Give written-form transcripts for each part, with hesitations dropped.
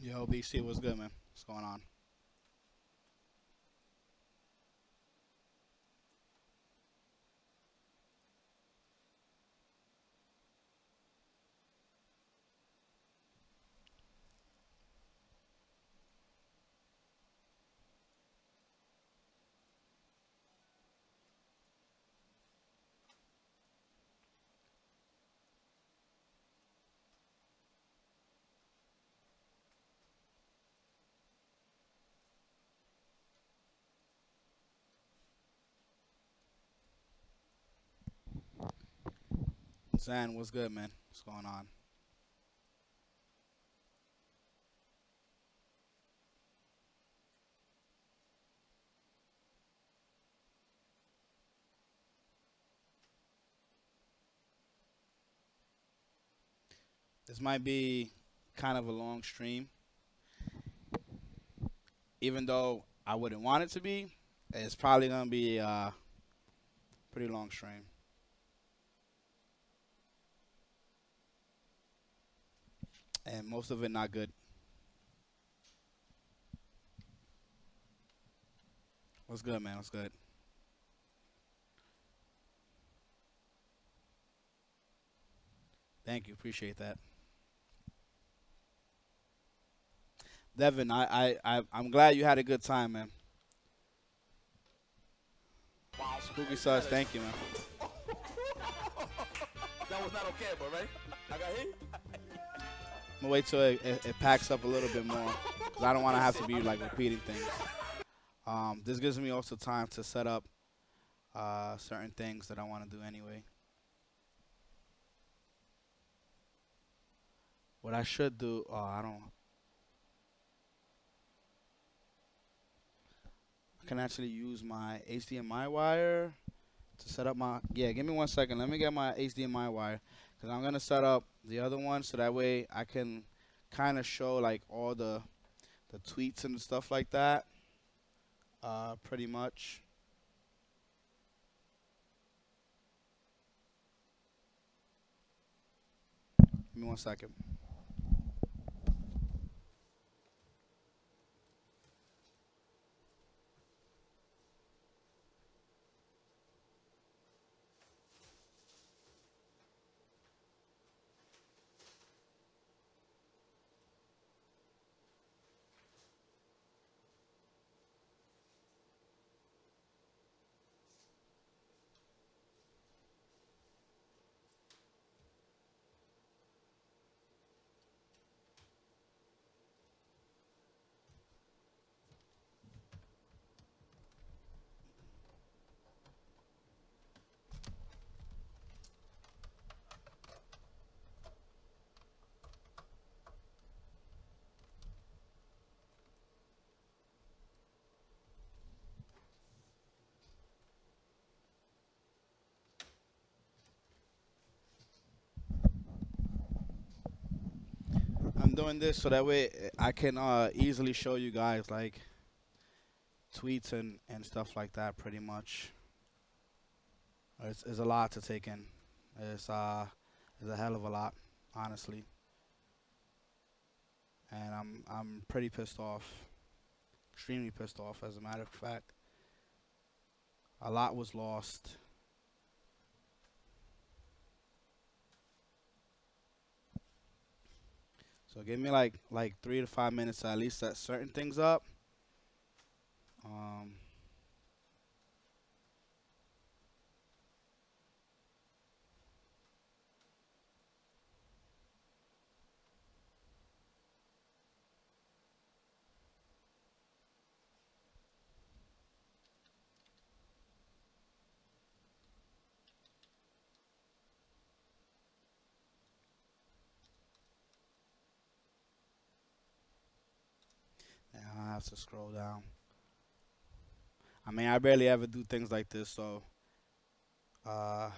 Yo, BC, what's good, man? What's going on? Zan, what's good, man? What's going on? This might be kind of a long stream, even though I wouldn't want it to be. It's probably gonna be a pretty long stream, and most of it not good. What's good, man? What's good? Thank you, appreciate that. Devin, I'm glad you had a good time, man. Spooky sauce, thank you, man. That was not okay, but right? I got hit. I'm gonna wait till it packs up a little bit more, because I don't want to have to be like repeating things. This gives me also time to set up certain things that I want to do anyway. What I should do, I don't. I can actually use my HDMI wire to set up my. Yeah, give me 1 second. Let me get my HDMI wire, because I'm gonna set up the other one so that way I can kind of show like all the tweets and stuff like that. Pretty much. Give me 1 second. I'm doing this so that way I can easily show you guys like tweets and stuff like that. Pretty much, it's a lot to take in. It's a hell of a lot, honestly, and I'm pretty pissed off, extremely pissed off. As a matter of fact, a lot was lost. So give me like 3 to 5 minutes to at least set certain things up. Um, and I have to scroll down. I mean, I barely ever do things like this, so uh,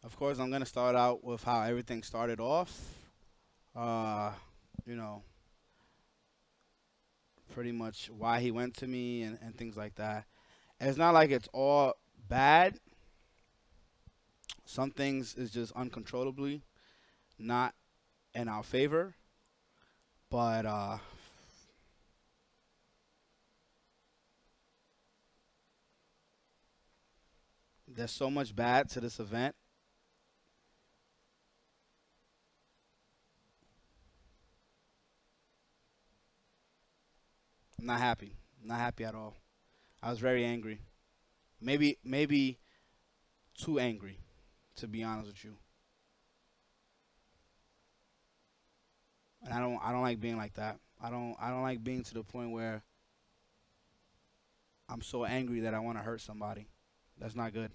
Of course, I'm gonna start out with how everything started off. Uh, you know, pretty much why he went to me and things like that. It's not like it's all bad. Some things is just uncontrollably not in our favor. But there's so much bad to this event. I'm not happy. Not happy at all. I was very angry. Maybe too angry, to be honest with you. And I don't like being like that. I don't like being to the point where I'm so angry that I want to hurt somebody. That's not good.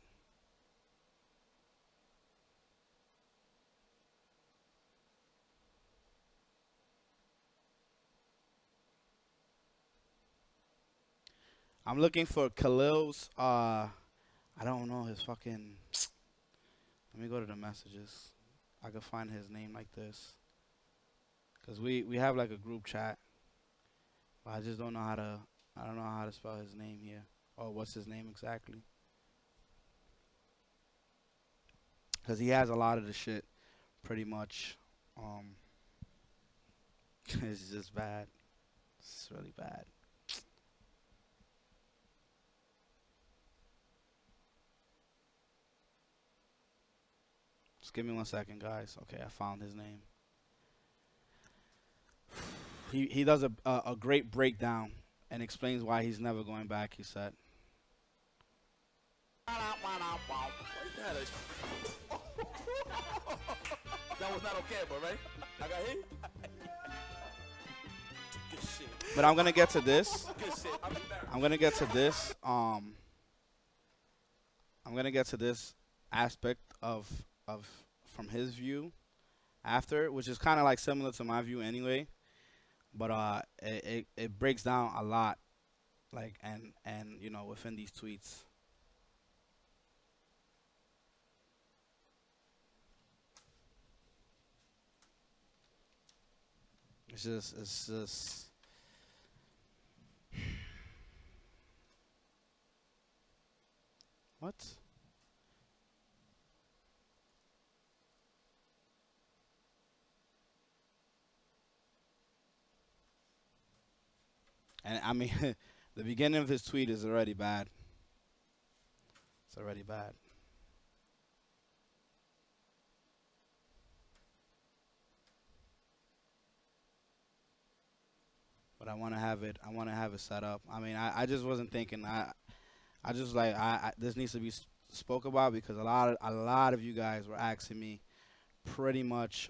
I'm looking for Khalil's I don't know his fucking. Let me go to the messages. I could find his name like this. Cause we have like a group chat, but I just don't know how to. I don't know how to spell his name here. Oh, what's his name exactly? Cause he has a lot of the shit, pretty much. Um, it's just bad. It's really bad. Just give me 1 second, guys. Okay, I found his name. He does a great breakdown and explains why he's never going back. He said. That was not on camera, right? I got hit. Good shit. But I'm gonna get to this. Good shit. I'm embarrassed. I'm gonna get to this. I'm gonna get to this aspect of from his view after, which is kind of like similar to my view anyway. But it breaks down a lot, like and you know within these tweets. It's just what? And I mean, the beginning of his tweet is already bad. It's already bad. But I want to have it. I want to have it set up. I mean, I just wasn't thinking. I just like this needs to be spoke about because a lot of you guys were asking me pretty much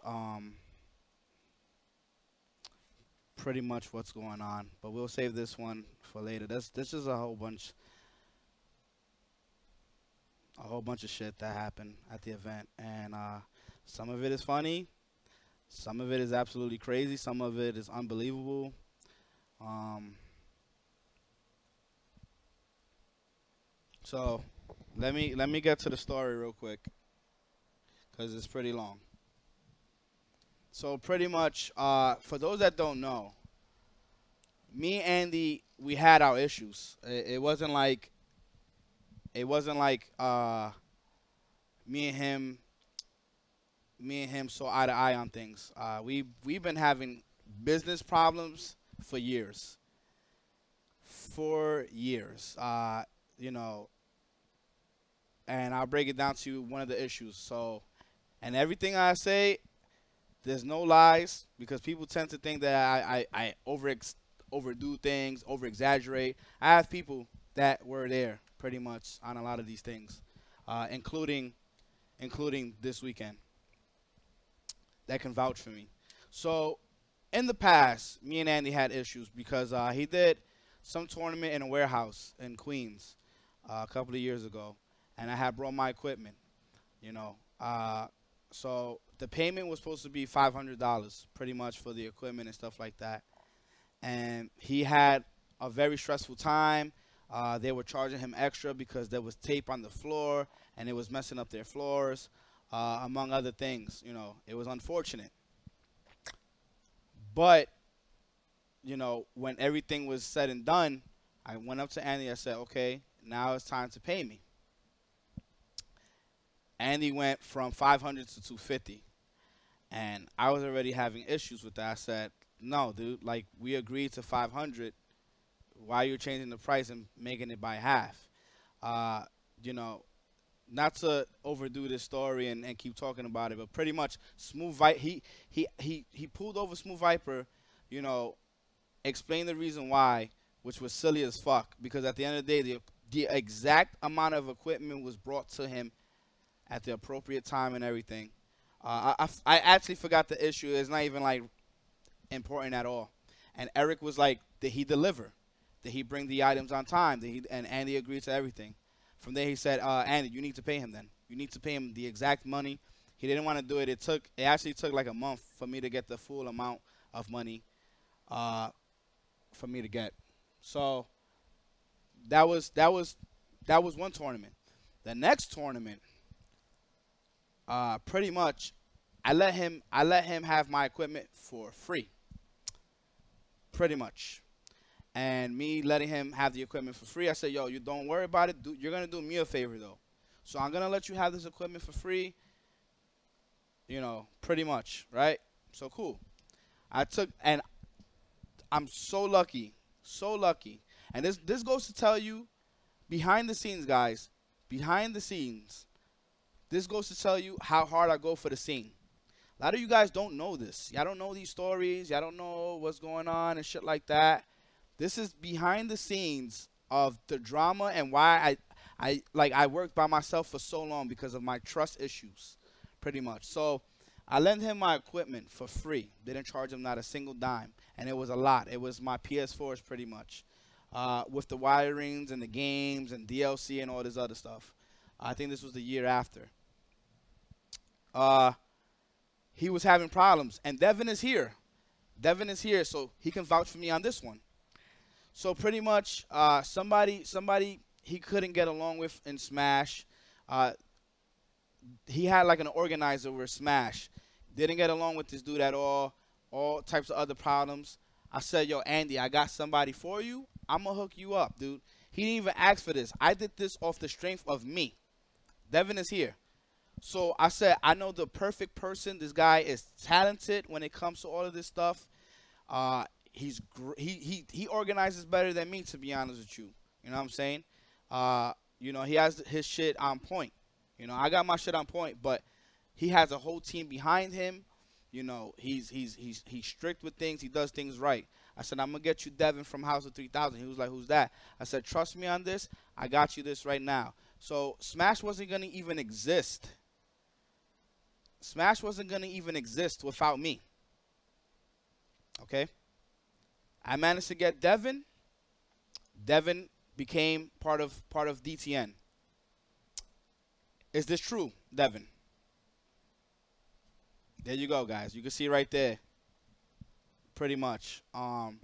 pretty much what's going on. But we'll save this one for later. This is a whole bunch of shit that happened at the event, and some of it is funny, some of it is absolutely crazy, some of it is unbelievable. Um, so let me get to the story real quick because it's pretty long. So pretty much, for those that don't know, me and Andy, we had our issues. It wasn't like me and him saw eye to eye on things. We've been having business problems for years. For years. You know, and I'll break it down to one of the issues. So, and everything I say, there's no lies because people tend to think that I overdo things, over exaggerate. I have people that were there pretty much on a lot of these things, including this weekend that can vouch for me. So in the past, me and Andy had issues because he did some tournament in a warehouse in Queens a couple of years ago, and I had brought my equipment, you know. So the payment was supposed to be $500 pretty much for the equipment and stuff like that. And he had a very stressful time. They were charging him extra because there was tape on the floor and it was messing up their floors. among other things. You know, it was unfortunate. But, you know, when everything was said and done, I went up to Andy. I said, okay, now it's time to pay me. Andy went from 500 to 250. And I was already having issues with that. I said, no, dude, like, we agreed to 500. Why are you changing the price and making it by half? You know, not to overdo this story and keep talking about it, but pretty much Smooth Viper, he pulled over Smooth Viper, you know, explained the reason why, which was silly as fuck, because at the end of the day, the exact amount of equipment was brought to him at the appropriate time and everything. I actually forgot the issue. It's not even, like, important at all. And Eric was like, did he deliver? Did he bring the items on time? And Andy agreed to everything. From there, he said, Andy, you need to pay him then. You need to pay him the exact money. He didn't want to do it. It actually took like a month for me to get the full amount of money for me to get. So that was one tournament. The next tournament, pretty much, I let him have my equipment for free. Pretty much. And me letting him have the equipment for free, I said, yo, you don't worry about it. You're going to do me a favor, though. So I'm going to let you have this equipment for free. You know, pretty much, right? So cool. And I'm so lucky. So lucky. And this goes to tell you, behind the scenes, guys, behind the scenes, this goes to tell you how hard I go for the scene. A lot of you guys don't know this. Y'all don't know these stories. Y'all don't know what's going on and shit like that. This is behind the scenes of the drama and why I worked by myself for so long because of my trust issues, pretty much. So I lent him my equipment for free. Didn't charge him not a single dime, and it was a lot. It was my PS4s pretty much, with the wirings and the games and DLC and all this other stuff. I think this was the year after. He was having problems, and Devin is here. Devin is here, so he can vouch for me on this one. So pretty much, somebody he couldn't get along with in Smash. He had like an organizer with Smash. Didn't get along with this dude at all. All types of other problems. I said, yo, Andy, I got somebody for you. I'm going to hook you up, dude. He didn't even ask for this. I did this off the strength of me. Devin is here. So I said, I know the perfect person. This guy is talented when it comes to all of this stuff. He organizes better than me, to be honest with you. You know what I'm saying? You know, he has his shit on point. You know, I got my shit on point, but he has a whole team behind him. You know, he's strict with things. He does things right. I said, I'm gonna get you Devin from House of 3000. He was like, who's that? I said, trust me on this. I got you this right now. So Smash wasn't gonna even exist. Smash wasn't gonna even exist without me. Okay. I managed to get Devin. Devin became part of DTN. Is this true, Devin? There you go, guys. You can see right there. Pretty much. And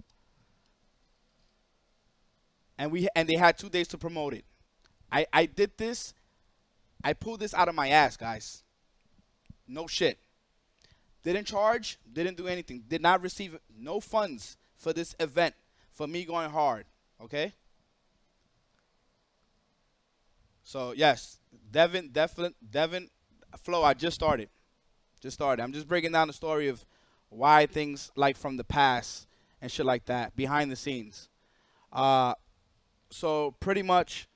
they had 2 days to promote it. I did this. I pulled this out of my ass, guys. No shit. Didn't charge. Didn't do anything. Did not receive no funds for this event, for me going hard, okay? So yes, Devin, Flo, I just started. I'm just breaking down the story of why things like from the past and shit like that, behind the scenes. So pretty much,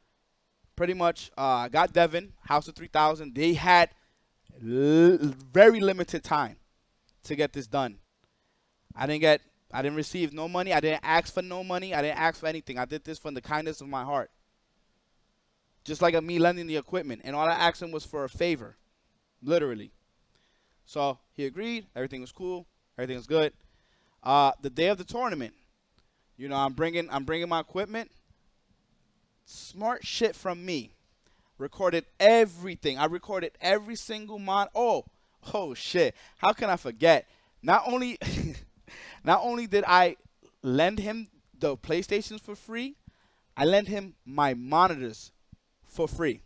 I got Devin, House of 3000. They had very limited time to get this done. I didn't receive no money. I didn't ask for no money. I didn't ask for anything. I did this from the kindness of my heart. Just like me lending the equipment. And all I asked him was for a favor. Literally. So he agreed. Everything was cool. Everything was good. The day of the tournament, you know, I'm bringing my equipment. Smart shit from me. Recorded everything. I recorded every single Oh shit. How can I forget? Not only did I lend him the PlayStations for free, I lent him my monitors for free.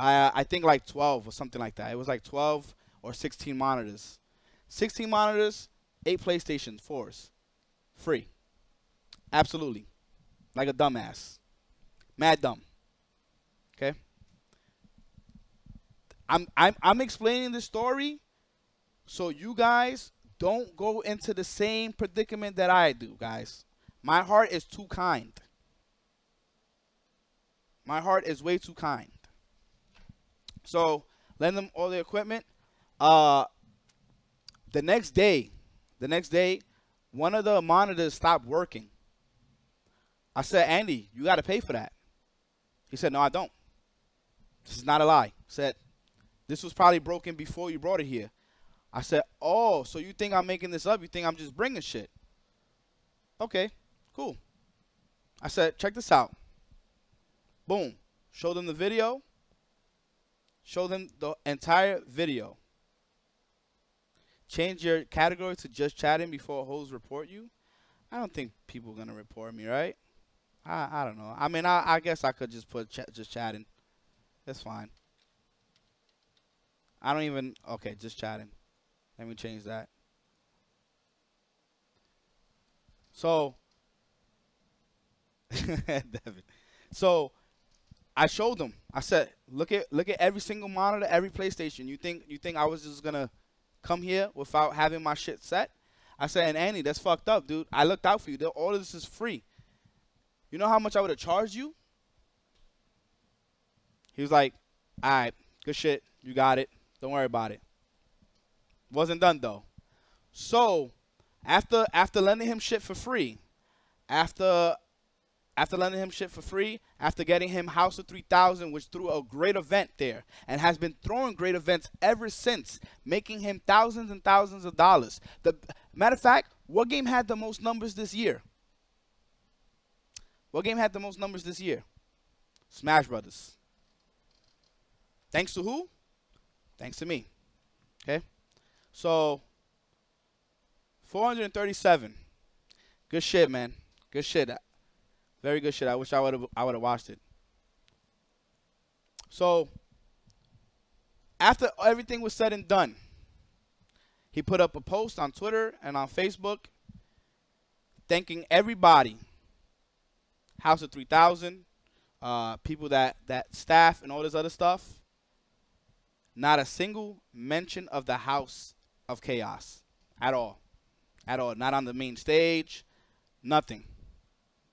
I think like 12 or something like that. It was like 12 or 16 monitors. 16 monitors, 8 PlayStation 4s. Free. Absolutely. Like a dumbass. Mad dumb. Okay? I'm explaining this story so you guys don't go into the same predicament that I do, guys. My heart is too kind. My heart is way too kind. So, lend them all the equipment. The next day, one of the monitors stopped working. I said, Andy, you got to pay for that. He said, no, I don't. This is not a lie. He said, this was probably broken before you brought it here. I said, oh, so you think I'm making this up? You think I'm just bringing shit? Okay, cool. I said, check this out. Boom. Show them the video. Show them the entire video. Change your category to just chatting before hoes report you. I don't think people are going to report me, right? I don't know. I mean, I guess I could just put just chatting. That's fine. I don't even, okay, just chatting. Let me change that. So, Devin. So, I showed them. I said, look at every single monitor, every PlayStation. You think I was just gonna come here without having my shit set? I said, and Annie, that's fucked up, dude. I looked out for you. All of this is free. You know how much I would have charged you? He was like, all right, good shit. You got it. Don't worry about it. Wasn't done though. So after lending him shit for free, after getting him House of 3000, which threw a great event there and has been throwing great events ever since, making him thousands and thousands of dollars. The matter of fact, what game had the most numbers this year? What game had the most numbers this year? Smash Brothers. Thanks to who? Thanks to me. Okay? So 437. Good shit, man. Good shit. Very good shit. I wish I would have watched it. So after everything was said and done, he put up a post on Twitter and on Facebook thanking everybody, House of 3000, people that staff and all this other stuff. Not a single mention of the House of Chaos at all. At all. Not on the main stage. Nothing.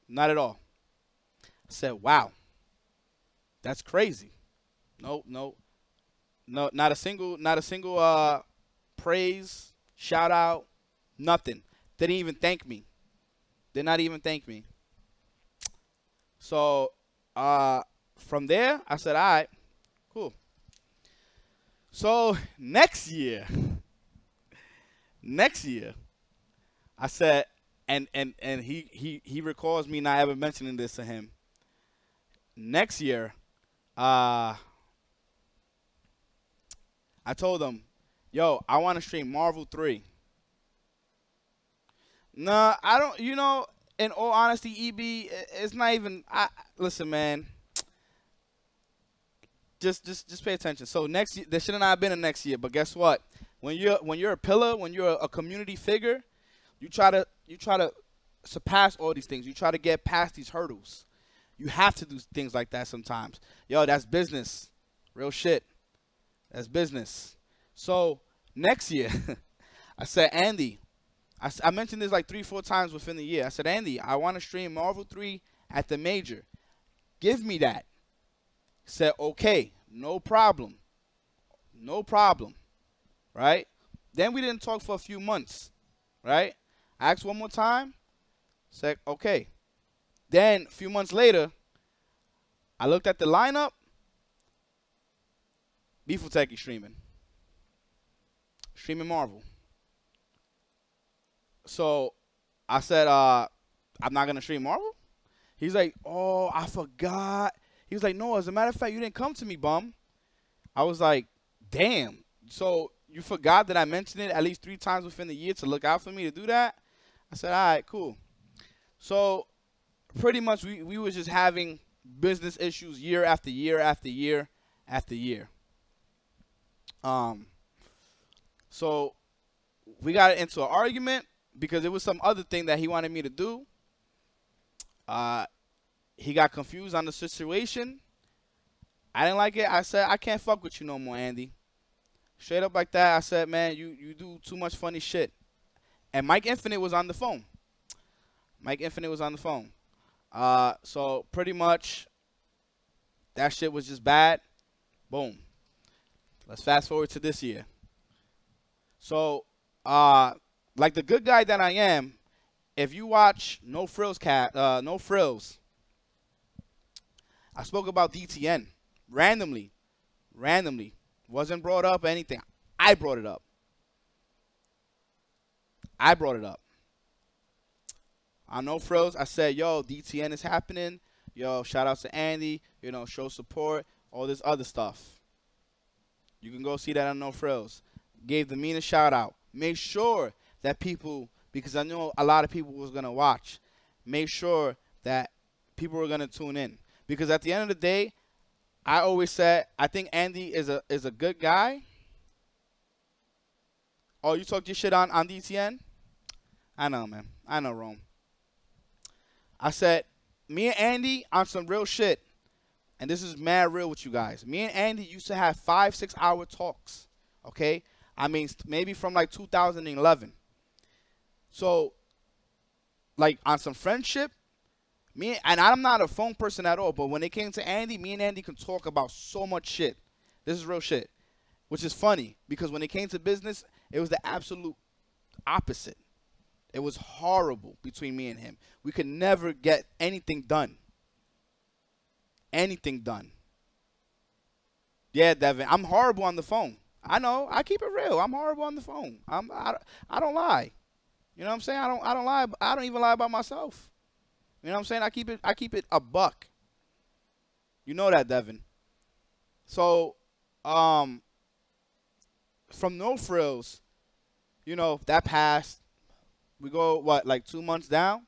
Not at all. I said, wow. That's crazy. No, not a single praise, shout out, nothing. Didn't even thank me. Did not even thank me. So from there, I said, all right, cool. So next year, I said, and he recalls me not ever mentioning this to him. Next year, I told him, yo, I want to stream Marvel 3. Nah, I don't, you know, in all honesty, EB, it's not even, listen, man. Just pay attention. So next year, there should not have been a next year, but guess what? When you're a pillar, when you're a community figure, you try to surpass all these things. You try to get past these hurdles. You have to do things like that sometimes. Yo, that's business. Real shit. That's business. So next year, I said, Andy, I mentioned this like 3-4 times within the year. I said, Andy, I want to stream Marvel 3 at the major. Give me that. He said, okay, no problem. No problem. Right? Then we didn't talk for a few months. Right? I asked one more time. Said, okay. Then a few months later, I looked at the lineup. Bum1six3 streaming. Streaming Marvel. So I said, I'm not going to stream Marvel? He's like, oh, I forgot. He was like, no, as a matter of fact, you didn't come to me, bum. I was like, damn. So you forgot that I mentioned it at least 3 times within the year to look out for me to do that? I said, all right, cool. So pretty much we was just having business issues year after year after year after year. So we got into an argument because it was some other thing that he wanted me to do. He got confused on the situation. I didn't like it. I said, I can't fuck with you no more, Andy. Straight up like that, I said, man, you do too much funny shit. And Mike Infinite was on the phone. Mike Infinite was on the phone. So pretty much that shit was just bad. Boom. Let's fast forward to this year. So, like the good guy that I am, if you watch No Frills, I spoke about DTN randomly. Wasn't brought up or anything. I brought it up. On No Frills, I said, yo, DTN is happening. Yo, shout out to Andy. You know, show support. All this other stuff. You can go see that on No Frills. Gave the meanest shout out. Make sure that people, because I know a lot of people was going to watch, make sure that people were going to tune in. Because at the end of the day, I always said, I think Andy is a good guy. Oh, you talked your shit on DTN? I know, man. I know, Rome. I said, me and Andy on some real shit, and this is mad real with you guys. Me and Andy used to have 5-6 hour talks, okay? I mean, maybe from like 2011. So, like on some friendship, and I'm not a phone person at all, but when it came to Andy, me and Andy can talk about so much shit. This is real shit, which is funny because when it came to business, it was the absolute opposite. It was horrible between me and him. We could never get anything done. Anything done. Yeah, Devin, I'm horrible on the phone. I know. I keep it real. I'm horrible on the phone. I don't lie. You know what I'm saying? I don't lie. I don't even lie about myself. You know what I'm saying? I keep it a buck. You know that, Devin. So, from No Frills, you know, that passed. We go, what, like 2 months down?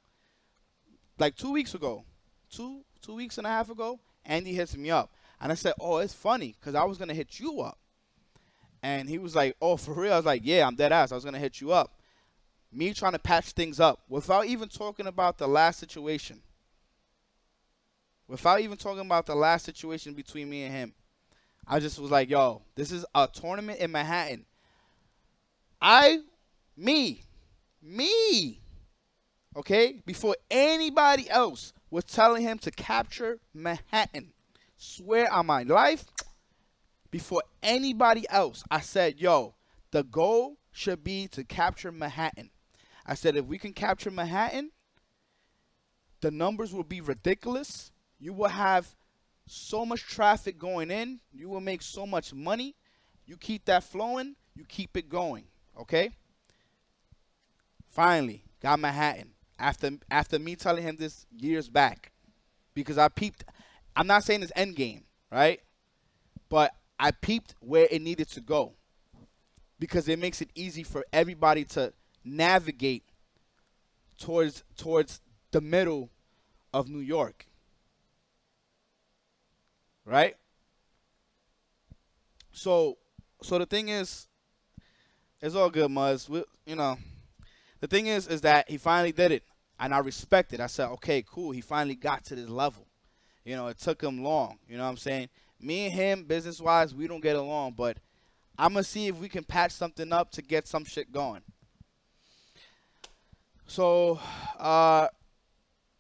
Like 2 weeks ago. Two weeks and a half ago, Andy hits me up. And I said, oh, it's funny because I was going to hit you up. And he was like, oh, for real? I was like, yeah, I'm dead ass. I was going to hit you up. Me trying to patch things up without even talking about the last situation. Without even talking about the last situation between me and him. I just was like, yo, this is a tournament in Manhattan. Me, okay, before anybody else was telling him to capture Manhattan. Swear on my life, before anybody else, I said, yo, the goal should be to capture Manhattan. I said, if we can capture Manhattan, the numbers will be ridiculous. You will have so much traffic going in. You will make so much money. You keep that flowing. You keep it going, okay? Finally, got Manhattan. After me telling him this years back. Because I peeped. I'm not saying it's end game, right? But I peeped where it needed to go. Because it makes it easy for everybody to navigate towards the middle of New York. Right? So the thing is, it's all good, Muzz. You know, the thing is that he finally did it, and I respect it. I said, okay, cool. He finally got to this level. You know, it took him long. You know what I'm saying? Me and him, business-wise, we don't get along, but I'm going to see if we can patch something up to get some shit going. So,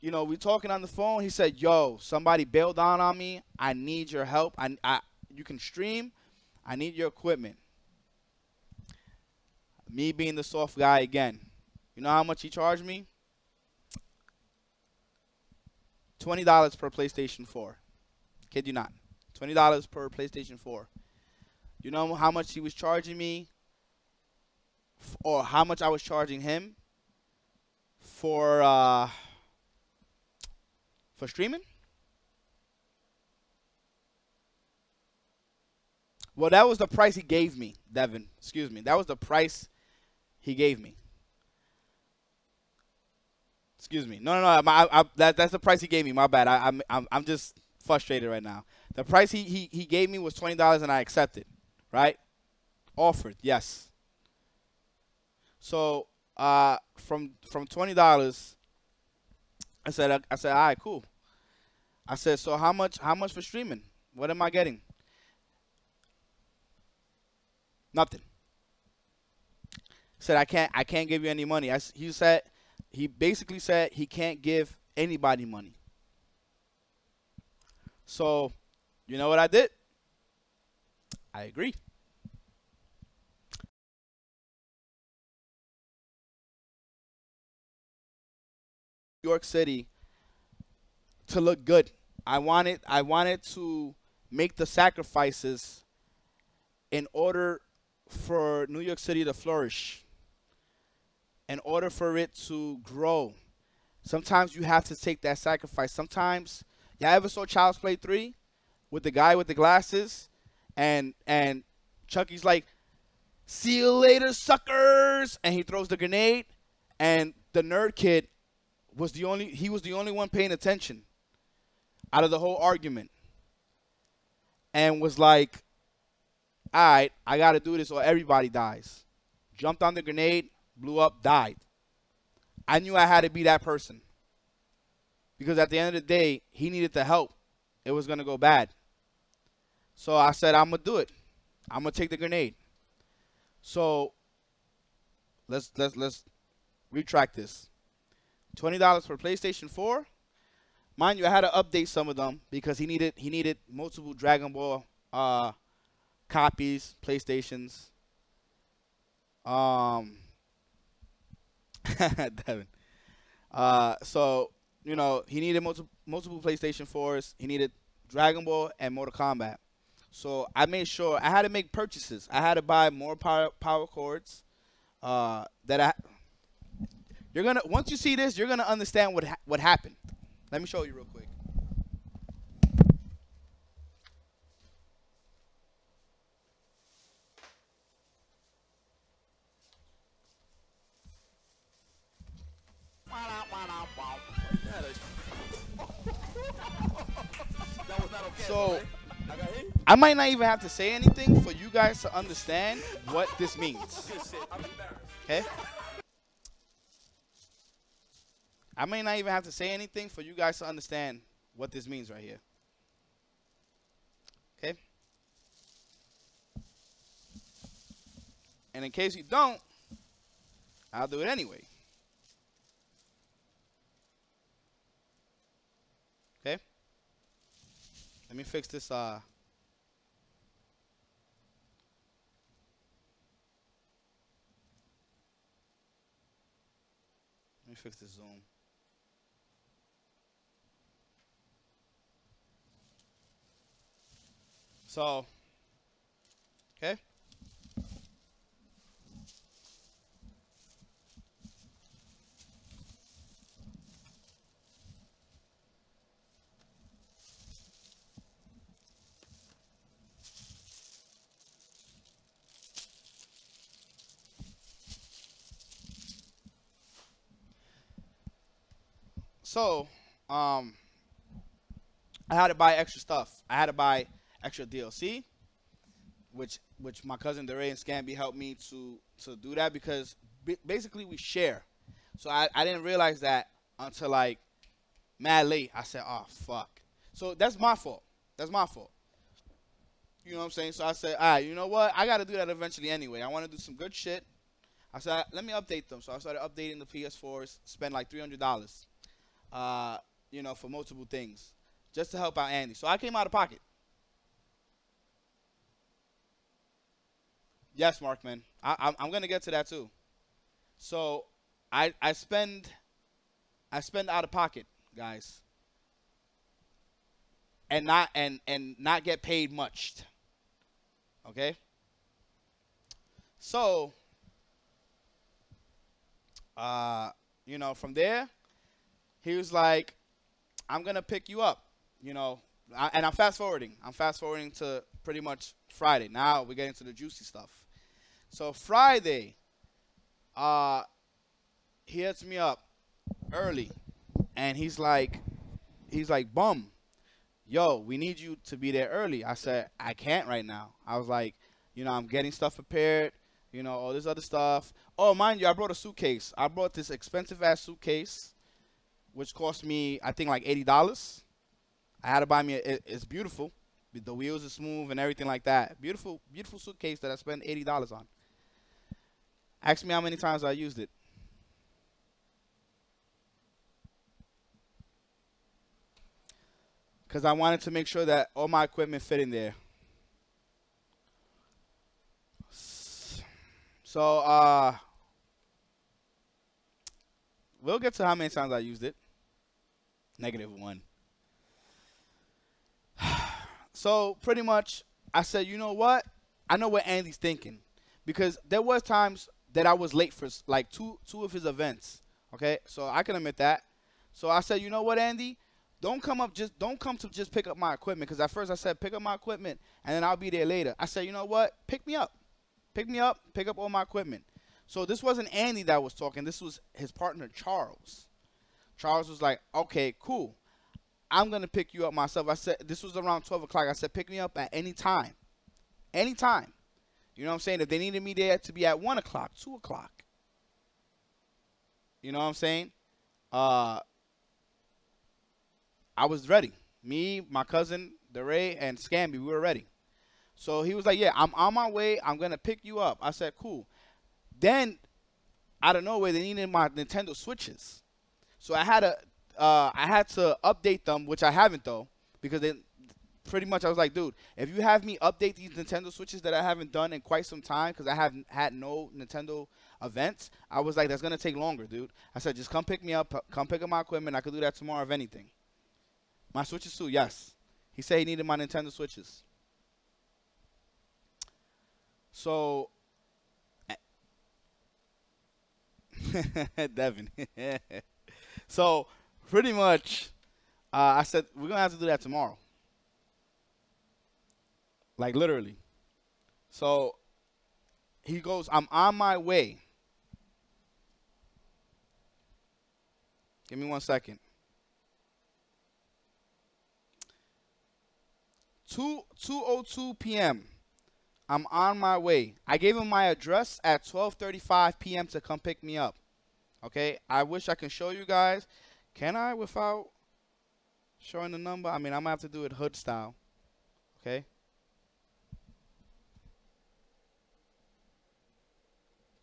you know, we talking on the phone. He said, yo, somebody bailed down on me. I need your help. You can stream. I need your equipment. Me being the soft guy again. You know how much he charged me? $20 per PlayStation 4. Kid you not. $20 per PlayStation 4. You know how much he was charging me? Or how much I was charging him for streaming? Well, that was the price he gave me, Devin. Excuse me. That was the price he gave me. Excuse me. No. That's the price he gave me. My bad. I'm just frustrated right now. The price he gave me was $20, and I accepted. Right? Offered, yes. So from $20, I said all right, cool. I said, so how much for streaming? What am I getting? Nothing. Said I can't give you any money. He basically said he can't give anybody money. So, you know what I did? I agree. New York City to look good. I wanted to make the sacrifices in order for New York City to flourish, in order for it to grow. Sometimes you have to take that sacrifice. Sometimes, y'all ever saw Child's Play 3 with the guy with the glasses, and Chucky's like, "See you later, suckers," and he throws the grenade, and the nerd kid was the only one paying attention out of the whole argument, and was like, all right, I got to do this or everybody dies. Jumped on the grenade, blew up, died. I knew I had to be that person. Because at the end of the day, he needed the help. It was going to go bad. So I said, I'm going to do it. I'm going to take the grenade. So let's retract this. $20 for PlayStation 4. Mind you, I had to update some of them because he needed multiple Dragon Ball copies, PlayStations. Devin. So, you know, he needed multiple PlayStation 4s. He needed Dragon Ball and Mortal Kombat. So I made sure I had to make purchases. I had to buy more power cords. Once you see this, you're gonna understand what happened. Let me show you real quick. That was not okay. So Right? I got hit. I might not even have to say anything for you guys to understand what this means. Good shit. I'm embarrassed. Okay? I may not even have to say anything for you guys to understand what this means right here. Okay? And in case you don't, I'll do it anyway. Okay? Let me fix this let me fix this zoom. So, okay. So, I had to buy extra stuff. I had to buy extra DLC, which my cousin DeRay and Scamby helped me to do that because basically we share. So I didn't realize that until like mad late. I said, oh fuck. So that's my fault. That's my fault. You know what I'm saying? So I said, all right, you know what? I got to do that eventually anyway. I want to do some good shit. I said, let me update them. So I started updating the PS4s, spent like $300, you know, for multiple things just to help out Andy. So I came out of pocket. Yes, Markman. I'm going to get to that too. So I spend out of pocket, guys. And not get paid much. Okay? So you know, from there, he was like, I'm going to pick you up, you know, and I'm fast forwarding. I'm fast forwarding to pretty much Friday. Now we're getting to the juicy stuff. So Friday, he hits me up early, and he's like, Bum, yo, we need you to be there early. I said, I can't right now. I was like, you know, I'm getting stuff prepared, you know, all this other stuff. Oh, mind you, I brought a suitcase. I brought this expensive-ass suitcase, which cost me, I think, like $80. I had to buy me, it's beautiful. The wheels are smooth and everything like that. Beautiful, beautiful suitcase that I spent $80 on. Ask me how many times I used it. Because I wanted to make sure that all my equipment fit in there. So, we'll get to how many times I used it. -1. So, pretty much, I said, you know what? I know what Andy's thinking. Because there was times that I was late for, like, two of his events. Okay? So, I can admit that. So, I said, you know what, Andy? Don't come to just pick up my equipment. Because at first I said, pick up my equipment, and then I'll be there later. I said, you know what? Pick me up. Pick me up. Pick up all my equipment. So this wasn't Andy that was talking. This was his partner, Charles. Charles was like, okay, cool. I'm going to pick you up myself. I said, this was around 12 o'clock. I said, pick me up at any time. Any time. You know what I'm saying? If they needed me there to be at 1 o'clock, 2 o'clock. You know what I'm saying? I was ready. Me, my cousin, DeRay, and Scamby, we were ready. So he was like, yeah, I'm on my way. I'm going to pick you up. I said, cool. Then, out of nowhere, they needed my Nintendo Switches. So I had to update them, which I haven't, though. Because then, pretty much, I was like, dude, if you have me update these Nintendo Switches that I haven't done in quite some time, because I haven't had no Nintendo events, I was like, that's going to take longer, dude. I said, just come pick me up. Come pick up my equipment. I could do that tomorrow, if anything. My Switches too, yes. He said he needed my Nintendo Switches. So, Devin. So, pretty much, I said, we're going to have to do that tomorrow. Like, literally. So, he goes, I'm on my way. Give me 1 second. 2:02 p.m. I'm on my way. I gave him my address at 12:35 p.m. to come pick me up. Okay? I wish I can show you guys. Can I without showing the number? I mean, I'm going to have to do it hood style. Okay?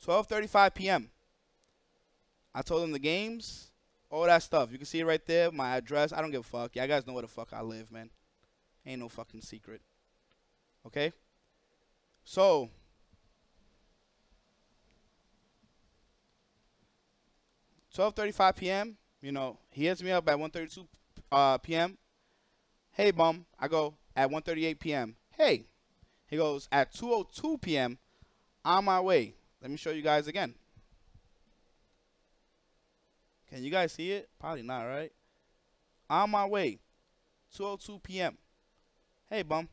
12:35 p.m. I told him the games, all that stuff. You can see it right there, my address. I don't give a fuck. Yeah, you guys know where the fuck I live, man. Ain't no fucking secret. Okay? So, $12:35 p.m., you know, he hits me up at 1:32 p.m. Hey, bum. I go at 1:38 p.m. Hey. He goes at 2:02 p.m. on my way. Let me show you guys again. Can you guys see it? Probably not, right? On my way. 2:02 p.m. Hey, bum.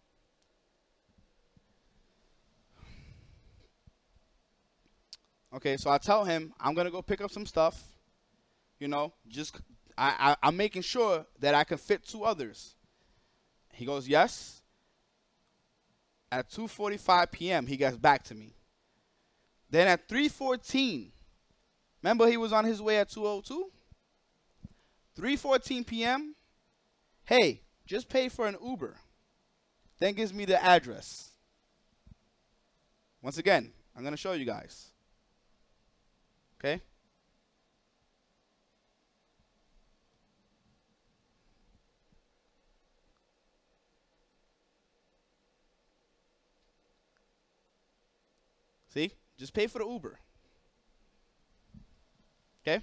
Okay, so I tell him I'm going to go pick up some stuff. You know, just I'm making sure that I can fit 2 others. He goes, yes. At 2:45 p.m., he gets back to me. Then at 3:14, remember he was on his way at 2:02? 3:14 p.m., hey, just pay for an Uber. Then gives me the address. Once again, I'm going to show you guys. Okay? See? Just pay for the Uber. Okay?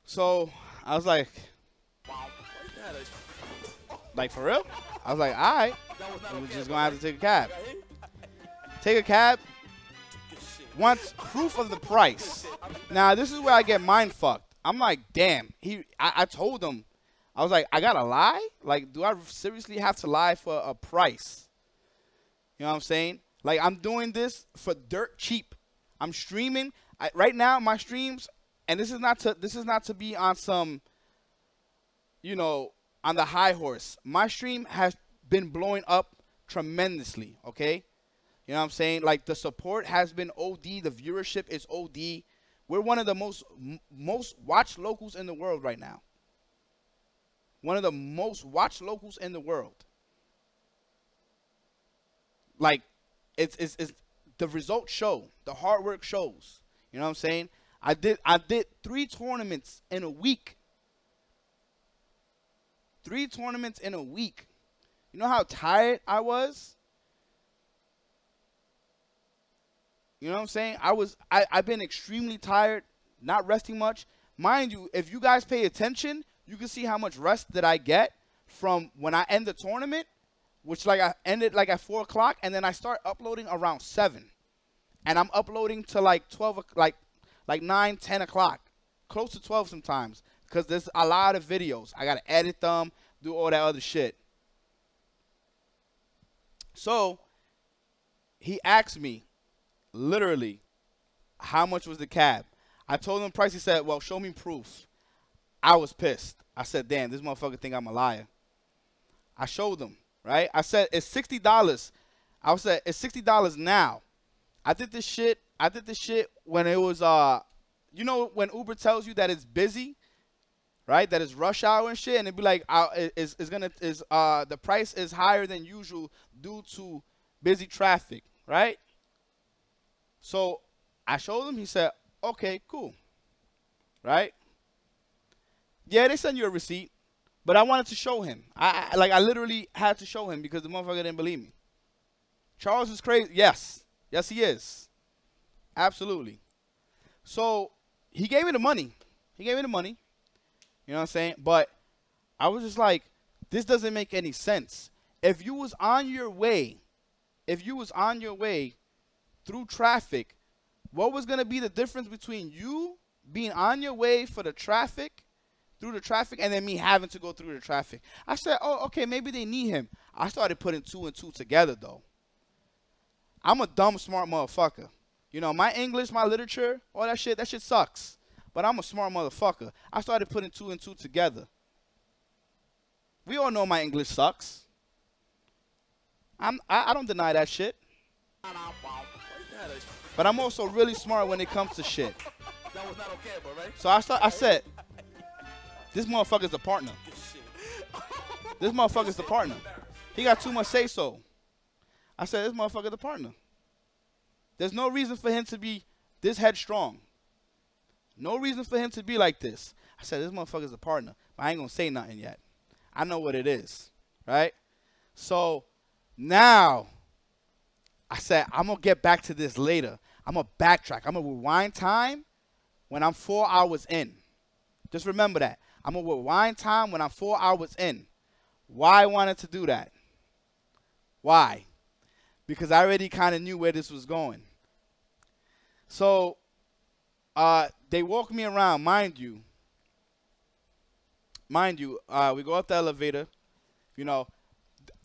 So, I was like, for real? I was like, all right. We're just going to have to take a cab. Take a cab. Wants proof of the price. Now, this is where I get mind fucked. I'm like, damn. I told him. I was like, I got to lie? Like, do I seriously have to lie for a price? You know what I'm saying? Like, I'm doing this for dirt cheap. I'm streaming. Right now, my streams, and this is not to be on some, you know, on the high horse. My stream has been blowing up tremendously, okay? You know what I'm saying? Like, the support has been OD. The viewership is OD. We're one of the most watched locals in the world right now. One of the most watched locals in the world. Like, it's the results show. The hard work shows. You know what I'm saying? I did 3 tournaments in a week. 3 tournaments in a week. You know how tired I was? You know what I'm saying? I've been extremely tired, not resting much. Mind you, if you guys pay attention, you can see how much rest that I get from when I end the tournament, which like I ended like at 4 o'clock, and then I start uploading around 7. And I'm uploading to like 12, like 9, 10 o'clock, close to 12 sometimes, because there's a lot of videos. I got to edit them, do all that other shit. So he asked me, literally, how much was the cab? I told him the price. He said, well, show me proof. I was pissed. I said, damn, this motherfucker think I'm a liar. I showed him, right? I said, it's $60. I said, it's $60 now. I did this shit when it was, you know, when Uber tells you that it's busy, right? That it's rush hour and shit, and it'd be like, the price is higher than usual due to busy traffic, right? So I showed him. He said, okay, cool, right? Yeah, they send you a receipt, but I wanted to show him. I literally had to show him because the motherfucker didn't believe me. Charles is crazy. Yes, he is. Absolutely. So he gave me the money. You know what I'm saying? But I was just like, this doesn't make any sense. If you was on your way through traffic, what was going to be the difference between you being on your way for the traffic, through the traffic, and then me having to go through the traffic? I said, oh, okay, maybe they need him. I started putting 2 and 2 together, though. I'm a dumb, smart motherfucker. You know, my English, my literature, all that shit sucks. But I'm a smart motherfucker. I started putting 2 and 2 together. We all know my English sucks. I don't deny that shit. But I'm also really smart when it comes to shit. That was not okay, bro, right? So I said, this motherfucker's the partner. This motherfucker's the partner. He got too much say-so. I said, this motherfucker's the partner. There's no reason for him to be this headstrong. No reason for him to be like this. I said, this motherfucker's the partner. But I ain't going to say nothing yet. I know what it is, right? So now I said, I'm going to get back to this later. I'm going to backtrack. I'm going to rewind time when I'm 4 hours in. Just remember that. I'm going to rewind time when I'm 4 hours in. Why I wanted to do that? Why? Because I already kind of knew where this was going. So they walk me around, mind you. We go up the elevator. You know,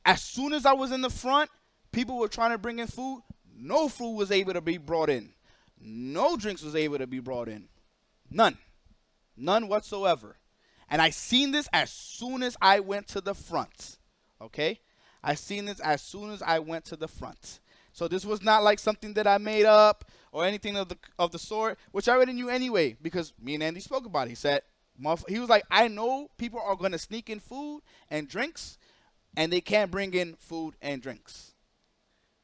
as soon as I was in the front, people were trying to bring in food. No food was able to be brought in. No drinks was able to be brought in. None. None whatsoever. And I seen this as soon as I went to the front. Okay? I seen this as soon as I went to the front. So this was not like something that I made up or anything of the sort, which I already knew anyway because me and Andy spoke about it. He said, he was like, I know people are going to sneak in food and drinks, and they can't bring in food and drinks.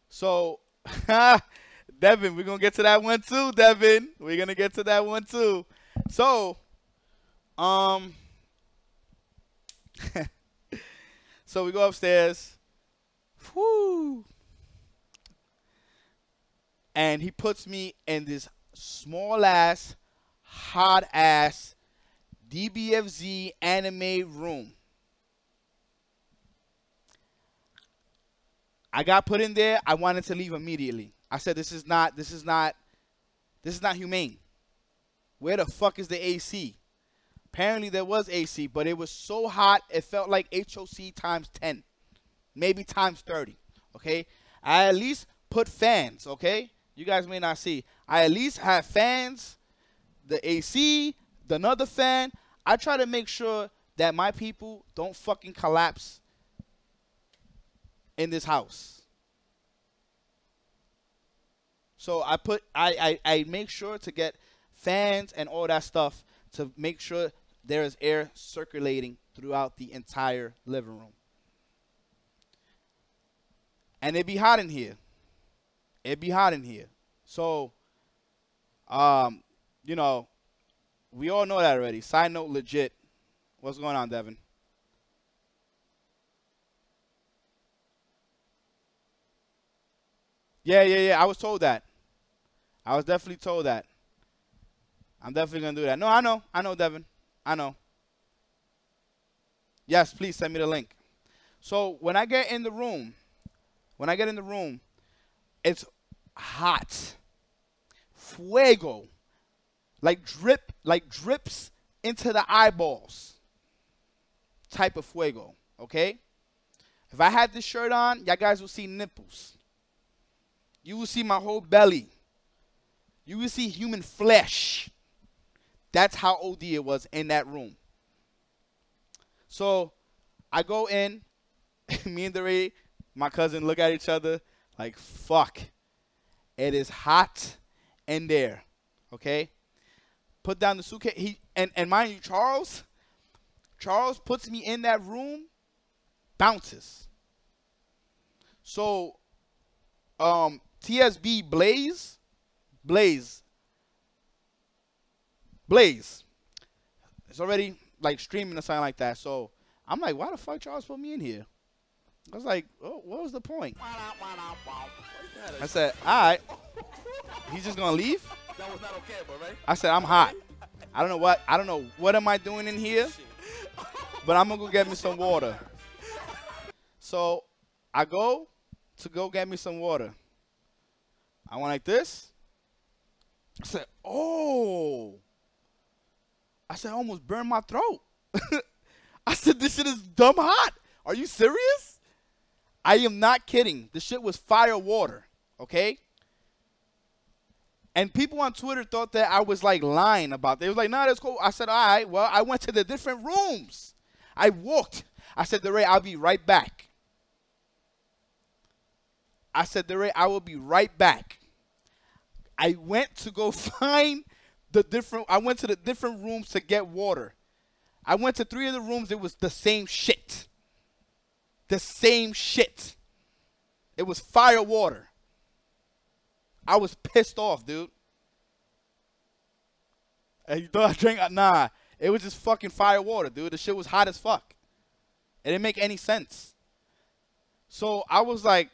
So, Devin, we're going to get to that one too, Devin. We're going to get to that one too. So, so we go upstairs. Whoo. And he puts me in this small-ass, hot-ass DBFZ anime room. I got put in there. I wanted to leave immediately. I said, this is not humane. Where the fuck is the AC? Apparently there was AC, but it was so hot, it felt like HOC times 10. Maybe times 30, okay? I at least put fans, okay? You guys may not see. I at least have fans, the AC, another fan. I try to make sure that my people don't fucking collapse in this house. So I make sure to get fans and all that stuff to make sure there is air circulating throughout the entire living room. And it be hot in here. It be hot in here. So, you know, we all know that already. Side note, legit. What's going on, Devin? Yeah. I was told that. I was definitely told that. I'm definitely going to do that. No, I know, Devin. I know. Yes, please send me the link. So when I get in the room, it's hot. Fuego. Like drips into the eyeballs. Type of fuego, okay? If I had this shirt on, y'all guys will see nipples. You will see my whole belly. You will see human flesh. That's how OD it was in that room. So I go in, me and DeRay, my cousin, look at each other like, fuck. It is hot in there, okay? Put down the suitcase. And mind you, Charles puts me in that room, bounces. So TSB Blaze. It's already like streaming or something like that. So I'm like, why the fuck Charles put me in here? I was like, oh, what was the point? I said, all right. He's just gonna leave? That was not okay, but right? I said, I'm hot. I don't know what am I doing in here? But I'm gonna go get me some water. So I go get me some water. I went like this. I said, oh. I said, I almost burned my throat. I said, this shit is dumb hot. Are you serious? I am not kidding. This shit was fire water, okay? And people on Twitter thought that I was like lying about that. They was like, nah, that's cool. I said, all right, well, I went to the different rooms. I walked. I said, DeRay, I'll be right back. I said, DeRay, I will be right back. I went to go find I went to the different rooms to get water. I went to 3 of the rooms. It was the same shit. The same shit. It was fire water. I was pissed off, dude. And you thought I drank? Nah. It was just fucking fire water, dude. The shit was hot as fuck. It didn't make any sense. So I was like,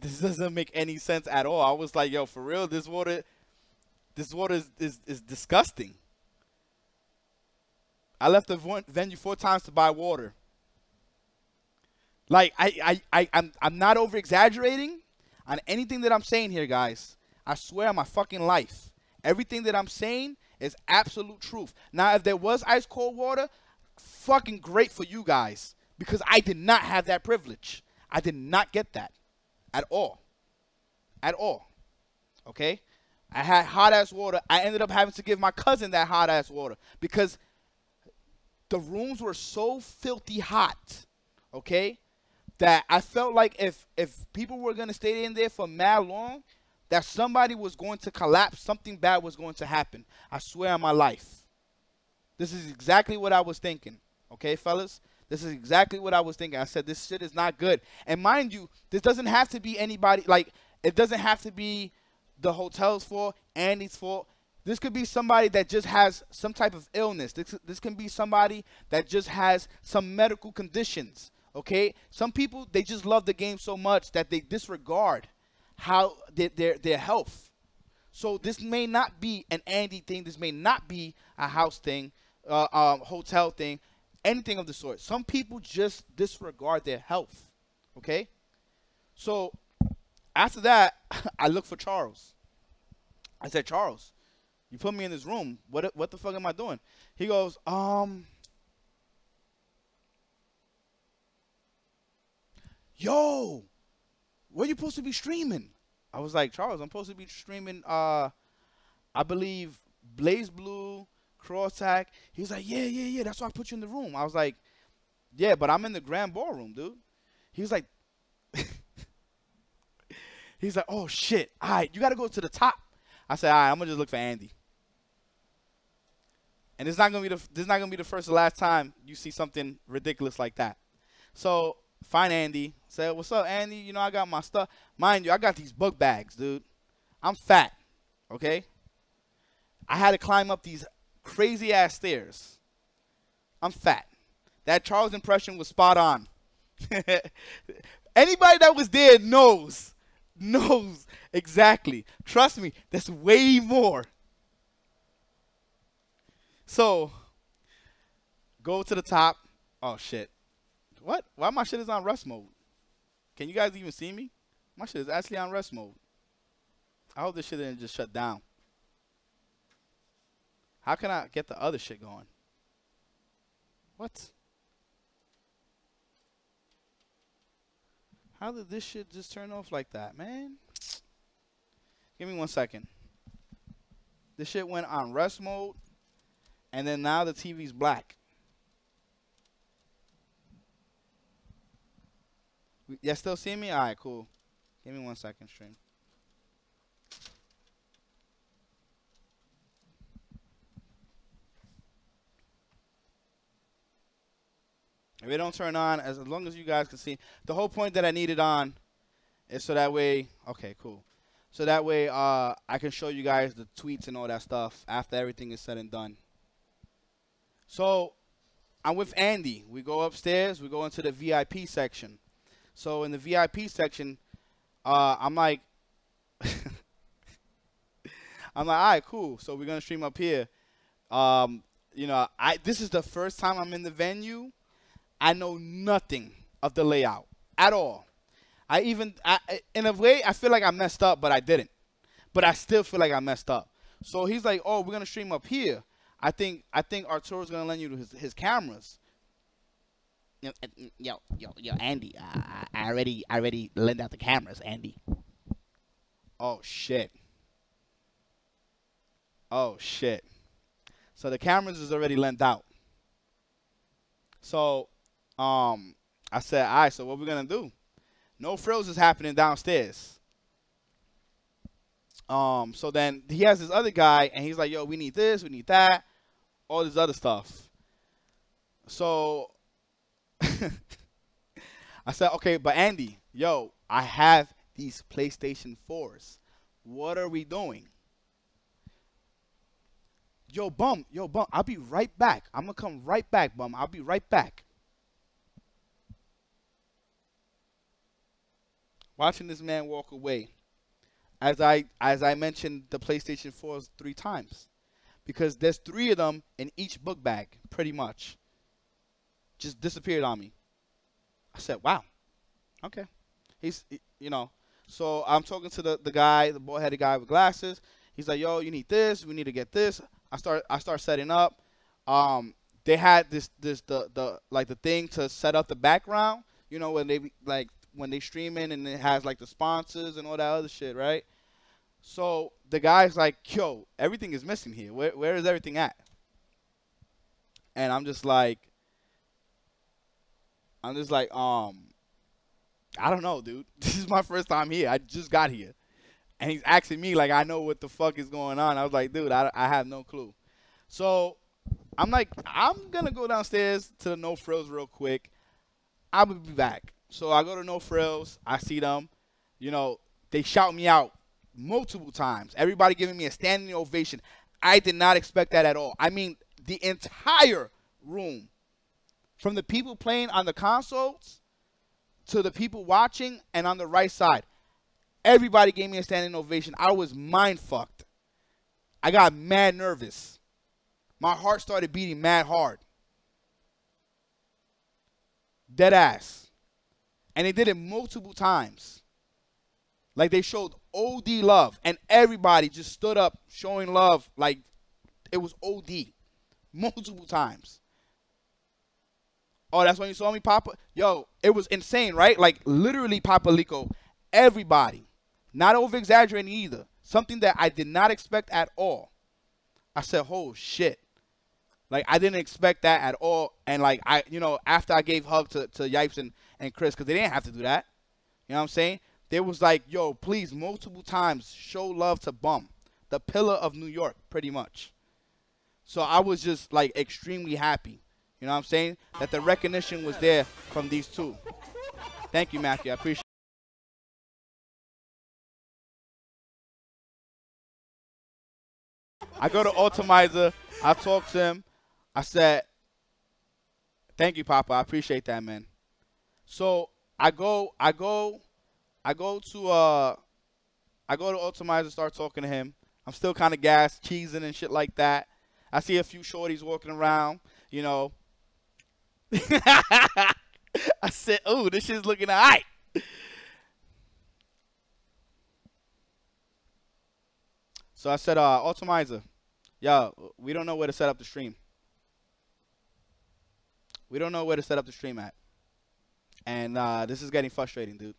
this doesn't make any sense at all. I was like, yo, for real, this water is disgusting. I left the venue 4 times to buy water. Like, I'm not over exaggerating on anything that I'm saying here, guys. I swear on my fucking life. Everything that I'm saying is absolute truth. Now, if there was ice cold water, fucking great for you guys. Because I did not have that privilege. I did not get that. At all. At all. Okay? I had hot-ass water. I ended up having to give my cousin that hot-ass water. Because the rooms were so filthy hot. Okay? That I felt like if people were going to stay in there for mad long, that somebody was going to collapse. Something bad was going to happen. I swear on my life. This is exactly what I was thinking. Okay, fellas? This is exactly what I was thinking. I said, this shit is not good. And mind you, this doesn't have to be anybody. Like, it doesn't have to be the hotel's fault, Andy's fault. This could be somebody that just has some type of illness. This can be somebody that just has some medical conditions. Okay? Some people, they just love the game so much that they disregard how their health. So this may not be an Andy thing. This may not be a house thing, hotel thing, anything of the sort. Some people just disregard their health. Okay? So after that, I looked for Charles. I said, Charles, you put me in this room. What the fuck am I doing? He goes, yo, where you supposed to be streaming? I was like, Charles, I'm supposed to be streaming, I believe, Blaze Blue, cross tag. He was like, yeah. That's why I put you in the room. I was like, yeah, but I'm in the grand ballroom, dude. He was like, he's like, oh shit. All right, you got to go to the top. I said, all right, I'm gonna just look for Andy. And this is not gonna be the first or last time you see something ridiculous like that. So find Andy. Said, what's up, Andy? You know I got my stuff. Mind you, I got these book bags, dude. I'm fat. Okay. I had to climb up these crazy ass stairs. I'm fat. That Charles impression was spot on. Anybody that was there knows exactly. Trust me, that's way more. So, go to the top. Oh, shit. What? Why my shit is on rest mode? Can you guys even see me? My shit is actually on rest mode. I hope this shit didn't just shut down. How can I get the other shit going? What? How did this shit just turn off like that, man? Give me 1 second. This shit went on rest mode. And then now the TV's black. Y'all still see me? All right, cool. Give me 1 second, stream. If it don't turn on, as long as you guys can see. The whole point that I need it on is so that way, okay, cool. So that way I can show you guys the tweets and all that stuff after everything is said and done. So I'm with Andy. We go upstairs. We go into the VIP section. So in the VIP section, I'm like, all right, cool. So we're gonna stream up here. You know, this is the first time I'm in the venue. I know nothing of the layout at all. In a way, I feel like I messed up, but I didn't. But I still feel like I messed up. So he's like, oh, we're gonna stream up here. I think Arturo's gonna lend you his cameras. Yo, Andy. I already lent out the cameras, Andy. Oh shit. Oh shit. So the cameras is already lent out. So, I said, all right. So what we're gonna do? No frills is happening downstairs. So then he has this other guy, and he's like, yo, we need this, we need that, all this other stuff. So I said, okay, but Andy, yo, I have these PlayStation 4s. What are we doing? Yo, Bum, I'll be right back. I'm going to come right back, Bum. I'll be right back. Watching this man walk away. As I mentioned the PlayStation 4s 3 times. Because there's 3 of them in each book bag, pretty much. Just disappeared on me. I said, wow. Okay. You know. So I'm talking to the guy, the bald-headed guy with glasses. He's like, yo, you need this. We need to get this. I start setting up. They had the thing to set up the background. You know, when they streaming and it has like the sponsors and all that other shit, right? So the guy's like, yo, everything is missing here. Where is everything at? And I'm just like, I don't know, dude. This is my first time here. I just got here. And he's asking me like I know what the fuck is going on. I was like, dude, I have no clue. So I'm like, I'm going to go downstairs to the No Frills real quick. I will be back. So I go to No Frills. I see them. You know, they shout me out multiple times. Everybody giving me a standing ovation. I did not expect that at all. I mean, the entire room, from the people playing on the consoles to the people watching and on the right side, everybody gave me a standing ovation. I was mind fucked. I got mad nervous. My heart started beating mad hard. Dead ass. And they did it multiple times. Like they showed OD love. And everybody just stood up showing love like it was OD. Multiple times. Oh, that's when you saw me, Papa? Yo, it was insane, right? Like literally, Papa Lico, everybody. Not over-exaggerating either. Something that I did not expect at all. I said, oh, shit. Like, I didn't expect that at all. And, like, after I gave hug to Yipes and Chris, because they didn't have to do that. You know what I'm saying? They was like, yo, please, multiple times, show love to Bum, the pillar of New York, pretty much. So I was just, like, extremely happy. You know what I'm saying? That the recognition was there from these two. Thank you, Matthew. I appreciate it. I go to Ultimizer. I talk to him. I said, thank you, Papa. I appreciate that, man. So I go to Ultimizer, start talking to him. I'm still kind of gassed, cheesing and shit like that. I see a few shorties walking around, you know. I said, "Ooh, this shit's looking all right." So I said, Ultimizer, yo, we don't know where to set up the stream. We don't know where to set up the stream at. And this is getting frustrating, dude.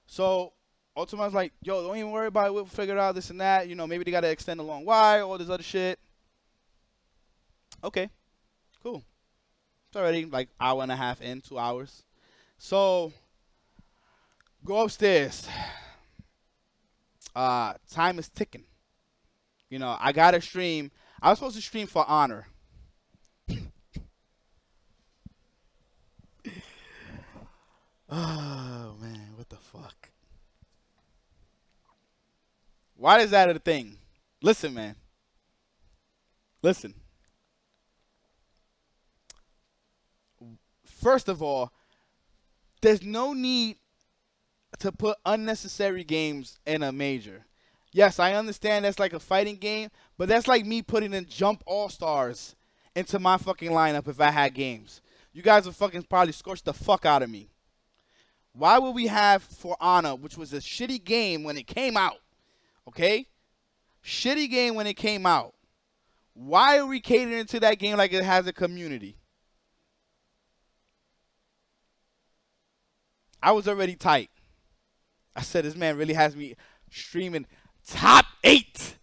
So Ultimizer's like, yo, don't even worry about it. We'll figure it out, this and that. You know, maybe they got to extend a long wire, all this other shit. Okay, cool. It's already like hour and a half in, 2 hours. So go upstairs. Time is ticking. You know, I got to stream. I was supposed to stream for Honor. Oh, man, what the fuck? Why is that a thing? Listen, man. Listen. First of all, there's no need to put unnecessary games in a major. Yes, I understand that's like a fighting game, but that's like me putting in Jump All-Stars into my fucking lineup if I had games. You guys would fucking probably scorch the fuck out of me. Why would we have For Honor, which was a shitty game when it came out? Okay? Shitty game when it came out. Why are we catering to that game like it has a community? I was already tight. I said, this man really has me streaming top 8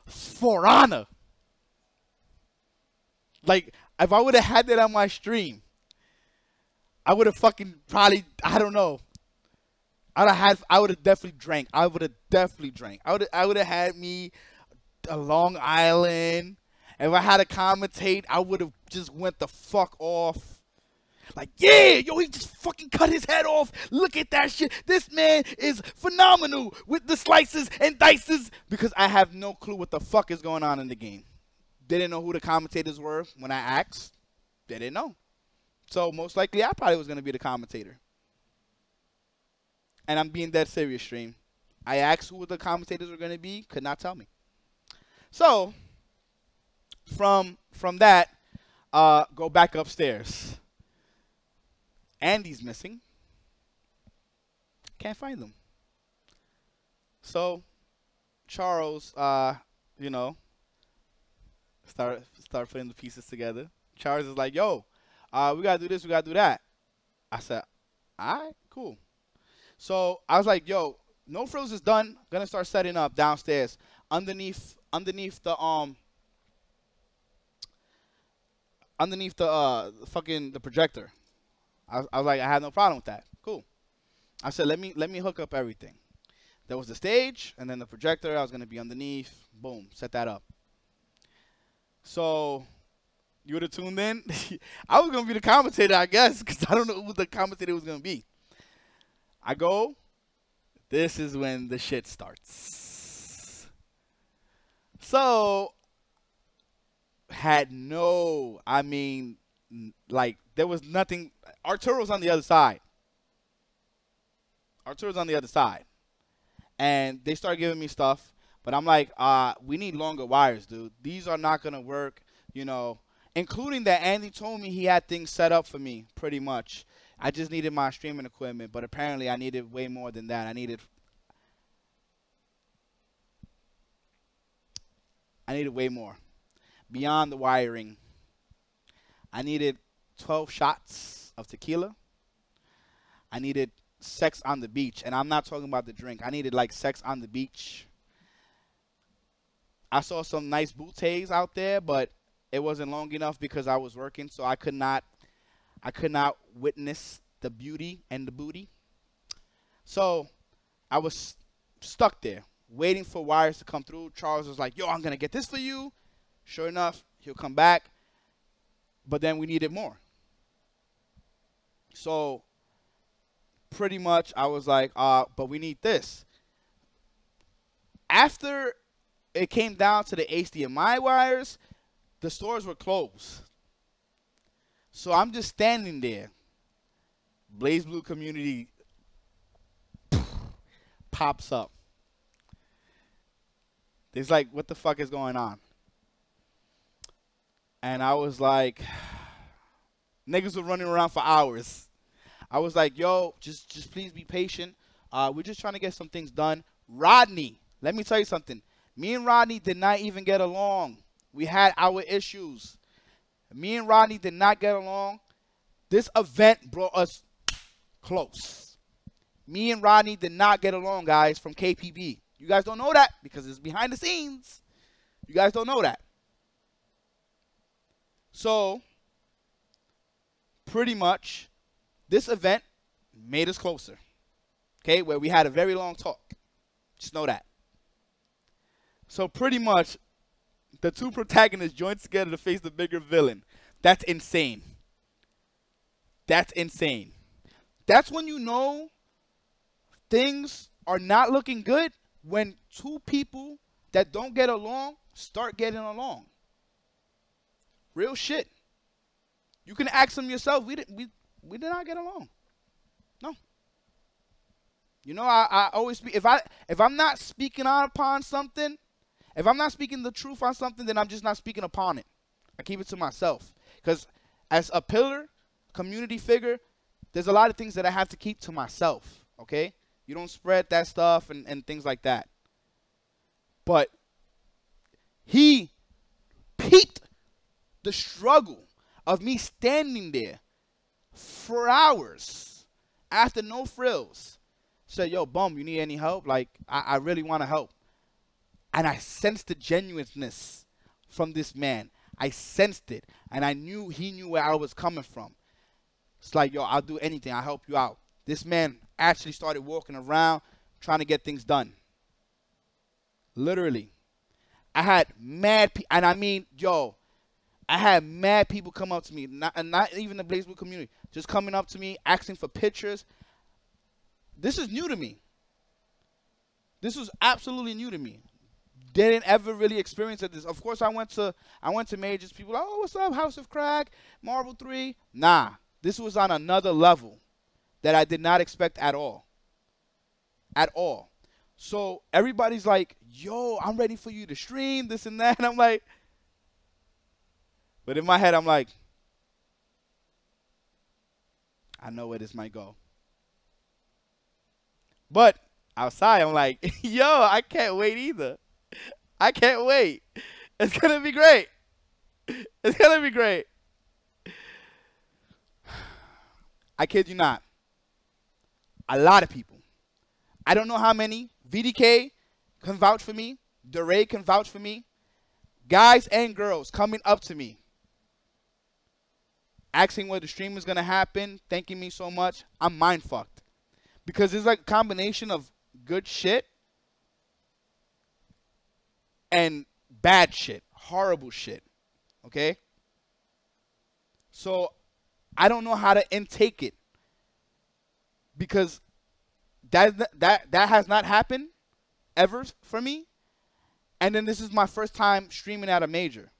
For Honor. Like, if I would have had that on my stream, I would have fucking probably, I don't know. I would have definitely drank. I would have had me a Long Island. If I had to commentate, I would have just went the fuck off. Like, yeah, yo, he just fucking cut his head off. Look at that shit. This man is phenomenal with the slices and dices. Because I have no clue what the fuck is going on in the game. Didn't know who the commentators were when I asked. They didn't know. So most likely I probably was going to be the commentator. And I'm being dead serious, stream. I asked who the commentators were going to be. Could not tell me. So, from that, go back upstairs. Andy's missing. Can't find them. So, Charles, you know, start putting the pieces together. Charles is like, yo, we got to do this, we got to do that. I said, all right, cool. So, I was like, yo, No Frills is done. Gonna start setting up downstairs underneath the fucking projector. I was like, I had no problem with that. Cool. I said, let me hook up everything. There was the stage and then the projector. I was gonna be underneath. Boom, set that up. So you would have tuned in. I was gonna be the commentator, I guess, because I don't know who the commentator was gonna be. I go. This is when the shit starts. So like, there was nothing. Arturo's on the other side. And they start giving me stuff. But I'm like, we need longer wires, dude. These are not going to work, you know. Including that Andy told me he had things set up for me, pretty much. I just needed my streaming equipment. But apparently I needed way more than that. I needed way more. Beyond the wiring. I needed 12 shots of tequila. I needed sex on the beach. And I'm not talking about the drink. I needed, like, sex on the beach. I saw some nice bouteilles out there, but it wasn't long enough because I was working, so I could not witness the beauty and the booty. So I was stuck there, waiting for wires to come through. Charles was like, yo, I'm going to get this for you. Sure enough, he'll come back. But then we needed more. So pretty much I was like, but we need this. After it came down to the HDMI wires, the stores were closed. So I'm just standing there. Blaze Blue community pops up. It's like, what the fuck is going on? And I was like, niggas were running around for hours. I was like, yo, just please be patient. We're just trying to get some things done. Rodney, let me tell you something. Me and Rodney did not even get along. We had our issues. Me and Rodney did not get along. This event brought us close. Me and Rodney did not get along, guys, from KPB. You guys don't know that because it's behind the scenes. You guys don't know that. So, pretty much, this event made us closer. Okay, where we had a very long talk. Just know that. So, pretty much, the two protagonists joined together to face the bigger villain. That's insane. That's insane. That's when you know things are not looking good, when two people that don't get along start getting along. Real shit. You can ask them yourself. We did not get along. No. You know, I always speak. If I'm not speaking upon something, if I'm not speaking the truth on something, then I'm just not speaking upon it. I keep it to myself. Because as a pillar, community figure, there's a lot of things that I have to keep to myself. Okay? You don't spread that stuff and things like that. But he peeped the struggle of me standing there for hours after no frills. Said, yo, Bum, you need any help? Like, I really want to help. And I sensed the genuineness from this man. I sensed it. And I knew he knew where I was coming from. It's like, yo, I'll do anything. I'll help you out. This man actually started walking around trying to get things done. Literally. I had mad people. And I mean, yo, I had mad people come up to me. Not even the Blaze Blue community. Just coming up to me, asking for pictures. This is new to me. This was absolutely new to me. Didn't ever really experience this. Of course, I went to majors. People like, oh, what's up, House of Crack, Marble 3. Nah, this was on another level that I did not expect at all. At all. So everybody's like, yo, I'm ready for you to stream, this and that. And I'm like, but in my head, I'm like, I know where this might go. But outside, I'm like, yo, I can't wait either. I can't wait. It's going to be great. It's going to be great. I kid you not. A lot of people. I don't know how many. VDK can vouch for me. DeRay can vouch for me. Guys and girls coming up to me, asking where the stream is going to happen, thanking me so much. I'm mind fucked. Because it's like a combination of good shit and bad shit. Horrible shit. Okay? So I don't know how to intake it. Because that has not happened ever for me. And then this is my first time streaming at a major.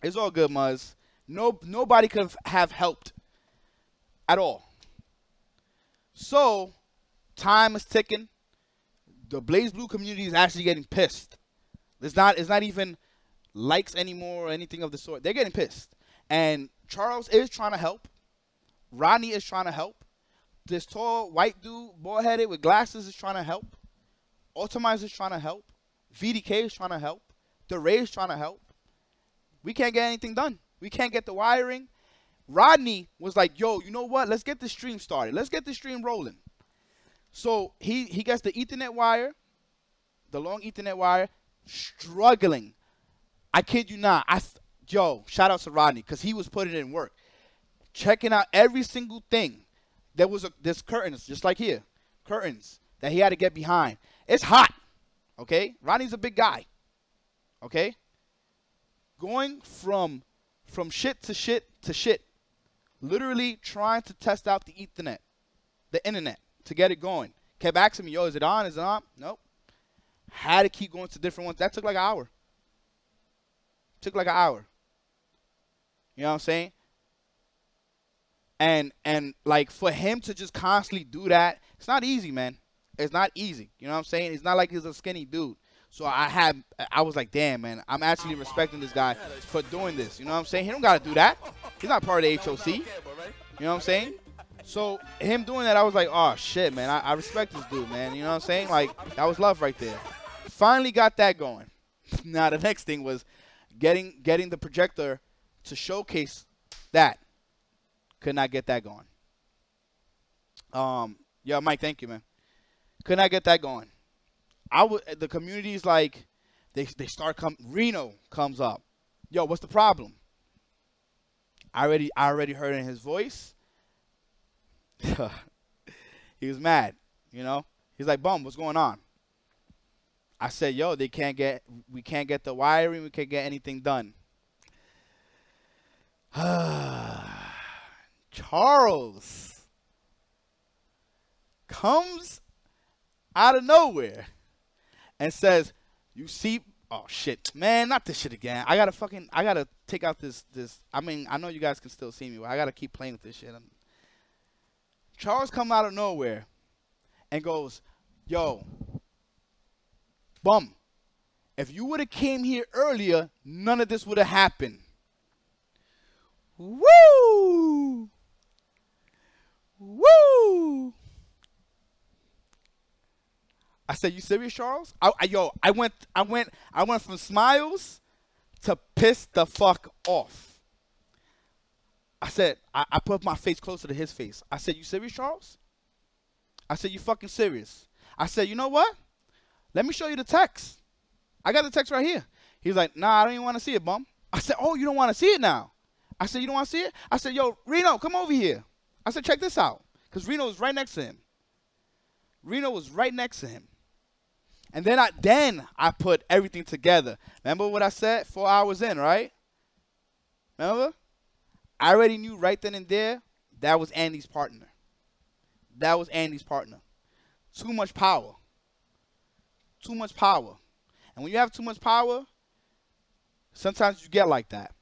It's all good, Muzz. Nobody could have helped at all. So, time is ticking. The Blaze Blue community is actually getting pissed. It's not even likes anymore or anything of the sort. They're getting pissed. And Charles is trying to help. Ronnie is trying to help. This tall white dude, bald-headed with glasses, is trying to help. Ultimize is trying to help. VDK is trying to help. DeRay is trying to help. We can't get anything done. We can't get the wiring. Rodney was like, yo, you know what? Let's get the stream started. Let's get the stream rolling. So he gets the Ethernet wire, the long Ethernet wire, struggling. I kid you not. Yo, shout out to Rodney because he was putting in work, checking out every single thing. There's curtains just like here, curtains that he had to get behind. It's hot, okay? Rodney's a big guy, okay? Going from shit to shit to shit, literally trying to test out the internet to get it going. Kept asking me, yo, is it on? Is it on? Nope. Had to keep going to different ones. That took like an hour. Took like an hour. You know what I'm saying? And like for him to just constantly do that, it's not easy, man. It's not easy. You know what I'm saying? It's not like he's a skinny dude. So I was like, damn, man, I'm actually respecting this guy for doing this. You know what I'm saying? He don't got to do that. He's not part of the HOC. You know what I'm saying? So him doing that, I was like, oh, shit, man. I respect this dude, man. You know what I'm saying? Like, that was love right there. Finally got that going. Now, the next thing was getting the projector to showcase that. Could not get that going. Yeah, Mike, thank you, man. Could not get that going. The community's like, they start Reno comes up. Yo, what's the problem? I already heard in his voice. He was mad, you know. He's like, Bum, what's going on? I said, yo, we can't get the wiring, we can't get anything done. Charles comes out of nowhere and says, you see, oh shit, man, not this shit again. I gotta take out this, I mean, I know you guys can still see me, but I gotta keep playing with this shit. Charles come out of nowhere and goes, yo, Bum, if you would have came here earlier, none of this would have happened. Woo! Woo! I said, you serious, Charles? I went from smiles to pissed the fuck off. I said, I put my face closer to his face. I said, you serious, Charles? I said, you fucking serious? I said, you know what? Let me show you the text. I got the text right here. He's like, nah, I don't even want to see it, Bum. I said, oh, you don't want to see it now? I said, you don't want to see it? I said, yo, Reno, come over here. I said, check this out. Because Reno was right next to him. Reno was right next to him. And then I put everything together. Remember what I said 4 hours in, right? Remember? I already knew right then and there that was Andy's partner. That was Andy's partner. Too much power. Too much power. And when you have too much power, sometimes you get like that.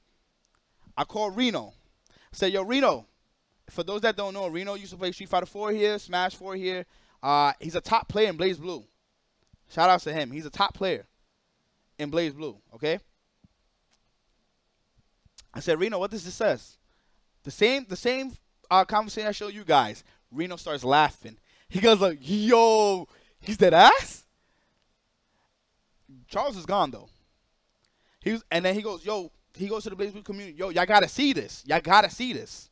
I called Reno. I said, yo, Reno. For those that don't know, Reno used to play Street Fighter 4 here, Smash 4 here. He's a top player in Blaze Blue. Shout out to him. He's a top player in Blaze Blue, okay? I said, Reno, what does this says? The same conversation I showed you guys. Reno starts laughing. He goes like, yo, he's dead ass? Charles is gone, though. And then he goes, yo, he goes to the Blaze Blue community. Yo, y'all got to see this. Y'all got to see this.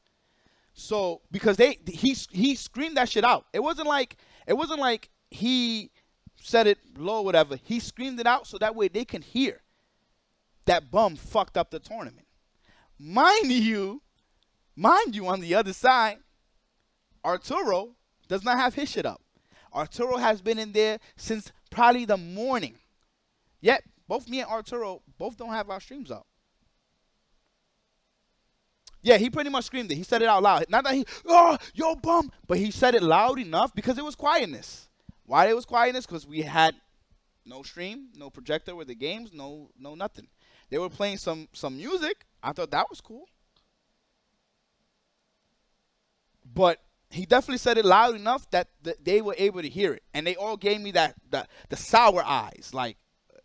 So, because he screamed that shit out. It wasn't like he said it low or whatever. He screamed it out so that way they can hear that Bum fucked up the tournament. Mind you, on the other side, Arturo does not have his shit up. Arturo has been in there since probably the morning. Yet, both me and Arturo both don't have our streams up. Yeah, he pretty much screamed it. He said it out loud. Not that he, oh, yo, Bum. But he said it loud enough because it was quietness. Why it was quietness? Because we had no stream, no projector with the games, no nothing. They were playing some music. I thought that was cool. But he definitely said it loud enough that they were able to hear it. And they all gave me the sour eyes. Like,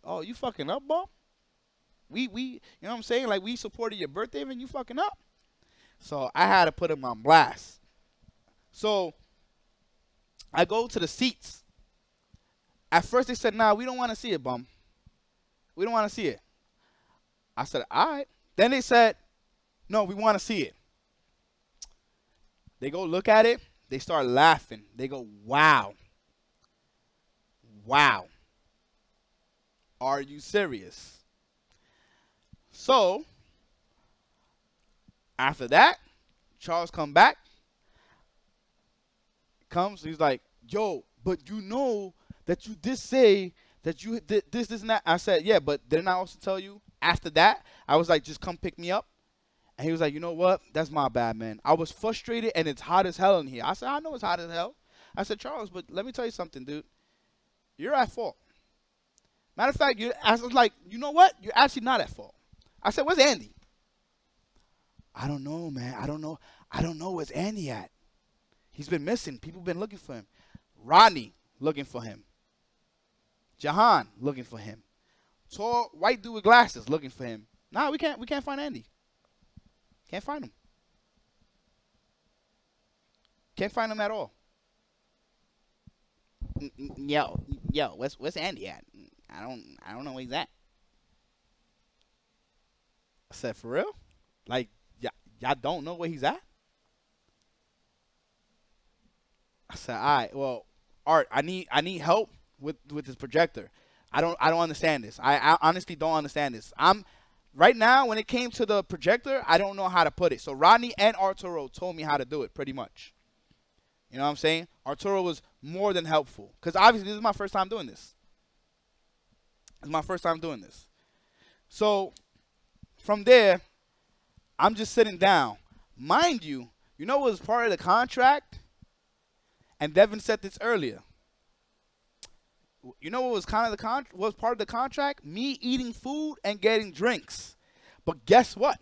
oh, you fucking up, Bum? We you know what I'm saying? Like, we supported your birthday and you fucking up. So I had to put him on blast. So I go to the seats. At first they said, nah, we don't want to see it, Bum. We don't want to see it. I said, all right. Then they said, no, we want to see it. They go look at it. They start laughing. They go, wow. Wow. Are you serious? So after that, Charles comes, he's like, yo, but you know that you did say that you did this, and that. I said, yeah, but didn't I also tell you after that? I was like, just come pick me up. And he was like, you know what? That's my bad, man. I was frustrated, and it's hot as hell in here. I said, I know it's hot as hell. I said, Charles, but let me tell you something, dude. You're at fault. Matter of fact, I was like, you know what? You're actually not at fault. I said, where's Andy? I don't know, man. I don't know where's Andy at. He's been missing. People been looking for him. Rodney looking for him. Jahan looking for him. Tall white dude with glasses looking for him. Nah, we can't find Andy. Can't find him. Can't find him at all. Yo, where's Andy at? I don't know where he's at. I said, for real? Like, y'all don't know where he's at? I said, all right, well, Art, I need help with this projector. I don't understand this. I honestly don't understand this. Right now, when it came to the projector, I don't know how to put it. So Rodney and Arturo told me how to do it, pretty much. You know what I'm saying? Arturo was more than helpful. Because obviously, this is my first time doing this. It's my first time doing this. So, from there, I'm just sitting down. Mind you, you know what was part of the contract? And Devin said this earlier. You know what was part of the contract? Me eating food and getting drinks. But guess what?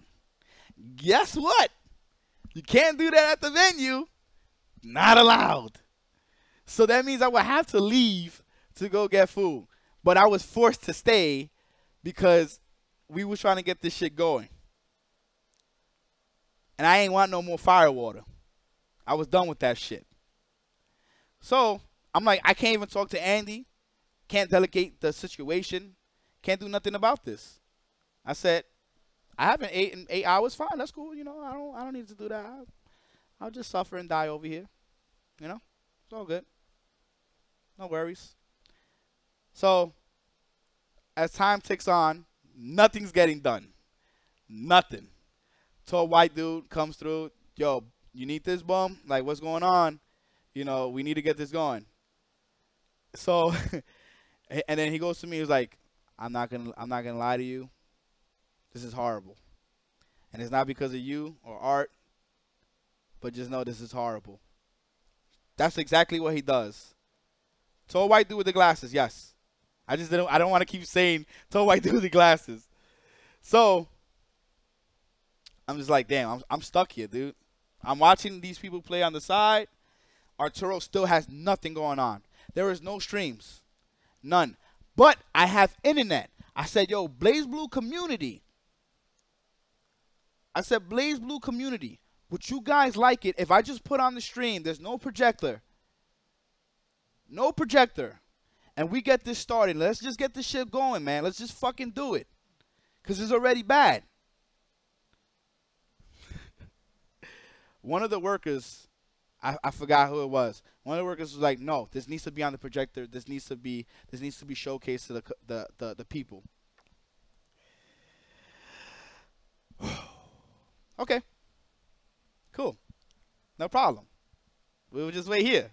Guess what? You can't do that at the venue. Not allowed. So that means I would have to leave to go get food. But I was forced to stay because we was trying to get this shit going. And I ain't want no more firewater. I was done with that shit. So I'm like, I can't even talk to Andy. Can't delegate the situation. Can't do nothing about this. I said, I haven't ate in 8 hours. Fine, that's cool. You know, I don't need to do that. I'll just suffer and die over here. You know, it's all good. No worries. So, as time ticks on, nothing's getting done. Nothing. Tall white dude comes through. Yo, you need this, bum? Like, what's going on? You know, we need to get this going. So, and then he goes to me. He's like, I'm not gonna lie to you. This is horrible, and it's not because of you or Art, but just know this is horrible. That's exactly what he does. Tall white dude with the glasses. Yes, I don't want to keep saying tall white dude with the glasses. So I'm just like, damn, I'm stuck here, dude. I'm watching these people play on the side. Arturo still has nothing going on. There is no streams. None. But I have internet. I said, yo, Blaze Blue community. I said, Blaze Blue community. Would you guys like it if I just put on the stream? There's no projector. No projector. And we get this started. Let's just get this shit going, man. Let's just fucking do it. Because it's already bad. One of the workers, I forgot who it was. One of the workers was like, "No, this needs to be on the projector. This needs to be showcased to the people." Okay, cool, no problem. We will just wait here.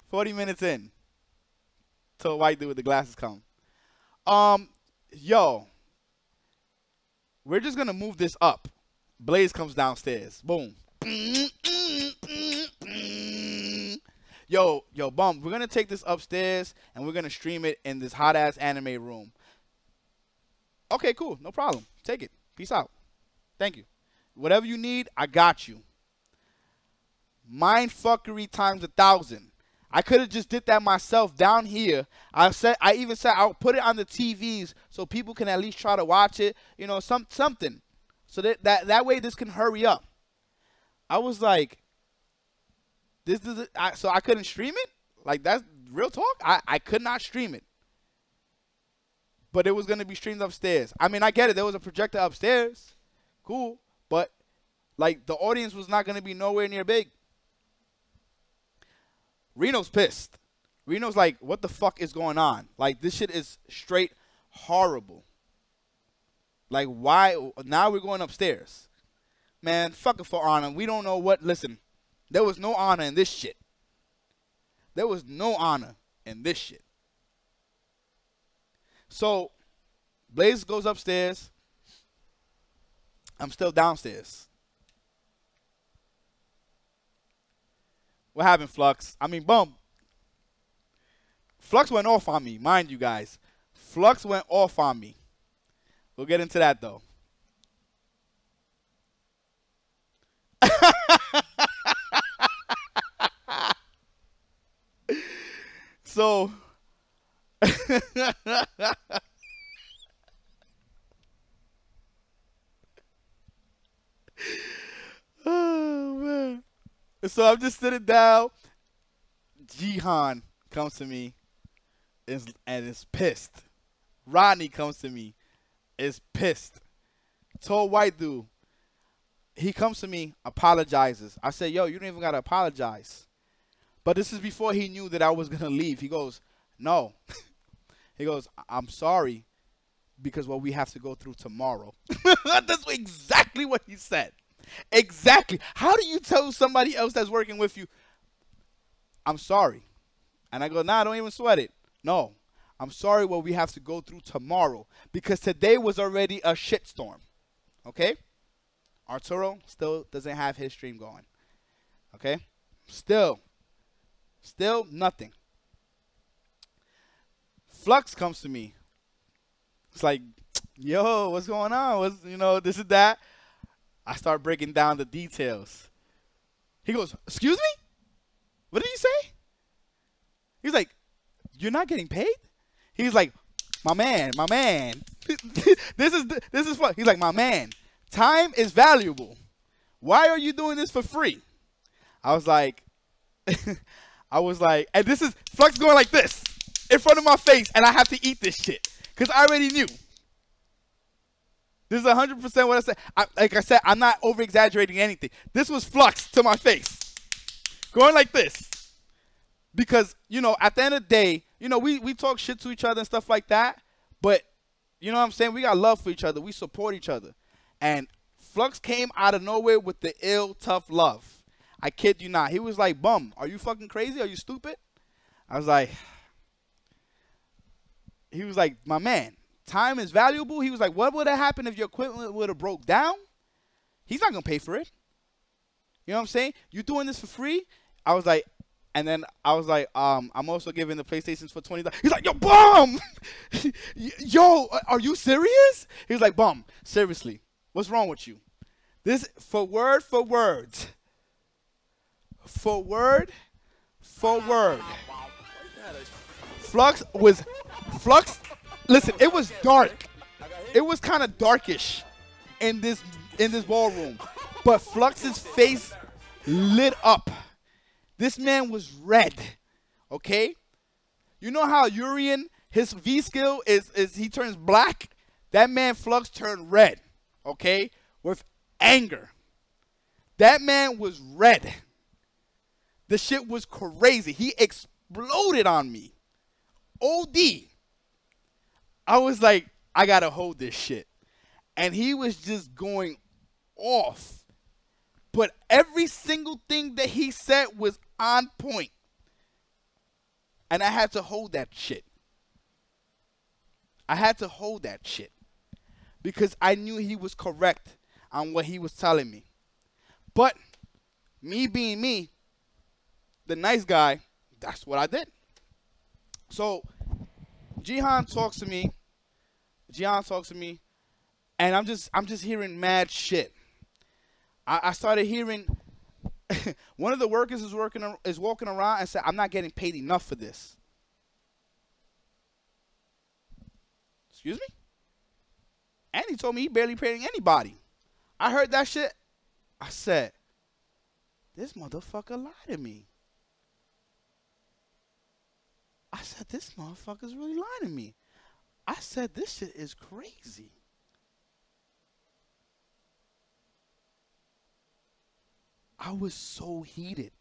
40 minutes in, till a white dude with the glasses come. Yo, we're just gonna move this up. Blaze comes downstairs. Boom. Yo, Bum, we're going to take this upstairs, and we're going to stream it in this hot-ass anime room. Okay, cool. No problem. Take it. Peace out. Thank you. Whatever you need, I got you. Mindfuckery times 1,000. I could have just did that myself down here. I even said I'll put it on the TVs so people can at least try to watch it. You know, something. So that way this can hurry up. I was like, so I couldn't stream it? Like, that's real talk? I could not stream it. But it was going to be streamed upstairs. I mean, I get it. There was a projector upstairs. Cool. But, like, the audience was not going to be nowhere near big. Reno's pissed. Reno's like, what the fuck is going on? Like, this shit is straight horrible. Like, why? Now we're going upstairs. Man, fuck it for honor. We don't know what. Listen, there was no honor in this shit. There was no honor in this shit. So, Blaze goes upstairs. I'm still downstairs. What happened, Flux? I mean, Bum. Flux went off on me, mind you guys. Flux went off on me. We'll get into that, though. So, oh, man. So I'm just sitting down. Jihan comes to me and is pissed. Rodney comes to me, is pissed. Tall white dude. He comes to me, apologizes. I said, yo, you don't even got to apologize. But this is before he knew that I was going to leave. He goes, no. He goes, I'm sorry because what we have to go through tomorrow. That's exactly what he said. Exactly. How do you tell somebody else that's working with you, I'm sorry? And I go, nah, don't even sweat it. No, I'm sorry what we have to go through tomorrow because today was already a shitstorm. Okay? Arturo still doesn't have his stream going. Okay? Still nothing. Flux comes to me. It's like, yo, what's going on? What's, this is that. I start breaking down the details. He goes, excuse me? What did you say? He's like, you're not getting paid? He's like, my man. this is fun. He's like, my man, time is valuable. Why are you doing this for free? I was like, and this is Flux going like this in front of my face, and I have to eat this shit because I already knew. This is 100% what I said. Like I said, I'm not over-exaggerating anything. This was Flux to my face. Going like this. Because, at the end of the day, we talk shit to each other and stuff like that. But, you know what I'm saying? We got love for each other. We support each other. And Flux came out of nowhere with the ill, tough love. I kid you not. He was like, Bum, are you fucking crazy? Are you stupid? I was like, he was like, my man. Time is valuable. He was like, what would have happened if your equipment would have broke down? He's not going to pay for it. You know what I'm saying? You doing this for free? I was like, and then I was like, I'm also giving the PlayStations for $20. He's like, yo, Bum! Yo, are you serious? He was like, Bum, seriously, what's wrong with you? This, for word, Flux, listen, it was dark. It was kind of darkish in this ballroom. But Flux's face lit up. This man was red. Okay? You know how Urian, his V skill is he turns black? That man Flux turned red. Okay? With anger. That man was red. The shit was crazy. He exploded on me. OD. I was like, I gotta hold this shit. And he was just going off. But every single thing that he said was on point. And I had to hold that shit. Because I knew he was correct on what he was telling me. But me being me, the nice guy, that's what I did. So Jihan talks to me, and I'm just hearing mad shit. I started hearing one of the workers is walking around and said, I'm not getting paid enough for this. Excuse me? And he told me he barely paying anybody. I heard that shit. I said, this motherfucker lied to me. I said, this motherfucker's really lying to me. I said, this shit is crazy. I was so heated.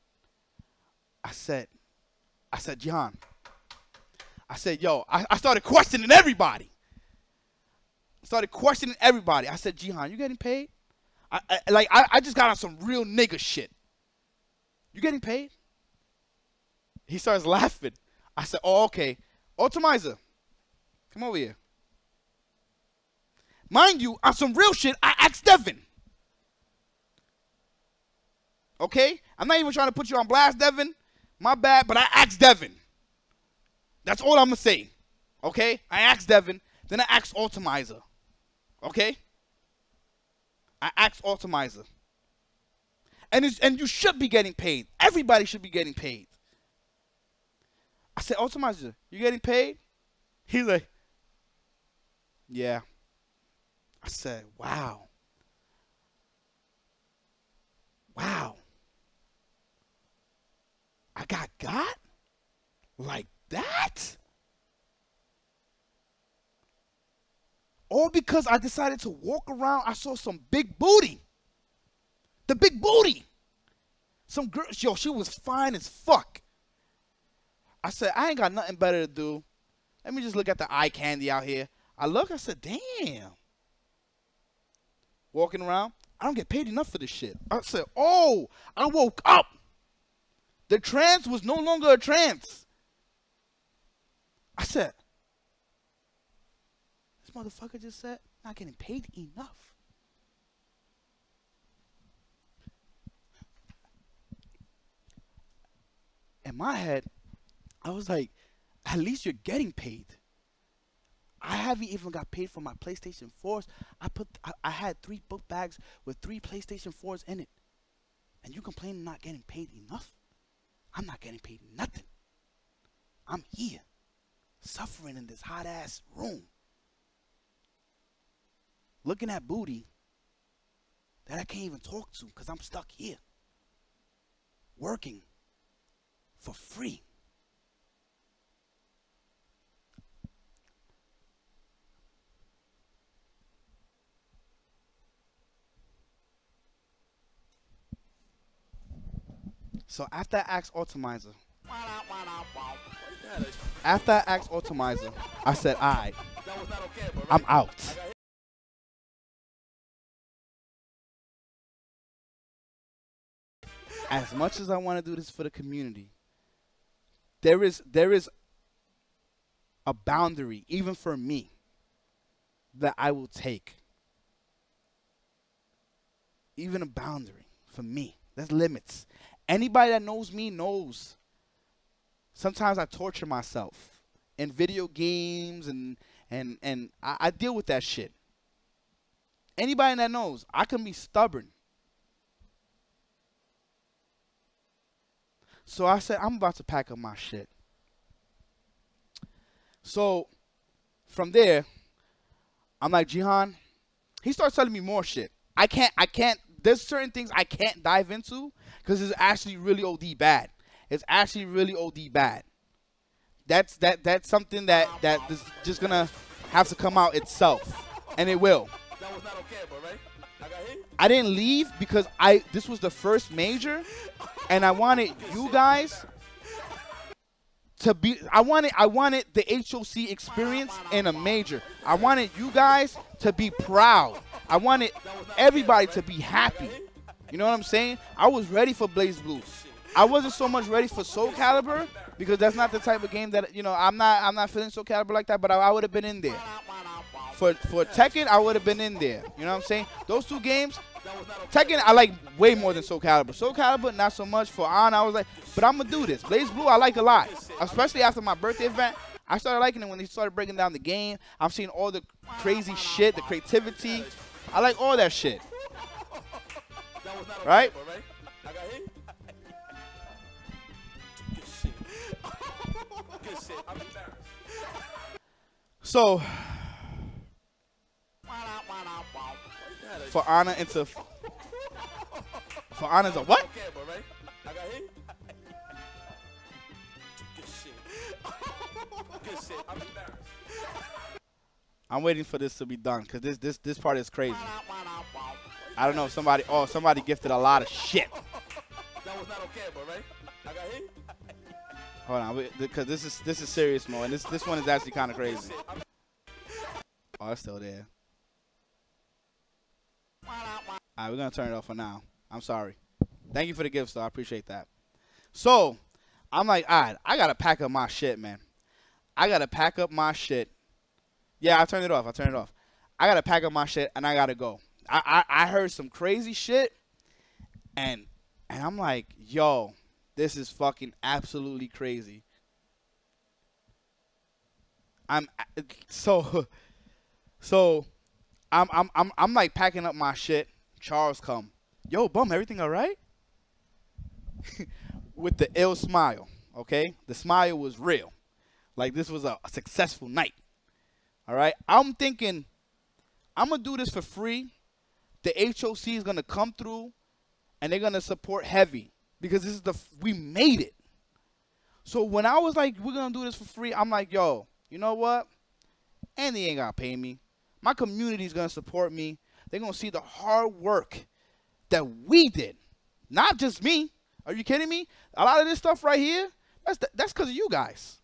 I said, John. I said, yo, I started questioning everybody. Started questioning everybody. I said, Jihan, you getting paid? I just got on some real nigga shit. You getting paid? He starts laughing. I said, oh, okay. Optimizer, come over here. Mind you, on some real shit, I asked Devin. Okay? I'm not even trying to put you on blast, Devin. My bad, but I asked Devin. That's all I'm going to say. Okay? I asked Devin. Then I asked Optimizer. Okay? I asked Optimizer. And you should be getting paid. Everybody should be getting paid. I said, Optimizer, you getting paid? He's like, yeah. I said, wow. Wow. I got? Like that? All because I decided to walk around. I saw some big booty. The big booty. Some girl, yo, she was fine as fuck. I said, I ain't got nothing better to do. Let me just look at the eye candy out here. I look, I said, damn. Walking around, I don't get paid enough for this shit. I said, oh, I woke up. The trance was no longer a trance. I said, this motherfucker just said, not getting paid enough. In my head, I was like, at least you're getting paid. I haven't even got paid for my PlayStation 4s. I had 3 book bags with 3 PlayStation 4s in it. And you complain I'm not getting paid enough? I'm not getting paid nothing. I'm here, suffering in this hot-ass room, looking at booty that I can't even talk to because I'm stuck here, working for free. So after I asked Optimizer, I said, all right, I'm out. As much as I want to do this for the community, there is a boundary, even for me, that I will take. Even a boundary for me. There's limits. Anybody that knows me knows. Sometimes I torture myself in video games and I deal with that shit. Anybody that knows, I can be stubborn. So I said, I'm about to pack up my shit. So from there, I'm like, Jihan, he starts telling me more shit. I can't, there's certain things I can't dive into because it's actually really OD bad. It's actually really OD bad. That's something that is just gonna have to come out itself. And it will. That was not okay, bro, right? I got hit. I didn't leave because this was the first major, and I wanted you guys to be. I wanted the HOC experience in a major. I wanted you guys to be proud. I wanted everybody to be happy. You know what I'm saying? I was ready for Blaze Blue. I wasn't so much ready for Soul Calibur because that's not the type of game that, you know, I'm not feeling Soul Calibur like that, but I would have been in there. For Tekken, I would have been in there. You know what I'm saying? Those two games, Tekken, I like way more than Soul Calibur. Soul Calibur, not so much. For On, I was like, but I'm going to do this. Blaze Blue, I like a lot. Especially after my birthday event. I started liking it when they started breaking down the game. I'm seeing all the crazy shit, the creativity. I like all that shit. Right? I got hit. Good shit. I'm embarrassed. So, for Anna into what? Okay, bro, right? I got hit. Good shit. Good shit. I'm embarrassed. I'm waiting for this to be done because this part is crazy. I don't know if somebody gifted a lot of shit. That was not okay, bro, right? I got hit. Hold on, because this is serious mode, and this one is actually kind of crazy. Oh, it's still there. right, we're going to turn it off for now. I'm sorry. Thank you for the gifts, though. I appreciate that. So, I'm like, all right, I got to pack up my shit, man. I got to pack up my shit. Yeah, I turned it off. I got to pack up my shit, and I got to go. I heard some crazy shit, and I'm like, yo, this is fucking absolutely crazy. I'm like packing up my shit. Charles come. Yo, Bum, everything all right? With the ill smile, okay? The smile was real. Like this was a successful night. All right? I'm thinking I'm going to do this for free. The HOC is going to come through and they're going to support heavy because this is we made it. So when I was like, we're going to do this for free, I'm like, yo, you know what? And they ain't got to pay me. My community is going to support me. They're going to see the hard work that we did. Not just me. Are you kidding me? A lot of this stuff right here, that's because of you guys.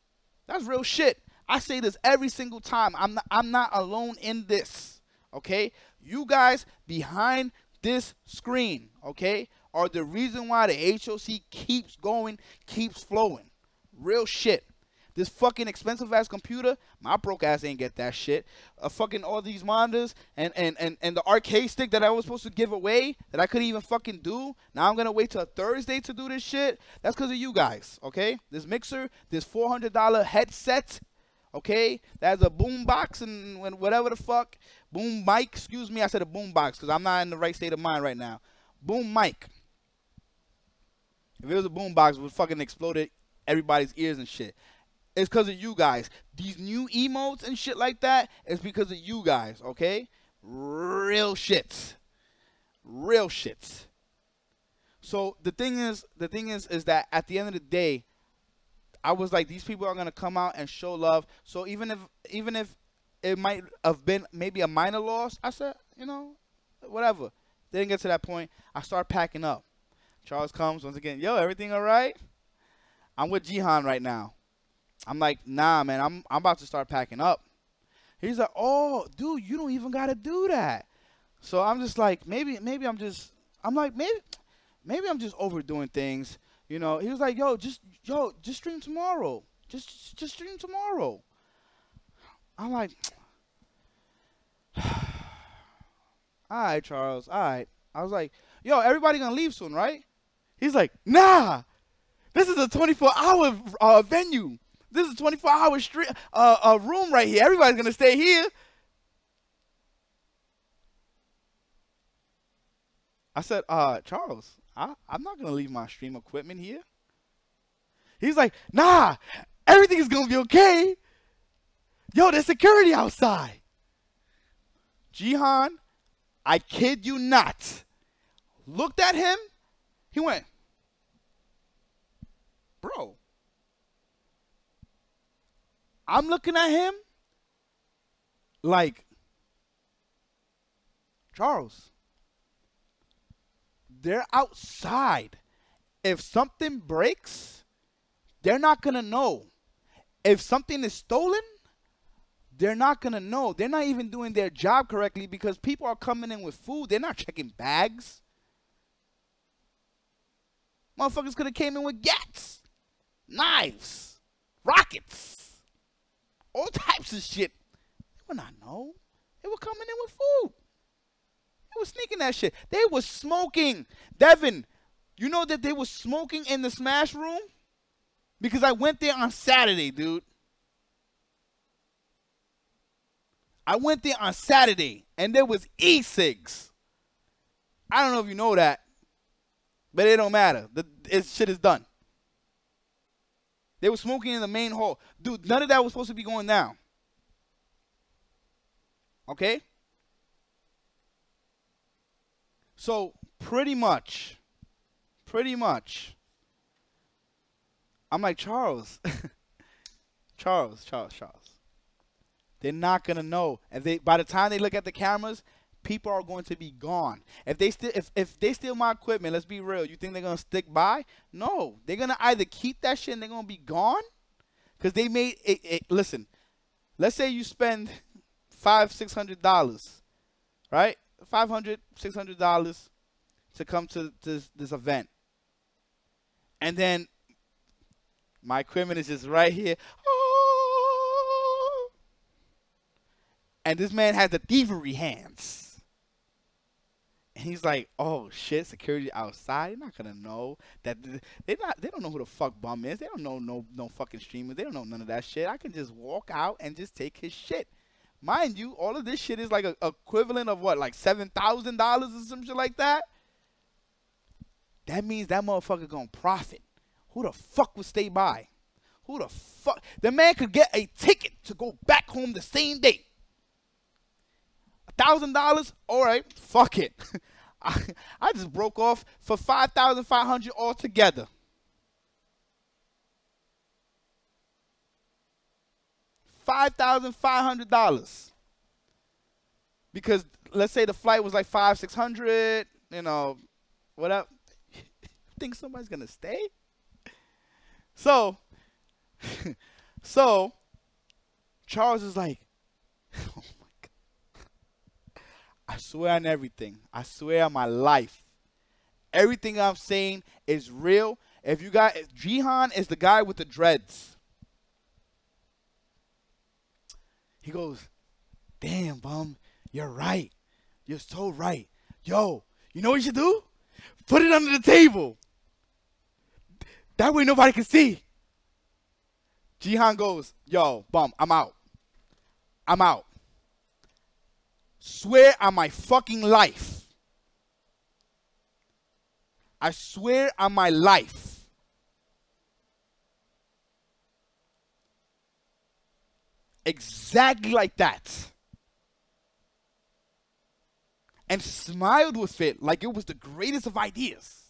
That's real shit. I say this every single time. I'm not alone in this, okay? You guys behind this screen, okay, are the reason why the HOC keeps going, keeps flowing. Real shit. This fucking expensive ass computer, my broke ass ain't get that shit. Fucking all these monitors and the arcade stick that I was supposed to give away that I couldn't even fucking do. Now I'm gonna wait till Thursday to do this shit. That's because of you guys, okay? This mixer, this $400 headset, okay? That has a boom box and whatever the fuck. Boom mic, excuse me, I said a boom box because I'm not in the right state of mind right now. Boom mic. If it was a boom box, it would fucking exploded everybody's ears and shit. It's because of you guys. These new emotes and shit like that is because of you guys, okay? Real shits. Real shits. So the thing is that at the end of the day, I was like, these people are gonna come out and show love. So even if it might have been maybe a minor loss, I said, you know, whatever. Didn't get to that point. I start packing up. Charles comes once again. Yo, everything all right? I'm with Jihan right now. I'm like, nah, man, I'm about to start packing up. He's like, oh, dude, you don't even got to do that. So I'm just like, maybe I'm just overdoing things. You know, he was like, just stream tomorrow. Just stream tomorrow. I'm like, all right, Charles, all right. I was like, yo, everybody gonna leave soon, right? He's like, nah, this is a 24-hour venue. This is a 24-hour room right here. Everybody's going to stay here. I said, Charles, I'm not going to leave my stream equipment here. He's like, nah, everything is going to be okay. Yo, there's security outside. Jihan, I kid you not, looked at him. He went, bro. I'm looking at him like, Charles, they're outside. If something breaks, they're not going to know. If something is stolen, they're not going to know. They're not even doing their job correctly because people are coming in with food. They're not checking bags. Motherfuckers could have came in with gats, knives, rockets. All types of shit. They would not know. They were coming in with food. They were sneaking that shit. They were smoking. Devin, you know that they were smoking in the Smash room? Because I went there on Saturday, dude. I went there on Saturday, and there was e-cigs. I don't know if you know that, but it don't matter. Shit is done. They were smoking in the main hall. Dude, none of that was supposed to be going down. Okay? So, pretty much, I'm like, Charles. Charles. They're not going to know. By the time they look at the cameras, people are going to be gone. If they steal my equipment, let's be real, you think they're going to stick by? No. They're going to either keep that shit and they're going to be gone because they made it. Listen, let's say you spend $500-$600, right? $500-$600 to come to this event. And then my equipment is just right here. Oh. And this man has the thievery hands. And he's like, oh shit, security outside. They're not gonna know that they don't know who the fuck Bum is. They don't know no fucking streamers. They don't know none of that shit. I can just walk out and just take his shit. Mind you, all of this shit is like a equivalent of what, like $7,000 or some shit like that? That means that motherfucker gonna profit. Who the fuck would stay by? Who the fuck? The man could get a ticket to go back home the same day. $1,000? All right, fuck it. I just broke off for $5,500 altogether. $5,500. Because let's say the flight was like $500-600, you know, whatever. Think somebody's gonna stay? So Charles is like, oh my God. I swear on everything. I swear on my life. Everything I'm saying is real. If you got, Jihan is the guy with the dreads. He goes, damn, Bum, you're right. You're so right. Yo, you know what you should do? Put it under the table. That way nobody can see. Jihan goes, yo, Bum, I'm out. I'm out. Swear on my fucking life. I swear on my life. Exactly like that. And smiled with it like it was the greatest of ideas.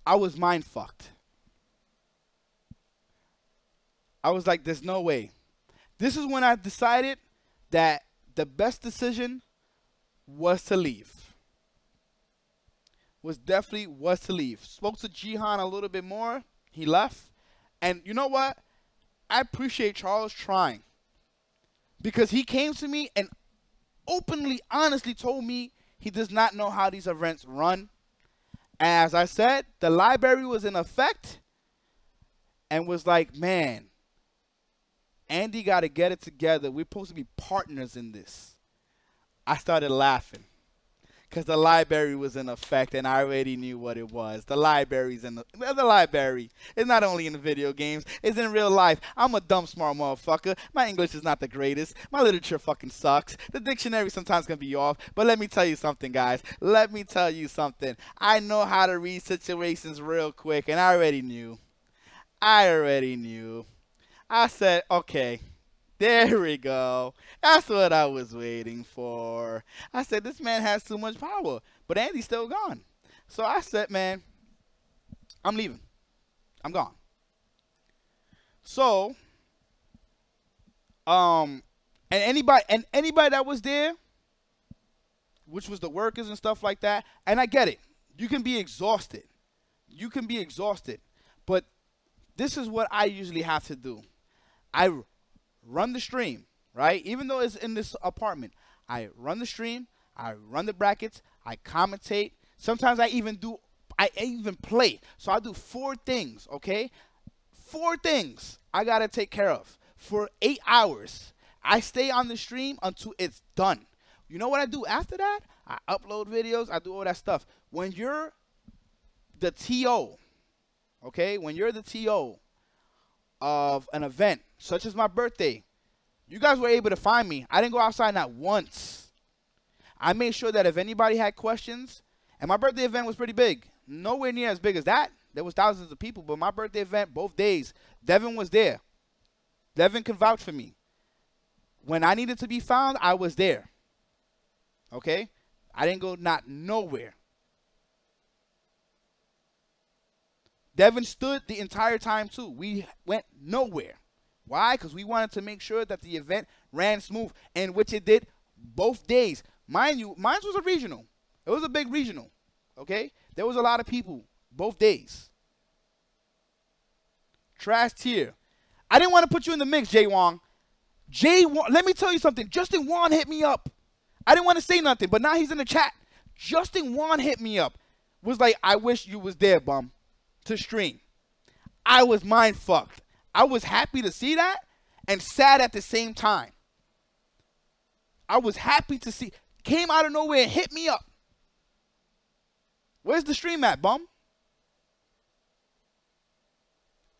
I was mind fucked. I was like, there's no way. This is when I decided that the best decision was to leave. Definitely was to leave. Spoke to Jihan a little bit more. He left. And you know what? I appreciate Charles trying. Because he came to me and openly, honestly told me he does not know how these events run. As I said, the library was in effect and was like, man, Andy got to get it together. We're supposed to be partners in this. I started laughing because the library was in effect and I already knew what it was. The library's in the library. It's not only in the video games. It's in real life. I'm a dumb, smart motherfucker. My English is not the greatest. My literature fucking sucks. The dictionary sometimes can be off. But let me tell you something, guys. Let me tell you something. I know how to read situations real quick, and I already knew. I said, okay, there we go. That's what I was waiting for. I said, this man has too much power, but Andy's still gone. So I said, man, I'm leaving. I'm gone. So, and anybody that was there, which was the workers and stuff like that, and I get it. You can be exhausted. But this is what I usually have to do. I run the stream, right? Even though it's in this apartment, I run the stream, I run the brackets, I commentate. Sometimes I even play. So I do 4 things, okay? 4 things I gotta take care of for 8 hours. I stay on the stream until it's done. You know what I do after that? I upload videos, I do all that stuff. When you're the TO, okay? When you're the TO of an event, such as my birthday, you guys were able to find me. I didn't go outside not once. I made sure that if anybody had questions, and my birthday event was pretty big. Nowhere near as big as that. There was thousands of people, but my birthday event, both days, Devin was there. Devin can vouch for me. When I needed to be found, I was there. Okay? I didn't go not nowhere. Devin stood the entire time too. We went nowhere. Why? Because we wanted to make sure that the event ran smooth, and which it did both days. Mind you, mine was a regional. It was a big regional. Okay? There was a lot of people both days. Trash tier. I didn't want to put you in the mix, Jay Wong. Let me tell you something. Justin Wong hit me up. I didn't want to say nothing, but now he's in the chat. Justin Juan hit me up. Was like, I wish you was there, bum, to stream. I was mind fucked. I was happy to see that and sad at the same time. I was happy to see. Came out of nowhere and hit me up. Where's the stream at, bum?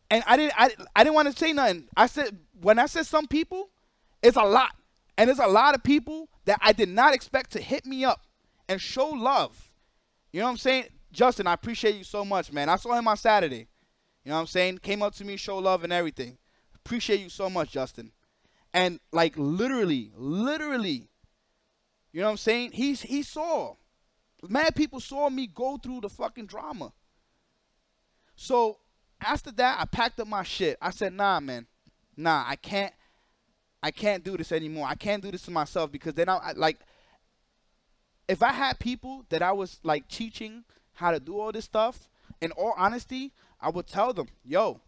And I didn't want to say nothing. I said, when I said some people, it's a lot. And there's a lot of people that I did not expect to hit me up and show love. You know what I'm saying? Justin, I appreciate you so much, man. I saw him on Saturday. You know what I'm saying? Came up to me, show love and everything. Appreciate you so much, Justin. And like literally, you know what I'm saying? He saw. Mad people saw me go through the fucking drama. So after that, I packed up my shit. I said, nah, man. Nah, I can't do this anymore. I can't do this to myself because then like, if I had people that I was like teaching how to do all this stuff, in all honesty, I would tell them, yo,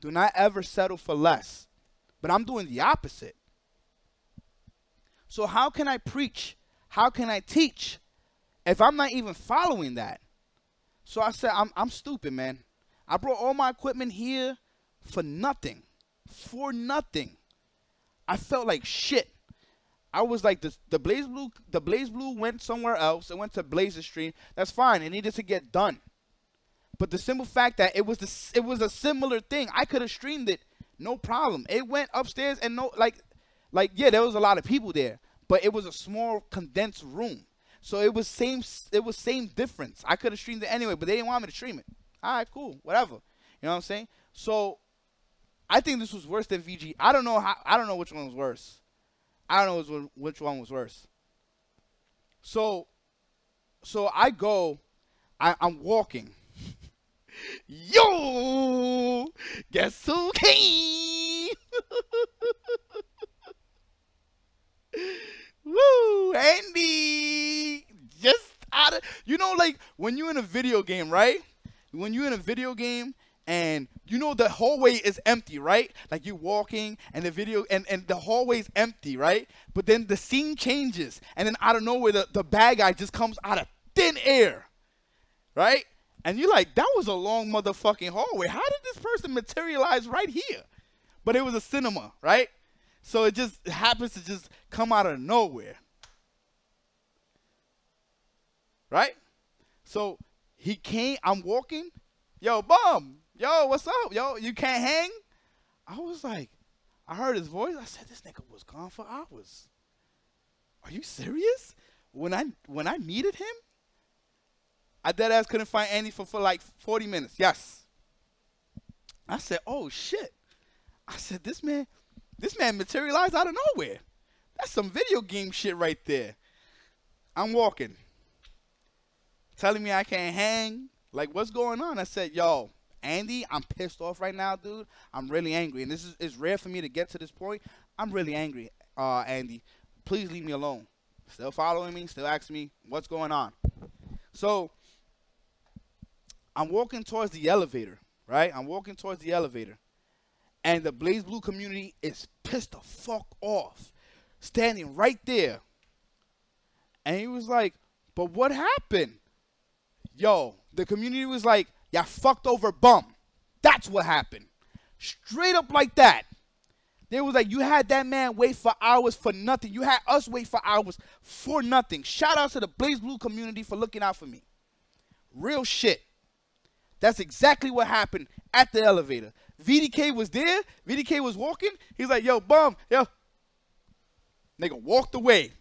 do not ever settle for less. But I'm doing the opposite. So how can I preach? How can I teach if I'm not even following that? So I said, I'm stupid, man. I brought all my equipment here for nothing. For nothing. I felt like shit. I was like, the Blaze Blue went somewhere else. It went to Blazer Stream. That's fine. It needed to get done. But the simple fact that it was a similar thing. I could have streamed it, no problem. It went upstairs and yeah, there was a lot of people there, but it was a small condensed room. So it was same difference. I could have streamed it anyway, but they didn't want me to stream it. All right, cool, whatever. You know what I'm saying? So I think this was worse than VG. I don't know which one was worse. I don't know which one was worse. So I'm walking. Yo, guess who came? Woo, Andy. Just out of, you know, like when you're in a video game, right? When you're in a video game and you know the hallway is empty, right? Like you're walking and the video and the hallway is empty, right? But then the scene changes and then out of nowhere the bad guy just comes out of thin air, right? And you're like, that was a long motherfucking hallway. How did this person materialize right here? But it was a cinema, right? So it just happens to just come out of nowhere. Right? So he came, I'm walking. Yo, Bum. Yo, what's up? Yo, you can't hang? I was like, I heard his voice. I said, this nigga was gone for hours. Are you serious? When I needed him, I deadass couldn't find Andy for like 40 minutes. Yes. I said, oh shit. I said, this man materialized out of nowhere. That's some video game shit right there. I'm walking. Telling me I can't hang. Like, what's going on? I said, yo, Andy, I'm pissed off right now, dude. I'm really angry. And this is rare for me to get to this point. I'm really angry, Andy. Please leave me alone. Still following me, still asking me what's going on. So I'm walking towards the elevator, right? I'm walking towards the elevator. And the Blaze Blue community is pissed the fuck off. Standing right there. And he was like, but what happened? Yo, the community was like, y'all fucked over Bum. That's what happened. Straight up like that. They was like, you had that man wait for hours for nothing. You had us wait for hours for nothing. Shout out to the Blaze Blue community for looking out for me. Real shit. That's exactly what happened at the elevator. VDK was there. VDK was walking. He's like, yo, Bum, yo. Nigga walked away.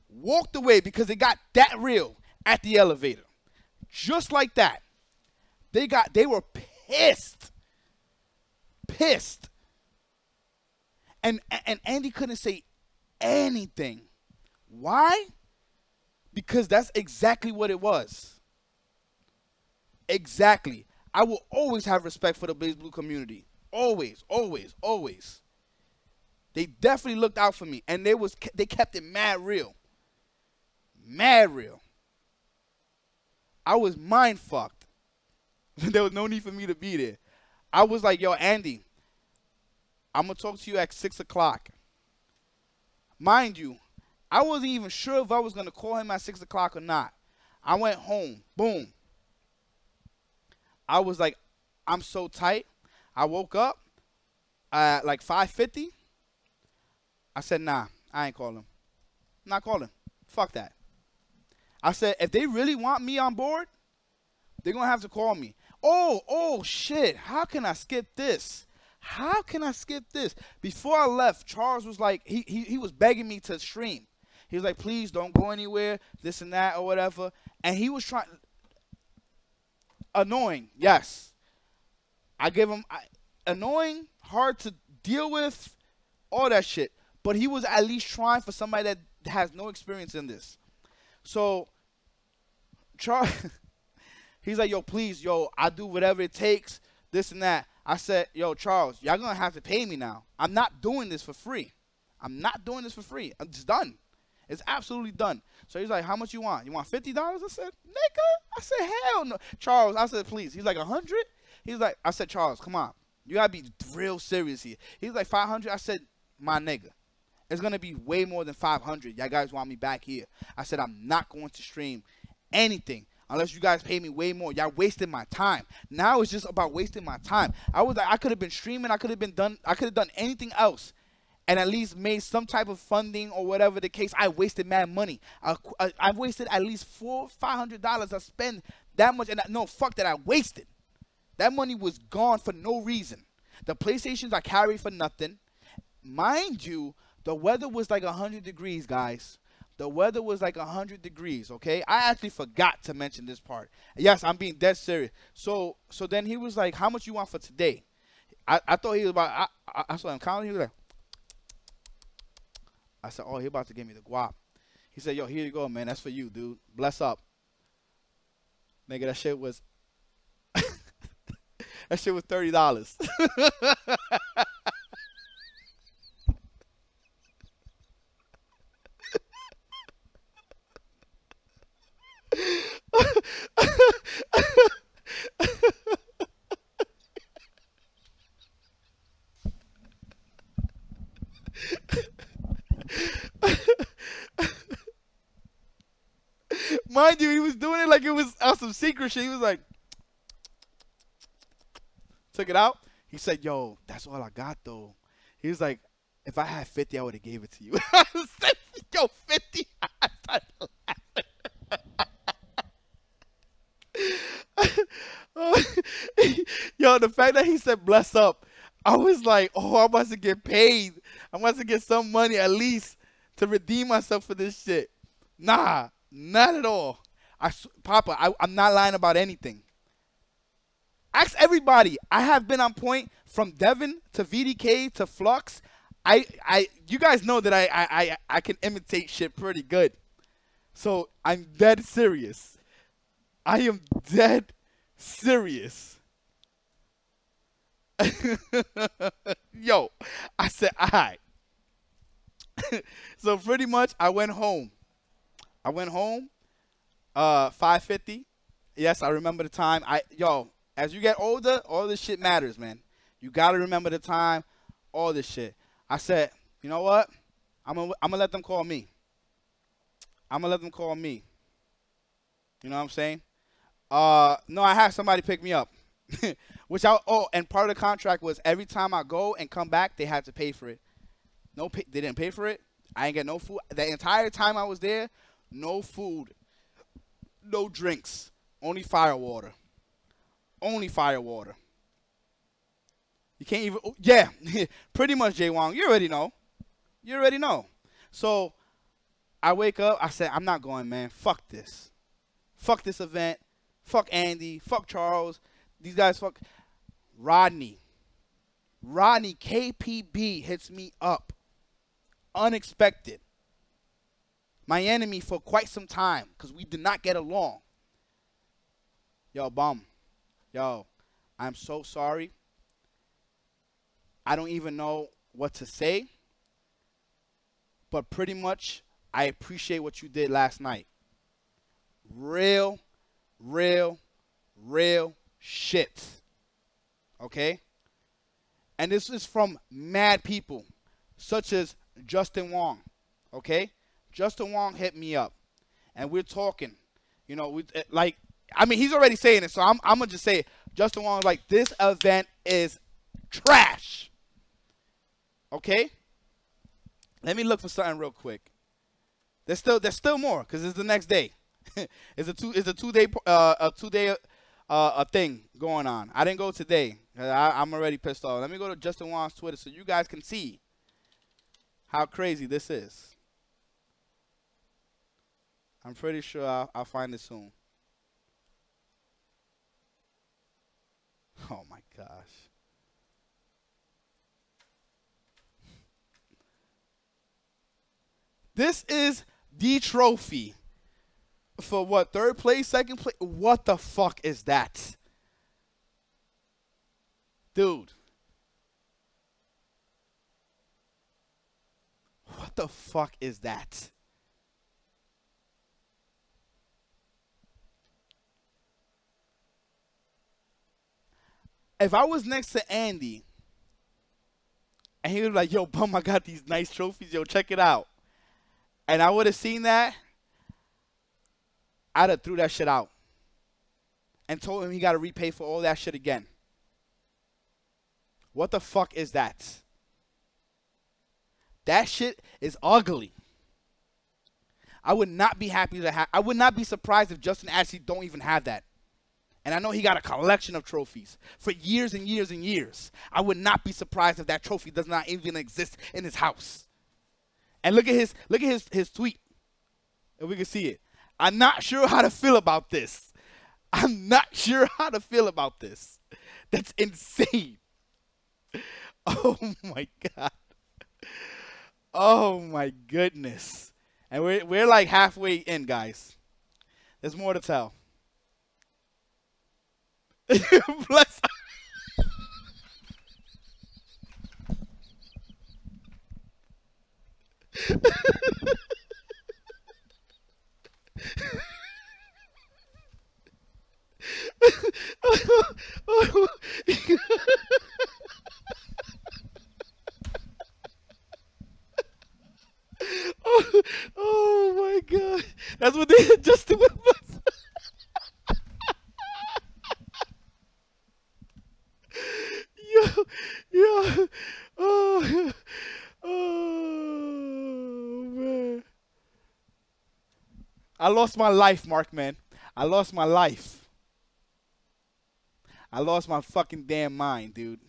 Walked away because it got that real at the elevator. Just like that. They were pissed. Pissed. And Andy couldn't say anything. Why? Because that's exactly what it was. Exactly. I will always have respect for the Blaze Blue community. Always, always, always. They definitely looked out for me. And they kept it mad real. Mad real. I was mind fucked. There was no need for me to be there. I was like, yo, Andy, I'm going to talk to you at 6 o'clock. Mind you, I wasn't even sure if I was going to call him at 6 o'clock or not. I went home. Boom. I was like, I'm so tight. I woke up at like 5:50. I said, nah, I ain't calling him. Not calling. Fuck that. I said, if they really want me on board, they're going to have to call me. Oh, shit. How can I skip this? How can I skip this? Before I left, Charles was like, he was begging me to stream. He was like, please don't go anywhere, this and that or whatever. And he was trying. Annoying, yes. I give him annoying, hard to deal with, all that shit. But he was at least trying for somebody that has no experience in this. So, Charles, he's like, yo, please, yo, I do whatever it takes, this and that. I said, yo, Charles, y'all going to have to pay me now. I'm not doing this for free. I'm not doing this for free. It's done. It's absolutely done. So he's like, how much you want? You want $50? I said, nigga. I said, hell no. Charles, I said, please. He's like, 100? He's like, I said, Charles, come on. You got to be real serious here. He's like, 500? I said, my nigga. It's going to be way more than 500. Y'all guys want me back here. I said, I'm not going to stream anything unless you guys pay me way more. Y'all wasted my time. Now it's just about wasting my time. I was like, I could have been streaming. I could have done anything else and at least made some type of funding or whatever the case. I wasted mad money. I wasted at least $500. I spent that much. And no, fuck that. I wasted. That money was gone for no reason. The PlayStations I carried for nothing. Mind you, the weather was like 100 degrees, guys. The weather was like 100 degrees, okay? I actually forgot to mention this part. Yes, I'm being dead serious. So then he was like, how much you want for today? I thought he was about, I saw him counting. He was like, I said, oh, he about to give me the guap. He said, yo, here you go, man. That's for you, dude. Bless up. Nigga, that shit was, that shit was $30. Mind you, he was doing it like it was some secret shit. He was like, took it out. He said, yo, that's all I got, though. He was like, if I had 50, I would have gave it to you. I said, yo, 50? Yo, the fact that he said bless up, I was like, oh, I'm about to get paid. I'm about to get some money at least to redeem myself for this shit. Nah, not at all. Papa, I'm not lying about anything. Ask everybody. I have been on point from Devin to VDK to Flux. You guys know that I can imitate shit pretty good. So I'm dead serious. I am dead serious. Yo, I said, all right. So pretty much I went home. 5:50. Yes, I remember the time. Yo, as you get older, all this shit matters, man. You got to remember the time, all this shit. I said, you know what? I'm gonna let them call me. I'm going to let them call me. You know what I'm saying? No, I had somebody pick me up. And part of the contract was every time I go and come back, they had to pay for it. They didn't pay for it. I ain't get no food. The entire time I was there, no food, no drinks, only fire water. Only fire water. You can't even, yeah, pretty much, Jay Wong. You already know. You already know. So I wake up. I said, I'm not going, man. Fuck this. Fuck this event. Fuck Andy. Fuck Charles. These guys fuck. Rodney KPB hits me up. Unexpected. My enemy for quite some time because we did not get along. Yo, Bum. Yo, I'm so sorry. I don't even know what to say. But pretty much, I appreciate what you did last night. Real shit. Okay? And this is from mad people, such as Justin Wong. Okay? Justin Wong hit me up, and we're talking. You know, I mean, he's already saying it, so I'm gonna just say it. Justin Wong's like, this event is trash. Okay. Let me look for something real quick. There's still more because it's the next day. it's a two day thing going on. I didn't go today. I'm already pissed off. Let me go to Justin Wong's Twitter so you guys can see how crazy this is. I'm pretty sure I'll find it soon. Oh my gosh. This is the trophy for what? Third place, second place? What the fuck is that? Dude. What the fuck is that? If I was next to Andy and he was like, yo, Bum, I got these nice trophies. Yo, check it out. And I would have seen that, I'd have threw that shit out and told him he got to repay for all that shit again. What the fuck is that? That shit is ugly. I would not be happy to have. I would not be surprised if Justin actually don't even have that. And I know he got a collection of trophies for years and years and years. I would not be surprised if that trophy does not even exist in his house. And look at his tweet. If we can see it. I'm not sure how to feel about this. I'm not sure how to feel about this. That's insane. Oh my God. Oh my goodness. And we're like halfway in, guys. There's more to tell. Bless. Oh my God. That's what they just did with us. Yo. Oh man. I lost my life, Mark, man. I lost my life. I lost my fucking damn mind, dude.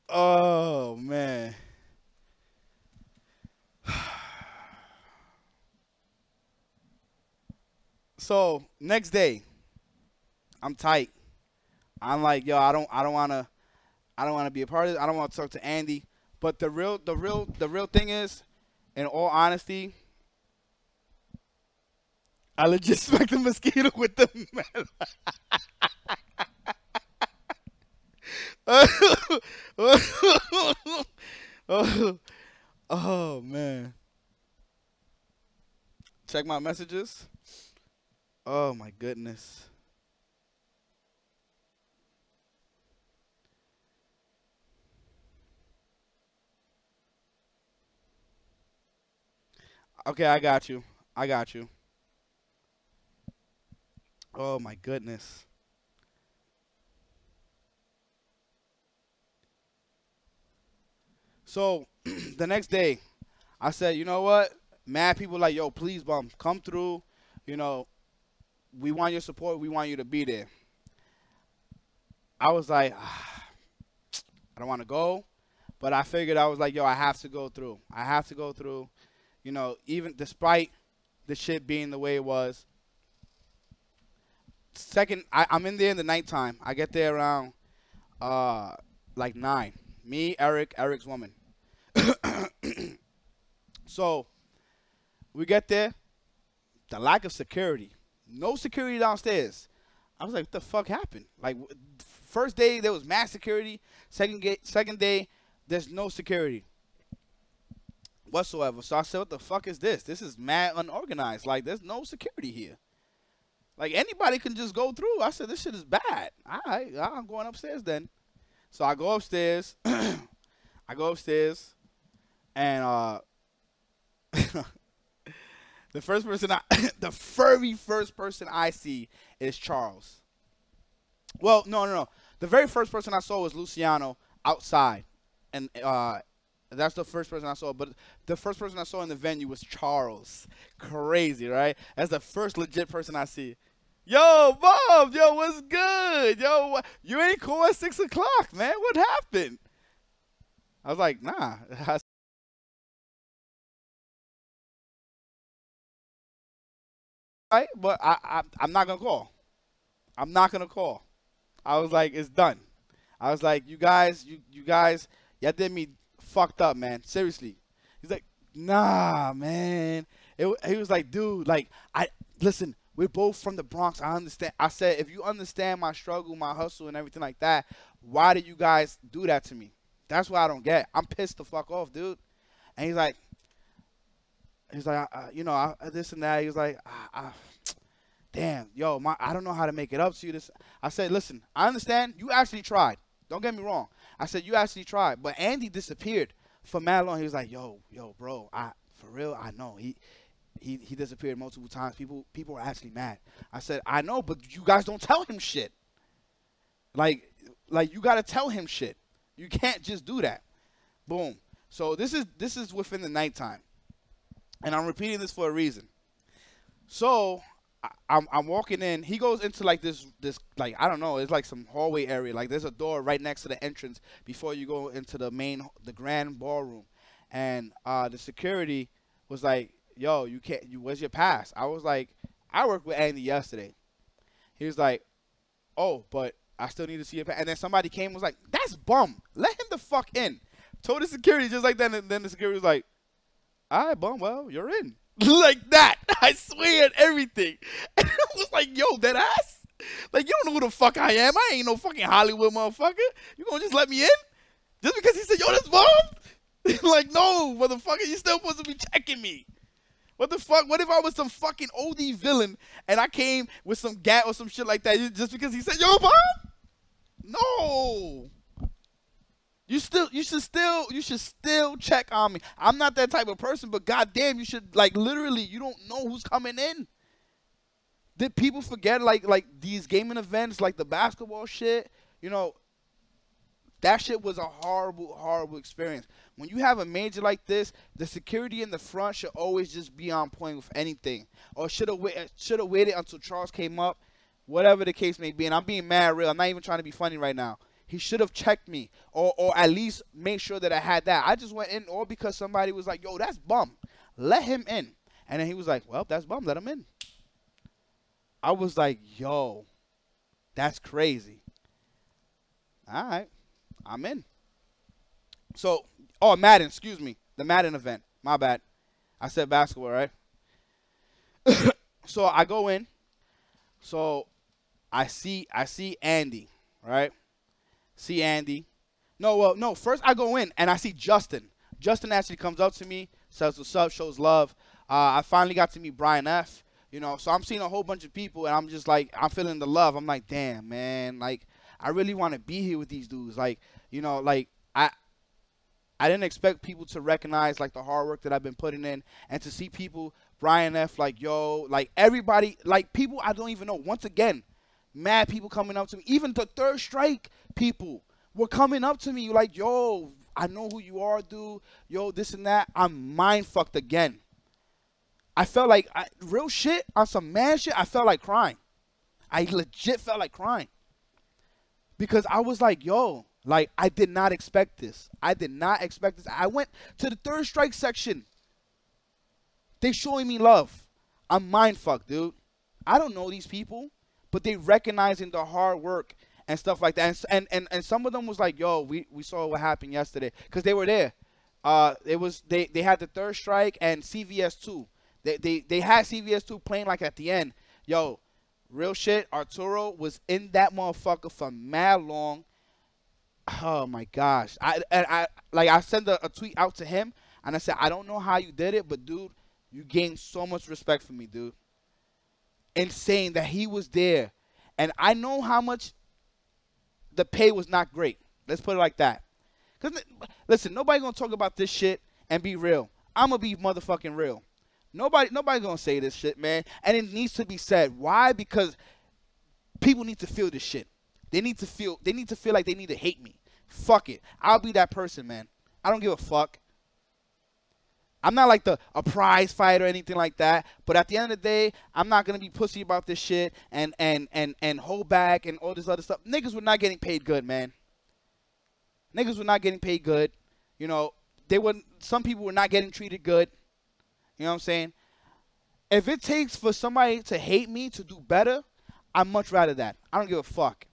Oh man. So next day, I'm tight. I'm like, yo, I don't wanna be a part of this. I don't want to talk to Andy. But the real thing is, in all honesty, I legit smacked the mosquito with the man. Oh man. Check my messages. Oh my goodness. Okay, I got you. Oh my goodness. So the next day, I said, you know what? Mad people like, yo, please, Bum, come through. You know, we want your support. We want you to be there. I was like, I don't want to go. But I figured, I was like, yo, I have to go through. I have to go through. You know, even despite the shit being the way it was. Second, I'm in there in the nighttime. I get there around like 9. Me, Eric's woman. So we get there. The lack of security. No security downstairs. I was like, what the fuck happened? Like, first day, there was mass security. Second day, there's no security whatsoever. So I said, what the fuck is this? This is mad unorganized. Like, there's no security here. Like, anybody can just go through. I said, this shit is bad. All right, I'm going upstairs then. So I go upstairs. And the first person the very first person I see is Charles. Well, no. The very first person I saw was Luciano outside, and that's the first person I saw. But the first person I saw in the venue was Charles. Crazy, right? That's the first legit person I see. Yo, Bob, yo, what's good? Yo, you ain't cool at 6 o'clock, man. What happened? I was like, nah. Right, but I'm not gonna call. I'm not gonna call. I was like, it's done. I was like, you guys, y'all did me fucked up, man. Seriously. He's like, nah, man. He was like, dude, like, listen, we're both from the Bronx. I understand. I said, if you understand my struggle, my hustle, and everything like that, why do you guys do that to me? That's what I don't get. I'm pissed the fuck off, dude. And he's like, you know, this and that. He was like, damn, yo, I don't know how to make it up to you. This, I said, listen, I understand. You actually tried. Don't get me wrong. I said, you actually tried. But Andy disappeared for mad long. He was like, yo, bro, for real, I know. He disappeared multiple times. People are actually mad. I said, I know, but you guys don't tell him shit. Like you got to tell him shit. You can't just do that. Boom. So this is within the nighttime. And I'm repeating this for a reason. So I'm walking in. He goes into like this like, I don't know. It's like some hallway area. Like there's a door right next to the entrance before you go into the grand ballroom. And the security was like, yo, where's your pass? I was like, I worked with Andy yesterday. He was like, oh, but I still need to see your pass. And then somebody came and was like, that's Bum. Let him the fuck in. Told the security just like that. And then the security was like, all right, Bum, well, you're in. Like that. I swear everything. And I was like, yo, that ass? Like, you don't know who the fuck I am. I ain't no fucking Hollywood motherfucker. You gonna just let me in? Just because he said, yo, that's Bum? Like, no, motherfucker, you still supposed to be checking me. What the fuck? What if I was some fucking OD villain and I came with some gat or some shit like that just because he said, yo, Bum? No. You should still check on me. I'm not that type of person, but goddamn, you should, like, literally, you don't know who's coming in. Did people forget like these gaming events, like the basketball shit? You know, that shit was a horrible experience. When you have a major like this, the security in the front should always just be on point with anything. Or should have waited until Charles came up, whatever the case may be. And I'm being mad real. I'm not even trying to be funny right now. He should have checked me or at least made sure that I had that. I just went in all because somebody was like, yo, that's Bum. Let him in. And then he was like, well, that's Bum. Let him in. I was like, yo, that's crazy. All right. I'm in. So, oh, Madden, excuse me. The Madden event. My bad. I said basketball, right? So I go in. So I see Andy, right? See Andy. No, first I go in and I see Justin. Justin actually comes up to me, says what's up, shows love. I finally got to meet Brian F. You know, so I'm seeing a whole bunch of people and I'm just like, I'm feeling the love. I'm like, damn, man, like, I really want to be here with these dudes. Like, you know, like, I didn't expect people to recognize, like, the hard work that I've been putting in and to see people, Brian F., like, yo, like, everybody, like, people I don't even know. Once again, mad people coming up to me. Even the Third Strike people were coming up to me like, yo, I know who you are, dude. Yo, this and that. I'm mind-fucked again. I felt like, real shit, on some man shit, I felt like crying. I legit felt like crying. Because I was like, yo, like, I did not expect this. I did not expect this. I went to the Third Strike section. They showing me love. I'm mind-fucked, dude. I don't know these people, but they recognizing the hard work and stuff like that. And some of them was like, yo, we saw what happened yesterday. Because they were there. They had the Third Strike and CVS 2. They had CVS 2 playing like at the end. Yo, real shit, Arturo was in that motherfucker for mad long. Oh my gosh. I sent a tweet out to him and I said, I don't know how you did it, but dude, you gained so much respect for me, dude. Insane that he was there. And I know how much the pay was not great. Let's put it like that. Cause listen, nobody gonna talk about this shit and be real. I'm gonna be motherfucking real. Nobody gonna say this shit, man. And it needs to be said. Why? Because people need to feel this shit. They need to feel like they need to hate me. Fuck it. I'll be that person, man. I don't give a fuck. I'm not like a prize fight or anything like that. But at the end of the day, I'm not gonna be pussy about this shit and hold back and all this other stuff. Niggas were not getting paid good, man. Niggas were not getting paid good. You know, some people were not getting treated good. You know what I'm saying? If it takes for somebody to hate me to do better, I'd much rather that. I don't give a fuck.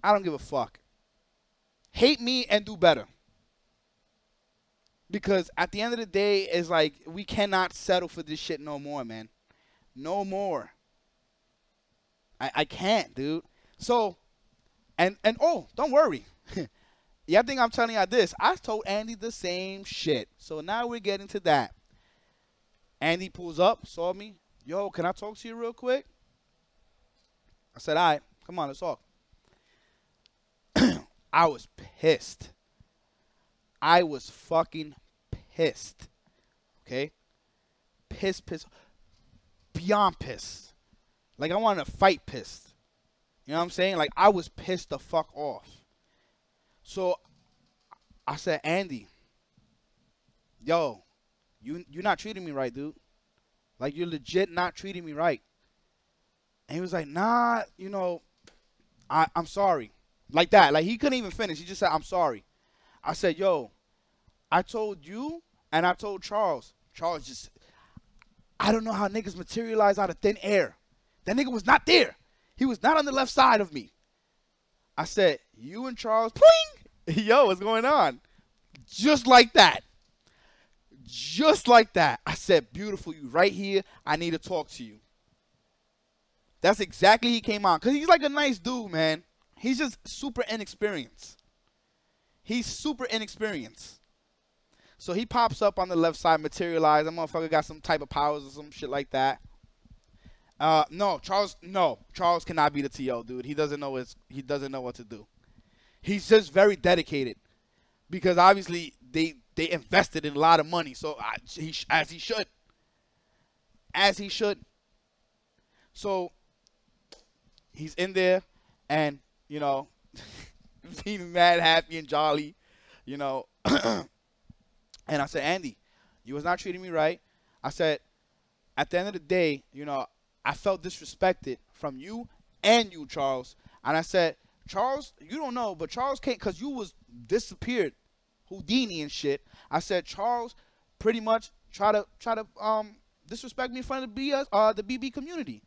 I don't give a fuck. Hate me and do better. Because at the end of the day, it's like we cannot settle for this shit no more, man. No more. I can't, dude. So, and oh, don't worry. Yeah, I think I'm telling you this. I told Andy the same shit. So now we're getting to that. Andy pulls up, saw me. Yo, can I talk to you real quick? I said, all right, come on, let's talk. I was pissed. I was fucking pissed. Okay? Pissed. Beyond pissed. Like I wanted to fight pissed. You know what I'm saying? Like I was pissed the fuck off. So I said, Andy, yo, you're not treating me right, dude. Like you're legit not treating me right. And he was like, nah, you know, I'm sorry. Like that. Like he couldn't even finish. He just said, I'm sorry. I said, yo, I told you and I told Charles. Charles just, I don't know how niggas materialize out of thin air. That nigga was not there. He was not on the left side of me. I said, you and Charles, pling! Yo, what's going on? Just like that. Just like that. I said, beautiful, you right here. I need to talk to you. That's exactly he came on. Because he's like a nice dude, man. He's just super inexperienced. He's super inexperienced. So he pops up on the left side, materialized. That motherfucker got some type of powers or some shit like that. No, Charles cannot be the TO, dude. He doesn't know what to do. He's just very dedicated because obviously they invested in a lot of money. So as he should. So he's in there and, you know, being mad, happy, and jolly, you know. And I said, Andy, you was not treating me right. I said, at the end of the day, you know, I felt disrespected from you and you, Charles. And I said, Charles, you don't know, but Charles can't because you was disappeared, Houdini and shit. I said, Charles pretty much try to disrespect me in front of the BB community.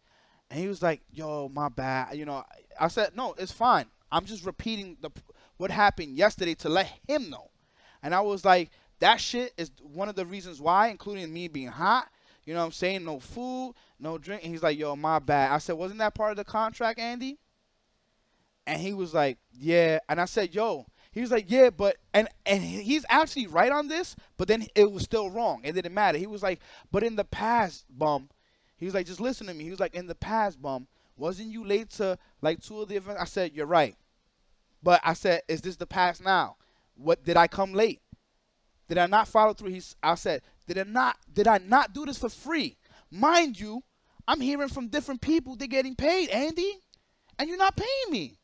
And he was like, yo, my bad. You know, I said, no, it's fine. I'm just repeating what happened yesterday to let him know. And I was like, that shit is one of the reasons why, including me being hot. You know what I'm saying? No food, no drink. And he's like, yo, my bad. I said, wasn't that part of the contract, Andy? And he was like, yeah. And I said, yo. He was like, yeah, but, and he's actually right on this, but then it was still wrong. It didn't matter. He was like, but in the past, Bum. He was like, just listen to me. He was like, in the past, Bum, wasn't you late to, like, 2 of the events? I said, you're right. But I said, is this the past now? What, did I come late? Did I not follow through? I said, did I not do this for free? Mind you, I'm hearing from different people they're getting paid, Andy. And you're not paying me.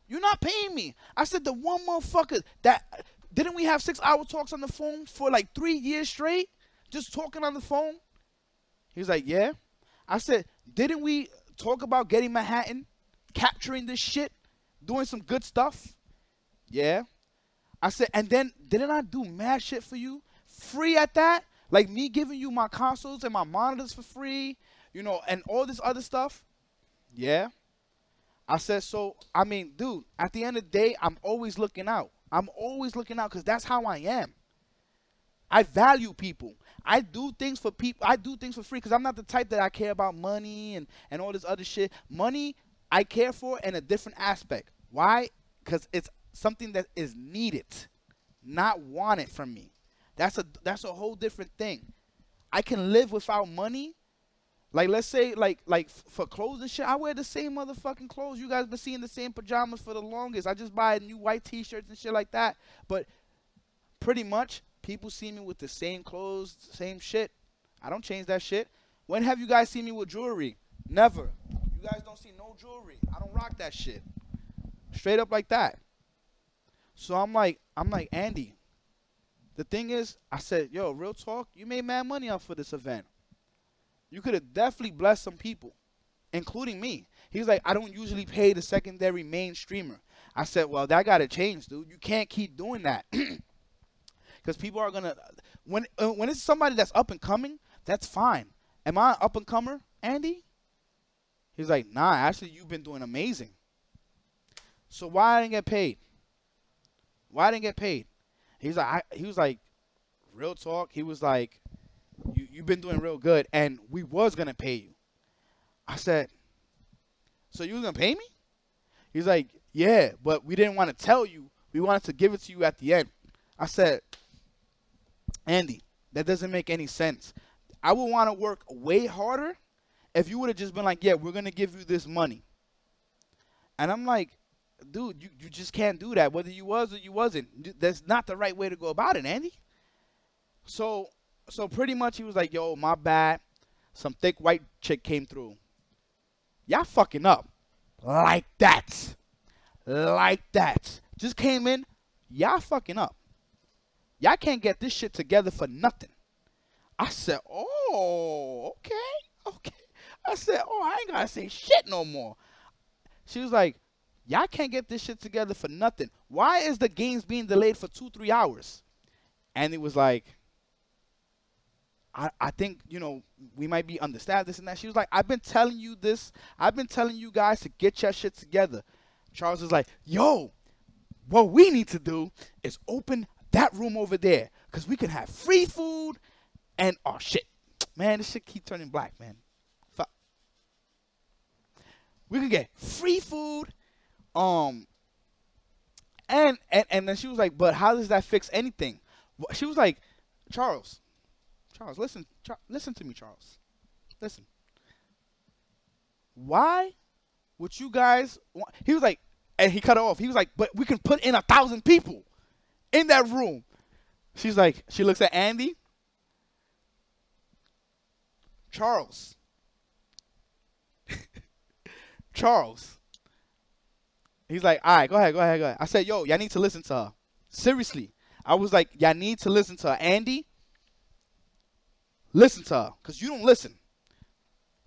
You're not paying me. I said, the one motherfucker that, didn't we have 6-hour talks on the phone for like 3 years straight? Just talking on the phone? He was like, yeah. I said, didn't we talk about getting Manhattan, capturing this shit, doing some good stuff? Yeah. I said, and then didn't I do mad shit for you? Free at that? Like me giving you my consoles and my monitors for free, you know, and all this other stuff? Yeah. I said, so, I mean, dude, at the end of the day, I'm always looking out. I'm always looking out because that's how I am. I value people. I do things for people. I do things for free because I'm not the type that I care about money and all this other shit. Money, I care for in a different aspect. Why? Because it's something that is needed, not wanted from me. That's a whole different thing. I can live without money, Like, let's say, for clothes and shit, I wear the same motherfucking clothes. You guys been seeing the same pajamas for the longest. I just buy new white T-shirts and shit like that. But pretty much, people see me with the same clothes, same shit. I don't change that shit. When have you guys seen me with jewelry? Never. You guys don't see no jewelry. I don't rock that shit. Straight up like that. So I'm like, Andy, the thing is, I said, yo, real talk, you made mad money off for this event. You could have definitely blessed some people, including me. He was like, I don't usually pay the secondary main streamer. I said, well, that got to change, dude. You can't keep doing that. Because people are going to, when it's somebody that's up and coming, that's fine. Am I an up and comer, Andy? He's like, nah, actually, you've been doing amazing. So why I didn't get paid? Why I didn't get paid? He was like, real talk. He was like, you've been doing real good, and we was going to pay you. I said, so you was going to pay me? He's like, yeah, but we didn't want to tell you. We wanted to give it to you at the end. I said, Andy, that doesn't make any sense. I would want to work way harder if you would have just been like, yeah, we're going to give you this money. And I'm like, dude, you just can't do that, whether you was or you wasn't. That's not the right way to go about it, Andy. So pretty much he was like, yo, my bad. Some thick white chick came through. Y'all fucking up. Like that. Like that. Just came in. Y'all fucking up. Y'all can't get this shit together for nothing. I said, oh, okay. I said, oh, I ain't gotta say shit no more. She was like, y'all can't get this shit together for nothing. Why is the games being delayed for 2-3 hours? And it was like, I think, you know, we might be understaffed, this and that. She was like, I've been telling you this. I've been telling you guys to get your shit together. Charles was like, yo, what we need to do is open that room over there because we can have free food and, oh, shit. Man, this shit keep turning black, man. Fuck. We can get free food. And then she was like, but how does that fix anything? She was like, Charles, listen to me, Charles. Listen. Why would you guys want, he was like, and he cut it off. He was like, but we can put in 1,000 people in that room. She's like, she looks at Andy. Charles. He's like, all right, go ahead. I said, yo, y'all need to listen to her. Seriously. I was like, y'all need to listen to her. Andy, listen to her, because you don't listen.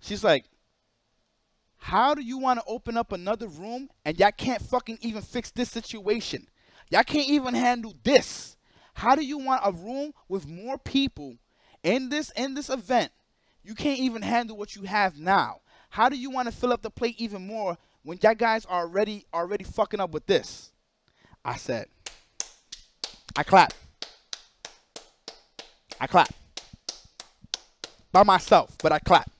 She's like, how do you want to open up another room and y'all can't fucking even fix this situation? Y'all can't even handle this. How do you want a room with more people in this event? You can't even handle what you have now. How do you want to fill up the plate even more when y'all guys are already fucking up with this? I said, I clap. By myself, but I clap.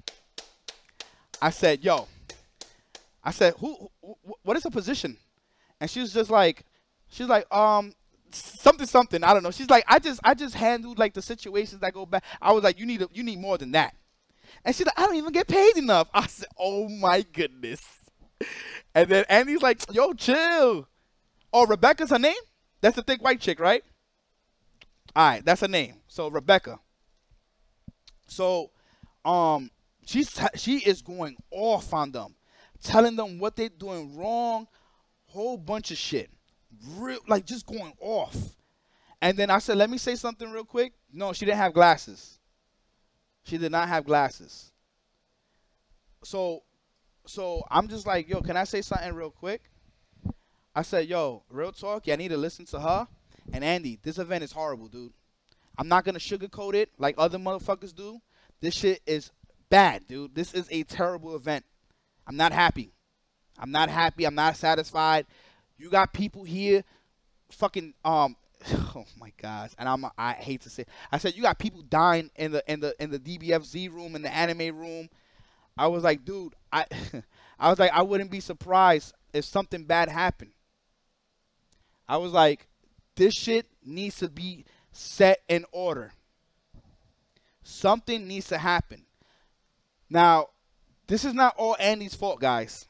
I said, yo. I said, what is her position? And she was just like, something. I don't know. She's like, I just handled like the situations that go back. I was like, you need more than that. And she's like, I don't even get paid enough. I said, oh my goodness. And then Andy's like, yo, chill. Oh, Rebecca's her name? That's the thick white chick, right? All right, that's her name. So Rebecca. So, she is going off on them, telling them what they're doing wrong, whole bunch of shit, like just going off. And then I said, let me say something real quick. No, she didn't have glasses. She did not have glasses. So I'm just like, yo, can I say something real quick? I said, yo, real talk, yeah, I need to listen to her. And Andy, this event is horrible, dude. I'm not going to sugarcoat it like other motherfuckers do. This shit is bad, dude. This is a terrible event. I'm not happy. I'm not satisfied. You got people here fucking, oh my gosh. And I hate to say it. I said, you got people dying in the DBFZ room, in the anime room. I was like, dude, I was like, I wouldn't be surprised if something bad happened. I was like, this shit needs to be set in order. Something needs to happen. Now, this is not all Andy's fault, guys.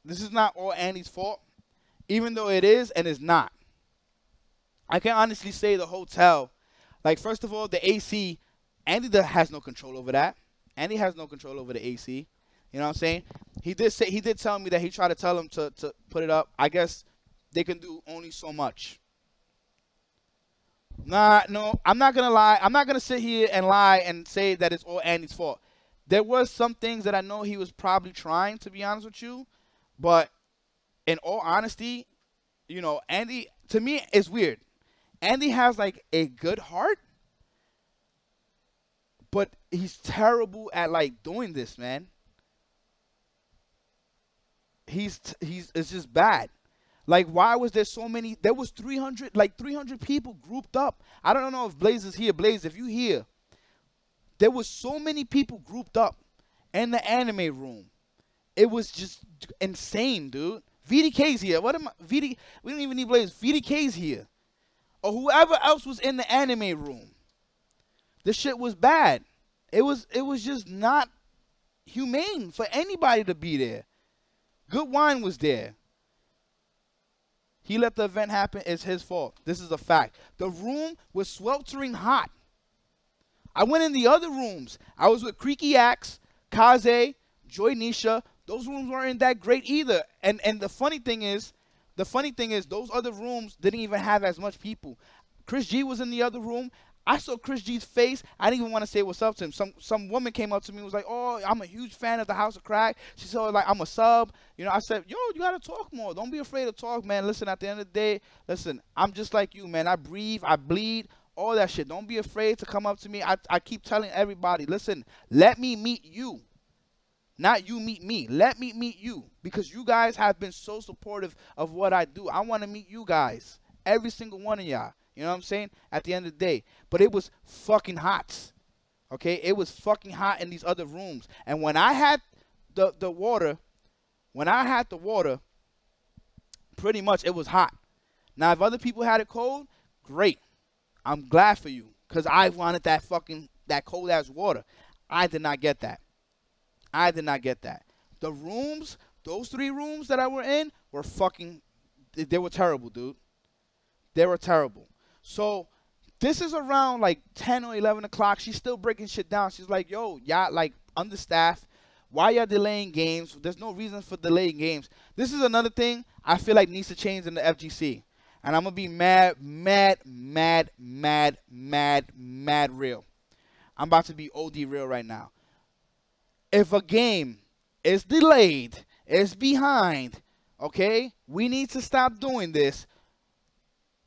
This is not all Andy's fault, even though it is and it's not. I can honestly say the hotel, like, first of all, the AC, Andy has no control over that. Andy has no control over the AC. You know what I'm saying? He did tell me that he tried to tell him to put it up. I guess they can do only so much. No, I'm not going to lie. I'm not going to sit here and lie and say that it's all Andy's fault. There was some things that I know he was probably trying, to be honest with you. But in all honesty, you know, Andy, to me, it's weird. Andy has, like, a good heart, but he's terrible at, like, doing this, man. It's just bad. Like, why was there so many? There was 300 people grouped up. I don't know if Blaze is here. Blaze, if you here, there was so many people grouped up in the anime room. It was just insane, dude. VDK's here. What am I? VD? We don't even need Blaze. VDK's here, or whoever else was in the anime room. This shit was bad. It was just not humane for anybody to be there. Good Wine was there. He let the event happen. It's his fault. This is a fact. The room was sweltering hot. I went in the other rooms. I was with Creaky Axe, Kaze, Joy Nisha. Those rooms weren't that great either. And the funny thing is, those other rooms didn't even have as much people. Chris G was in the other room. I saw Chris G's face. I didn't even want to say what's up to him. Some woman came up to me and was like, "Oh, I'm a huge fan of the House of Crack." She said, like, I'm a sub. You know, I said, "Yo, you got to talk more. Don't be afraid to talk, man. Listen, at the end of the day, listen, I'm just like you, man. I breathe, I bleed, all that shit. Don't be afraid to come up to me." I keep telling everybody, listen, let me meet you. Not you meet me. Let me meet you. Because you guys have been so supportive of what I do. I want to meet you guys. Every single one of y'all. You know what I'm saying? At the end of the day. But it was fucking hot. Okay? It was fucking hot in these other rooms. And when I had the water, pretty much it was hot. Now, if other people had it cold, great. I'm glad for you. Because I wanted that cold ass water. I did not get that. The rooms, those 3 rooms that I were in were fucking, they were terrible, dude. They were terrible. So this is around like 10 or 11 o'clock. She's still breaking shit down. She's like, yo, y'all like understaffed. Why y'all delaying games? There's no reason for delaying games. This is another thing I feel like needs to change in the FGC. And I'm going to be mad real. I'm about to be OD real right now. If a game is delayed, is behind, okay, we need to stop doing this.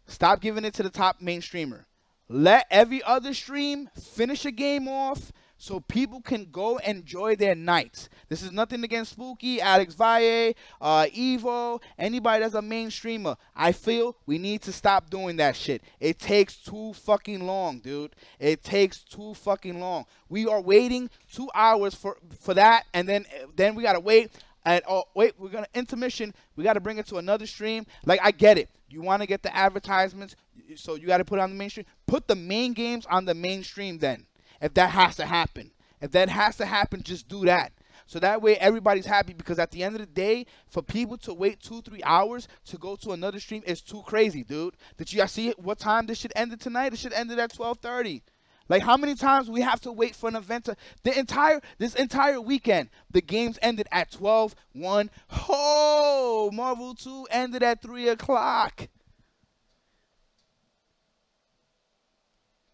Stop giving it to the top main streamer. Let every other stream finish a game off so people can go enjoy their nights. This is nothing against Spooky, Alex Valle, Evo, anybody that's a main streamer. I feel we need to stop doing that shit. It takes too fucking long, dude. It takes too fucking long. We are waiting 2 hours for that, and then we gotta wait. And oh wait, we're gonna intermission. We gotta bring it to another stream. Like, I get it. You want to get the advertisements, so you got to put it on the mainstream. Put the main games on the mainstream then, if that has to happen. If that has to happen, just do that. So that way everybody's happy, because at the end of the day, for people to wait 2-3 hours to go to another stream is too crazy, dude. Did you guys see what time this shit ended tonight? It should ended at 12:30. Like, how many times we have to wait for an event to this entire weekend? The games ended at 12:01. Oh, Marvel 2 ended at 3 o'clock.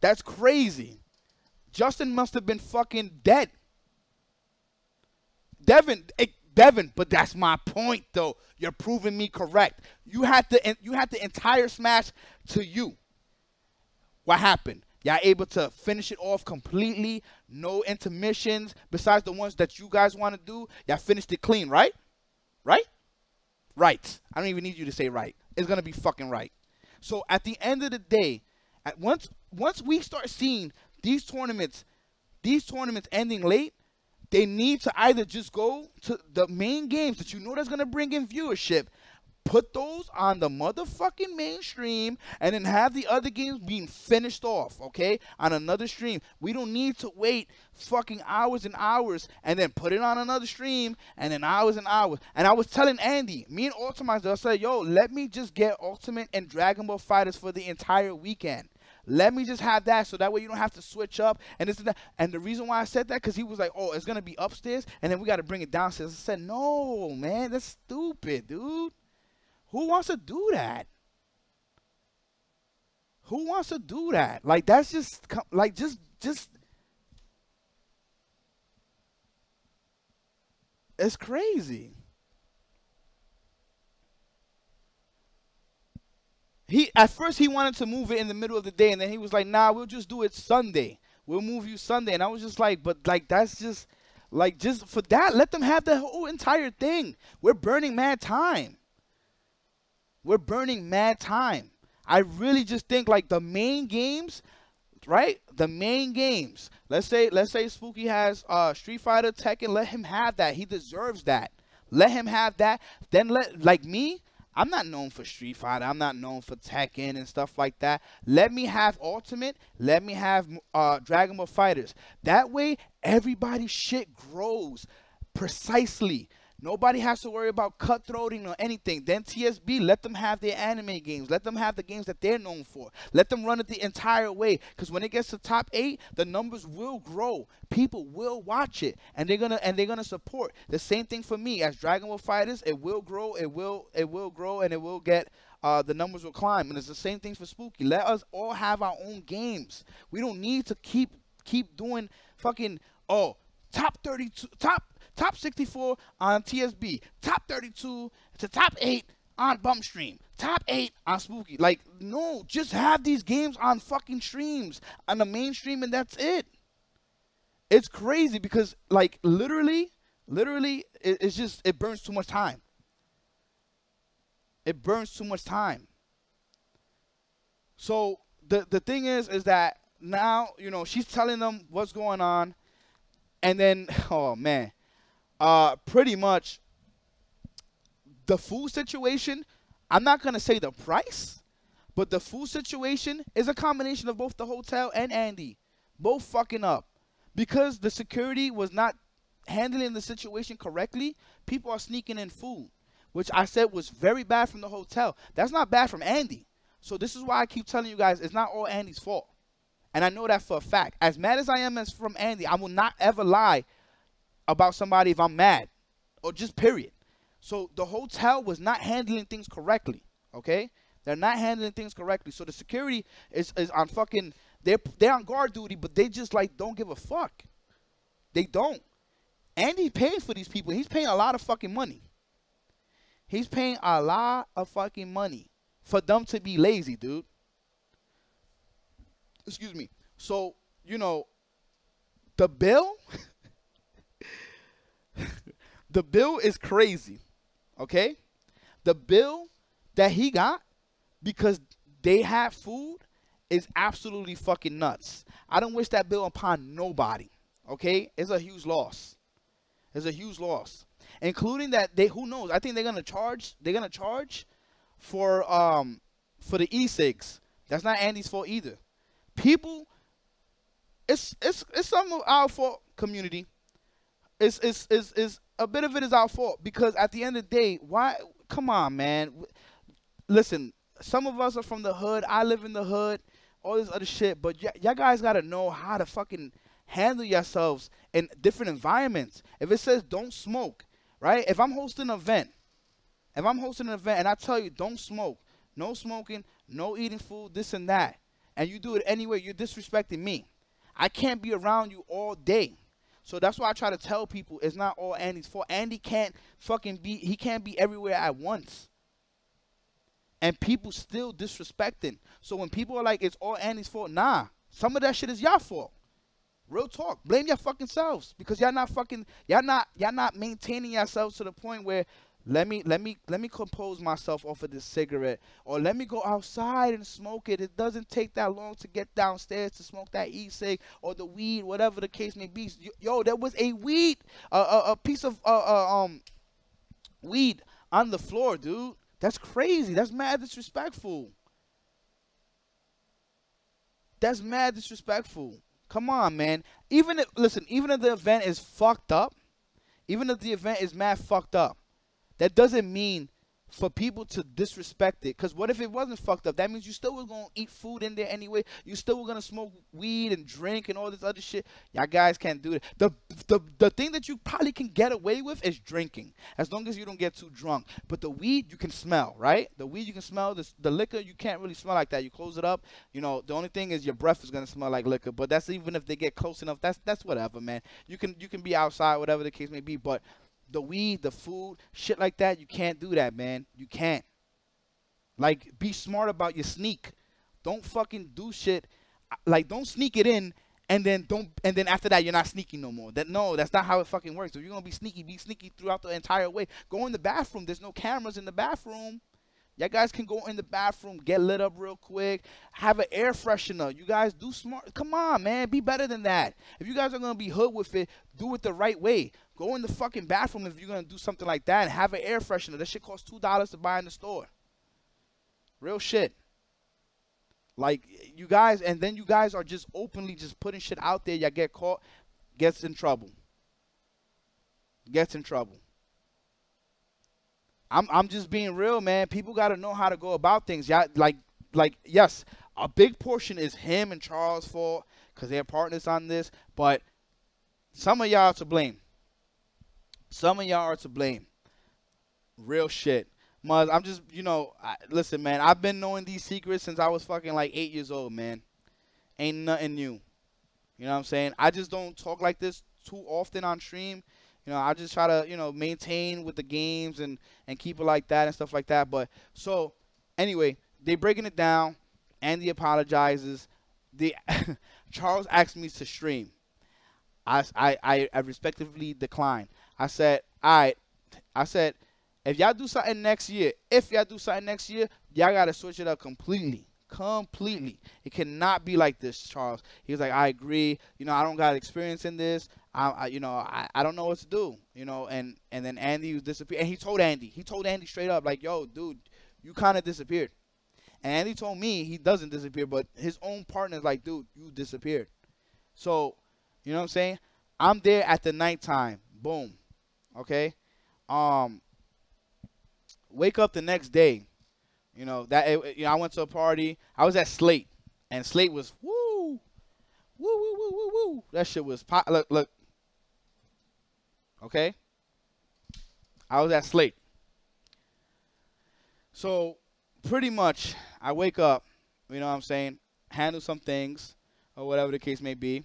That's crazy. Justin must have been fucking dead. Devin, but that's my point though. You're proving me correct. You had the entire Smash to you. What happened? Y'all able to finish it off completely, no intermissions, besides the ones that you guys want to do. Y'all finished it clean, right? Right? Right. I don't even need you to say right. It's going to be fucking right. So at the end of the day, once we start seeing these tournaments ending late, they need to either just go to the main games that you know that's going to bring in viewership, put those on the motherfucking mainstream and then have the other games being finished off, okay, on another stream. We don't need to wait fucking hours and hours and then put it on another stream and then hours and hours. And I was telling Andy, me and Ultimate, I said, yo, let me just get Ultimate and Dragon Ball FighterZ for the entire weekend. Let me just have that so that way you don't have to switch up and this and that. And the reason why I said that, because he was like, oh, it's going to be upstairs and then we got to bring it downstairs. I said, no, man, that's stupid, dude. Who wants to do that? Who wants to do that? Like, that's just, like, just. It's crazy. At first he wanted to move it in the middle of the day, and then he was like, nah, we'll just do it Sunday. We'll move you Sunday. And I was just like, but like that's just like just for that, let them have the whole entire thing. We're burning mad time. We're burning mad time. I really just think like the main games, right? The main games. Let's say Spooky has Street Fighter, Tekken. Let him have that. He deserves that. Let him have that. Then like me, I'm not known for Street Fighter. I'm not known for Tekken and stuff like that. Let me have Ultimate. Let me have Dragon Ball FighterZ. That way, everybody's shit grows precisely. Nobody has to worry about cutthroating or anything. Then TSB, let them have their anime games. Let them have the games that they're known for. Let them run it the entire way. Because when it gets to top 8, the numbers will grow. People will watch it, and they're gonna support. The same thing for me as Dragon Ball FighterZ. It will grow. It will grow, and it will get. The numbers will climb. And it's the same thing for Spooky. Let us all have our own games. We don't need to keep doing fucking top 32 Top 64 on TSB. Top 32 to top 8 on Bump Stream. Top 8 on Spooky. Like, no, just have these games on fucking streams. On the mainstream, and that's it. It's crazy because, like, literally, it's just, it burns too much time. It burns too much time. So, the thing is that now, you know, she's telling them what's going on. And then, oh, man. Pretty much the food situation, I'm not going to say the price, but the food situation is a combination of both the hotel and Andy. Both fucking up. Because the security was not handling the situation correctly, people are sneaking in food, which I said was very bad from the hotel. That's not bad from Andy. So this is why I keep telling you guys it's not all Andy's fault. And I know that for a fact. As mad as I am as from Andy, I will not ever lie about somebody if I'm mad, or just period. So the hotel was not handling things correctly, okay? They're not handling things correctly. So the security is on fucking, they're on guard duty, but they just like don't give a fuck. They don't. Andy paying for these people. He's paying a lot of fucking money. He's paying a lot of fucking money for them to be lazy, dude. Excuse me. So, you know, the bill... The bill is crazy, okay? The bill that he got because they have food is absolutely fucking nuts. I don't wish that bill upon nobody, okay? It's a huge loss. It's a huge loss, including that who knows? I think they're gonna charge. They're gonna charge for the e-cigs. That's not Andy's fault either. People, it's some of our fault, community. It's a bit of it is our fault because at the end of the day, why? Come on, man. Listen, some of us are from the hood. I live in the hood. All this other shit, but y'all guys gotta know how to fucking handle yourselves in different environments. If it says don't smoke, right? If I'm hosting an event, and I tell you don't smoke, no smoking, no eating food, this and that, and you do it anyway, you're disrespecting me. I can't be around you all day. So that's why I try to tell people it's not all Andy's fault. Andy can't fucking be, he can't be everywhere at once. And people still disrespecting. So when people are like, it's all Andy's fault, nah. Some of that shit is your fault. Real talk. Blame your fucking selves. Because y'all not maintaining yourselves to the point where let me compose myself off of this cigarette. Or let me go outside and smoke it. It doesn't take that long to get downstairs to smoke that e-cig or the weed, whatever the case may be. Yo, there was a weed, a piece of weed on the floor, dude. That's crazy. That's mad disrespectful. That's mad disrespectful. Come on, man. Even if, listen, even if the event is fucked up, even if the event is mad fucked up, that doesn't mean for people to disrespect it. Because what if it wasn't fucked up? That means you still was going to eat food in there anyway. You still were going to smoke weed and drink and all this other shit. Y'all guys can't do it. The thing that you probably can get away with is drinking, as long as you don't get too drunk. But the weed you can smell, right? The weed you can smell. The liquor you can't really smell like that. You close it up. You know, the only thing is your breath is going to smell like liquor. But that's even if they get close enough. That's whatever, man. You can be outside, whatever the case may be. But the weed, the food, shit like that, you can't do that, man. You can't. Like, be smart about your sneak. Don't fucking do shit. Like, don't sneak it in and then after that you're not sneaking no more. No, that's not how it fucking works. If you're gonna be sneaky throughout the entire way. Go in the bathroom. There's no cameras in the bathroom. Y'all guys can go in the bathroom, get lit up real quick, have an air freshener. You guys do smart. Come on, man. Be better than that. If you guys are going to be hood with it, do it the right way. Go in the fucking bathroom if you're going to do something like that and have an air freshener. That shit costs $2 to buy in the store. Real shit. Like, you guys, and then you guys are just openly just putting shit out there. Y'all get caught, gets in trouble. Gets in trouble. I'm just being real, man. People got to know how to go about things. Yeah, like yes, a big portion is him and Charles' fault because they're partners on this, but some of y'all are to blame. Some of y'all are to blame. Real shit. Muzz, I'm just, listen, man, I've been knowing these secrets since I was fucking like 8 years old, man. Ain't nothing new. You know what I'm saying? I just don't talk like this too often on stream. I just try to, maintain with the games and keep it like that and stuff like that. But so, anyway, they breaking it down. Andy apologizes. Charles asked me to stream. I respectively declined. I said, all right. I said, if y'all do something next year, y'all got to switch it up completely. Completely. It cannot be like this, Charles. He was like, I agree. I don't got experience in this. I don't know what to do. And then Andy was disappeared. And he told Andy straight up, like, yo, dude, you kind of disappeared. And Andy told me he doesn't disappear, but his own partner's like, dude, you disappeared. So, you know what I'm saying? I'm there at the nighttime. Boom. Okay? Wake up the next day. I went to a party. I was at Slate, and Slate was woo. That shit was pop. Look. Okay. I was at Slate. So pretty much, I wake up. You know what I'm saying? Handle some things, or whatever the case may be.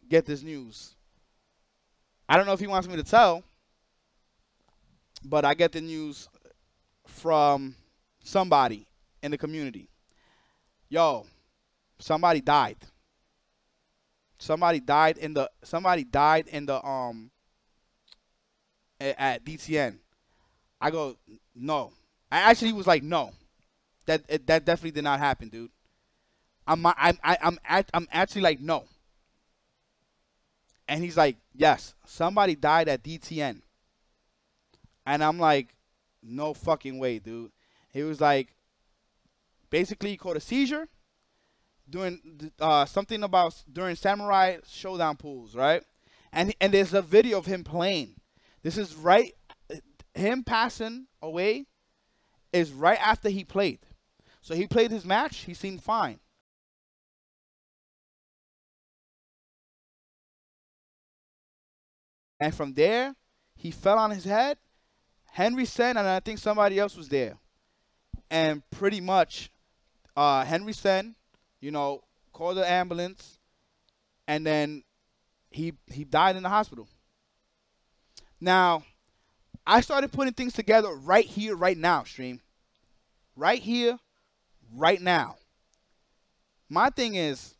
Get this news. I don't know if he wants me to tell, but I get the news from somebody in the community. Yo, somebody died. Somebody died in the at DTN. I go, no. I actually was like, no. That definitely did not happen, dude. I'm actually like, no. And he's like, yes, somebody died at DTN. And I'm like, no fucking way, dude. He was like, basically he caught a seizure doing something about during Samurai Showdown pools, right? And there's a video of him playing. This is right, him passing away is right after he played. So he played his match, he seemed fine. And from there, he fell on his head. Henry Sen, and I think somebody else was there. And pretty much, Henry Sen, called the ambulance, and then he died in the hospital. Now, I started putting things together right here, right now, stream. Right here, right now. My thing is,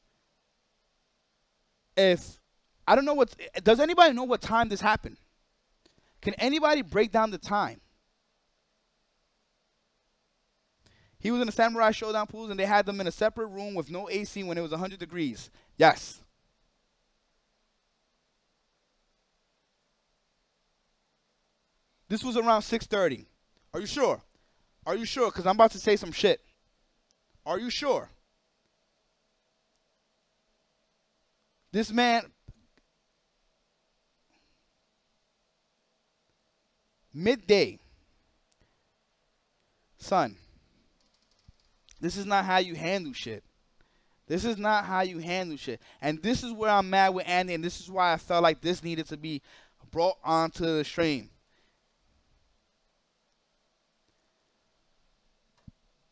I don't know does anybody know what time this happened? Can anybody break down the time? He was in the Samurai Showdown pools, and they had them in a separate room with no AC when it was 100 degrees. Yes. This was around 6:30. Are you sure? Are you sure? Because I'm about to say some shit. Are you sure? This man, midday. Son, this is not how you handle shit. This is not how you handle shit. And this is where I'm mad with Andy, and this is why I felt like this needed to be brought onto the stream.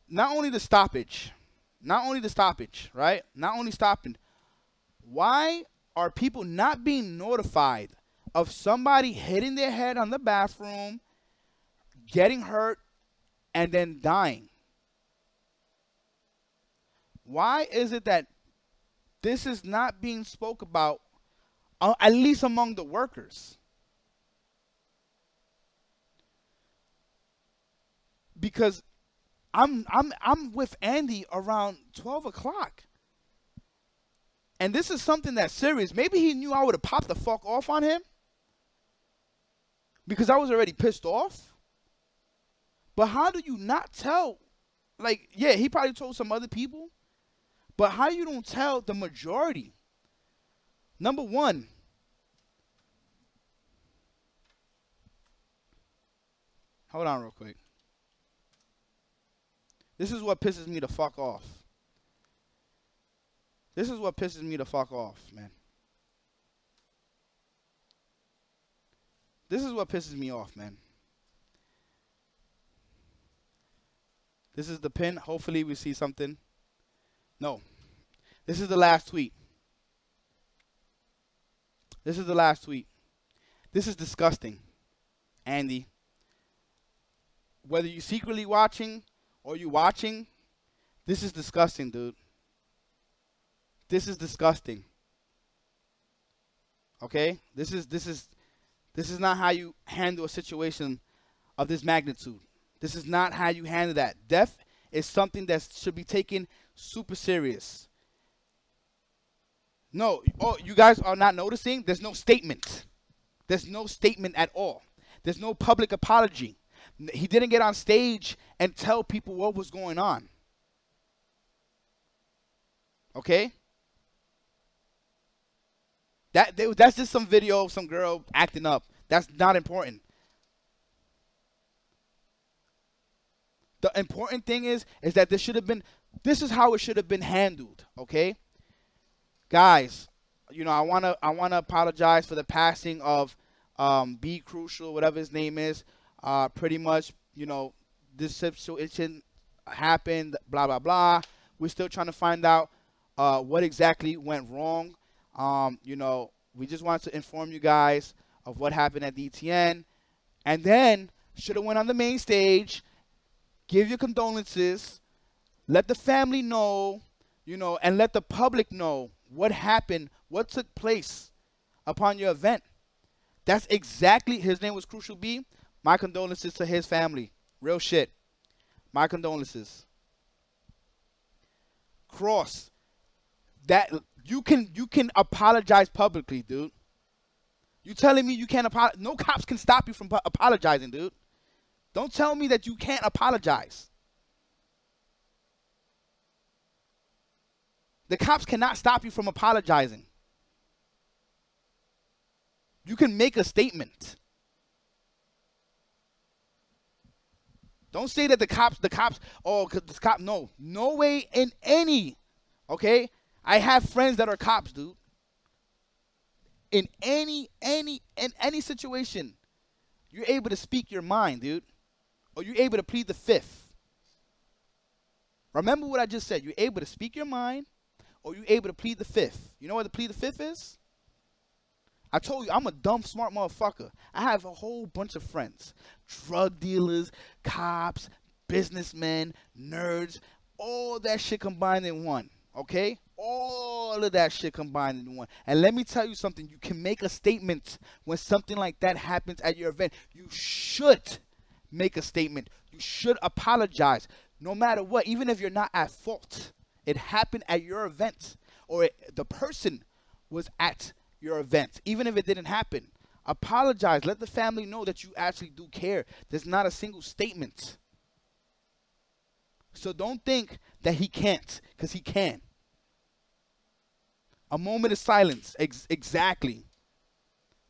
Not only the stoppage, right? Not only stopping. Why are people not being notified of somebody hitting their head on the bathroom, getting hurt, and then dying? Why is it that this is not being spoke about, at least among the workers? Because I'm with Andy around 12 o'clock. And this is something that's serious. Maybe he knew I would have popped the fuck off on him, because I was already pissed off. But how do you not tell? Like, yeah, he probably told some other people. But how you don't tell the majority? Number one, hold on real quick. This is what pisses me the fuck off. This is what pisses me the fuck off, man. This is what pisses me off, man. This is the pin. Hopefully we see something. No. This is the last tweet. This is the last tweet. This is disgusting, Andy. Whether you're secretly watching or you watching, this is disgusting, dude. This is disgusting. Okay? This is not how you handle a situation of this magnitude. This is not how you handle that. Death is something that should be taken super serious. No, oh, you guys are not noticing? There's no statement. There's no statement at all. There's no public apology. He didn't get on stage and tell people what was going on. Okay? That's just some video of some girl acting up. That's not important. The important thing is that this is how it should have been handled, okay? Guys, you know, I wanna apologize for the passing of Be Crucial, whatever his name is. Pretty much, you know, this situation happened, blah blah blah. We're still trying to find out what exactly went wrong. You know, we just wanted to inform you guys of what happened at DTN, and then should have went on the main stage, give your condolences, let the family know, you know, and let the public know what happened, what took place upon your event. That's exactly, his name was Crucial B. My condolences to his family. Real shit. My condolences. Cross. That you can apologize publicly, dude. You telling me you can't apologize? No cops can stop you from apologizing, dude. Don't tell me that you can't apologize. The cops cannot stop you from apologizing. You can make a statement. Don't say that the cops, oh, cause the cop, no. No way in any, okay? I have friends that are cops, dude. In any situation, you're able to speak your mind, dude. Or you're able to plead the fifth. Remember what I just said. You're able to speak your mind, or you're able to plead the fifth. You know what the plead the fifth is? I told you, I'm a dumb, smart motherfucker. I have a whole bunch of friends. Drug dealers, cops, businessmen, nerds, all that shit combined in one, okay? All of that shit combined in one. And let me tell you something. You can make a statement when something like that happens at your event. You should make a statement. You should apologize. No matter what, even if you're not at fault. It happened at your event. Or the person was at your event. Even if it didn't happen. Apologize. Let the family know that you actually do care. There's not a single statement. So don't think that he can't, because he can. A moment of silence. Exactly.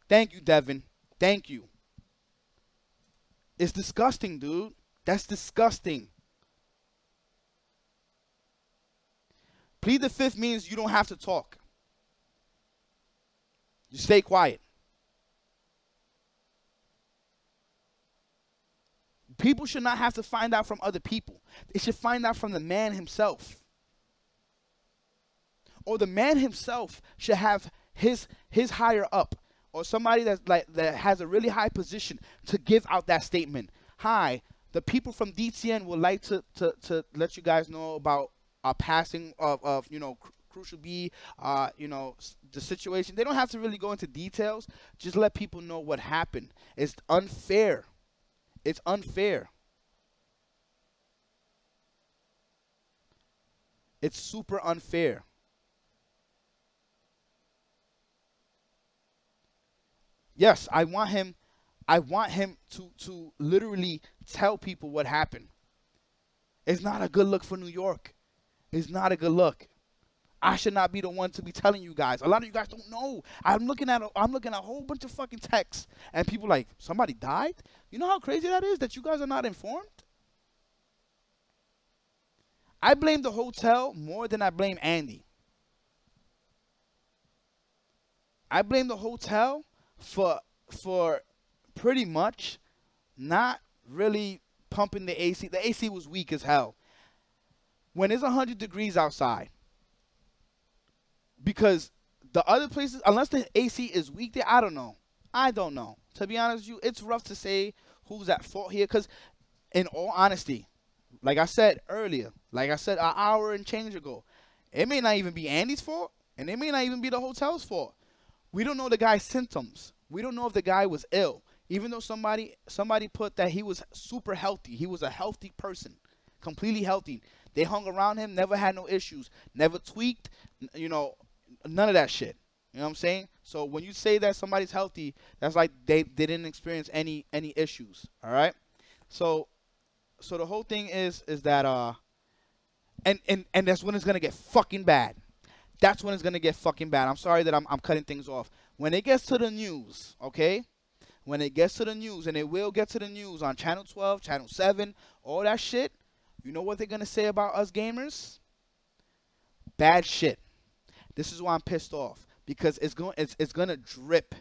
Thank you, Devin. Thank you. It's disgusting, dude. That's disgusting. Plead the fifth means you don't have to talk. You stay quiet. People should not have to find out from other people. They should find out from the man himself. Or the man himself should have his higher up, or somebody that has a really high position to give out that statement. Hi, the people from DTN would like to let you guys know about a passing of Crucial B, the situation. They don't have to really go into details. Just let people know what happened. It's unfair. It's unfair. It's super unfair. Yes, I want him to literally tell people what happened. It's not a good look for New York. It's not a good look. I should not be the one to be telling you guys. A lot of you guys don't know. I'm looking at a whole bunch of fucking texts, and people like, somebody died? You know how crazy that is, that you guys are not informed? I blame the hotel more than I blame Andy. I blame the hotel for pretty much not really pumping the AC. The AC was weak as hell. When it's 100 degrees outside, because the other places, unless the AC is weak there, I don't know. I don't know. To be honest with you, it's rough to say who's at fault here, because in all honesty, like I said earlier, like I said an hour and change ago, it may not even be Andy's fault, and it may not even be the hotel's fault. We don't know the guy's symptoms. We don't know if the guy was ill. Even though somebody put that he was super healthy. He was a healthy person, completely healthy. They hung around him, never had no issues, never tweaked, none of that shit. You know what I'm saying? So when you say that somebody's healthy, that's like they didn't experience any issues. All right? So the whole thing is that and that's when it's gonna get fucking bad. That's when it's gonna get fucking bad. I'm sorry that I'm cutting things off. When it gets to the news, okay? When it gets to the news, and it will get to the news on Channel 12, Channel 7, all that shit, you know what they're gonna say about us gamers? Bad shit. This is why I'm pissed off, because it's gonna drip,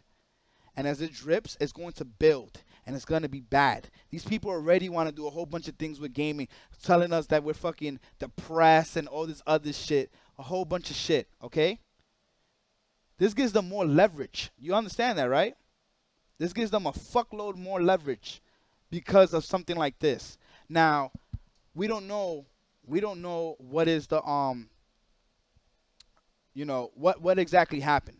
and as it drips, it's going to build, and it's gonna be bad. These people already want to do a whole bunch of things with gaming, telling us that we're fucking depressed and all this other shit, a whole bunch of shit. Okay? This gives them more leverage. You understand that, right? This gives them a fuckload more leverage because of something like this. Now, we don't know what is the what exactly happened.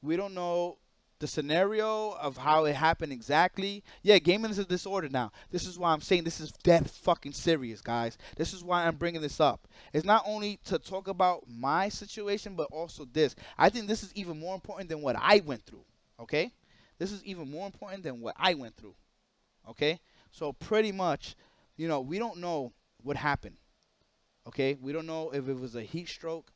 We don't know the scenario of how it happened exactly. Yeah, gaming is a disorder now. This is why I'm saying this is dead fucking serious, guys. This is why I'm bringing this up. It's not only to talk about my situation, but also this. I think this is even more important than what I went through, okay? This is even more important than what I went through, okay? So pretty much, we don't know what happened, okay? We don't know if it was a heat stroke.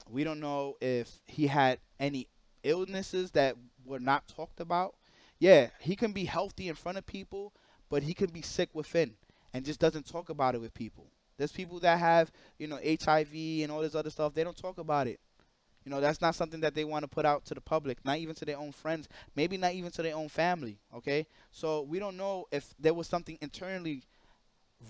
We don't know if he had any illnesses that were not talked about. Yeah, he can be healthy in front of people, but he can be sick within and just doesn't talk about it with people. There's people that have, HIV and all this other stuff. They don't talk about it. That's not something that they want to put out to the public, not even to their own friends, maybe not even to their own family, okay? So we don't know if there was something internally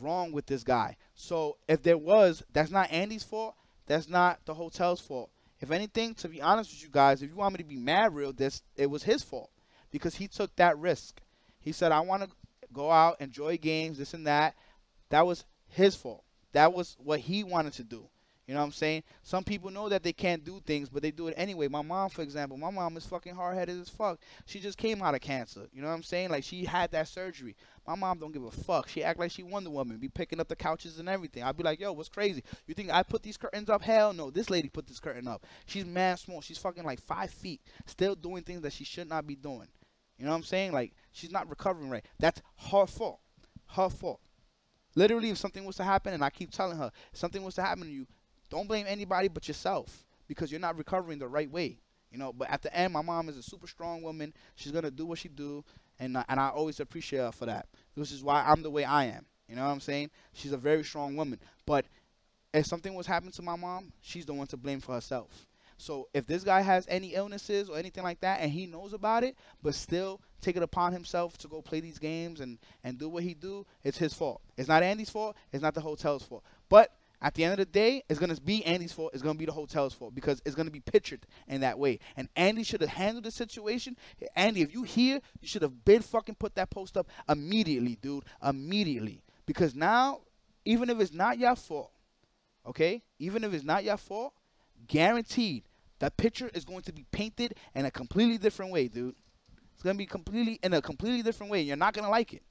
wrong with this guy. So if there was, that's not Andy's fault. That's not the hotel's fault. If anything, to be honest with you guys, if you want me to be mad real, it was his fault, because he took that risk. He said, I want to go out, enjoy games, this and that. That was his fault. That was what he wanted to do. You know what I'm saying? Some people know that they can't do things, but they do it anyway. My mom, for example, my mom is fucking hard-headed as fuck. She just came out of cancer. You know what I'm saying? Like, she had that surgery. My mom don't give a fuck. She act like she Wonder Woman, be picking up the couches and everything. I'd be like, yo, what's crazy? You think I put these curtains up? Hell no. This lady put this curtain up. She's mad small. She's fucking like 5 feet, still doing things that she should not be doing. You know what I'm saying? Like, she's not recovering right. That's her fault. Her fault. Literally, if something was to happen, and I keep telling her, if something was to happen to you, don't blame anybody but yourself because you're not recovering the right way. You know, but at the end, my mom is a super strong woman. She's going to do what she do, and I always appreciate her for that. This is why I'm the way I am. You know what I'm saying? She's a very strong woman. But if something was happening to my mom, she's the one to blame for herself. So if this guy has any illnesses or anything like that and he knows about it, but still take it upon himself to go play these games and do what he do, it's his fault. It's not Andy's fault. It's not the hotel's fault. But at the end of the day, it's going to be Andy's fault. It's going to be the hotel's fault because it's going to be pictured in that way. And Andy should have handled the situation. Andy, if you here, you should have been fucking put that post up immediately, dude. Immediately. Because now, even if it's not your fault, okay? Even if it's not your fault, guaranteed, that picture is going to be painted in a completely different way, dude. It's going to be in a completely different way. You're not going to like it.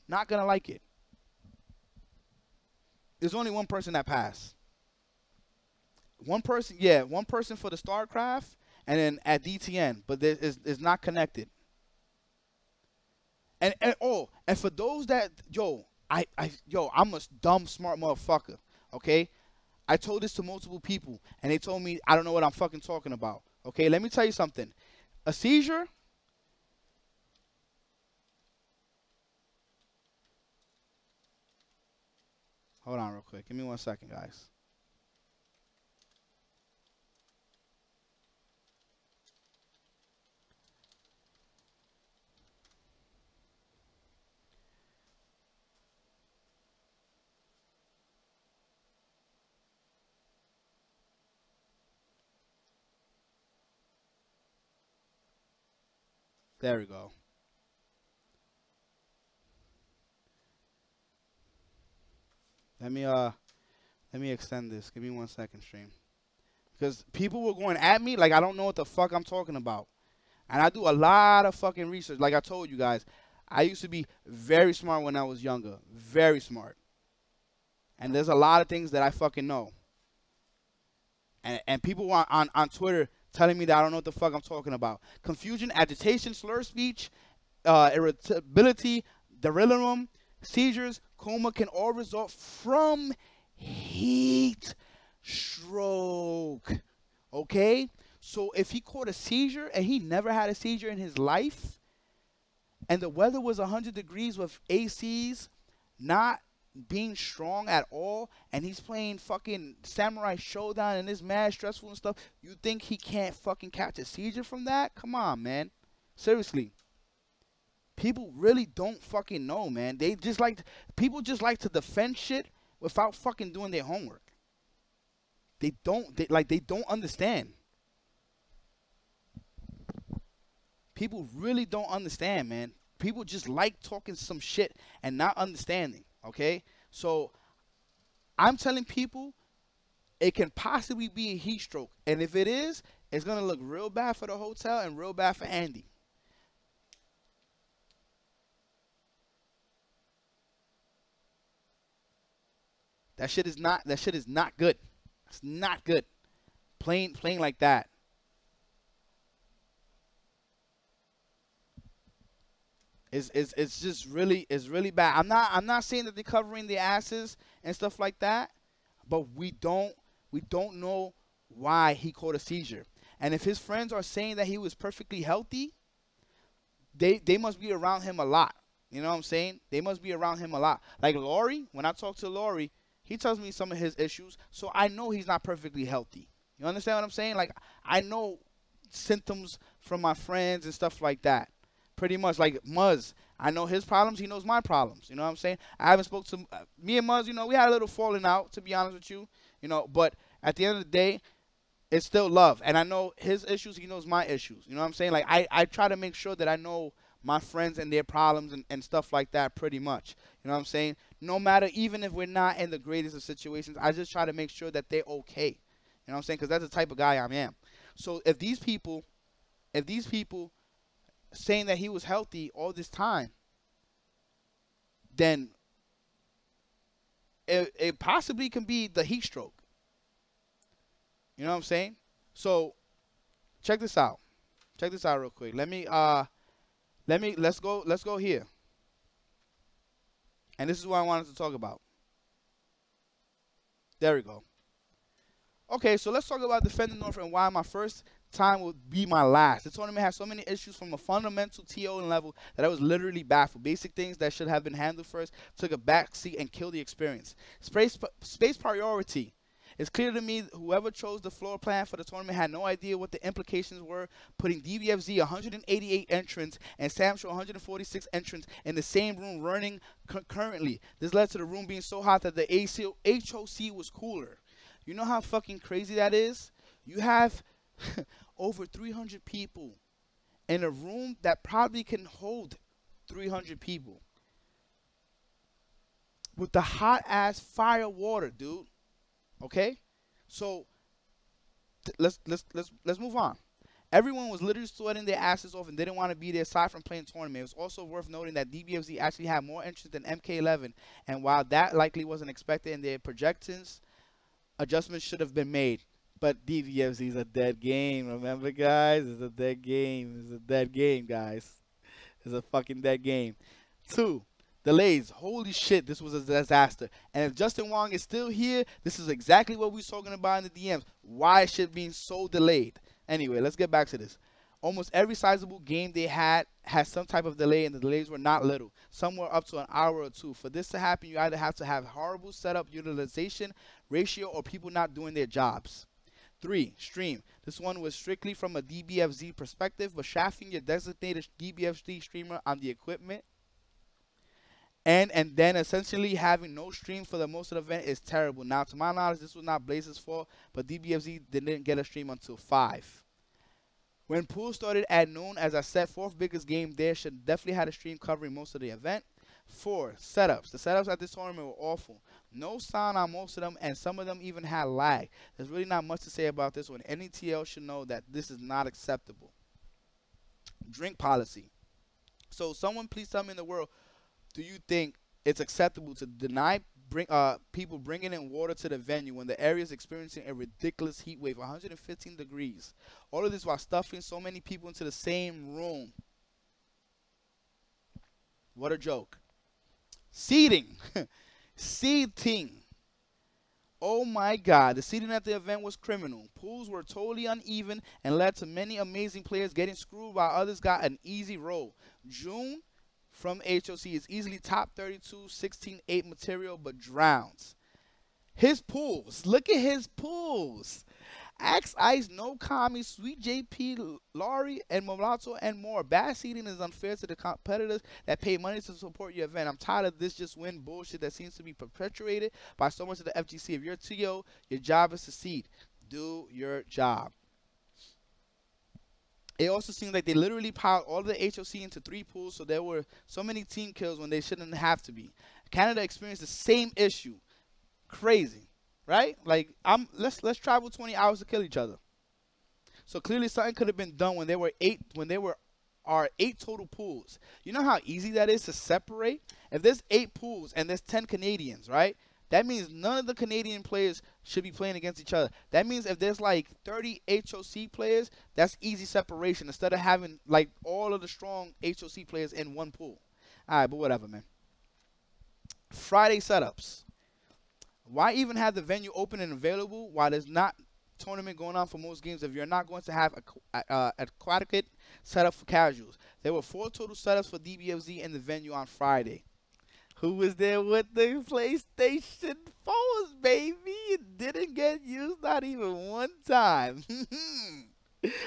Not going to like it. There's only one person that passed. One person, yeah, one person for the StarCraft and then at DTN, but it's not connected. And for those that, I'm a dumb, smart motherfucker, okay? I told this to multiple people, and they told me I don't know what I'm fucking talking about. Okay, let me tell you something. A seizure. Hold on real quick. Give me 1 second, guys. There we go. Let me extend this. Give me 1 second, stream. Because people were going at me like I don't know what the fuck I'm talking about. And I do a lot of fucking research. Like I told you guys, I used to be very smart when I was younger. Very smart. And there's a lot of things that I fucking know. And people on Twitter telling me that I don't know what the fuck I'm talking about. Confusion, agitation, slur speech, irritability, delirium, seizures, coma can all result from heat stroke. Okay? So if he caught a seizure and he never had a seizure in his life, and the weather was 100 degrees with ACs not being strong at all, and he's playing fucking Samurai Showdown and it's mad stressful and stuff, you think he can't fucking catch a seizure from that? Come on, man. Seriously. People really don't fucking know, man. People just like to defend shit without fucking doing their homework. They don't understand. People really don't understand, man. People just like talking some shit and not understanding. Okay, so I'm telling people it can possibly be a heat stroke. And if it is, it's going to look real bad for the hotel and real bad for Andy. That shit is not good. It's not good. Playing like that. It's just really bad. I'm not saying that they're covering their asses and stuff like that, but we don't know why he caught a seizure. And if his friends are saying that he was perfectly healthy, they must be around him a lot. You know what I'm saying? They must be around him a lot. Like Laurie, when I talk to Laurie, he tells me some of his issues, so I know he's not perfectly healthy. You understand what I'm saying? Like, I know symptoms from my friends and stuff like that. Pretty much, like Muzz, I know his problems, he knows my problems. You know what I'm saying? I haven't spoke to me and Muzz, we had a little falling out, to be honest with you. But at the end of the day, it's still love. And I know his issues, he knows my issues. You know what I'm saying? Like, I try to make sure that I know my friends and their problems and stuff like that pretty much. You know what I'm saying? No matter, even if we're not in the greatest of situations, I just try to make sure that they're okay. You know what I'm saying? Because that's the type of guy I am. So if these people saying that he was healthy all this time, then it possibly can be the heat stroke. You know what I'm saying? So check this out. Check this out real quick. Let me Let's go here. And this is what I wanted to talk about. There we go. Okay, so let's talk about defending North and why my first time would be my last. The tournament has so many issues from a fundamental TO level that I was literally baffled. Basic things that should have been handled first took a back seat and killed the experience. Space priority. It's clear to me whoever chose the floor plan for the tournament had no idea what the implications were, putting DBFZ 188 entrants and Samsho 146 entrants in the same room running concurrently. This led to the room being so hot that the HOC was cooler. You know how fucking crazy that is? You have over 300 people in a room that probably can hold 300 people with the hot ass fire water, dude. Okay, so let's move on. Everyone was literally sweating their asses off and didn't want to be there aside from playing tournament. It was also worth noting that DBFZ actually had more entries than MK11, and while that likely wasn't expected in their projections, adjustments should have been made. But DBFZ is a dead game. Remember, guys, it's a dead game. It's a dead game, guys. It's a fucking dead game. 2. Delays. Holy shit, this was a disaster. And if Justin Wong is still here, this is exactly what we were talking about in the DMs. Why is shit being so delayed? Anyway, let's get back to this. Almost every sizable game they had some type of delay, and the delays were not little. Some were up to an hour or two. For this to happen, you either have to have horrible setup utilization ratio or people not doing their jobs. 3. Stream. This one was strictly from a DBFZ perspective, but shafting your designated DBFZ streamer on the equipment and then essentially having no stream for the most of the event is terrible. Now, to my knowledge, this was not Blaze's fault, but DBFZ didn't get a stream until 5. When pool started at noon, as I said, 4th biggest game there, should definitely had a stream covering most of the event. 4. Setups. The setups at this tournament were awful. No sound on most of them, and some of them even had lag. There's really not much to say about this one. Any TL should know that this is not acceptable. Drink policy. So someone please tell me in the world, do you think it's acceptable to deny people bringing in water to the venue when the area is experiencing a ridiculous heat wave, 115 degrees? All of this while stuffing so many people into the same room. What a joke. Seating. Seating. Oh my God, the seating at the event was criminal. Pools were totally uneven and led to many amazing players getting screwed while others got an easy roll. June from HOC is easily top 32, 16-8 material, but drowns. His pools. Look at his pools. Axe Ice, No Kami, Sweet JP, Laurie, and Mulatto, and more. Bad seating is unfair to the competitors that pay money to support your event. I'm tired of this just win bullshit that seems to be perpetuated by so much of the FGC. If you're TO, your job is to seed. Do your job. It also seems like they literally piled all the HOC into 3 pools, so there were so many team kills when they shouldn't have to be. Canada experienced the same issue. Crazy, right? Like, let's travel 20 hours to kill each other. So clearly something could have been done when there were 8 total pools. You know how easy that is to separate? If there's 8 pools and there's 10 Canadians, right? That means none of the Canadian players should be playing against each other. That means if there's like 30 HOC players, that's easy separation instead of having like all of the strong HOC players in one pool. All right, but whatever, man. Friday setups. Why even have the venue open and available while there's not tournament going on for most games if you're not going to have a aquatic setup for casuals? There were 4 total setups for DBFZ in the venue on Friday. Who was there with the PlayStation 4s, baby? It didn't get used not even one time.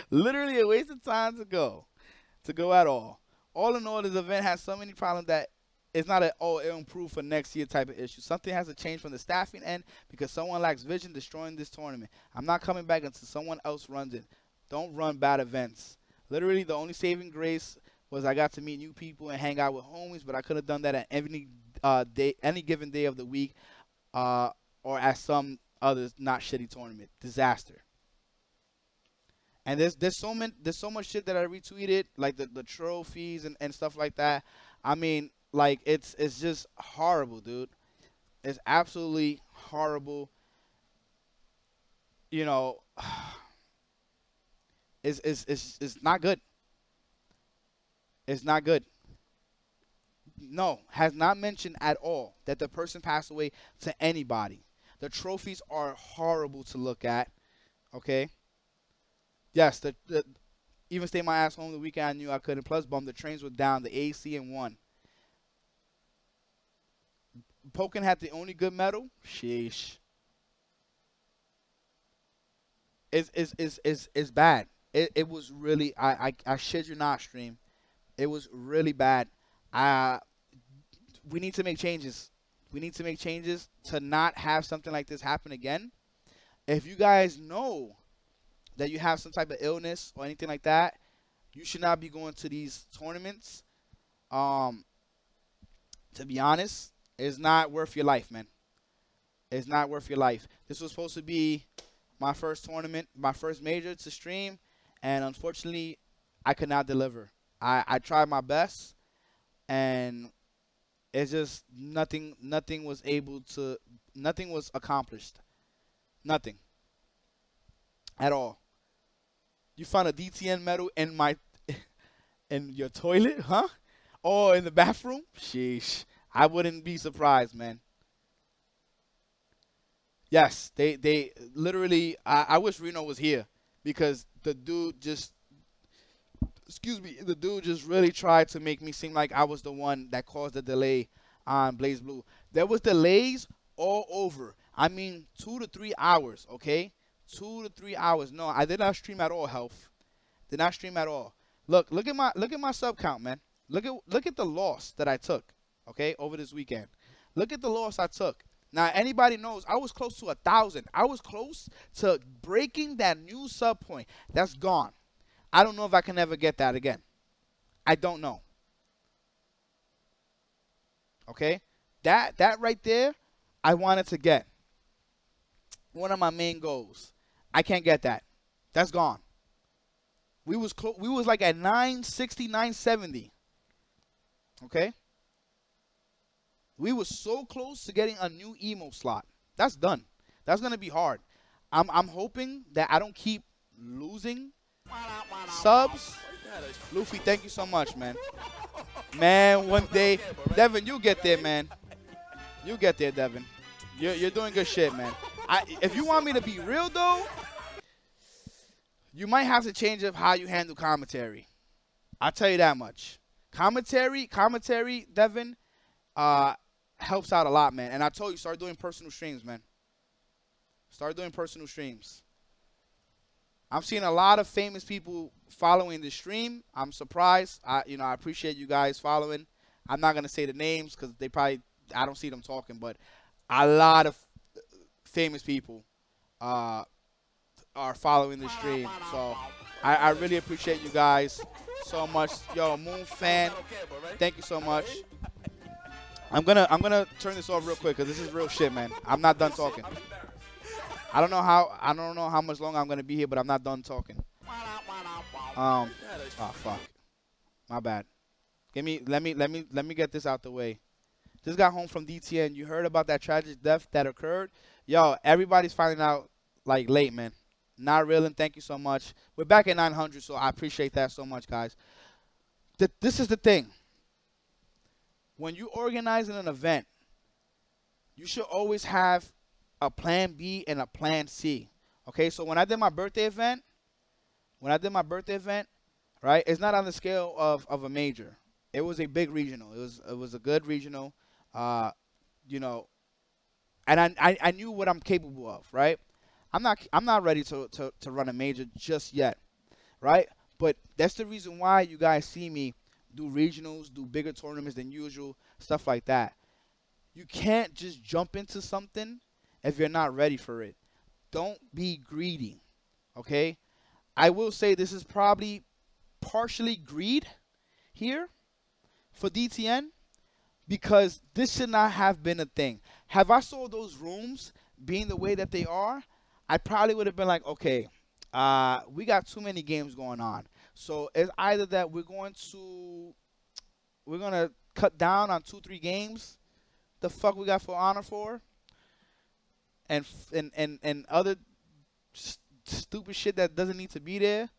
Literally a waste of time to go at all. All in all, this event has so many problems that it's not it'll improve for next year type of issue. Something has to change from the staffing end because someone lacks vision destroying this tournament. I'm not coming back until someone else runs it. Don't run bad events. Literally, the only saving grace was I got to meet new people and hang out with homies, but I could have done that at any given day of the week, or at some other not shitty tournament. Disaster. And there's so much shit that I retweeted, like the trophies and stuff like that. I mean, like it's just horrible, dude. It's absolutely horrible. You know, it's not good. It's not good. No, has not mentioned at all that the person passed away to anybody. The trophies are horrible to look at. Okay. Yes, the even stay my ass home the weekend I knew I couldn't. Plus, bum, the trains were down. The AC and one. Pokin had the only good medal. Sheesh. It's bad. It was really, I shit you not, stream. It was really bad. We need to make changes. We need to make changes to not have something like this happen again. If you guys know that you have some type of illness or anything like that, you should not be going to these tournaments. To be honest, it's not worth your life, man. It's not worth your life. This was supposed to be my first tournament, my first major to stream, and unfortunately, I could not deliver. I tried my best, and it's just nothing was accomplished. Nothing. At all. You found a DTN medal in in your toilet, huh? Or in the bathroom? Sheesh. I wouldn't be surprised, man. Yes, they literally, I wish Reno was here because the dude just, the dude just really tried to make me seem like I was the one that caused the delay on Blaze Blue. There was delays all over. I mean, 2 to 3 hours, okay? 2 to 3 hours. No, I did not stream at all, Health. Did not stream at all. Look at my sub count, man. Look at the loss that I took, okay, over this weekend. Look at the loss I took. Now, anybody knows I was close to 1,000. I was close to breaking that new sub point. That's gone. I don't know if I can ever get that again. I don't know. Okay? That right there, I wanted to get. One of my main goals. I can't get that. That's gone. We was like at 960, 970. Okay? We were so close to getting a new emo slot. That's done. That's gonna be hard. I'm hoping that I don't keep losing subs. Luffy, thank you so much, man. Man, one day, Devin, you get there, man. You get there, Devin. You're doing good shit, man. If you want me to be real though, you might have to change up how you handle commentary. I'll tell you that much. Commentary, Devin, helps out a lot, man. And I told you, start doing personal streams, man. Start doing personal streams. I'm seeing a lot of famous people following the stream. I'm surprised. I appreciate you guys following. I'm not gonna say the names because I don't see them talking, but a lot of famous people are following the stream. So I really appreciate you guys so much. Yo, Moon fan, thank you so much. I'm gonna turn this off real quick because this is real shit, man. I'm not done talking. I don't know how much longer I'm gonna be here, but I'm not done talking. Oh fuck, my bad. Let me get this out the way. Just got home from DTN. You heard about that tragic death that occurred? Yo, everybody's finding out like late, man. Not real, and thank you so much. We're back at 900, so I appreciate that so much, guys. This is the thing. When you organize an event, you should always have a plan B and a plan C. Okay, so when I did my birthday event, right, it's not on the scale of a major. It was a big regional. It was a good regional, you know, and I knew what I'm capable of, right? I'm not ready to run a major just yet, right? But that's the reason why you guys see me do regionals, do bigger tournaments than usual, stuff like that. You can't just jump into something if you're not ready for it. Don't be greedy, okay? I will say this is probably partially greed here for DTN because this should not have been a thing. Have I saw those rooms being the way that they are, I probably would have been like, okay, we got too many games going on. So it's either that we're going to cut down on 2-3 games. The fuck we got for honor for? And other stupid shit that doesn't need to be there.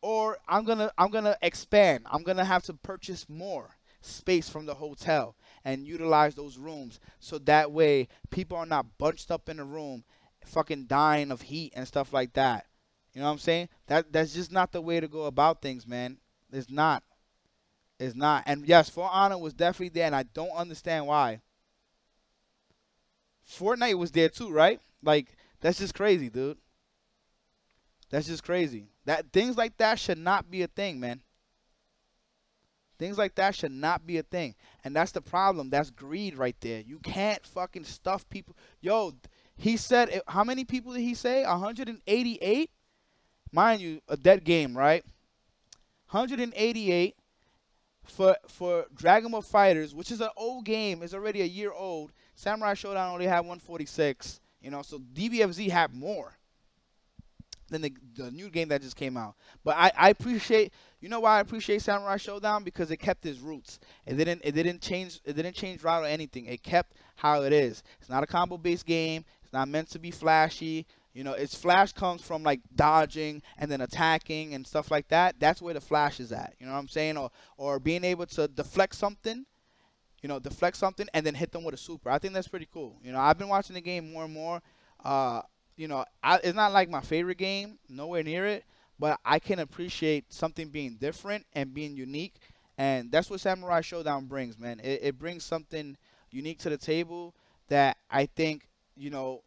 or I'm gonna expand. I'm gonna have to purchase more space from the hotel and utilize those rooms so that way people are not bunched up in a room, fucking dying of heat and stuff like that. You know what I'm saying? That's just not the way to go about things, man. It's not. It's not. And yes, For Honor was definitely there, and I don't understand why. Fortnite was there too, right? Like, that's just crazy, dude. That's just crazy. That things like that should not be a thing, man. Things like that should not be a thing. And that's the problem. That's greed right there. You can't fucking stuff people. Yo, he said, how many people did he say? 188? Mind you, a dead game, right? 188 for Dragon Ball Fighters, which is an old game. It's already a year old. Samurai Showdown only had 146. You know, so DBFZ had more than the new game that just came out. But I appreciate, you know why I appreciate Samurai Showdown? Because it kept its roots. It didn't change route or anything. It kept how it is. It's not a combo based game. It's not meant to be flashy. You know, its flash comes from like dodging and then attacking and stuff like that. That's where the flash is at. You know what I'm saying? Or being able to deflect something. You know, deflect something and then hit them with a super. I think that's pretty cool. You know, I've been watching the game more and more. You know, it's not like my favorite game, nowhere near it, but I can appreciate something being different and being unique, and that's what Samurai Showdown brings, man. It brings something unique to the table that I think, you know,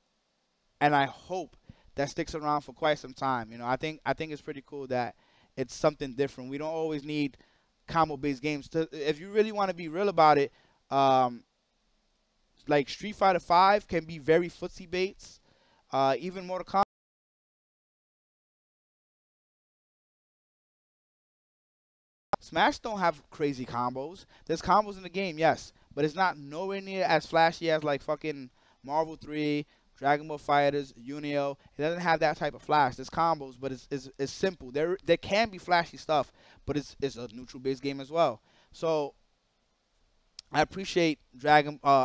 and I hope that sticks around for quite some time. You know, I think it's pretty cool that it's something different. We don't always need combo-based games. If you really want to be real about it, like Street Fighter 5 can be very footsie baits. Even Mortal Kombat. Smash don't have crazy combos. There's combos in the game, yes, but it's not nowhere near as flashy as like fucking Marvel 3, Dragon Ball Fighters, Unio. It doesn't have that type of flash. There's combos, but it's simple. There can be flashy stuff, but it's a neutral based game as well. So I appreciate I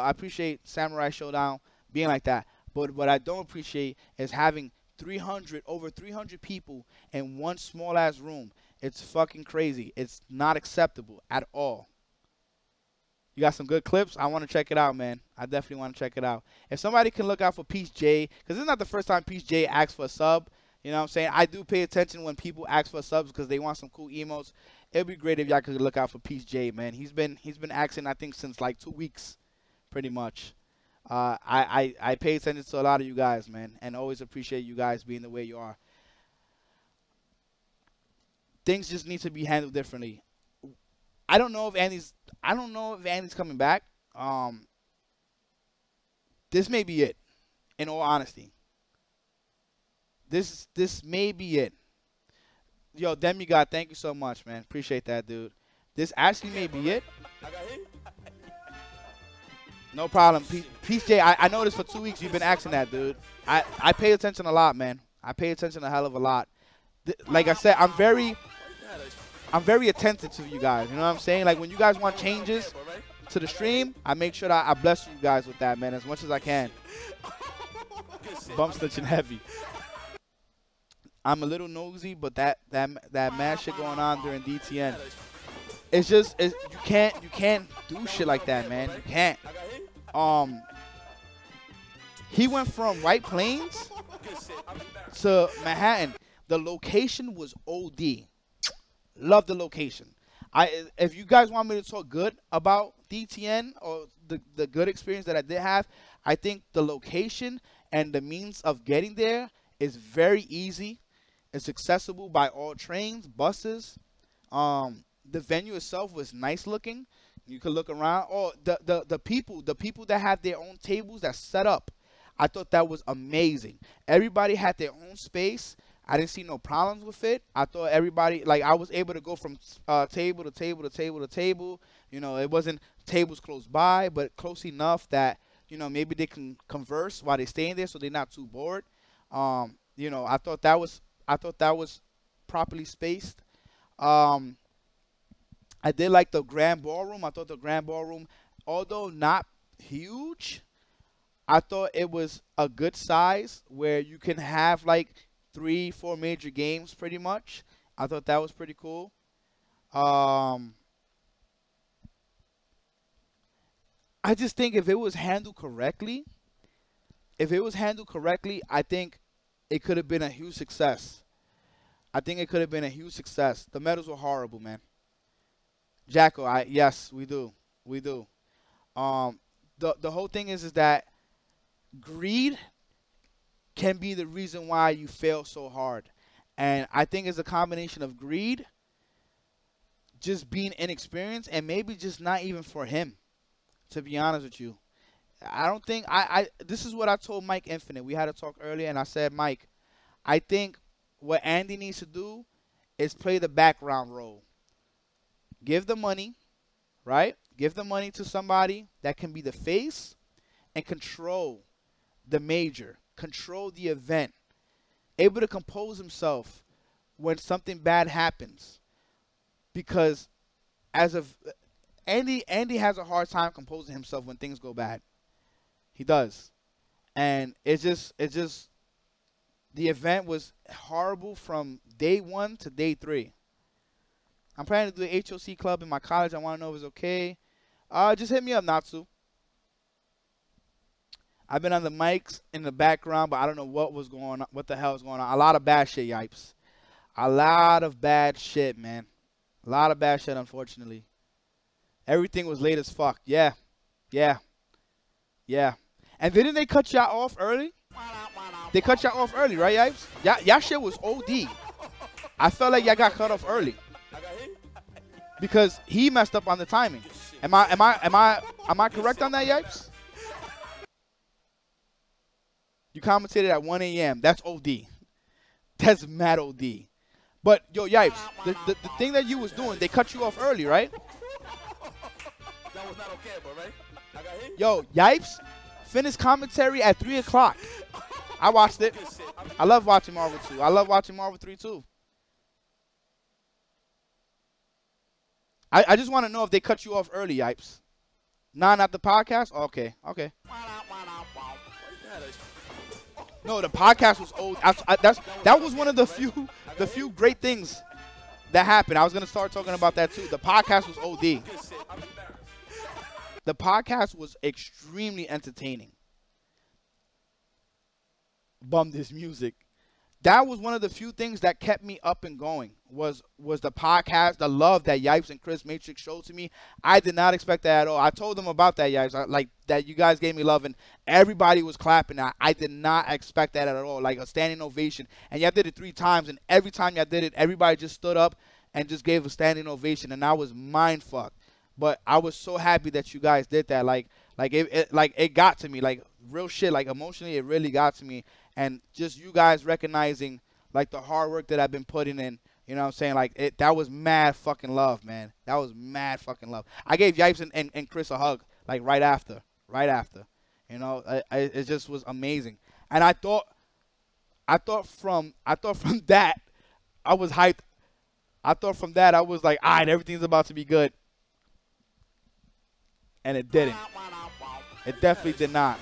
appreciate Samurai Showdown being like that. But what I don't appreciate is having over 300 people in one small ass room. It's fucking crazy. It's not acceptable at all. You got some good clips? I want to check it out, man. I definitely want to check it out. If somebody can look out for Peace J, because it's not the first time Peace J asks for a sub. You know what I'm saying? I do pay attention when people ask for subs because they want some cool emotes. It'd be great if y'all could look out for Peace J, man. He's been asking, I think, since like 2 weeks, pretty much. I pay attention to a lot of you guys, man, and always appreciate you guys being the way you are. Things just need to be handled differently. I don't know if Andy's coming back. This may be it, in all honesty. This may be it. Yo, Demigod, thank you so much, man. Appreciate that, dude. This actually may be it. No problem. Peace J, I noticed for 2 weeks you've been asking that, dude. I pay attention a lot, man. I pay attention a hell of a lot. Like I said, I'm very attentive to you guys. You know what I'm saying? Like when you guys want changes to the stream, I make sure that I bless you guys with that, man, as much as I can. Bump stitching heavy. I'm a little nosy, but that mad shit going on during DTN. It's just you can't do shit like that, man. You can't. He went from White Plains to Manhattan. The location was OD. Love the location. If you guys want me to talk good about DTN or the good experience that I did have, I think the location and the means of getting there is very easy. It's accessible by all trains, buses. The venue itself was nice looking. You could look around. Oh, the people that have their own tables that set up, I thought that was amazing. Everybody had their own space. I didn't see no problems with it. I thought everybody, like, I was able to go from table to table to table to table. You know, it wasn't tables close by, but close enough that, you know, maybe they can converse while they're staying there so they're not too bored. You know, I thought that was properly spaced. I did like the grand ballroom. I thought the grand ballroom, although not huge, I thought it was a good size where you can have like 3-4 major games pretty much. I thought that was pretty cool. I just think if it was handled correctly, I think it could have been a huge success. The medals were horrible, man. Jacko, yes, we do. The whole thing is that greed can be the reason why you fail so hard. And I think it's a combination of greed, just being inexperienced, and maybe just not even for him, to be honest with you. I don't think this is what I told Mike Infinite. We had a talk earlier, and I said, Mike, I think what Andy needs to do is play the background role. Give the money, right? Give the money to somebody that can be the face and control the major, control the event, able to compose himself when something bad happens. Because as of Andy has a hard time composing himself when things go bad. He does. And it's just the event was horrible from day 1 to day 3. I'm planning to do an HOC club in my college. I want to know if it's okay. Just hit me up, Natsu. I've been on the mics in the background, but I don't know what was going on, what the hell is going on. A lot of bad shit, Yipes. A lot of bad shit, man. A lot of bad shit, unfortunately. Everything was late as fuck. Yeah. And didn't they cut y'all off early? They cut y'all off early, right, Yipes? Y'all shit was OD. I felt like y'all got cut off early because he messed up on the timing. Am I correct on that, Yipes? You commentated at 1 a.m. That's OD. That's mad OD. But yo, Yipes, the thing that you was doing, they cut you off early, right? That was not okay, bro, right? I got hit. Yo, Yipes finished commentary at 3 o'clock. I watched it. I love watching Marvel 2. I love watching Marvel 3 too. I just want to know if they cut you off early, Yipes. Nah, not the podcast? Okay. No, the podcast was old. That was one of the few great things that happened. I was going to start talking about that too. The podcast was OD. The podcast was extremely entertaining. Bum this music. That was one of the few things that kept me up and going was the podcast, the love that Yipes and Chris Matrix showed to me. I did not expect that at all. I told them about that, Yipes, like that you guys gave me love and everybody was clapping. I did not expect that at all, like a standing ovation. And y'all did it 3 times, and every time y'all did it, everybody just stood up and just gave a standing ovation, and I was mind fucked. But I was so happy that you guys did that. Like it got to me, like real shit, like emotionally, it really got to me. And just you guys recognizing like the hard work that I've been putting in, you know what I'm saying? Like that was mad fucking love, man. That was mad fucking love. I gave Yipes and Chris a hug like right after. You know, it just was amazing. And I thought from that I was hyped. I thought from that I was like, all right, everything's about to be good. And it didn't. It definitely did not.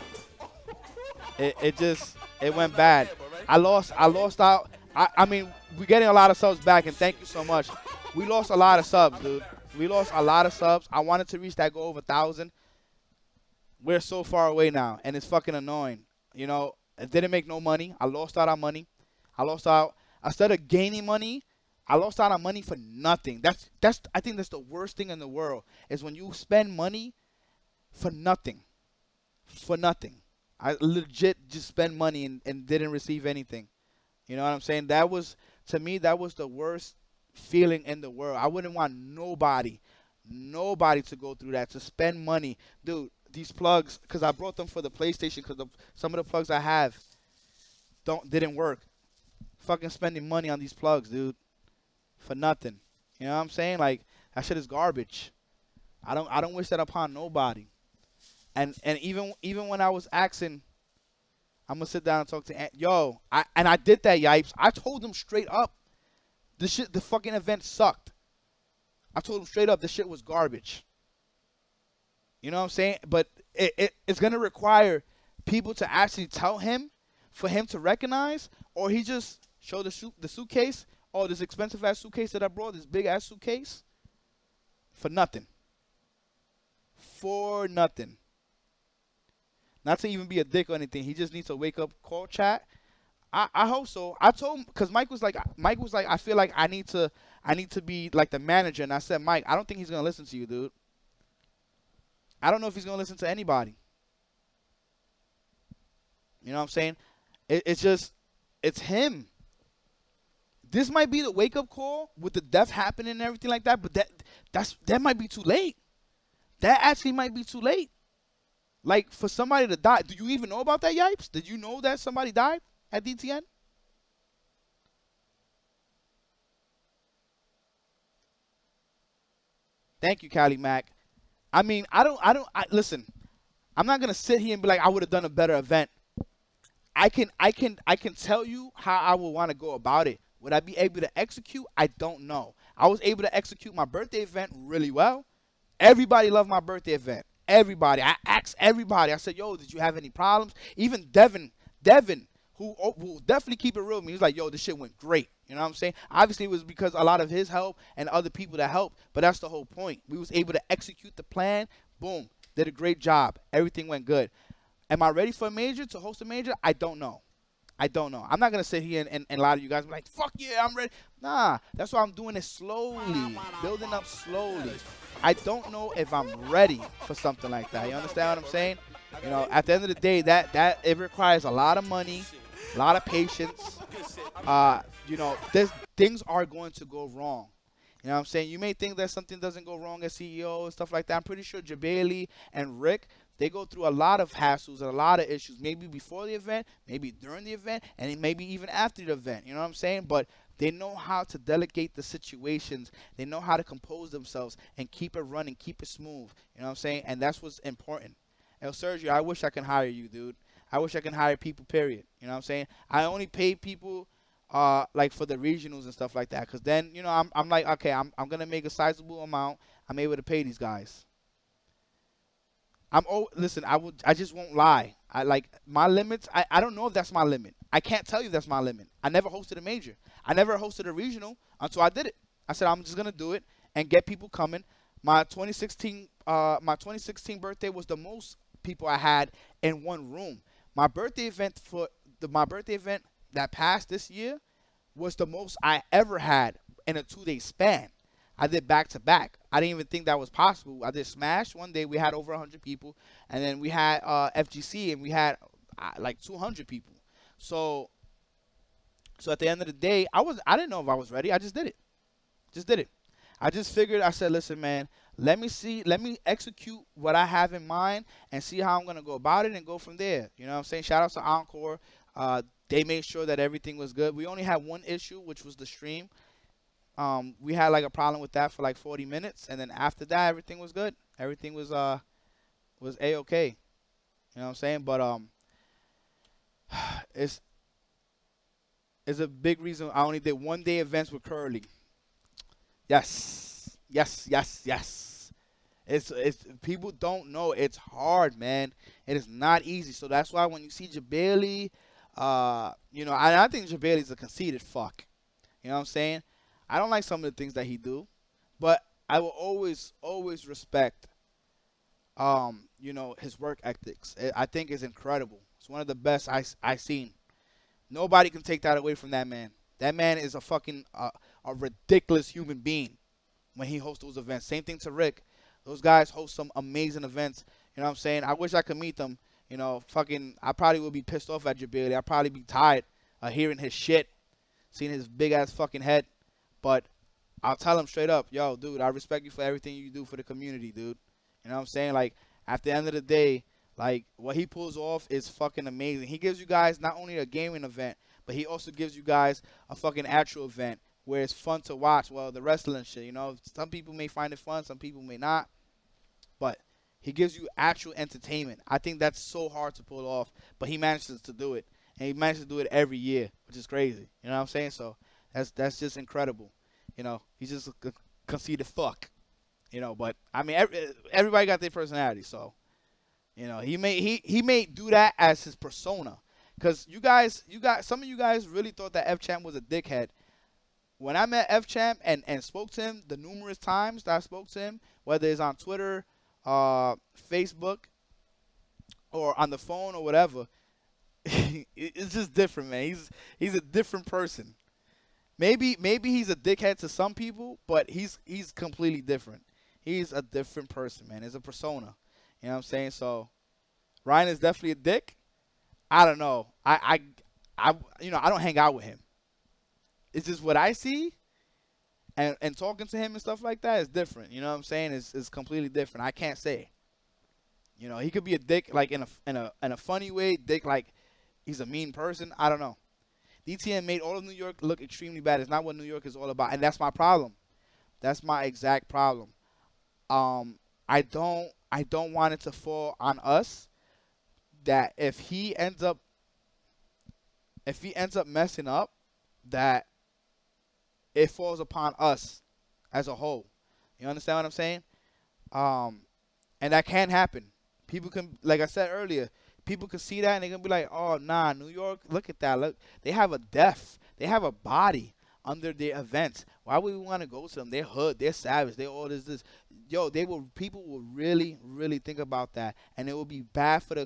It went bad. I lost out. I mean, we're getting a lot of subs back, and thank you so much. We lost a lot of subs, dude. We lost a lot of subs. I wanted to reach that goal of 1,000. We're so far away now, and it's fucking annoying. You know, it didn't make no money. I lost out on money. Instead of gaining money, I lost out on money for nothing. I think that's the worst thing in the world is when you spend money for nothing. I legit just spent money and didn't receive anything. You know what I'm saying? To me, that was the worst feeling in the world. I wouldn't want nobody to go through that, to spend money. Dude, these plugs, because I brought them for the PlayStation, because some of the plugs I have didn't work. Fucking spending money on these plugs, dude, for nothing. You know what I'm saying? Like, that shit is garbage. I don't wish that upon nobody. And even when I was asking, I'm gonna sit down and talk to I did that, Yipes. I told him straight up, the fucking event sucked. I told him straight up, this shit was garbage. You know what I'm saying? But it's gonna require people to actually tell him, for him to recognize, or he just show the suitcase, Oh, this expensive ass suitcase that I brought, this big ass suitcase, for nothing. For nothing. Not to even be a dick or anything. He just needs to wake up, call chat. I hope so. I told him because Mike was like, I feel like I need to be like the manager, and I said, Mike, I don't think he's gonna listen to you, dude. I don't know if he's gonna listen to anybody. You know what I'm saying? It's him. This might be the wake up call with the death happening and everything like that, but that might be too late. That actually might be too late. Like for somebody to die. Do you even know about that, Yipes? Did you know that somebody died at DTN? Thank you, Cali Mac. I mean, listen. I'm not gonna sit here and be like I would have done a better event. I can tell you how I would want to go about it. Would I be able to execute? I don't know. I was able to execute my birthday event really well. Everybody loved my birthday event. Everybody. I asked everybody. I said, yo, did you have any problems? Even Devin, who will definitely keep it real with me. He's like, yo, this shit went great. You know what I'm saying? Obviously, it was because a lot of his help and other people that helped, but that's the whole point. We was able to execute the plan. Boom. Did a great job. Everything went good. Am I ready for a major, to host a major? I don't know. I don't know. I'm not going to sit here and a lot of you guys be like, fuck yeah, I'm ready. Nah, that's why I'm doing it slowly, building up slowly. I don't know if I'm ready for something like that. You understand what I'm saying? You know, at the end of the day, that it requires a lot of money, a lot of patience. You know, things are going to go wrong. You know what I'm saying? You may think that something doesn't go wrong as CEO and stuff like that. I'm pretty sure Jabali and Rick, they go through a lot of hassles and a lot of issues, maybe before the event, maybe during the event, and maybe even after the event. You know what I'm saying? But they know how to delegate the situations. They know how to compose themselves and keep it running, keep it smooth. You know what I'm saying? And that's what's important. El Sergio, I wish I can hire you, dude. I wish I can hire people, period. You know what I'm saying? I only pay people like for the regionals and stuff like that, because then, you know, I'm like, okay, I'm going to make a sizable amount. I'm able to pay these guys. Listen, I just won't lie. I like my limits. I don't know if that's my limit. I can't tell you that's my limit. I never hosted a major. I never hosted a regional until I did it. I said I'm just gonna do it and get people coming. My 2016 birthday was the most people I had in one room. My birthday event that passed this year was the most I ever had in a 2-day span. I did back-to-back. I didn't even think that was possible. I did Smash one day. We had over 100 people. And then we had FGC, and we had like 200 people. So at the end of the day, I didn't know if I was ready. I just did it. Just did it. I just figured, I said, listen, man, let me execute what I have in mind and see how I'm going to go about it and go from there. You know what I'm saying? Shout out to Encore. They made sure that everything was good. We only had one issue, which was the stream. We had like a problem with that for like 40 minutes, and then after that, everything was good. Everything was a-okay. You know what I'm saying? But it's a big reason I only did 1-day events with Curly. Yes. It's people don't know it's hard, man. It is not easy. So that's why when you see Jabali, you know, I think Jabali's a conceited fuck. You know what I'm saying? I don't like some of the things that he do, but I will always respect, you know, his work ethics. I think it's incredible. It's one of the best I've seen. Nobody can take that away from that man. That man is a fucking a ridiculous human being when he hosts those events. Same thing to Rick. Those guys host some amazing events. You know what I'm saying? I wish I could meet them. You know, fucking, I probably would be pissed off at Jabali. I'd probably be tired of hearing his shit, seeing his big ass fucking head. But I'll tell him straight up, yo, dude, I respect you for everything you do for the community, dude. You know what I'm saying? Like, at the end of the day, like, what he pulls off is fucking amazing. He gives you guys not only a gaming event, but he also gives you guys a fucking actual event where it's fun to watch. Well, the wrestling shit, you know. Some people may find it fun, some people may not. But he gives you actual entertainment. I think that's so hard to pull off, but he manages to do it. And he manages to do it every year, which is crazy. You know what I'm saying? So that's just incredible. You know, he's just a conceited fuck. You know, but I mean, everybody got their personality, so you know, he may do that as his persona, because some of you guys really thought that F Champ was a dickhead. when I met F Champ and spoke to him the numerous times that I spoke to him, whether it's on Twitter, Facebook, or on the phone or whatever, it's just different, man. He's a different person. Maybe he's a dickhead to some people, but he's completely different. He's a different person, man. It's a persona. You know what I'm saying? So Ryan is definitely a dick. I don't know. I I don't hang out with him. It's just what I see, and talking to him and stuff like that is different. You know what I'm saying? It's completely different. I can't say. You know, he could be a dick like in a funny way, dick like he's a mean person. I don't know. DTN made all of New York look extremely bad. It's not what New York is all about, and that's my problem. That's my exact problem. I don't want it to fall on us that if he ends up messing up, that it falls upon us as a whole. You understand what I'm saying? And that can happen. People can, like I said earlier, people can see that and they're gonna be like, "Oh, nah, New York, look at that. Look, they have a death. They have a body under their events. Why would we want to go to them? They're hood. They're savage. They all this. Yo, people will really, really think about that, and it will be bad for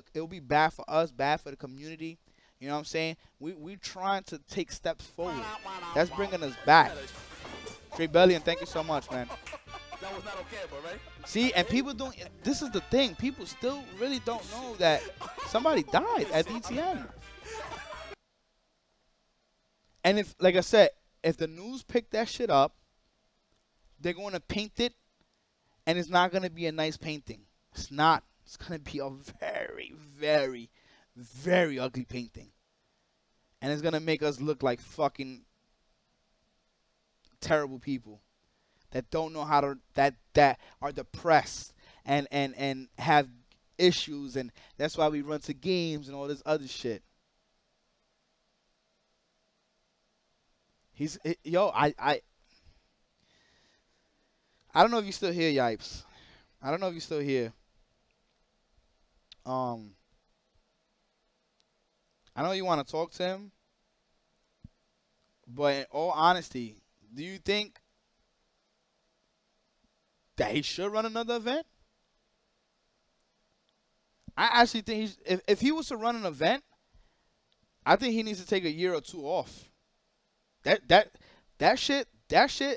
us, bad for the community. You know what I'm saying? We trying to take steps forward. That's bringing us back. Rebellion, thank you so much, man. That was not okay, but right? See, and people don't. This is the thing. People still really don't know that somebody died at DTN. And if, like I said, if the news pick that shit up, they're going to paint it, and it's not going to be a nice painting. It's not. It's going to be a very, very, very ugly painting. And it's going to make us look like fucking terrible people that don't know how to, that are depressed and have issues, and that's why we run to games and all this other shit. I don't know if you're still here, Yipes. I don't know if you're still here. I know you want to talk to him, but in all honesty, do you think that he should run another event? I actually think if he was to run an event, I think he needs to take a year or two off. That shit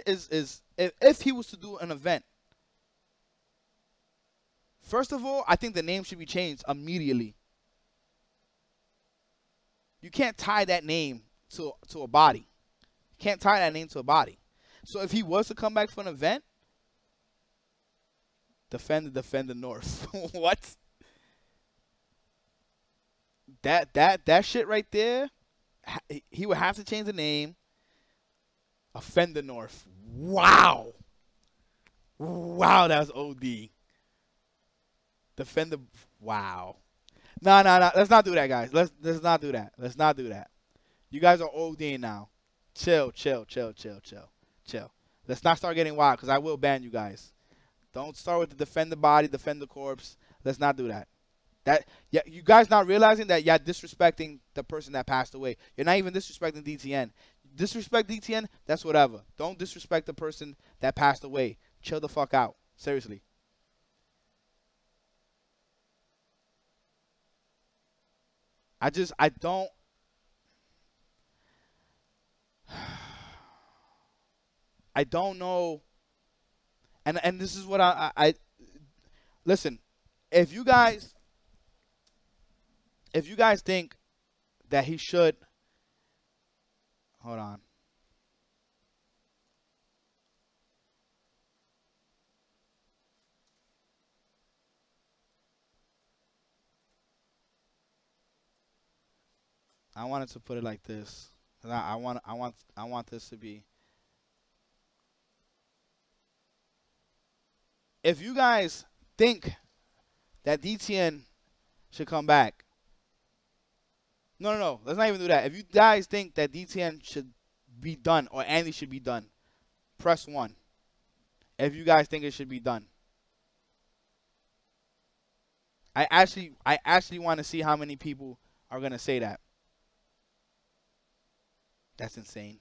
is if he was to do an event. First of all, I think the name should be changed immediately. You can't tie that name to a body. You can't tie that name to a body. So if he was to come back for an event, defend the North. What? That shit right there, he would have to change the name. Offend the North. Wow. Wow, that's OD. Defend the, wow. No. Let's not do that, guys. Let's not do that. Let's not do that. You guys are ODing now. Chill. Let's not start getting wild, because I will ban you guys. Don't start with the defend the body, defend the corpse. Let's not do that. Yeah, you guys not realizing that you're disrespecting the person that passed away. You're not even disrespecting DTN. Disrespect DTN, that's whatever. Don't disrespect the person that passed away. Chill the fuck out. Seriously. I don't. I don't know. And this is what I listen. If you guys think that he should, hold on. I wanted to put it like this. I want this to be. If you guys think that DTN should come back, no. Let's not even do that. If you guys think that DTN should be done or Andy should be done, press 1. If you guys think it should be done. I actually want to see how many people are going to say that. That's insane.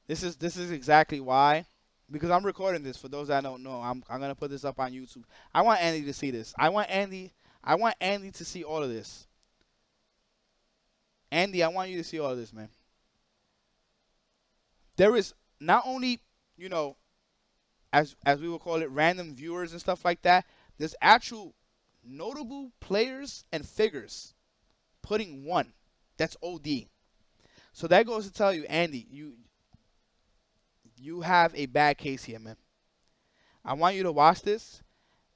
This is exactly why, because I'm recording this. For those that don't know, I'm gonna put this up on YouTube. I want Andy to see this. I want Andy to see all of this. Andy, I want you to see all of this, man. There is not only, you know, as we would call it, random viewers and stuff like that. There's actual notable players and figures putting one. That's OD. So that goes to tell you, Andy, you have a bad case here, man. I want you to watch this,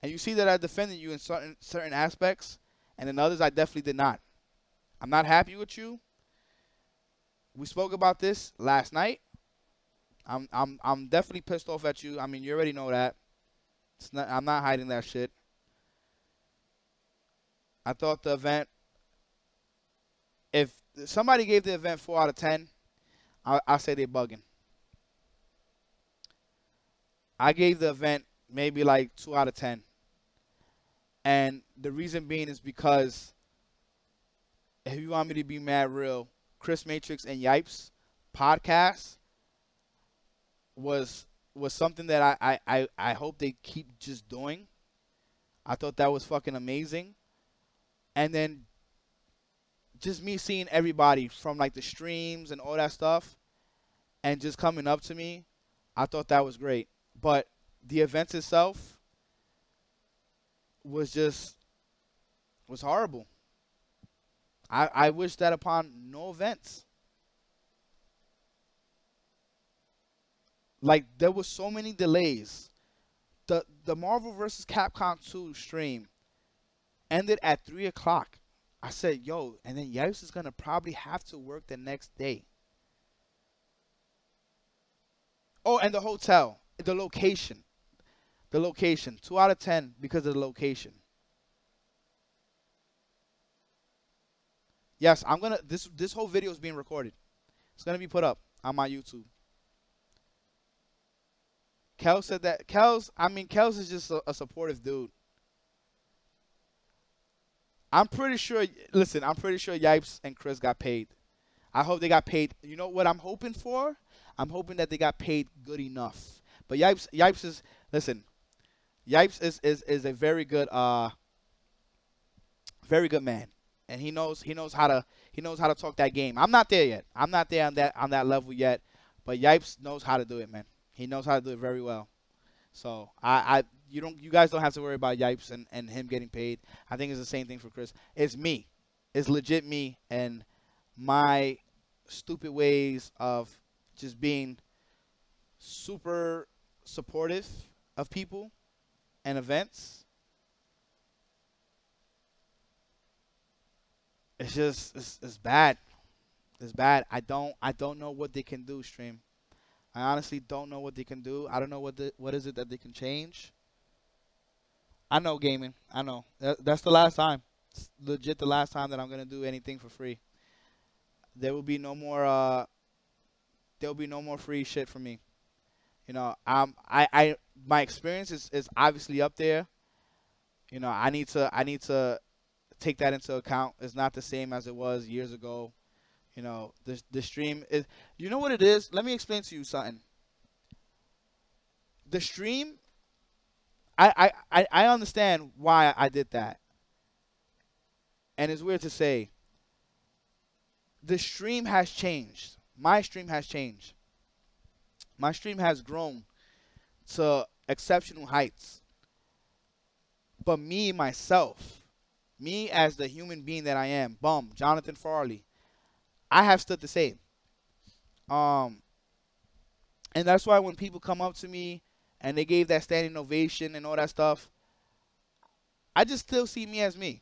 and you see that I defended you in certain aspects, and in others I definitely did not. I'm not happy with you. We spoke about this last night. I'm definitely pissed off at you. I mean, you already know that. I'm not hiding that shit. I thought the event, if somebody gave the event 4 out of 10, I'll say they bugging. I gave the event maybe like 2 out of 10. And the reason being is because, if you want me to be mad real, Chris Matrix and Yipes podcast was something that I hope they keep just doing. I thought that was fucking amazing. And then just me seeing everybody from like the streams and all that stuff and just coming up to me, I thought that was great. But the event itself was horrible. I wish that upon no events. Like, there was so many delays. The Marvel vs. Capcom 2 stream ended at 3 o'clock. I said, yo, and then Yipes is going to probably have to work the next day. Oh, and the hotel, the location. The location, 2 out of 10 because of the location. Yes, I'm going to, this whole video is being recorded. It's going to be put up on my YouTube. Kel said that. Kel's is just a supportive dude. I'm pretty sure Yipes and Chris got paid. I hope they got paid. You know what I'm hoping for? I'm hoping that they got paid good enough. But Yipes is, listen, Yipes is a very good man. And he knows how to talk that game. I'm not there yet. I'm not there on that level yet. But Yipes knows how to do it, man. He knows how to do it very well. So you guys don't have to worry about Yipes and him getting paid. I think it's the same thing for Chris. It's me. It's legit me and my stupid ways of just being super supportive of people and events. It's just it's bad. It's bad. I don't know what they can do, stream. I honestly don't know what they can do. I don't know what is it that they can change. I know gaming. I know. That's the last time. It's legit the last time that I'm gonna do anything for free. There will be no more free shit for me. You know, my experience is obviously up there. You know, I need to take that into account. It's not the same as it was years ago. You know, the stream is, you know what it is? Let me explain to you something. The stream, I understand why I did that. And it's weird to say. The stream has changed. My stream has changed. My stream has grown to exceptional heights. But myself, me as the human being that I am, Jonathan Farley, I have stood the same. And that's why when people come up to me and they gave that standing ovation and all that stuff, I just still see me as me.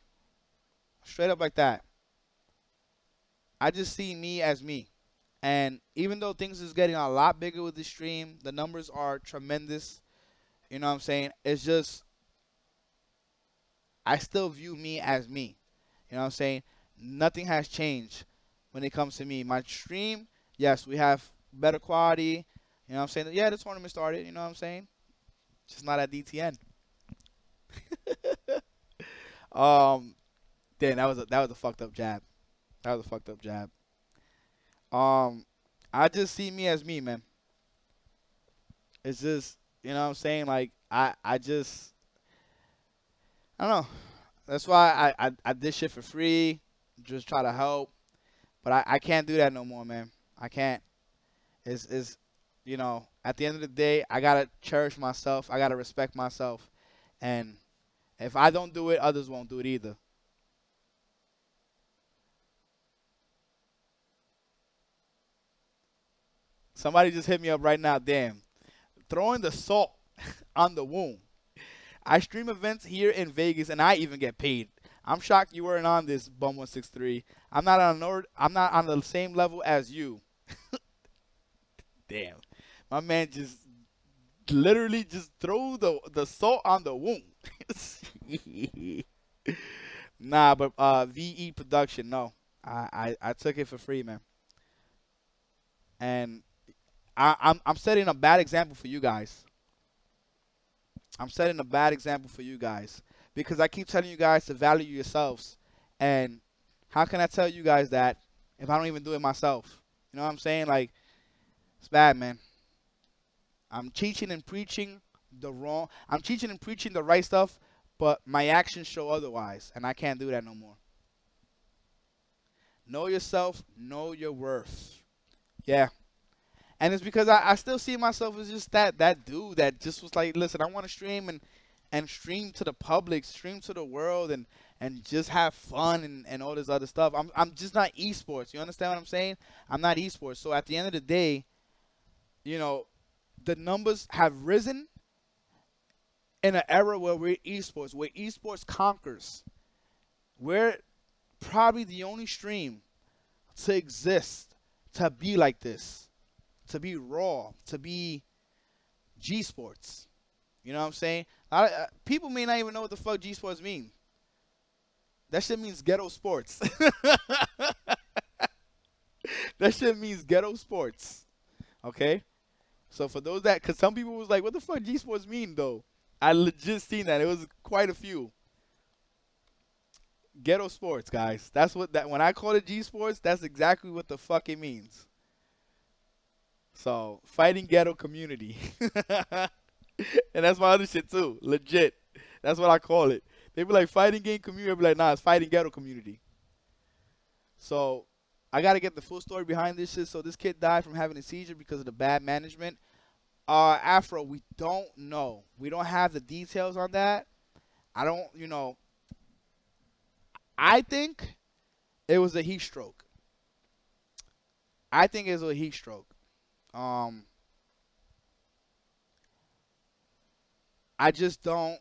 Straight up like that. I just see me as me. And even though things is getting a lot bigger with the stream, the numbers are tremendous. You know what I'm saying? It's just, I still view me as me. You know what I'm saying? Nothing has changed when it comes to me. My stream, yes, we have better quality. You know what I'm saying? Yeah, the tournament started. You know what I'm saying? Just not at DTN. Damn, that was a fucked up jab. That was a fucked up jab. I just see me as me, man. It's just, you know what I'm saying? Like I just I don't know. That's why I did shit for free, just try to help. But I can't do that no more, man. I can't. It's at the end of the day, I gotta cherish myself. I gotta respect myself. And if I don't do it, others won't do it either. Somebody just hit me up right now. Damn. Throwing the salt on the wound. I stream events here in Vegas, and I even get paid. I'm shocked you weren't on this, Bum1six3. I'm not on the same level as you. Damn. My man just literally just threw the salt on the wound. Nah, but VE production, no. I took it for free, man. And I'm setting a bad example for you guys. I'm setting a bad example for you guys because I keep telling you guys to value yourselves. And how can I tell you guys that if I don't even do it myself? You know what I'm saying? Like, it's bad, man. I'm teaching and preaching I'm teaching and preaching the right stuff, but my actions show otherwise, and I can't do that no more. Know yourself, know your worth. Yeah. And it's because I still see myself as just that dude that just was like, listen, I want to stream and stream to the public, stream to the world, and just have fun and all this other stuff. I'm just not esports. You understand what I'm saying? I'm not esports. So at the end of the day, the numbers have risen in an era where we're esports, where esports conquers. We're probably the only stream to exist, to be like this, to be raw, to be G Sports. You know what I'm saying? People may not even know what the fuck G Sports mean. That shit means ghetto sports. That shit means ghetto sports. Okay? So for those because some people was like, what the fuck G Sports mean though? I legit seen that. It was quite a few. Ghetto sports, guys. That's when I call it G Sports, that's exactly what the fuck it means. So, fighting ghetto community. And that's my other shit too. Legit. That's what I call it. They be like fighting game community. I be like, nah, it's fighting ghetto community. So, I got to get the full story behind this shit. So, this kid died from having a seizure because of the bad management. Afro, we don't know. We don't have the details on that. I don't, I think it was a heat stroke. I think it was a heat stroke. I just don't,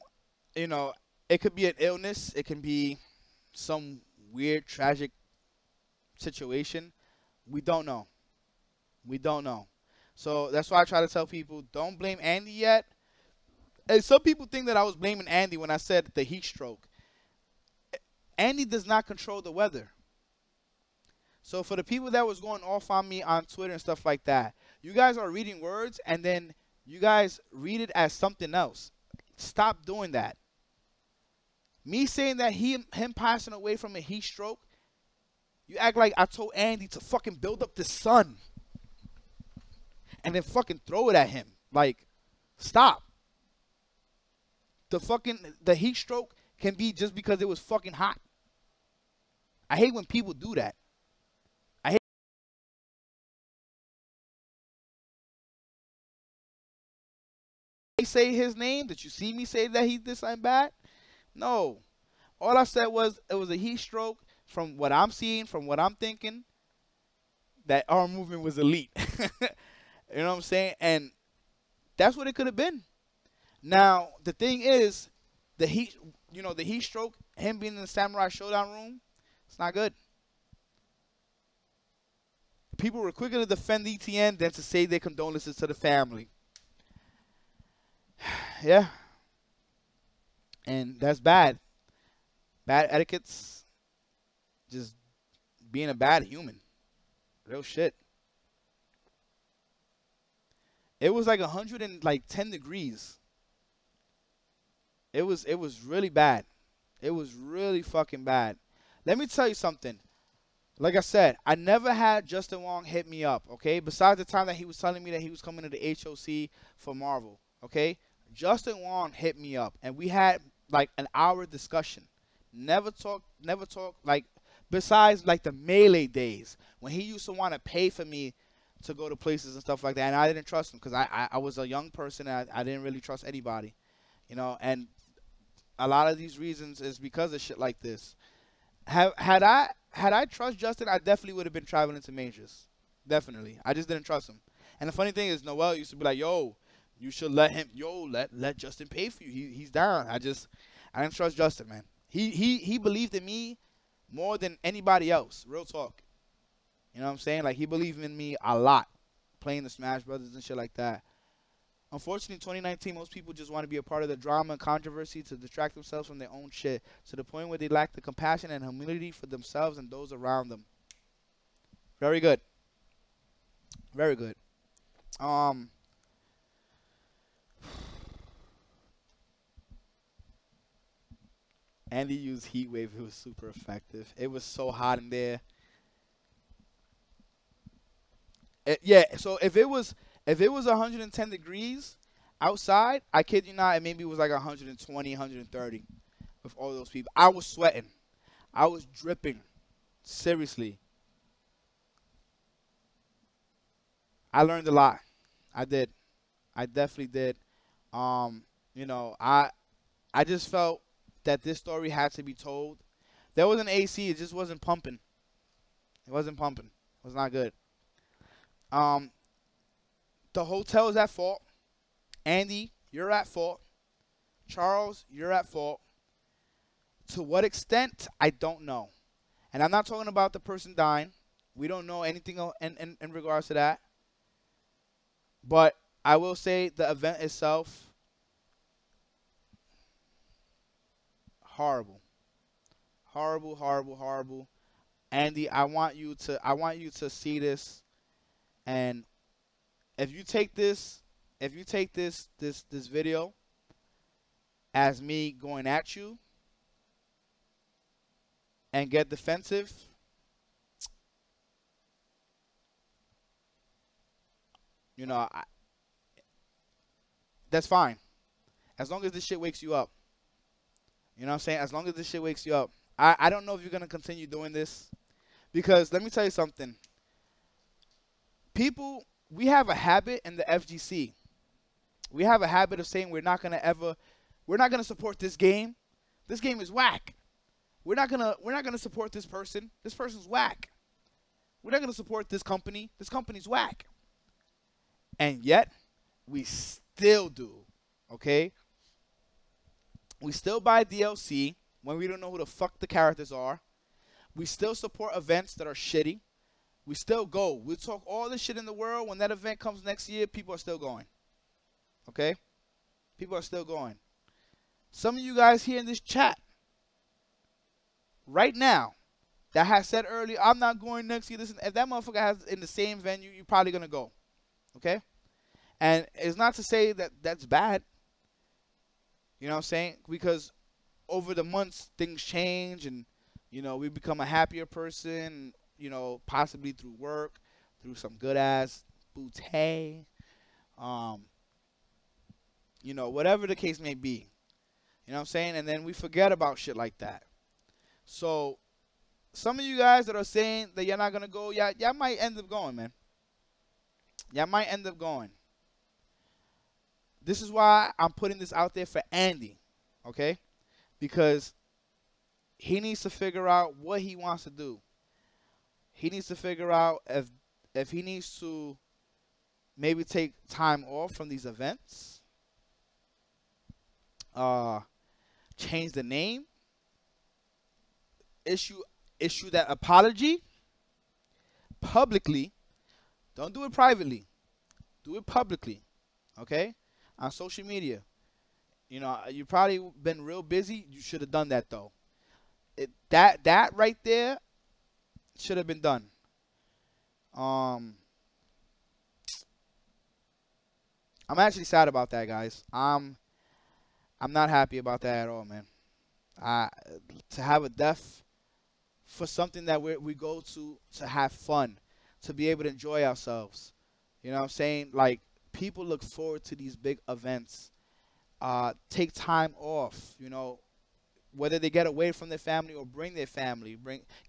it could be an illness. It can be some weird, tragic situation. We don't know. We don't know. So that's why I try to tell people, don't blame Andy yet. And some people think that I was blaming Andy when I said the heat stroke. Andy does not control the weather. So for the people that was going off on me on Twitter and stuff like that, you guys are reading words and then you guys read it as something else. Stop doing that. Me saying that him passing away from a heat stroke, you act like I told Andy to fucking build up the sun and then fucking throw it at him. Like, stop. The heat stroke can be just because it was fucking hot. I hate when people do that. Say his name? Did you see me say that he did something bad? No. All I said was it was a heat stroke from what I'm seeing, from what I'm thinking, that our movement was elite. You know what I'm saying? And that's what it could have been. Now, the thing is, the heat stroke, him being in the Samurai Showdown room, it's not good. People were quicker to defend DTN than to say their condolences to the family. Yeah. And that's bad. Bad etiquettes. Just being a bad human. Real shit. It was like 110 degrees. It was really bad. It was really fucking bad. Let me tell you something. like I said, I never had Justin Wong hit me up, okay? Besides the time that he was telling me that he was coming to the HOC for Marvel, okay? Justin Wong hit me up, and we had like an hour discussion. Never talk, like, besides like the Melee days when he used to want to pay for me to go to places and stuff like that, and I didn't trust him because I was a young person and I didn't really trust anybody, you know, and a lot of these reasons is because of shit like this. Had I trust Justin, I definitely would have been traveling to majors. Definitely. I just didn't trust him. And the funny thing is, Noel used to be like, yo, you should let him, let Justin pay for you. He's down. I didn't trust Justin, man. He believed in me more than anybody else. Real talk. You know what I'm saying? Like, he believed in me a lot, playing the Smash Brothers and shit like that. Unfortunately, 2019, most people just want to be a part of the drama and controversy to distract themselves from their own shit to the point where they lack the compassion and humility for themselves and those around them. Very good. Very good. Andy used Heat Wave. It was super effective. It was so hot in there. Yeah, so if it was 110 degrees outside, I kid you not, and maybe it was like 120, 130 with all those people. I was sweating. I was dripping. Seriously. I learned a lot. I did. I definitely did. You know, I just felt that this story had to be told. There was an AC. It just wasn't pumping. It wasn't pumping. It was not good. The hotel is at fault. Andy, you're at fault. Charles, you're at fault. To what extent, I don't know. And I'm not talking about the person dying. We don't know anything in regards to that. But I will say the event itself, horrible. Horrible, horrible, horrible. Andy, I want you to see this, and if you take this video as me going at you and get defensive, you know, that's fine. As long as this shit wakes you up. You know what I'm saying? As long as this shit wakes you up. I don't know if you're going to continue doing this. Because let me tell you something. People, we have a habit in the FGC. We have a habit of saying we're not going to support this game. This game is whack. We're not going to support this person. This person's whack. We're not going to support this company. This company's whack. And yet, we still do. Okay? We still buy DLC when we don't know who the fuck the characters are. We still support events that are shitty. We still go. We talk all the shit in the world. When that event comes next year, people are still going. Okay? People are still going. Some of you guys here in this chat right now that has said earlier, I'm not going next year. Listen, if that motherfucker has in the same venue, you're probably going to go. Okay? And it's not to say that that's bad. You know what I'm saying? Because over the months, things change and, you know, we become a happier person, you know, possibly through work, through some good-ass booty, you know, whatever the case may be. You know what I'm saying? And then we forget about shit like that. So some of you guys that are saying that you're not going to go, y'all might end up going, man. Y'all might end up going. This is why I'm putting this out there for Andy, okay? Because he needs to figure out what he wants to do. He needs to figure out if he needs to maybe take time off from these events, change the name, issue that apology publicly. Don't do it privately. Do it publicly, okay? On social media. You know, you've probably been real busy. You should have done that, though. That right there should have been done. I'm actually sad about that, guys. I'm not happy about that at all, man. To have a death for something that we go to have fun, to be able to enjoy ourselves. You know what I'm saying? Like, people look forward to these big events. Take time off. Whether they get away from their family or bring their family,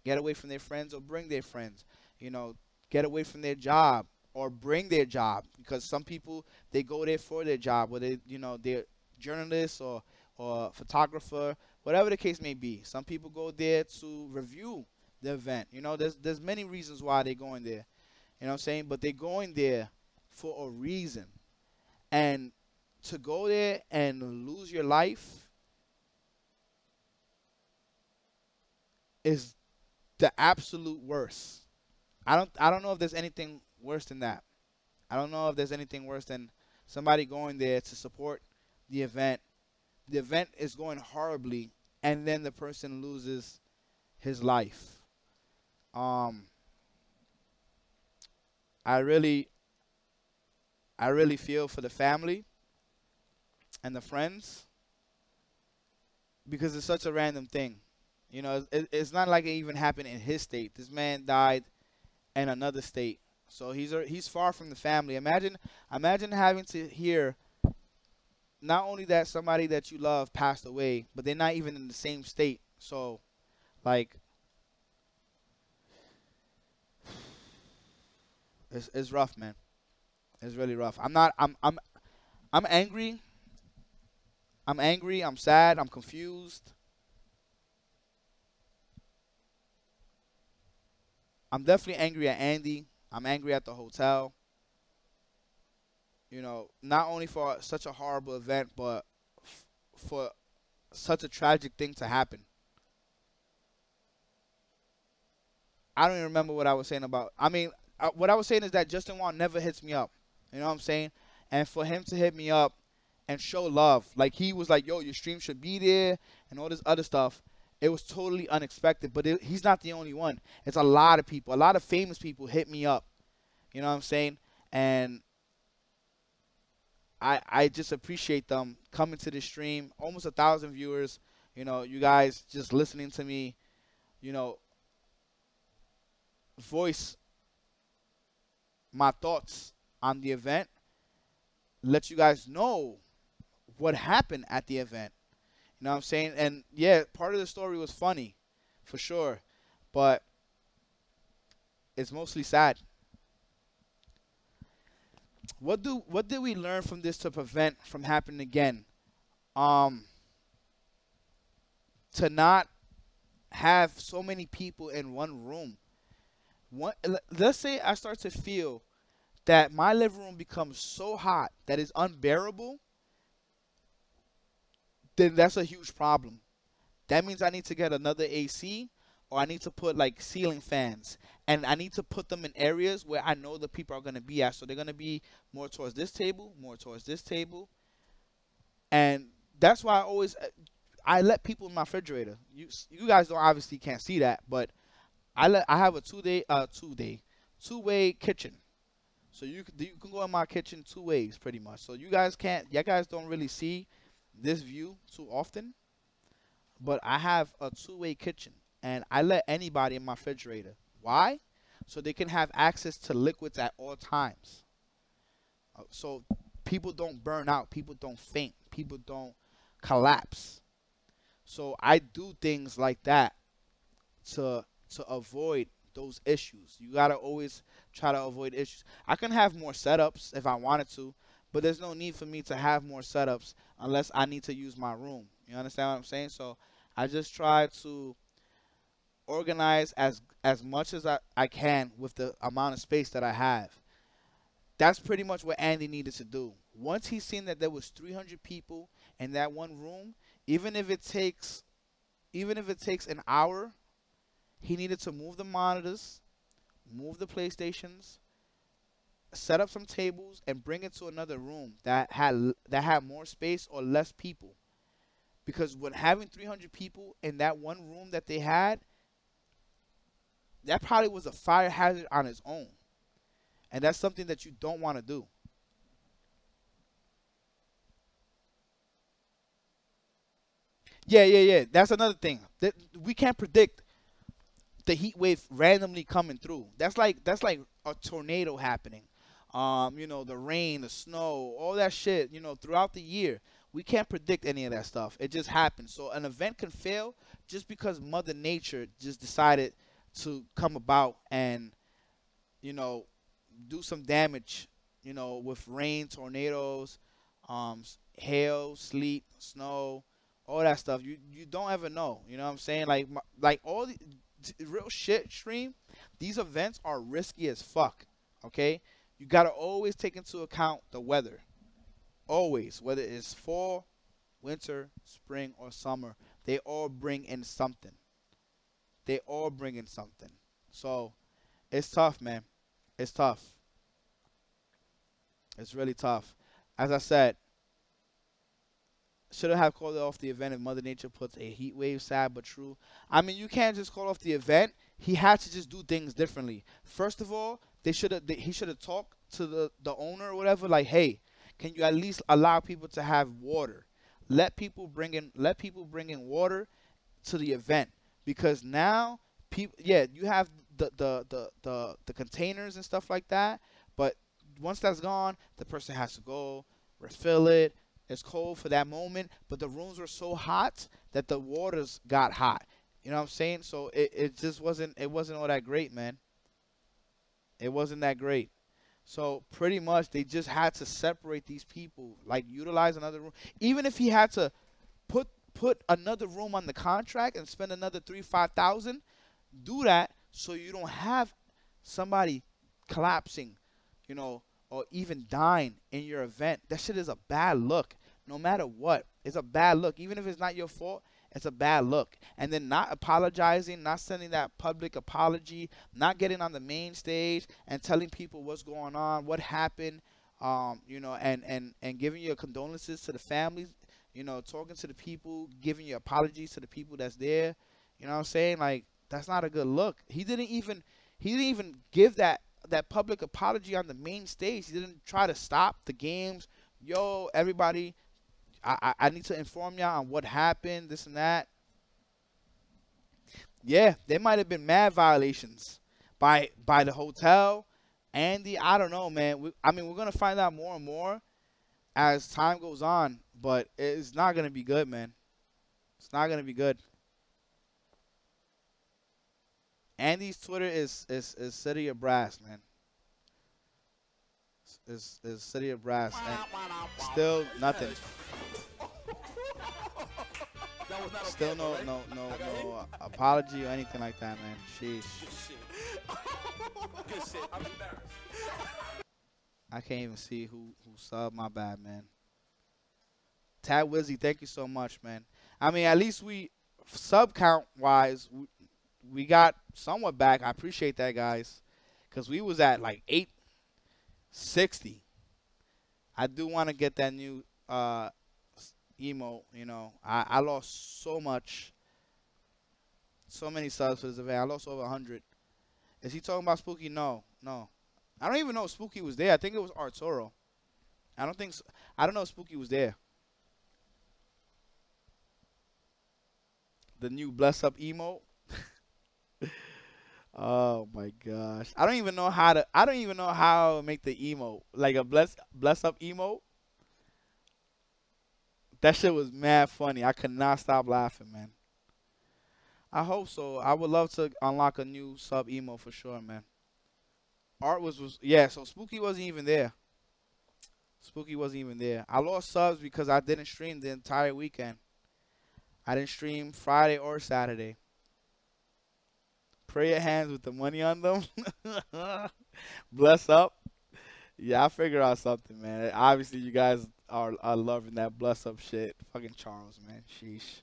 get away from their friends or bring their friends. You know, get away from their job or bring their job, because some people, they go there for their job, whether they're journalists or photographer, whatever the case may be. Some people go there to review the event. There's many reasons why they're going there. You know what I'm saying? But they're going there for a reason. And to go there and lose your life is the absolute worst. I don't know if there's anything worse than that. I don't know if there's anything worse than somebody going there to support the event. The event is going horribly, and then the person loses his life. Um, I really, I really feel for the family and the friends, because it's such a random thing. It's not like it even happened in his state. This man died in another state, so he's far from the family. Imagine having to hear not only that somebody that you love passed away, but they're not even in the same state. So, like, it's rough, man. It's really rough. I'm angry. I'm angry. I'm sad. I'm confused. I'm definitely angry at Andy. I'm angry at the hotel. Not only for such a horrible event, but for such a tragic thing to happen. I don't even remember what I was saying about. I mean, what I was saying is that Justin Wong never hits me up. You know what I'm saying? And for him to hit me up and show love, like, he was like, "Yo, your stream should be there," and all this other stuff. It was totally unexpected, but he's not the only one. It's a lot of people, a lot of famous people hit me up. You know what I'm saying? And I just appreciate them coming to the stream. Almost 1,000 viewers. You guys just listening to me, you know, voice my thoughts on the event. Let you guys know what happened at the event. You know what I'm saying? And yeah, part of the story was funny, for sure, but it's mostly sad. What did we learn from this to prevent from happening again? Um, to not have so many people in one room. Let's say I start to feel that my living room becomes so hot that it's unbearable, then that's a huge problem. That means I need to get another AC, or I need to put like ceiling fans, and I need to put them in areas where I know the people are going to be at. So they're going to be more towards this table, more towards this table. And that's why I let people in my refrigerator. You guys don't obviously can't see that, but I have a two-way kitchen. So you can go in my kitchen two ways pretty much. So you guys don't really see this view too often, but I have a two-way kitchen, and I let anybody in my refrigerator. Why? So they can have access to liquids at all times. So people don't burn out, people don't faint, people don't collapse. So I do things like that to avoid those issues. You gotta always try to avoid issues. I can have more setups if I wanted to, but there's no need for me to have more setups unless I need to use my room. You understand what I'm saying? So I just try to organize as much as I can with the amount of space that I have. That's pretty much what Andy needed to do. Once he seen that there was 300 people in that one room, even if it takes an hour, he needed to move the monitors, move the PlayStations, set up some tables, and bring it to another room that had more space or less people. Because when having 300 people in that one room that they had, that probably was a fire hazard on its own. And that's something that you don't want to do. Yeah. That's another thing. We can't predict. the heat wave randomly coming through. That's like a tornado happening. The rain, the snow, all that shit, throughout the year. We can't predict any of that stuff. It just happens. So an event can fail just because Mother Nature just decided to come about and, you know, do some damage, with rain, tornadoes, hail, sleet, snow, all that stuff. You don't ever know. You know what I'm saying? Like all the real shit stream. These events are risky as fuck. Okay, you gotta always take into account the weather. Always, whether it's fall, winter, spring, or summer, they all bring in something. They all bring in something. So it's tough, man. It's tough. It's really tough. As I said, should have called off the event if Mother Nature puts a heat wave. Sad but true. I mean, you can't just call off the event. He had to just do things differently. First of all, he should have talked to the owner or whatever. Like, hey, can you at least allow people to have water? Let people bring in water to the event, because now people, yeah, you have the containers and stuff like that, but once that's gone, the person has to go refill it. It's cold for that moment, but the rooms were so hot that the waters got hot. You know what I'm saying? So it just wasn't all that great, man. It wasn't that great. So pretty much they just had to separate these people, like utilize another room. Even if he had to put another room on the contract and spend another 3,000-5,000, do that so you don't have somebody collapsing, or even dying in your event. That shit is a bad look. No matter what, it's a bad look. Even if it's not your fault, it's a bad look. And then not apologizing, not sending that public apology, not getting on the main stage and telling people what's going on, what happened, and giving your condolences to the families, talking to the people, giving your apologies to the people that's there. You know what I'm saying? Like, that's not a good look. He didn't even give that public apology on the main stage. He didn't try to stop the games. Yo, everybody, I need to inform y'all on what happened, this and that. Yeah, there might have been mad violations by the hotel. Andy, I don't know, man. We're going to find out more and more as time goes on, but it's not going to be good, man. It's not going to be good. Andy's Twitter is City of Brass, man. Is City of Brass, and still nothing. Still no apology or anything like that, man. Sheesh. I can't even see who subbed. My bad, man. Tad Wizzy, thank you so much, man. I mean, at least we sub count wise, we got somewhat back. I appreciate that, guys, because we was at like 860. I do want to get that new emote. I lost so many subs for this event. I lost over 100. Is he talking about Spooky? No. I don't even know if Spooky was there. I think it was Arturo. I don't know if Spooky was there. The new bless up emote. Oh my gosh. I don't even know how to make the emote. Like a bless up emote. That shit was mad funny. I could not stop laughing, man. I hope so. I would love to unlock a new sub emote for sure, man. Art was yeah, so Spooky wasn't even there. Spooky wasn't even there. I lost subs because I didn't stream the entire weekend. I didn't stream Friday or Saturday. Pray your hands with the money on them. Bless up. Yeah, I figure out something, man. Obviously, you guys are loving that bless up shit. Fucking Charles, man. Sheesh.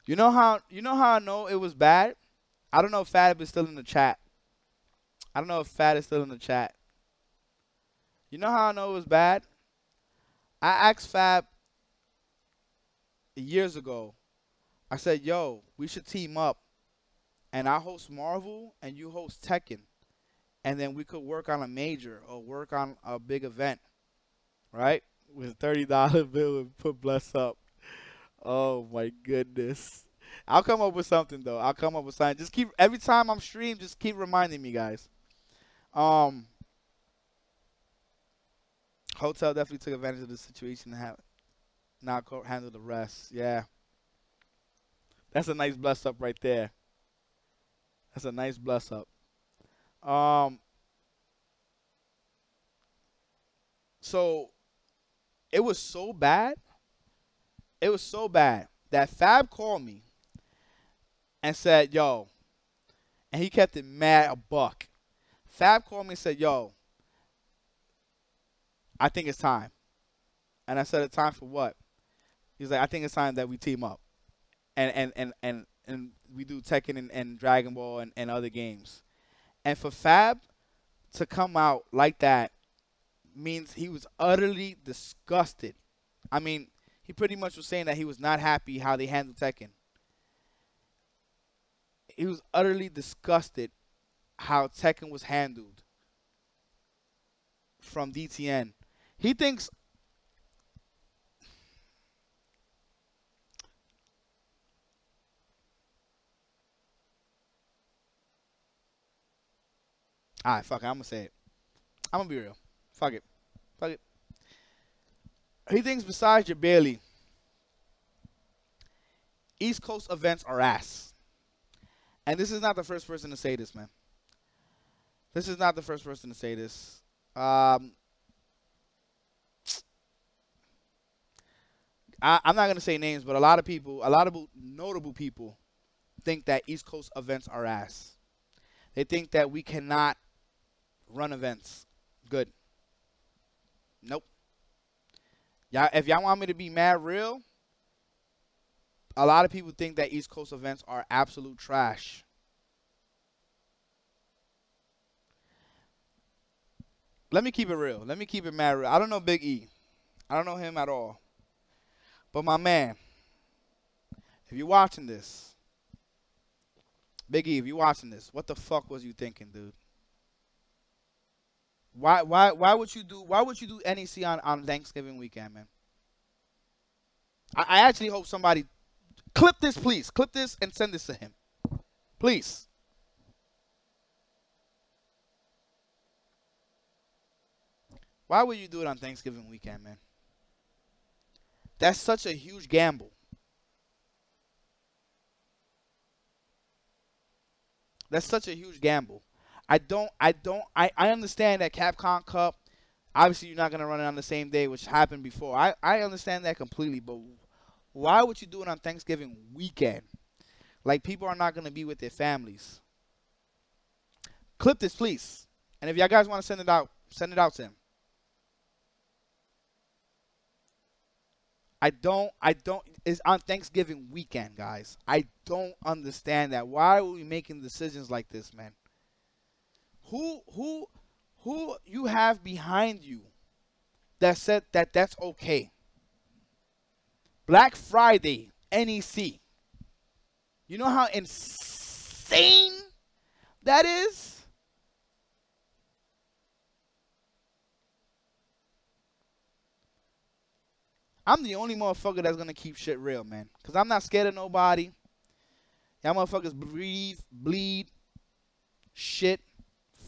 You know how I know it was bad? I don't know if Fab is still in the chat. You know how I know it was bad? I asked Fab years ago. I said, yo, we should team up. And I host Marvel and you host Tekken. And then we could work on a major or work on a big event. Right? With a $30 bill and put bless up. Oh my goodness. I'll come up with something though. I'll come up with something. Just keep every time I'm stream, just keep reminding me, guys. Um, Hotel definitely took advantage of the situation and have now handle the rest. Yeah, that's a nice bless up right there. That's a nice bless up. Um, so it was so bad. It was so bad that Fab called me and said, "Yo," and he kept it mad a buck. Fab called me and said, "Yo, I think it's time." And I said, "It's time for what?" He's like, "I think it's time that we team up and we do Tekken and Dragon Ball and other games." And for Fab to come out like that means he was utterly disgusted. I mean, he pretty much was saying that he was not happy how they handled Tekken. He was utterly disgusted how Tekken was handled from DTN. He thinks alright, fuck it, I'm gonna say it. I'm gonna be real. Fuck it. Fuck it. He thinks besides your Bailey, East Coast events are ass. And this is not the first person to say this, man. This is not the first person to say this. I'm not going to say names, but a lot of notable people think that East Coast events are ass. They think that we cannot run events good. Nope. If y'all want me to be mad real, a lot of people think that East Coast events are absolute trash. Let me keep it real. Let me keep it mad real. I don't know Big E. I don't know him at all. But my man, if you're watching this, Big E, if you're watching this, what the fuck was you thinking, dude? Why would you do NEC on Thanksgiving weekend, man? I actually hope somebody clip this, please. Clip this and send this to him. Please. Why would you do it on Thanksgiving weekend, man? That's such a huge gamble. That's such a huge gamble. I understand that Capcom Cup, obviously you're not going to run it on the same day, which happened before. I understand that completely, but why would you do it on Thanksgiving weekend? Like, people are not going to be with their families. Clip this, please. And if y'all guys want to send it out to him. It's on Thanksgiving weekend, guys. I don't understand that. Why are we making decisions like this, man? Who you have behind you that said that that's okay? Black Friday, NEC. You know how insane that is? I'm the only motherfucker that's gonna keep shit real, man. Cause I'm not scared of nobody. Y'all motherfuckers breathe, bleed, shit,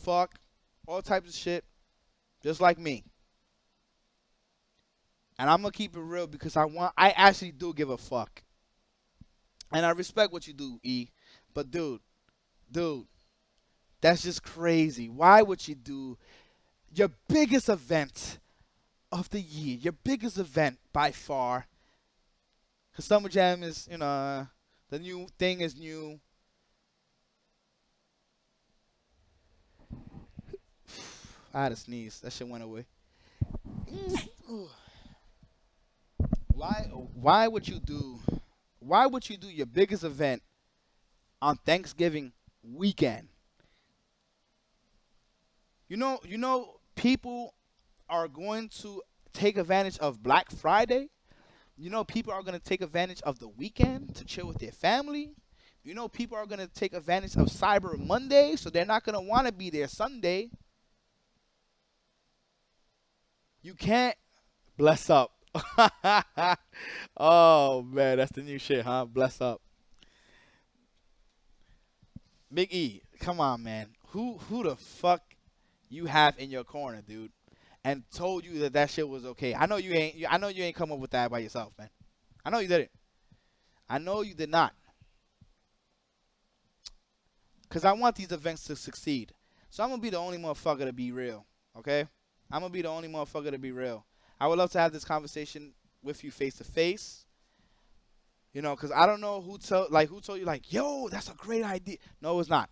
fuck, all types of shit, just like me. And I'm gonna keep it real because I actually do give a fuck. And I respect what you do, E. But dude, that's just crazy. Why would you do your biggest event of the year, your biggest event by far? Because Summer Jam is, the new thing is new. I had a sneeze. That shit went away. Why would you do your biggest event on Thanksgiving weekend? You know people are going to take advantage of Black Friday. You know people are going to take advantage of the weekend to chill with their family. You know people are going to take advantage of Cyber Monday, so they're not going to want to be there Sunday. You can't bless up. Oh man, that's the new shit, huh? Bless up. Big E, come on, man. Who the fuck you have in your corner, dude? And told you that that shit was okay. I know you ain't. I know you ain't come up with that by yourself, man. I know you didn't. I know you did not. Cause I want these events to succeed. So I'm gonna be the only motherfucker to be real. Okay? I'm gonna be the only motherfucker to be real. I would love to have this conversation with you face to face. You know, cause I don't know who told you like, yo, that's a great idea. No, it's not.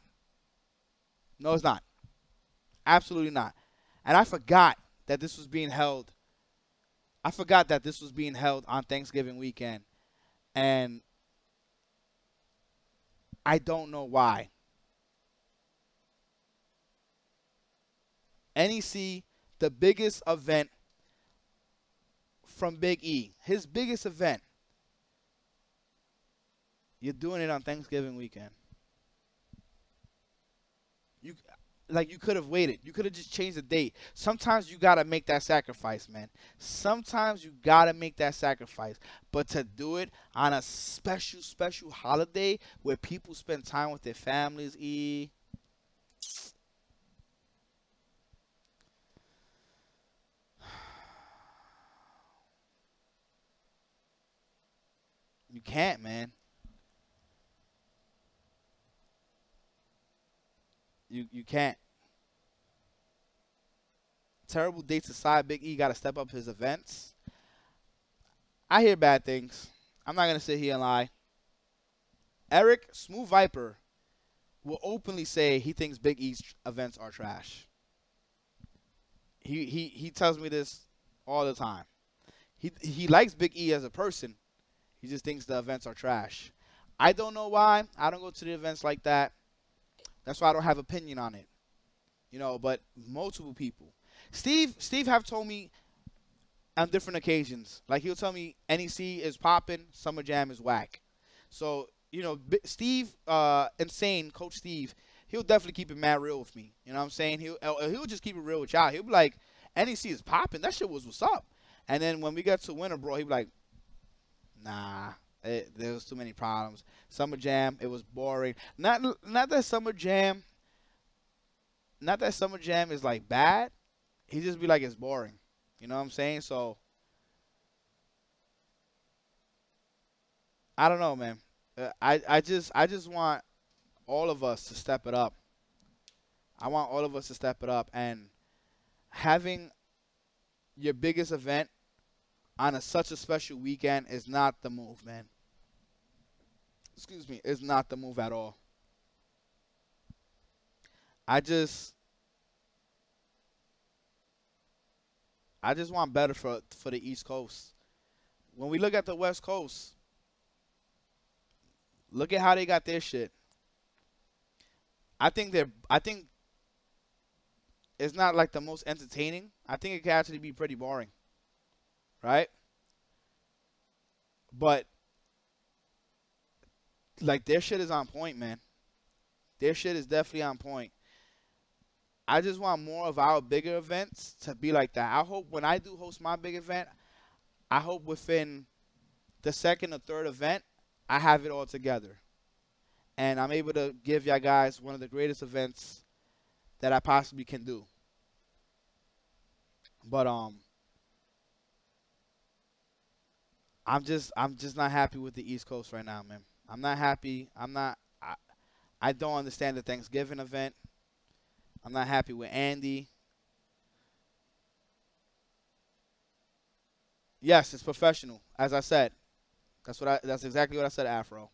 No, it's not. Absolutely not. And I forgot that this was being held. I forgot that this was being held on Thanksgiving weekend. And I don't know why. NEC, the biggest event from Big E, his biggest event, you're doing it on Thanksgiving weekend. You could have waited. You could have just changed the date. Sometimes you gotta make that sacrifice, man. Sometimes you gotta make that sacrifice. But to do it on a special holiday where people spend time with their families, you can't, man. You can't. Terrible dates aside, Big E got to step up his events. I hear bad things. I'm not going to sit here and lie. Eric, Smooth Viper, will openly say he thinks Big E's events are trash. He tells me this all the time. He likes Big E as a person. He just thinks the events are trash. I don't know why. I don't go to the events like that. That's why I don't have opinion on it. You know, but multiple people. Steve have told me on different occasions. Like, he'll tell me NEC is popping, Summer Jam is whack. So, you know, Steve, Insane, Coach Steve, he'll definitely keep it mad real with me. You know what I'm saying? He'll just keep it real with y'all. He'll be like, NEC is popping. That shit was what's up. And then when we get to Winter, bro, he'll be like, nah. There was too many problems. Summer Jam, it was boring. Not that Summer Jam is like bad. He just be like, it's boring. You know what I'm saying? So I don't know, man. I just want all of us to step it up. I want all of us to step it up, and having your biggest event on such a special weekend is not the move, man. Excuse me, it's not the move at all. I just want better for the East Coast. When we look at the West Coast, look at how they got their shit. I think it's not like the most entertaining. I think it can actually be pretty boring. Right? But like, their shit is on point, man. Their shit is definitely on point. I just want more of our bigger events to be like that. I hope when I do host my big event, I hope within the second or third event, I have it all together. And I'm able to give y'all guys one of the greatest events that I possibly can do. But I'm just not happy with the East Coast right now, man. I'm not happy. I don't understand the Thanksgiving event. I'm not happy with Andy. Yes, it's professional, as I said. That's exactly what I said, Afro.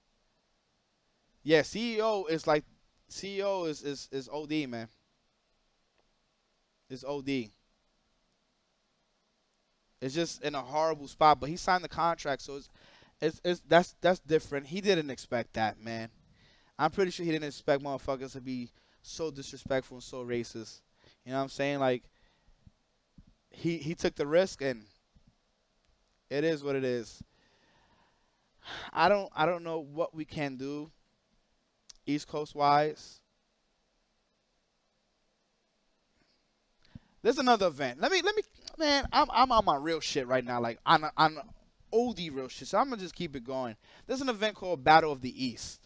Yeah, CEO is OD, man. It's OD. It's just in a horrible spot, but he signed the contract, so that's different. He didn't expect that, man. I'm pretty sure he didn't expect motherfuckers to be so disrespectful and so racist. You know what I'm saying? Like, he took the risk, and it is what it is. I don't know what we can do East Coast wise. There's another event. Let Man, I'm on my real shit right now, like on OD real shit. So I'm gonna just keep it going. There's an event called Battle of the East.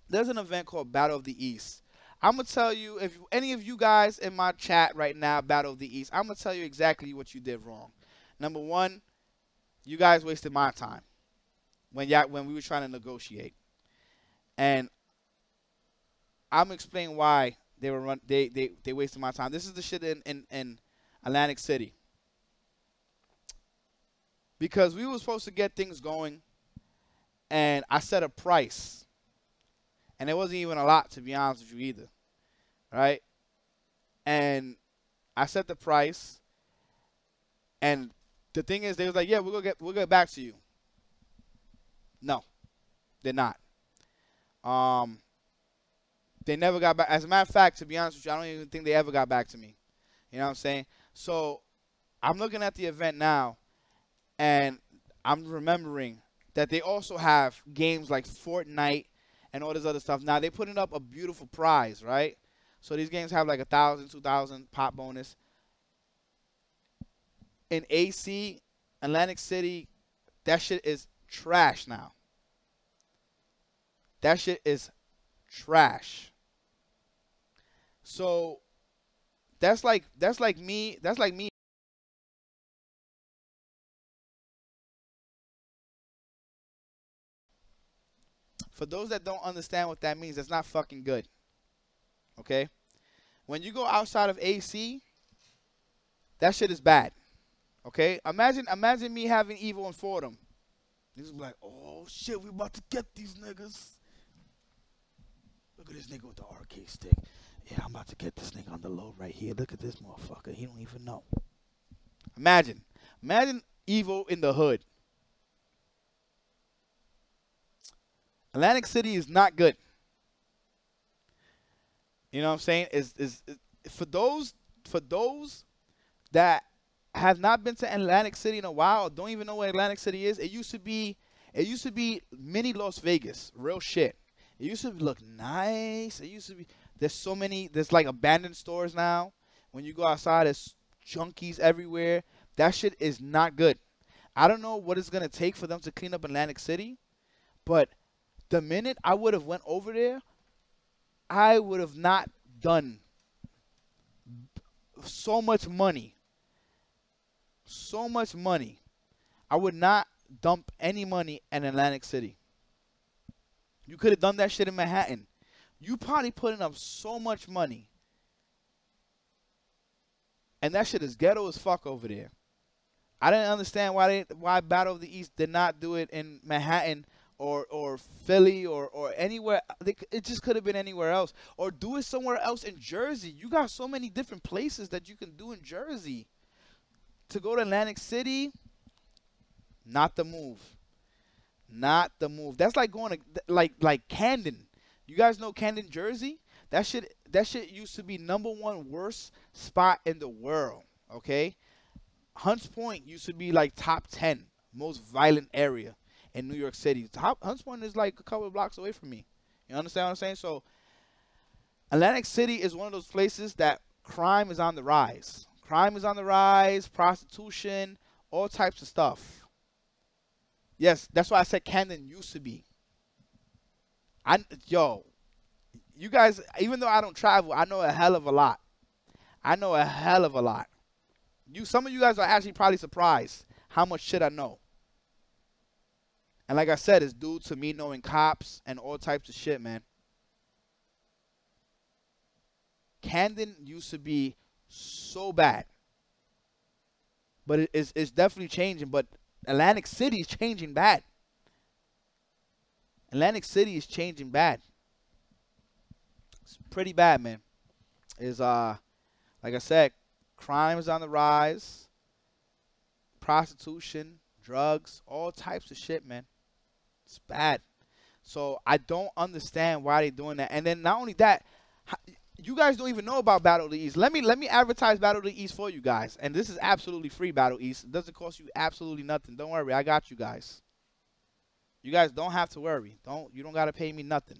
There's an event called Battle of the East. I'm gonna tell you, if any of you guys in my chat right now, Battle of the East, I'm gonna tell you exactly what you did wrong. Number one, you guys wasted my time when we were trying to negotiate, and I'm explaining why they wasted my time. This is the shit in Atlantic City, because we were supposed to get things going, and I set a price, and it wasn't even a lot, to be honest with you, either, right? And I set the price, and the thing is, they was like, yeah, we'll get back to you. No, they're not. They never got back. As a matter of fact, to be honest with you, I don't even think they ever got back to me. You know what I'm saying? So I'm looking at the event now, and I'm remembering that they also have games like Fortnite and all this other stuff. Now, they're putting up a beautiful prize, right? So these games have like 1,000, 2,000 pop bonus. In AC, Atlantic City, that shit is trash now. That shit is trash. So that's like me. For those that don't understand what that means, that's not fucking good. Okay? When you go outside of AC, that shit is bad. Okay? Imagine me having Evo and Fordham. Niggas be like, oh shit, we about to get these niggas. Look at this nigga with the arcade stick. Yeah, I'm about to get this nigga on the low right here. Look at this motherfucker. He don't even know. Imagine Evo in the hood. Atlantic City is not good. You know what I'm saying? Is for those that have not been to Atlantic City in a while, or don't even know where Atlantic City is. It used to be mini Las Vegas, real shit. It used to look nice. It used to be. There's like abandoned stores now. When you go outside, there's junkies everywhere. That shit is not good. I don't know what it's gonna take for them to clean up Atlantic City, but the minute I would have went over there, I would have not done so much money. So much money. I would not dump any money in Atlantic City. You could have done that shit in Manhattan. You probably putting up so much money. And that shit is ghetto as fuck over there. I didn't understand why Battle of the East did not do it in Manhattan or Philly or anywhere. It just could have been anywhere else. Or do it somewhere else in Jersey. You got so many different places that you can do in Jersey. To go to Atlantic City, not the move. Not the move. That's like going to like Camden. You guys know Camden, Jersey? That shit used to be number 1 worst spot in the world. Okay? Hunts Point used to be like top 10 most violent area in New York City. Hunts Point is like a couple of blocks away from me. You understand what I'm saying? So Atlantic City is one of those places that crime is on the rise. Crime is on the rise, prostitution, all types of stuff. Yes, that's why I said Camden used to be. Yo, you guys, even though I don't travel, I know a hell of a lot. I know a hell of a lot. Some of you guys are actually probably surprised how much shit I know. And like I said, it's due to me knowing cops and all types of shit, man. Camden used to be so bad. But it's definitely changing. But Atlantic City is changing bad. Atlantic City is changing bad. It's pretty bad, man. Like I said, crime is on the rise. Prostitution, drugs, all types of shit, man. It's bad. So I don't understand why they're doing that. And then not only that, you guys don't even know about Battle of the East. Let me advertise Battle of the East for you guys. And this is absolutely free, Battle East. It doesn't cost you absolutely nothing. Don't worry, I got you guys. You guys don't have to worry. You don't gotta pay me nothing.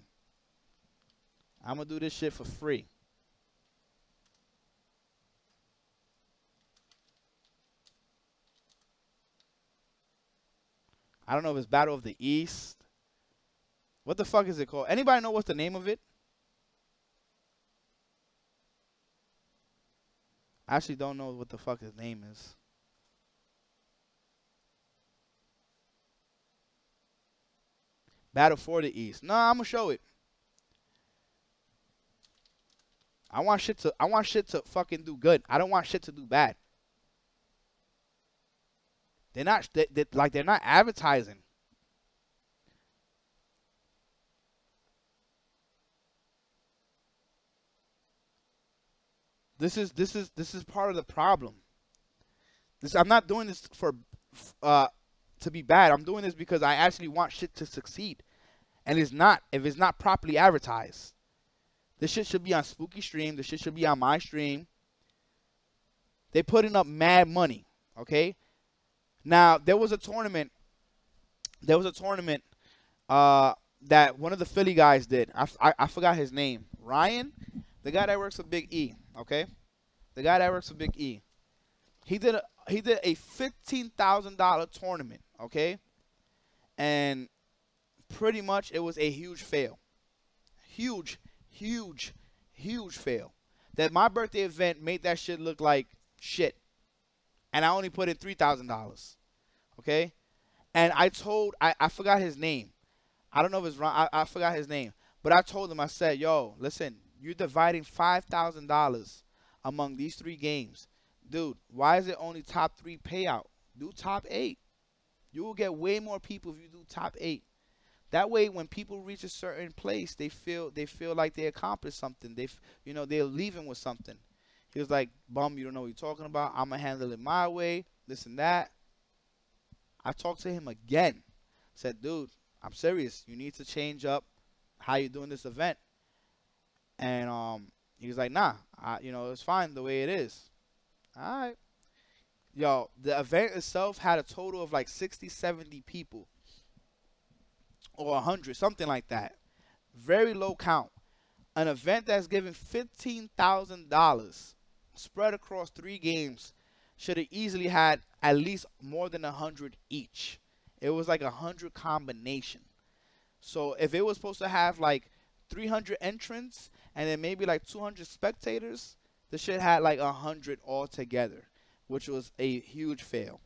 I'm gonna do this shit for free. I don't know if it's Battle of the East. What the fuck is it called? Anybody know what's the name of it? I actually don't know what the fuck his name is. Battle for the East. No, I'm gonna show it. I want shit to fucking do good. I don't want shit to do bad. They're not they're not advertising. This is part of the problem. I'm not doing this for to be bad. I'm doing this because I actually want shit to succeed. And it's not if it's not properly advertised. This shit should be on Spooky Stream. This shit should be on my stream. They putting up mad money, okay? Now, there was a tournament that one of the Philly guys did. I forgot his name. Ryan, the guy that works with Big E, okay? The guy that works with Big E. He did a $15,000 tournament, okay? And pretty much it was a huge fail. Huge fail. That my birthday event made that shit look like shit. And I only put in $3,000. Okay? And I forgot his name. I don't know if it's wrong. I forgot his name. But I told him, I said, yo, listen, you're dividing $5,000 among these 3 games. Dude, why is it only top 3 payout? Do top 8. You will get way more people if you do top 8. That way, when people reach a certain place, they feel like they accomplished something. They're leaving with something. He was like, Bum, you don't know what you're talking about. I'm going to handle it my way, this and that. I talked to him again. Said, dude, I'm serious. You need to change up how you're doing this event. And he was like, nah, it's fine the way it is. All right. Yo, the event itself had a total of like 60, 70 people. Or 100, something like that. Very low count. An event that's giving $15,000 spread across 3 games should have easily had at least more than 100 each. It was like 100 combination. So if it was supposed to have like 300 entrants and then maybe like 200 spectators, the shit had like 100 altogether, which was a huge fail.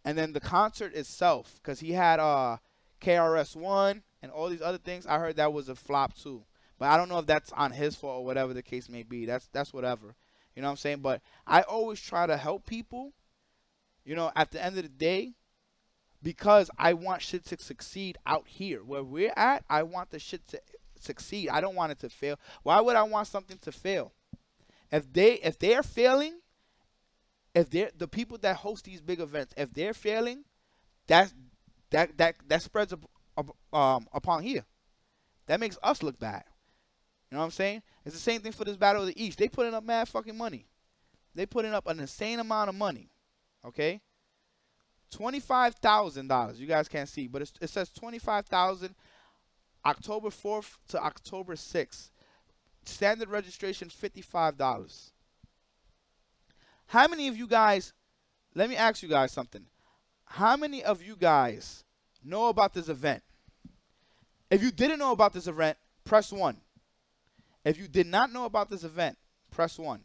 And then the concert itself, because he had KRS-One and all these other things, I heard that was a flop too. But I don't know if that's on his fault or whatever the case may be. That's whatever. You know what I'm saying? But I always try to help people, at the end of the day, because I want shit to succeed out here. Where we're at, I want the shit to succeed. I don't want it to fail. Why would I want something to fail? If they're failing, if they're the people that host these big events, if they're failing, that spreads upon here. That makes us look bad. You know what I'm saying? It's the same thing for this Battle of the East. They putting up mad fucking money. They putting up an insane amount of money. Okay? $25,000. You guys can't see, but it says $25,000 October 4th to October 6th. Standard registration $55. How many of you guys, let me ask you guys something. How many of you guys know about this event? If you didn't know about this event, press 1. If you did not know about this event, press 1.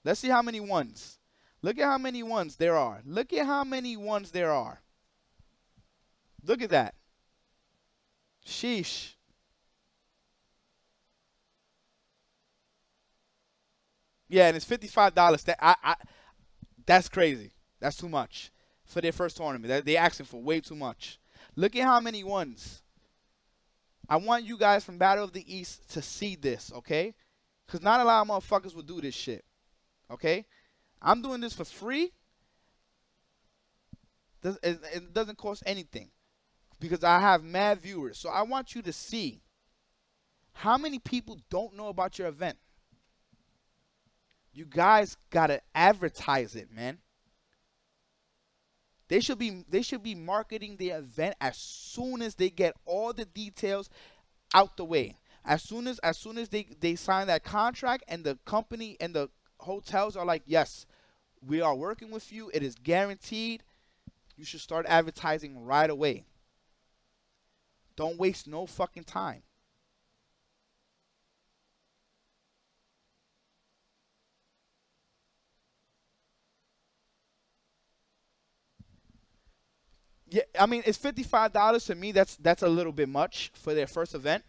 Let's see how many ones. Look at how many ones there are. Look at how many ones there are. Look at that. Sheesh. Yeah, and it's $55. That's crazy. That's too much for their first tournament. They're asking for way too much. Look at how many ones. I want you guys from Battle of the East to see this, okay? Because not a lot of motherfuckers will do this shit, okay? I'm doing this for free. It doesn't cost anything because I have mad viewers. So I want you to see how many people don't know about your event. You guys got to advertise it, man. They should be marketing the event as soon as they get all the details out the way. As soon as they sign that contract and the company and the hotels are like, yes, we are working with you. It is guaranteed. You should start advertising right away. Don't waste no fucking time. Yeah, I mean, it's $55 to me. That's a little bit much for their first event.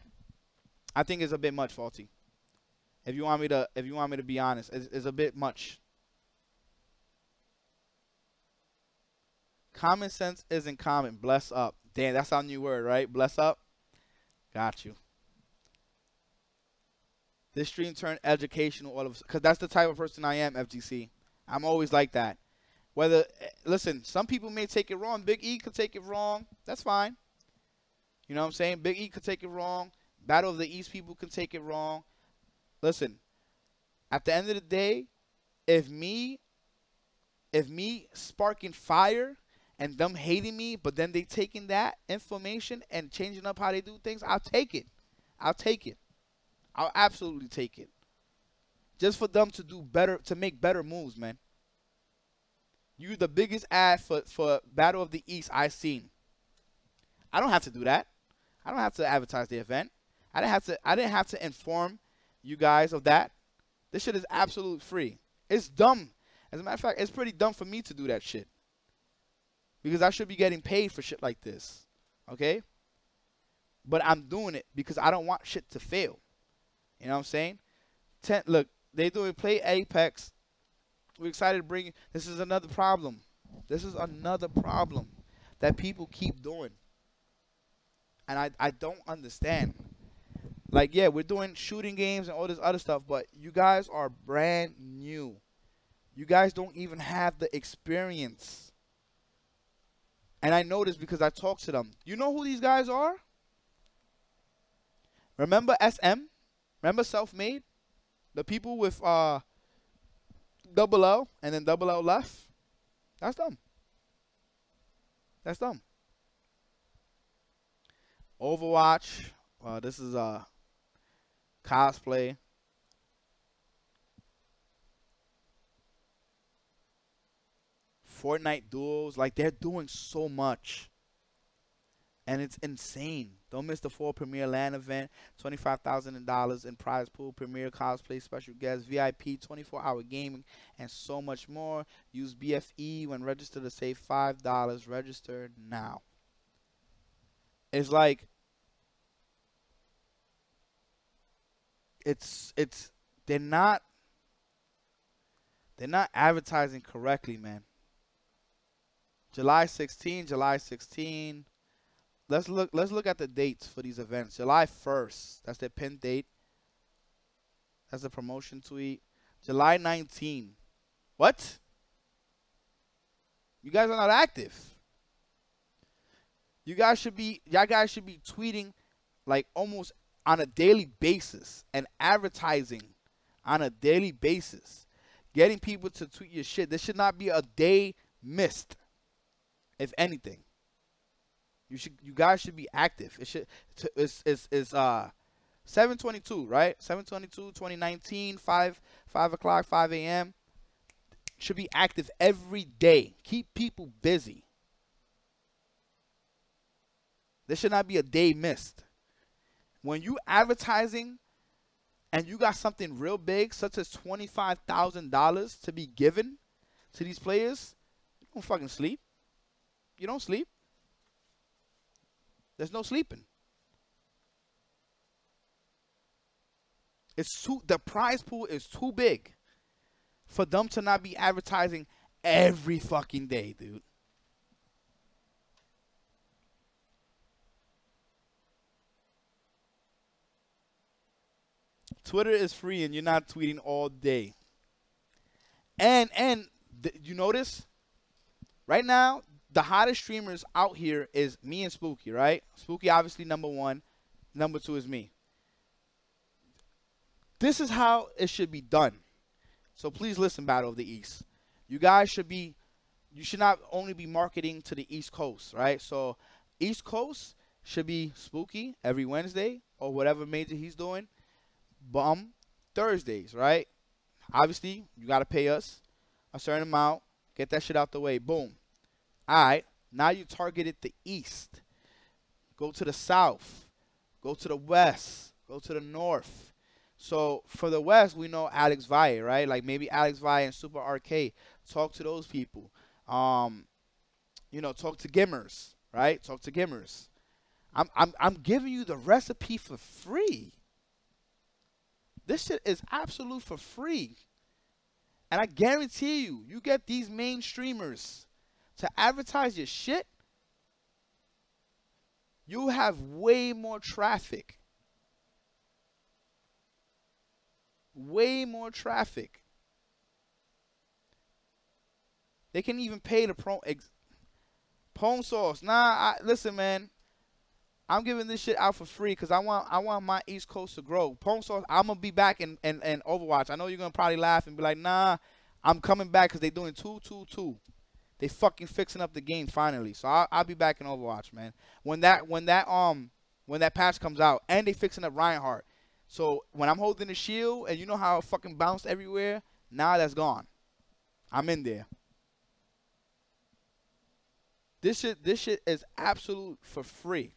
I think it's a bit much, Faulty. If you want me to be honest, it's a bit much. Common sense isn't common. Bless up. Damn, that's our new word, right? Bless up. Got you. This stream turned educational all of because that's the type of person I am, FGC. I'm always like that. Listen, some people may take it wrong. Big E could take it wrong. That's fine. You know what I'm saying? Big E could take it wrong. Battle of the East people can take it wrong. Listen, at the end of the day, if me sparking fire and them hating me, but then they taking that information and changing up how they do things, I'll take it. I'll take it. I'll absolutely take it. Just for them to do better, to make better moves, man. You're the biggest ad for Battle of the East I've seen. I don't have to do that. I don't have to advertise the event. I didn't have to inform you guys of that. This shit is absolutely free. It's dumb. As a matter of fact, it's pretty dumb for me to do that shit. Because I should be getting paid for shit like this. Okay? But I'm doing it because I don't want shit to fail. You know what I'm saying? Look, they doing Play Apex. We're excited to bring you. This is another problem. This is another problem that people keep doing. And I don't understand. Like, yeah, we're doing shooting games and all this other stuff, but you guys are brand new. You guys don't even have the experience. And I know this because I talked to them. You know who these guys are? Remember SM? Remember Self-Made? The people with double L and then double L left? That's them. That's them. Overwatch. This is cosplay. Fortnite duels. Like, they're doing so much. And it's insane. Don't miss the fall Premier LAN event. $25,000 in prize pool, Premier cosplay, special guests, VIP, 24-hour gaming, and so much more. Use BFE when registered to save $5. Register now. It's like, they're not advertising correctly, man. July 16. Let's look at the dates for these events. July 1st, that's their pin date. That's the promotion tweet. July 19. What? You guys are not active. Y'all guys should be tweeting like almost on a daily basis and advertising on a daily basis. Getting people to tweet your shit. There should not be a day missed, if anything. You guys should be active. It's 7/22, right? 7/22/2019, 5 o'clock, 5 a.m. Should be active every day. Keep people busy. There should not be a day missed. When you advertising and you got something real big, such as $25,000 to be given to these players, you don't fucking sleep. You don't sleep. There's no sleeping. The prize pool is too big for them to not be advertising every fucking day, dude. Twitter is free and you're not tweeting all day. And you notice right now the hottest streamers out here is me and Spooky, right? Spooky obviously number 1, number 2 is me. This is how it should be done. So please listen, Battle of the East. You should not only be marketing to the East Coast, right? So East Coast should be Spooky every Wednesday or whatever major he's doing. Bum Thursdays, right? Obviously, you got to pay us a certain amount. Get that shit out the way. Boom. All right. Now you targeted the East. Go to the South. Go to the West. Go to the North. So for the West, we know Alex Valle, right? Like maybe Alex Valle and Super Arcade. Talk to those people. You know, talk to Gimmers, right? Talk to Gimmers. I'm giving you the recipe for free. This shit is absolute for free. And I guarantee you, you get these main streamers to advertise your shit, you have way more traffic. Way more traffic. They can even pay the Pwn Sauce. Nah, listen, man. I'm giving this shit out for free because I want my East Coast to grow. Pwn Sauce, I'm gonna be back in Overwatch. I know you're gonna probably laugh and be like, nah, I'm coming back because they doing 2-2-2. They fucking fixing up the game finally. So I'll be back in Overwatch, man. When that patch comes out, and they fixing up Reinhardt. So when I'm holding the shield and you know how it fucking bounced everywhere, now that's gone. I'm in there. This shit is absolute for free.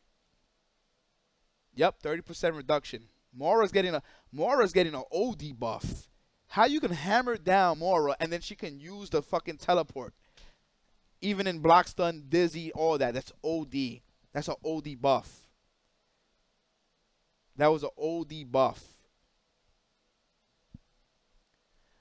Yep, 30% reduction. Mora's getting an OD buff. How you can hammer down Mora and then she can use the fucking teleport. Even in block stun, dizzy, all that. That's OD. That's an OD buff. That was an OD buff.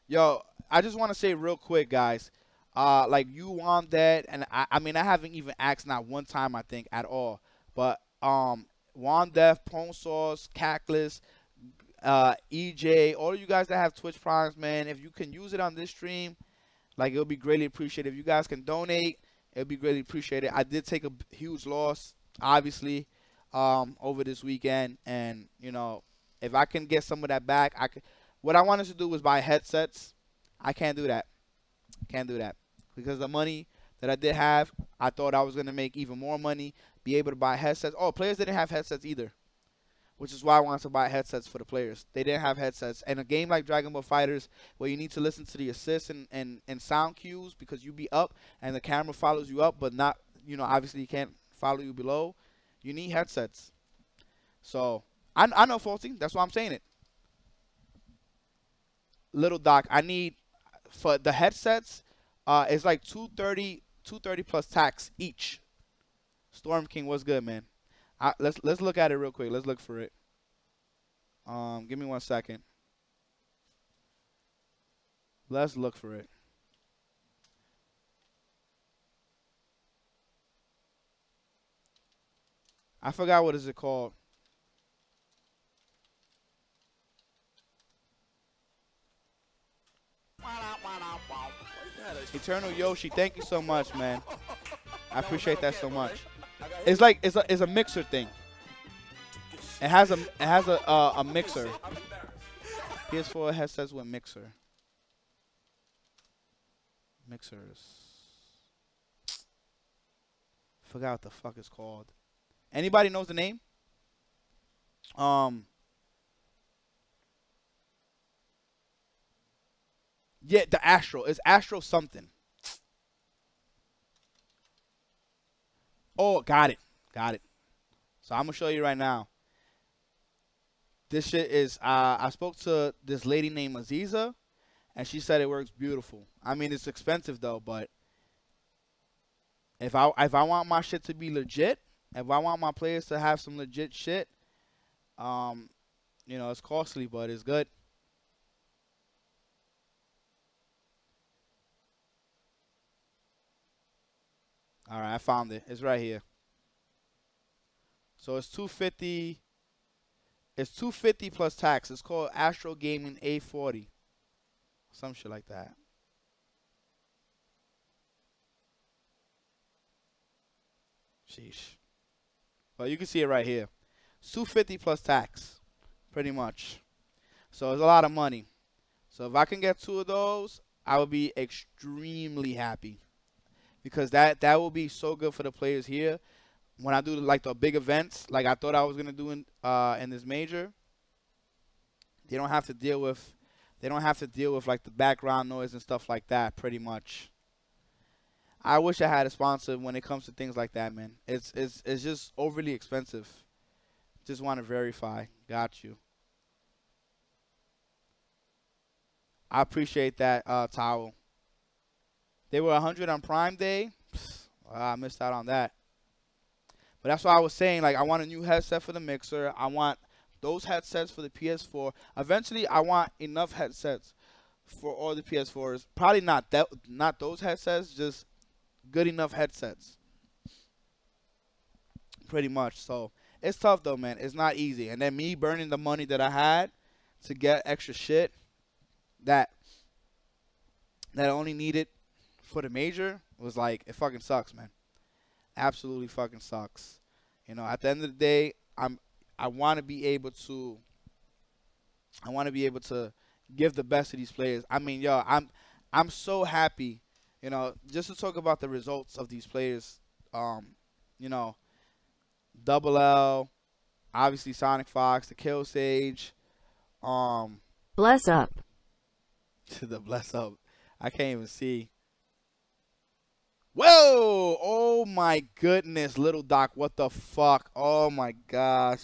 Yo, I just want to say real quick, guys. Like you want that, and I mean I haven't even asked not one time I think at all. But Wandef, Pwn Sauce, Cackless, EJ, all of you guys that have Twitch Primes, man, if you can use it on this stream, like it'll be greatly appreciated. If you guys can donate, it'll be greatly appreciated. I did take a huge loss, obviously, over this weekend, and you know, if I can get some of that back, I could. What I wanted to do was buy headsets. I can't do that. Can't do that because the money that I did have, I thought I was gonna make even more money, be able to buy headsets. Oh, players didn't have headsets either, which is why I wanted to buy headsets for the players. They didn't have headsets. And a game like Dragon Ball FighterZ, where you need to listen to the assists and sound cues because you be up and the camera follows you up, but not, you know, obviously you can't follow you below. You need headsets. So I know, Faulty. That's why I'm saying it. Little Doc, I need for the headsets. It's like 230 plus tax each. Storm King, what's good, man? Let's look at it real quick. Let's look for it. Give me 1 second. Let's look for it. I forgot what is it called. Eternal Yoshi, thank you so much, man. I appreciate that so much. It's like it's a mixer thing. It has a mixer. PS4 headsets with mixer. Mixers. Forgot what the fuck it's called. Anybody knows the name? Yeah, the Astro. It's Astro something. Oh, got it. Got it. So I'm going to show you right now. This shit is, I spoke to this lady named Aziza, and she said it works beautiful. I mean, it's expensive, though, but if I want my shit to be legit, if I want my players to have some legit shit, you know, it's costly, but it's good. All right, I found it. It's right here. So it's $250. It's $250 plus tax. It's called Astro Gaming A40. Some shit like that. Sheesh. Well, you can see it right here. It's $250 plus tax, pretty much. So it's a lot of money. So if I can get 2 of those, I would be extremely happy. Because that will be so good for the players here. When I do like the big events, like I thought I was gonna do in this major, they don't have to deal with like the background noise and stuff like that. Pretty much. I wish I had a sponsor when it comes to things like that, man. It's just overly expensive. Just want to verify. Got you. I appreciate that towel. They were 100 on Prime Day. I missed out on that. But that's why I was saying, like, I want a new headset for the mixer. I want those headsets for the PS4. Eventually, I want enough headsets for all the PS4s. Probably not those headsets, just good enough headsets. Pretty much. So it's tough though, man. It's not easy. And then me burning the money that I had to get extra shit that I only needed for the major was like, it fucking sucks, man. Absolutely fucking sucks. You know, at the end of the day, I want to be able to give the best to these players. I mean, yo, I'm so happy, you know, just to talk about the results of these players. You know, Double L, obviously Sonic Fox, the Kill Sage, Bless up. the Bless Up. I can't even see. Whoa! Oh my goodness, Little Doc, what the fuck? Oh my gosh.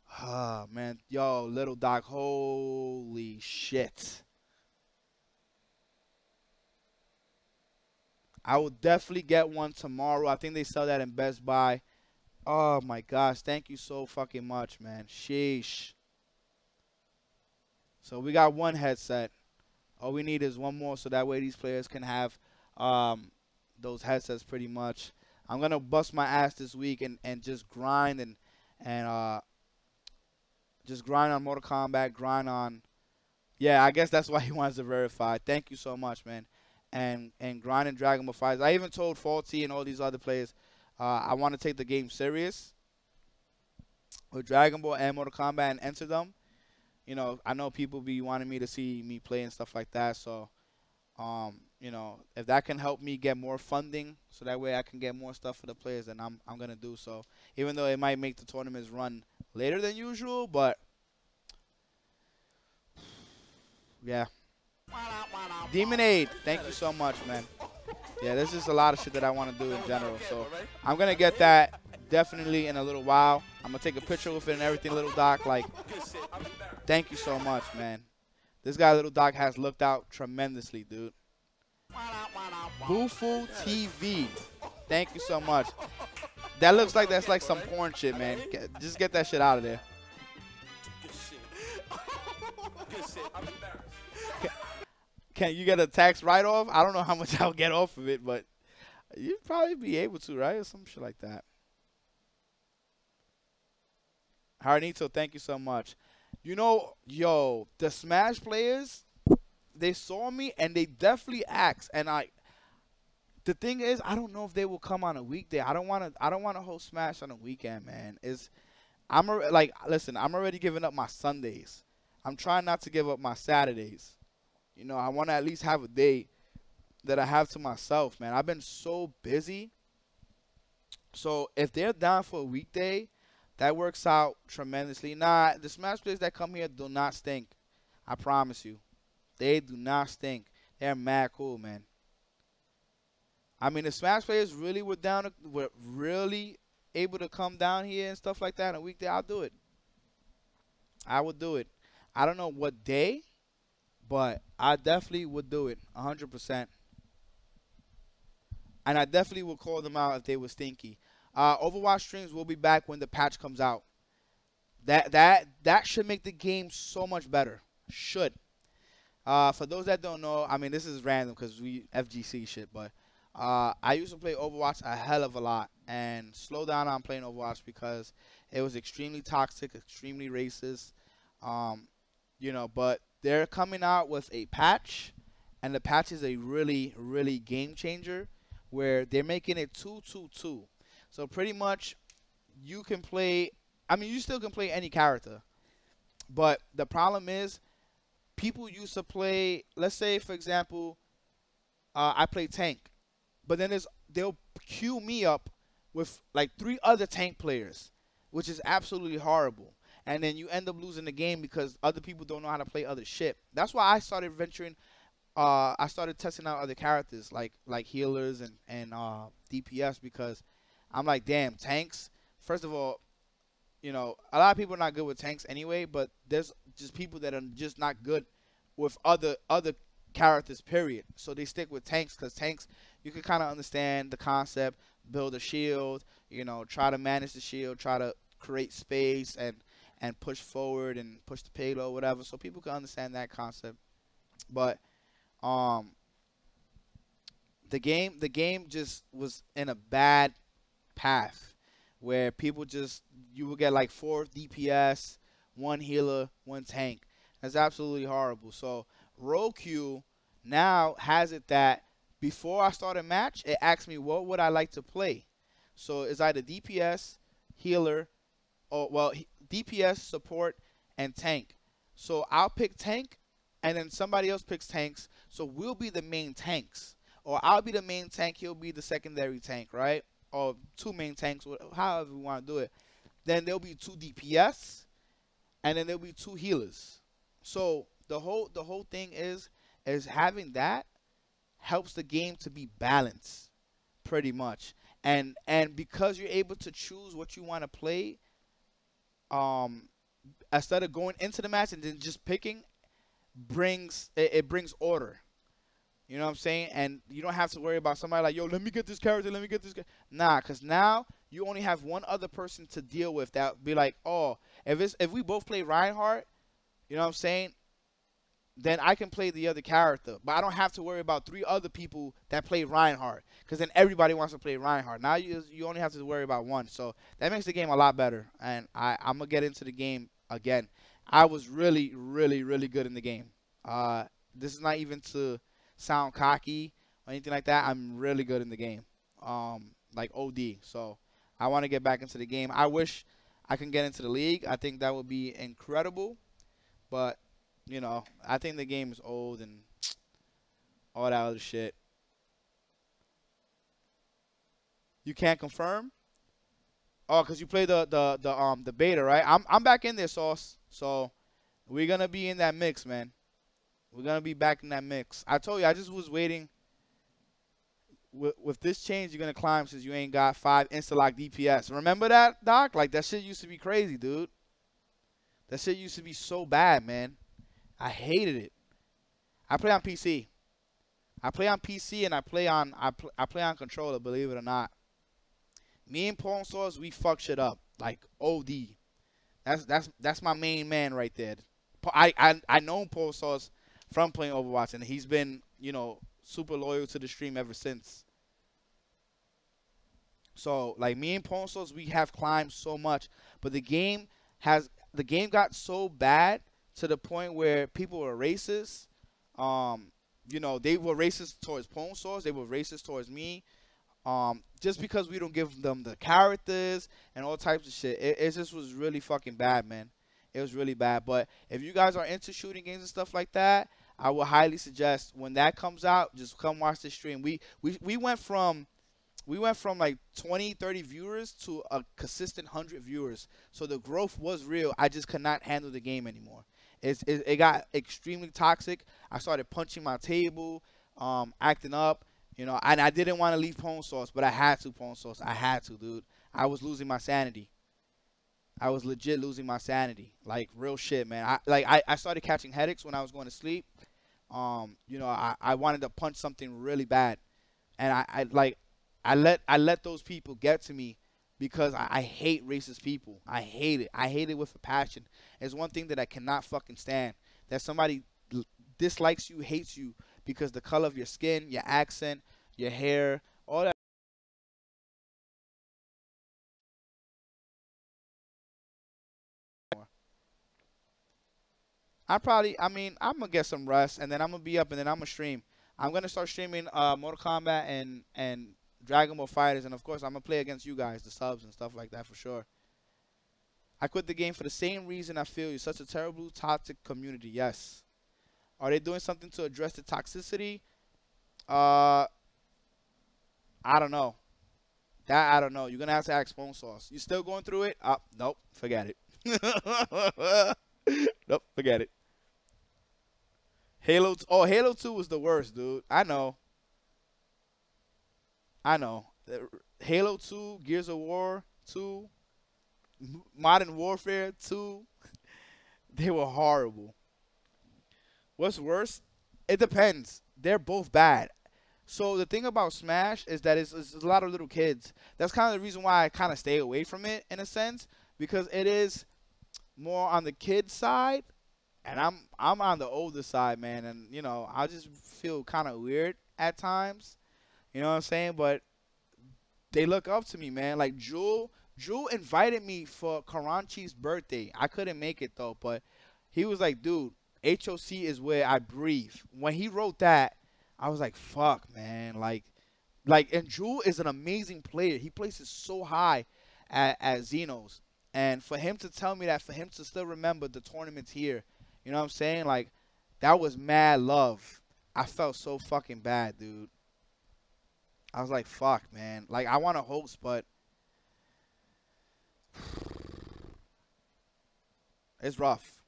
Ah, man. Yo, Little Doc, holy shit. I will definitely get one tomorrow. I think they sell that in Best Buy. Oh my gosh, thank you so fucking much, man. Sheesh. So we got one headset. All we need is one more so that way these players can have those headsets pretty much. I'm going to bust my ass this week and just grind and just grind on Mortal Kombat, grind on. Yeah, I guess that's why he wants to verify. Thank you so much, man. And grind in Dragon Ball FighterZ. I even told Faulty and all these other players I want to take the game serious with Dragon Ball and Mortal Kombat and enter them. You know, I know people be wanting me to see me play and stuff like that. So, you know, if that can help me get more funding so that way I can get more stuff for the players, then I'm going to do so. Even though it might make the tournaments run later than usual, but yeah. Demonade, thank you so much, man. Yeah, there's just a lot of shit that I want to do in general. So I'm going to get that definitely in a little while. I'm going to take a picture with it and everything, Little Doc. Like, thank you so much, man. This guy, Little Doc, has looked out tremendously, dude. Booful TV, thank you so much. That looks like that's like some porn shit, man. Just get that shit out of there. Can you get a tax write-off? I don't know how much I'll get off of it, but you'd probably be able to, right? Or some shit like that. Harnito, thank you so much. You know, yo, the Smash players, they saw me and they definitely asked. And the thing is, I don't know if they will come on a weekday. I don't want to host Smash on a weekend, man. Listen, I'm already giving up my Sundays. I'm trying not to give up my Saturdays. You know, I want to at least have a day that I have to myself, man. I've been so busy. So if they're down for a weekday, that works out tremendously. Nah, the Smash players that come here do not stink. I promise you. They do not stink. They're mad cool, man. I mean, the Smash players really were really able to come down here and stuff like that on a weekday. I'll do it. I would do it. I don't know what day, but I definitely would do it 100%. And I definitely would call them out if they were stinky. Overwatch streams will be back when the patch comes out. That should make the game so much better. Should. For those that don't know, I mean, this is random because we FGC shit, but I used to play Overwatch a hell of a lot and slow down on playing Overwatch because it was extremely toxic, extremely racist. You know, but they're coming out with a patch, and the patch is a really, really game changer where they're making it 2-2-2. So pretty much you can play, I mean, you still can play any character. But the problem is people used to play, let's say, for example, I play tank. But then they'll queue me up with like 3 other tank players, which is absolutely horrible. and then you end up losing the game because other people don't know how to play other shit. That's why I started venturing. I started testing out other characters like healers and DPS because I'm like, damn, tanks. First of all, you know, a lot of people are not good with tanks anyway, but there's just people that are just not good with other characters, period. So they stick with tanks because tanks, you can kind of understand the concept, build a shield, you know, try to manage the shield, try to create space and push forward and push the payload, whatever. So people can understand that concept. But um, the game just was in a bad path where people just you will get like 4 DPS, 1 healer, 1 tank. That's absolutely horrible. So Roku now has it that before I start a match, it asks me what would I like to play. So it's either DPS, healer, or well DPS, support, and tank. So I'll pick tank, and then somebody else picks tanks. So we'll be the main tanks, or I'll be the main tank. He'll be the secondary tank, right? Or 2 main tanks, however we want to do it. Then there'll be 2 DPS, and then there'll be 2 healers. So the whole thing is having that helps the game to be balanced, pretty much. And because you're able to choose what you want to play, instead of going into the match and then just picking, brings order. You know what I'm saying? And you don't have to worry about somebody like, yo, let me get this character, let me get this guy. Nah, because now you only have one other person to deal with that be like, oh, if we both play Reinhardt, you know what I'm saying, then I can play the other character. But I don't have to worry about 3 other people that play Reinhardt, because then everybody wants to play Reinhardt. Now you only have to worry about 1. So that makes the game a lot better. And I'm going to get into the game again. I was really, really, really good in the game. This is not even to sound cocky or anything like that. I'm really good in the game, like OD. So I want to get back into the game. I wish I can get into the league. I think that would be incredible, but you know, I think the game is old and all that other shit. You can't confirm? Oh, cause you play the beta, right? I'm back in there, Sauce. So we're gonna be in that mix, man. We're going to be back in that mix. I told you, I just was waiting. With this change, you're going to climb since you ain't got 5 insta-lock DPS. Remember that, Doc? Like, that shit used to be crazy, dude. That shit used to be so bad, man. I hated it. I play on PC. I play on PC and I play on controller, believe it or not. Me and Pawn Swords, we fuck shit up. Like, OD. That's my main man right there. I know Pawn Swords from playing Overwatch, and he's been, you know, super loyal to the stream ever since. So, like, me and Ponsos, we have climbed so much, but the game got so bad to the point where people were racist. You know, they were racist towards Ponsos, they were racist towards me. Just because we don't give them the characters and all types of shit. It just was really fucking bad, man. It was really bad. But if you guys are into shooting games and stuff like that, I would highly suggest when that comes out, just come watch the stream. We went from like 20, 30 viewers to a consistent 100 viewers. So the growth was real. I just could not handle the game anymore. It got extremely toxic. I started punching my table, acting up, you know, and I didn't want to leave Pwn Sauce, but I had to, Pwn Sauce. I had to, dude. I was losing my sanity. I was legit losing my sanity, like real shit, man. I started catching headaches when I was going to sleep. You know, I wanted to punch something really bad, and I let those people get to me because I hate racist people. I hate it. I hate it with a passion. It's one thing that I cannot fucking stand. That somebody dislikes you, hates you because the color of your skin, your accent, your hair, all that. I mean, I'm going to get some rest, and then I'm going to be up, and then I'm going to stream. I'm going to start streaming Mortal Kombat and Dragon Ball Fighters, and of course, I'm going to play against you guys, the subs and stuff like that for sure. I quit the game for the same reason I feel. You're such a terrible, toxic community. Yes. Are they doing something to address the toxicity? I don't know. That I don't know. You're going to have to ask Phone Sauce. You still going through it? Nope. Forget it. Nope, forget it. Halo. Oh, Halo 2 was the worst, dude. I know. I know. Halo 2, Gears of War 2, Modern Warfare 2, they were horrible. What's worse? It depends. They're both bad. So the thing about Smash is that it's a lot of little kids. That's kind of the reason why I kind of stay away from it in a sense, because it is more on the kid side, and I'm on the older side, man. And you know, I just feel kind of weird at times. You know what I'm saying? But they look up to me, man. Like Jewel invited me for Karanchi's birthday. I couldn't make it though, but he was like, dude, HOC is where I breathe. When he wrote that, I was like, fuck, man. And Jewel is an amazing player. He places so high at Xenos. And for him to tell me that, for him to still remember the tournaments here, you know what I'm saying? Like, that was mad love. I felt so fucking bad, dude. I was like, fuck, man. Like, I want to host, but it's rough.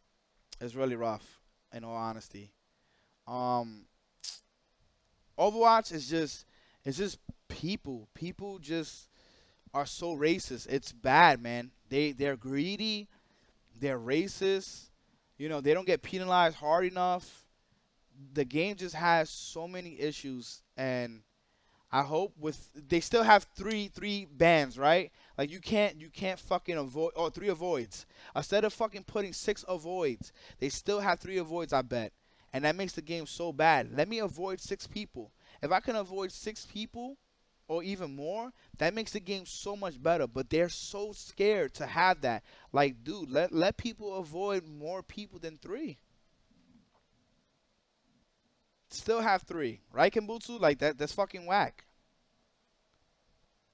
It's really rough, in all honesty. Overwatch is just people. People just are so racist. It's bad, man. They're greedy. They're racist. You know, they don't get penalized hard enough. The game just has so many issues, and I hope they still have three bans, right? Like you can't fucking avoid, or 3 avoids. Instead of fucking putting 6 avoids, they still have 3 avoids, I bet. And that makes the game so bad. Let me avoid 6 people. If I can avoid 6 people or even more, that makes the game so much better. But they're so scared to have that. Like, dude, let people avoid more people than 3. Still have 3, right, Kimbutsu? Like that's fucking whack.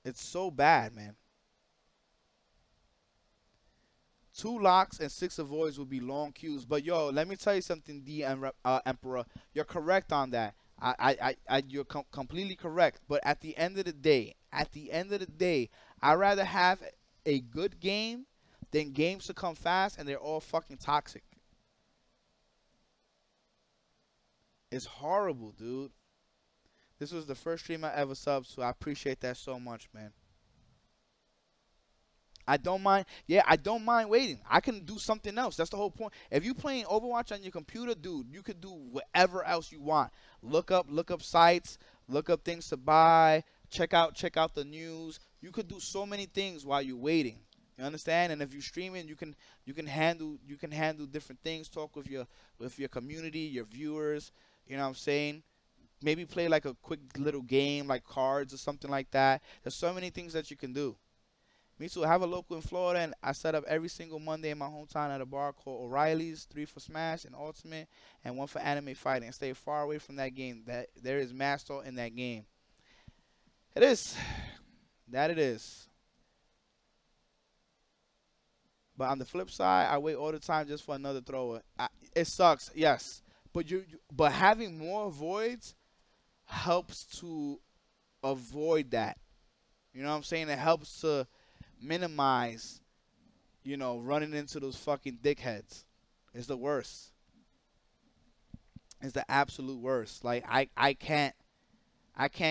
It's so bad, man. 2 locks and 6 avoids would be long queues. But yo, let me tell you something, Emperor. You're correct on that. You're completely correct. But at the end of the day, I'd rather have a good game than games to come fast and they're all fucking toxic. It's horrible, dude. This was the first stream I ever subbed, so I appreciate that so much, man. I don't mind. Yeah, I don't mind waiting. I can do something else. That's the whole point. If you're playing Overwatch on your computer, dude, you could do whatever else you want. Look up sites, look up things to buy, check out the news. You could do so many things while you're waiting. You understand? And if you're streaming, you can handle different things. Talk with your community, your viewers. You know what I'm saying? Maybe play like a quick little game like cards or something like that. There's so many things that you can do. Me too. I have a local in Florida, and I set up every single Monday in my hometown at a bar called O'Reilly's, 3 for Smash and Ultimate, and 1 for anime fighting. And stay far away from that game. There is master in that game. It is. That it is. But on the flip side, I wait all the time just for another thrower. It sucks, yes. But having more voids helps to avoid that. You know what I'm saying? It helps to minimize, you know, running into those fucking dickheads. It's the worst. It's the absolute worst. Like I can't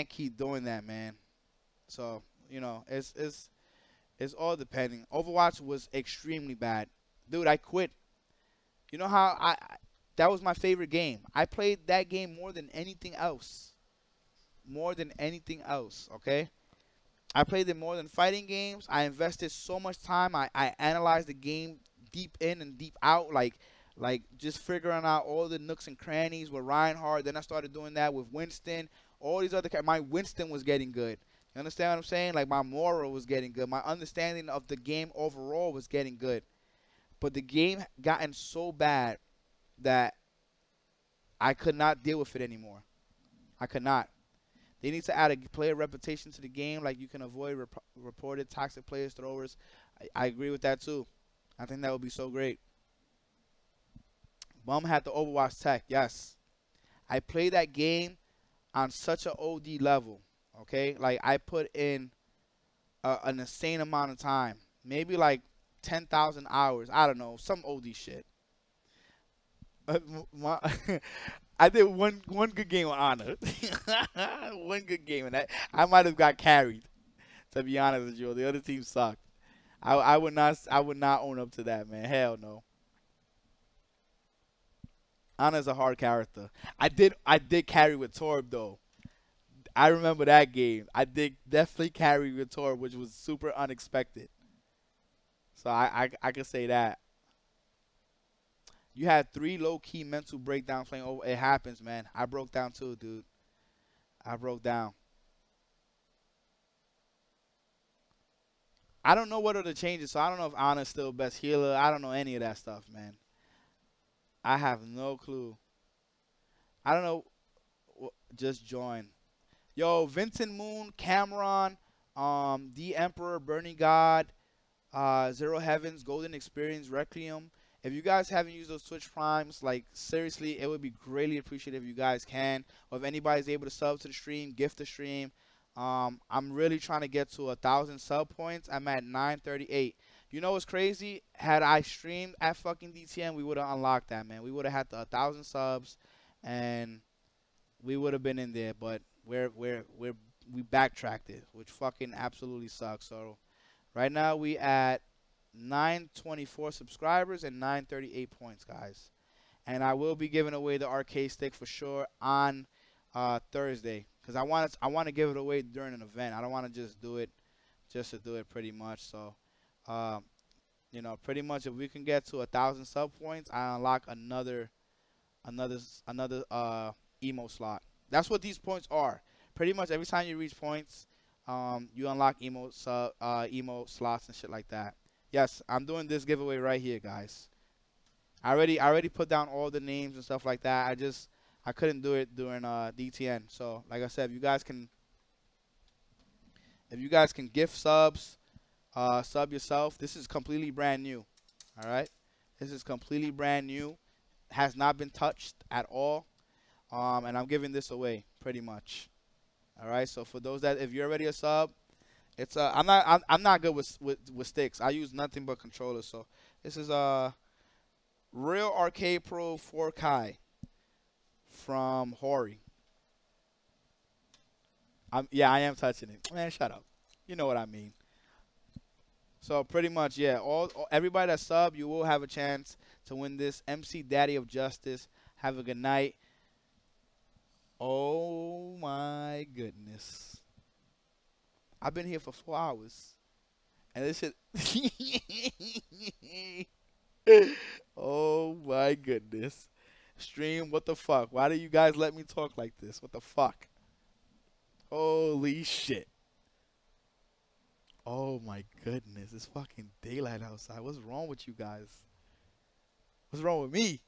keep doing that, man. So, you know, it's all depending. Overwatch was extremely bad. Dude, I quit. You know how that was my favorite game. I played that game more than anything else. More than anything else, okay? I played it more than fighting games. I invested so much time. I analyzed the game deep in and deep out, like just figuring out all the nooks and crannies with Reinhardt. Then I started doing that with Winston. All these other my Winston was getting good. You understand what I'm saying? Like my moral was getting good. My understanding of the game overall was getting good. But the game gotten so bad that I could not deal with it anymore. I could not. They need to add a player reputation to the game, like you can avoid reported toxic players, throwers. I agree with that too. I think that would be so great. Bum had the Overwatch tech, yes. I played that game on such an OD level, okay? Like I put in an insane amount of time, maybe like 10,000 hours. I don't know, some OD shit. My, I did one good game on Honor. One good game, and I might have got carried. To be honest with you, the other team sucked. I would not own up to that, man. Hell no. Ana's a hard character. I did carry with Torb though. I remember that game. I did definitely carry with Torb, which was super unexpected. So I could say that. You had 3 low-key mental breakdowns playing over. It happens, man. I broke down too, dude. I broke down. I don't know what are the changes, so I don't know if Ana's still best healer. I don't know any of that stuff, man. I have no clue. I don't know. Just join. Yo, Vincent Moon, Cameron, The Emperor, Bernie God, Zero Heavens, Golden Experience, Requiem. If you guys haven't used those Twitch Primes, like, seriously, it would be greatly appreciated if you guys can. Or if anybody's able to sub to the stream, gift the stream. I'm really trying to get to 1,000 sub points. I'm at 938. You know what's crazy? Had I streamed at fucking DTN, we would have unlocked that, man. We would have had the 1,000 subs, and we would have been in there. But we backtracked it, which fucking absolutely sucks. So right now we at 924 subscribers and 938 points, guys. And I will be giving away the arcade stick for sure on Thursday, because I want to give it away during an event. I don't want to just do it just to do it, pretty much. So you know, pretty much if we can get to 1,000 sub points, I unlock another emo slot. That's what these points are. Pretty much every time you reach points, you unlock emo slots and shit like that. Yes, I'm doing this giveaway right here, guys. I already put down all the names and stuff like that. I couldn't do it during DTN. So like I said, if you guys can gift subs, sub yourself. This is completely brand new. All right, this is completely brand new. Has not been touched at all. And I'm giving this away pretty much. All right. So for those that, if you're already a sub, it's I'm not good with sticks. I use nothing but controllers. So this is Real Arcade Pro 4Kai from Hori. Yeah, I am touching it. Man, shut up. You know what I mean. So pretty much, yeah, everybody that sub, you will have a chance to win this. MC Daddy of Justice. Have a good night. Oh my goodness. I've been here for 4 hours. And this shit. Oh my goodness. Stream, what the fuck? Why do you guys let me talk like this? What the fuck? Holy shit. Oh my goodness. It's fucking daylight outside. What's wrong with you guys? What's wrong with me?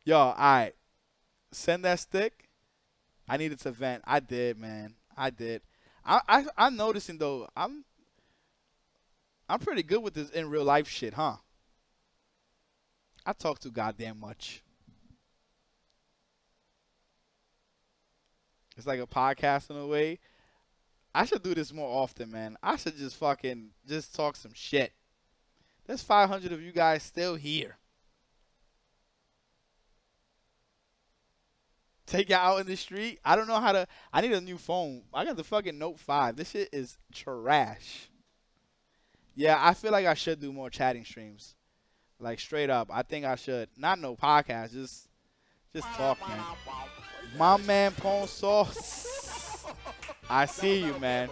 Yo, alright. Send that stick. I needed to vent. I did, man. I did. I'm noticing though, I'm pretty good with this in real life shit, huh? I talk too goddamn much. It's like a podcast in a way. I should do this more often, man. I should just fucking just talk some shit. There's 500 of you guys still here. Take you out in the street. I don't know how to. I need a new phone. I got the fucking Note 5. This shit is trash. Yeah, I feel like I should do more chatting streams. Like straight up. I think I should. Not no podcast. Just talk, man. My man Pon Sauce. I see you, man.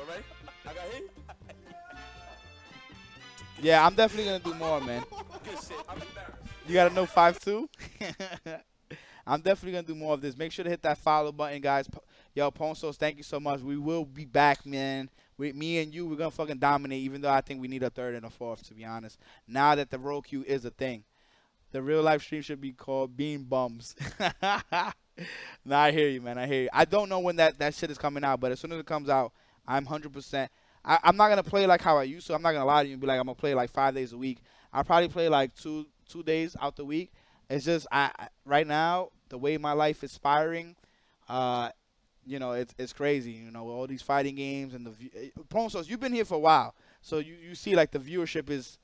Yeah, I'm definitely gonna do more, man. You got a Note 5 too? I'm definitely going to do more of this. Make sure to hit that follow button, guys. Yo, Ponsos, thank you so much. We will be back, man. Me and you, we're going to fucking dominate, even though I think we need a third and a fourth, to be honest. Now that the roll queue is a thing. The real life stream should be called Bean Bums. Nah, I hear you, man. I hear you. I don't know when that shit is coming out, but as soon as it comes out, I'm 100%. I'm not going to play like how I used to. I'm not going to lie to you and be like, I'm going to play like 5 days a week. I'll probably play like two days out the week. It's just, right now, the way my life is firing, you know, it's crazy. You know, all these fighting games and the Ponsos, you've been here for a while, So you see like the viewership is,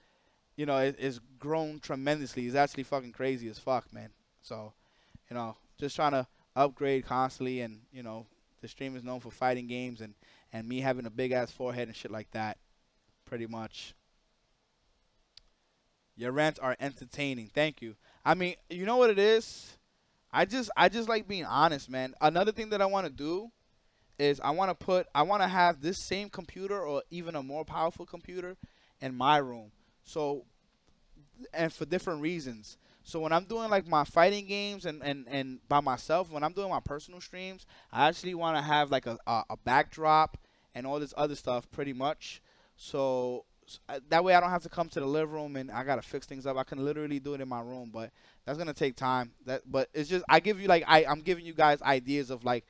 you know, is grown tremendously. It's actually fucking crazy as fuck, man. So, you know, just trying to upgrade constantly, and you know, the stream is known for fighting games and me having a big ass forehead and shit like that, pretty much. Your rants are entertaining. Thank you. I mean, you know what it is? I just like being honest, man. Another thing that I want to do is I want to have this same computer or even a more powerful computer in my room. So, and for different reasons. So when I'm doing like my fighting games and by myself, when I'm doing my personal streams, I actually want to have like a backdrop and all this other stuff pretty much. So that way I don't have to come to the living room and I gotta fix things up. I can literally do it in my room, but that's gonna take time. But it's just I give you like I'm giving you guys ideas of like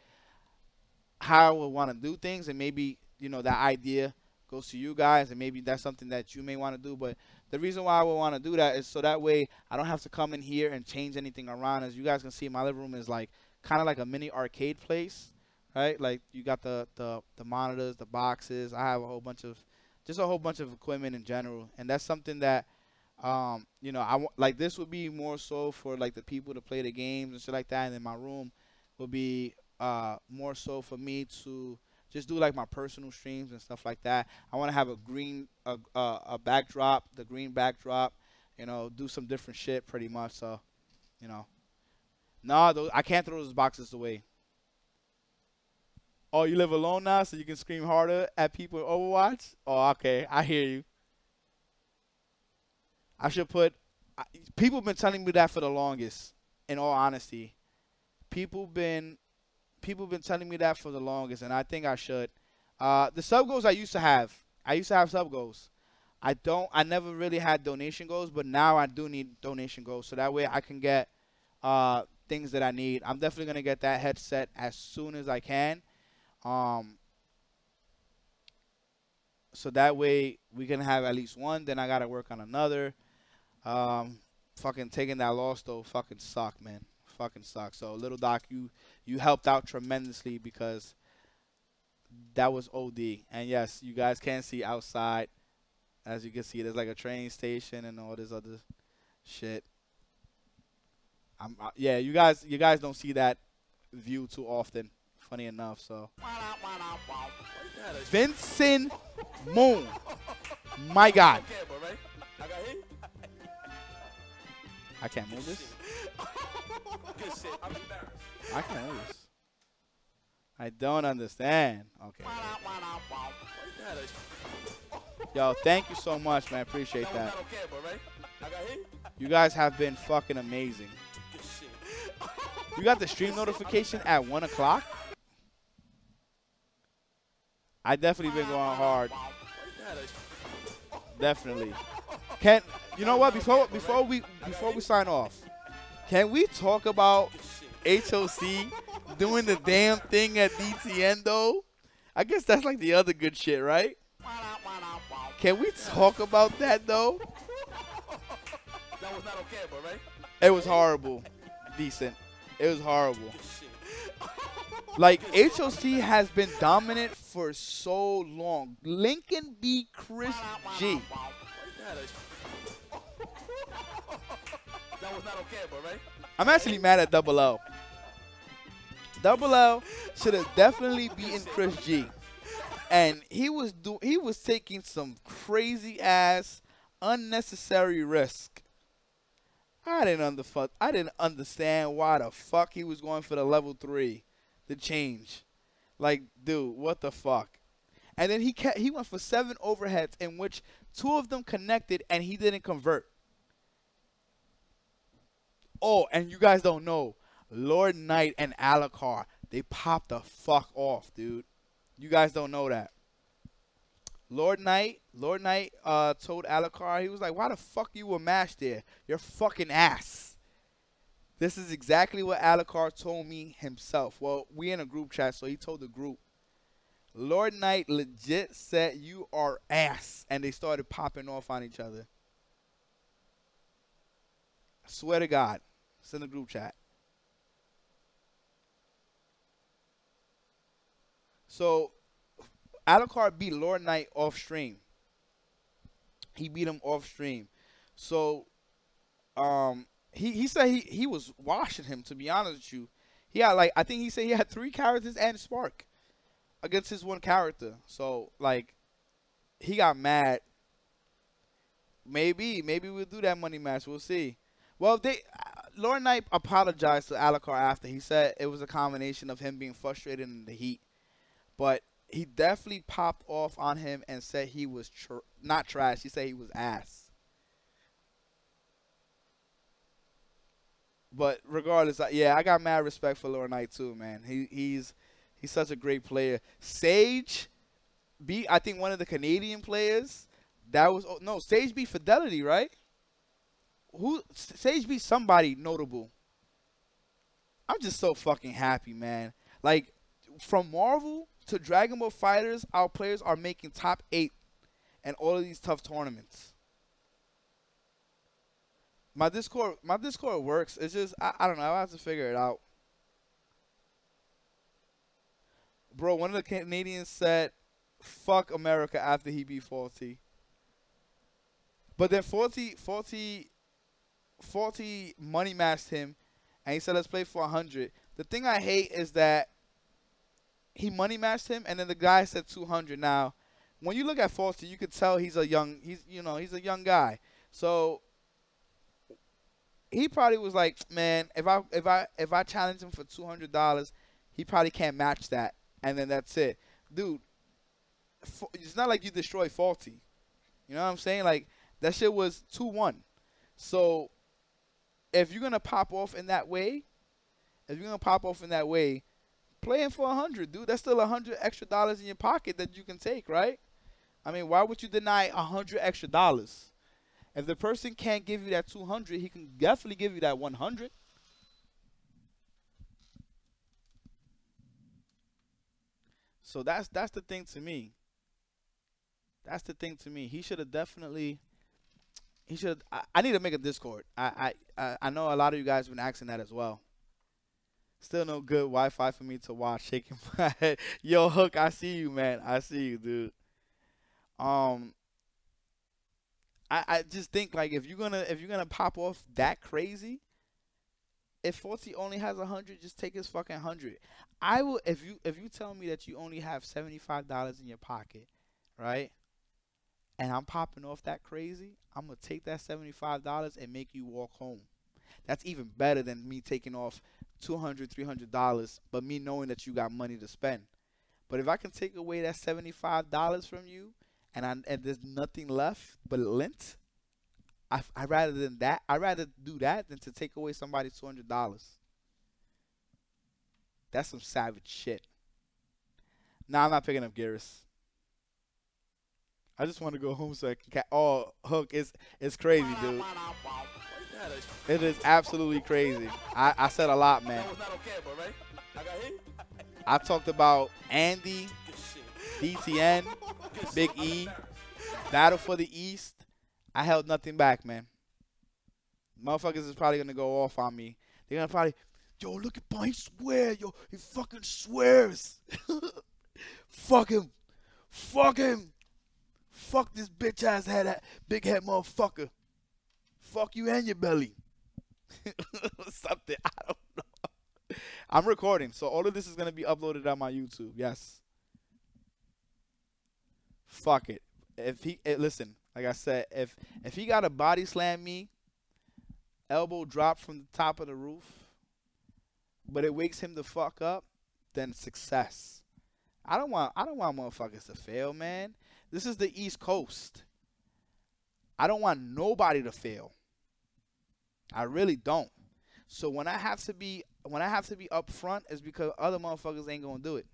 how I would want to do things, and maybe you know that idea goes to you guys, and maybe that's something that you may want to do. But the reason why I would want to do that is so that way I don't have to come in here and change anything around. As you guys can see, my living room is like kind of like a mini arcade place, right? Like you got the monitors, the boxes. I have a whole bunch of equipment in general, and that's something that you know like this would be more so for like the people to play the games and shit like that, and then my room would be more so for me to just do like my personal streams and stuff like that. I want to have a backdrop, the green backdrop, you know, do some different shit pretty much. So, you know, no, I can't throw those boxes away. Oh, you live alone now, so you can scream harder at people in Overwatch? Oh, okay, I hear you. I should put. People have been telling me that for the longest. In all honesty, people been telling me that for the longest, and I think I should. The sub goals I used to have sub goals. I never really had donation goals, but now I do need donation goals, so that way I can get things that I need. I'm definitely gonna get that headset as soon as I can. So that way we can have at least one. Then I gotta work on another. Fucking taking that loss though, fucking suck, man. Fucking suck. So Little Doc, you helped out tremendously because that was OD. And yes, you guys can see outside. As you can see, there's like a train station and all this other shit. Yeah, you guys don't see that view too often. Funny enough, so. Vincent Moon. My God. I can't move this. I can't move this. I don't understand. Okay. Yo, thank you so much, man. Appreciate that. You guys have been fucking amazing. You got the stream notification at 1 o'clock? I definitely been going hard. Definitely. You know what? Before we sign off, can we talk about HOC doing the damn thing at DTN though? I guess that's like the other good shit, right? Can we talk about that though? That was not okay, but right? It was horrible. Decent. It was horrible. Like, HOC has been dominant for so long. Lincoln beat Chris G. That was not okay, but right? I'm actually mad at Double L. Double L should have definitely beaten Chris G. And he was taking some crazy ass unnecessary risk. I didn't understand why the fuck he was going for the level 3, the change. Like, dude, what the fuck? And then he went for 7 overheads in which 2 of them connected and he didn't convert. Oh, and you guys don't know, Lord Knight and Alucard, they popped the fuck off, dude. You guys don't know that. Lord Knight told Alucard, he was like, why the fuck you were mashed there? You're fucking ass. This is exactly what Alucard told me himself. Well, we in a group chat, so he told the group. Lord Knight legit said, you are ass. And they started popping off on each other. I swear to God. It's in the group chat. So, Alucard beat Lord Knight off stream. He beat him off stream. So he said he was washing him. To be honest with you, he had like, I think he said he had 3 characters and Spark against his 1 character. So like he got mad. Maybe we'll do that money match. We'll see. Well, Lauren Knight apologized to Alucard after. He said it was a combination of him being frustrated in the heat, but he definitely popped off on him and said he was not trash. He said he was ass. But regardless, yeah, I got mad respect for Lauren Knight too, man. He's such a great player. Sage beat, I think, one of the Canadian players. That was no, Sage beat Fidelity, right? Sage beat somebody notable. I'm just so fucking happy, man. Like, from Marvel to Dragon Ball Fighters, our players are making top 8 in all of these tough tournaments. My Discord works. It's just I don't know. I have to figure it out. Bro, one of the Canadians said, "Fuck America" after he beat Faulty. But then Faulty money matched him, and he said, "Let's play for 100." The thing I hate is that he money matched him, and then the guy said 200. Now, when you look at Faulty, you could tell he's a young guy. So he probably was like, "Man, if I challenge him for $200, he probably can't match that." And then that's it, dude. It's not like you destroy Faulty. You know what I'm saying? Like, that shit was 2-1. So if you're gonna pop off in that way, play him for 100, dude. That's still $100 extra in your pocket that you can take, right? I mean, why would you deny $100 extra? If the person can't give you that 200, he can definitely give you that 100. So that's the thing to me. That's the thing to me. He should have definitely. He should. I need to make a Discord. I know a lot of you guys have been asking that as well. Still no good Wi-Fi for me to watch. Shaking my head. Yo, Hook, I see you, man. I see you, dude. I just think, like, if you're gonna pop off that crazy, if Forty only has 100, just take his fucking 100. I will if you tell me that you only have $75 in your pocket, right? And I'm popping off that crazy, I'm gonna take that $75 and make you walk home. That's even better than me taking off $200, $300, but me knowing that you got money to spend. But if I can take away that $75 from you, and there's nothing left but lint, I'd rather do that than to take away somebody's $200. That's some savage shit. Nah, I'm not picking up Garrus. I just want to go home so I can oh, Hook, it's crazy, dude. It is absolutely crazy. I said a lot, man. I talked about Andy, DTN, Big E, Battle for the East. I held nothing back, man. Motherfuckers is probably going to go off on me. They're going to probably, yo, look at Bum, he swear, yo. He fucking swears. Fuck him. Fuck him. Fuck this bitch ass head, big head motherfucker. Fuck you and your belly. Something, I don't know. I'm recording, so all of this is going to be uploaded on my YouTube. Yes. Fuck it. Listen, like I said, if he got to body slam me, elbow drop from the top of the roof, but it wakes him the fuck up, then success. I don't want motherfuckers to fail, man. This is the East Coast. I don't want nobody to fail. I really don't. So when I have to be up front, it's because other motherfuckers ain't gonna do it.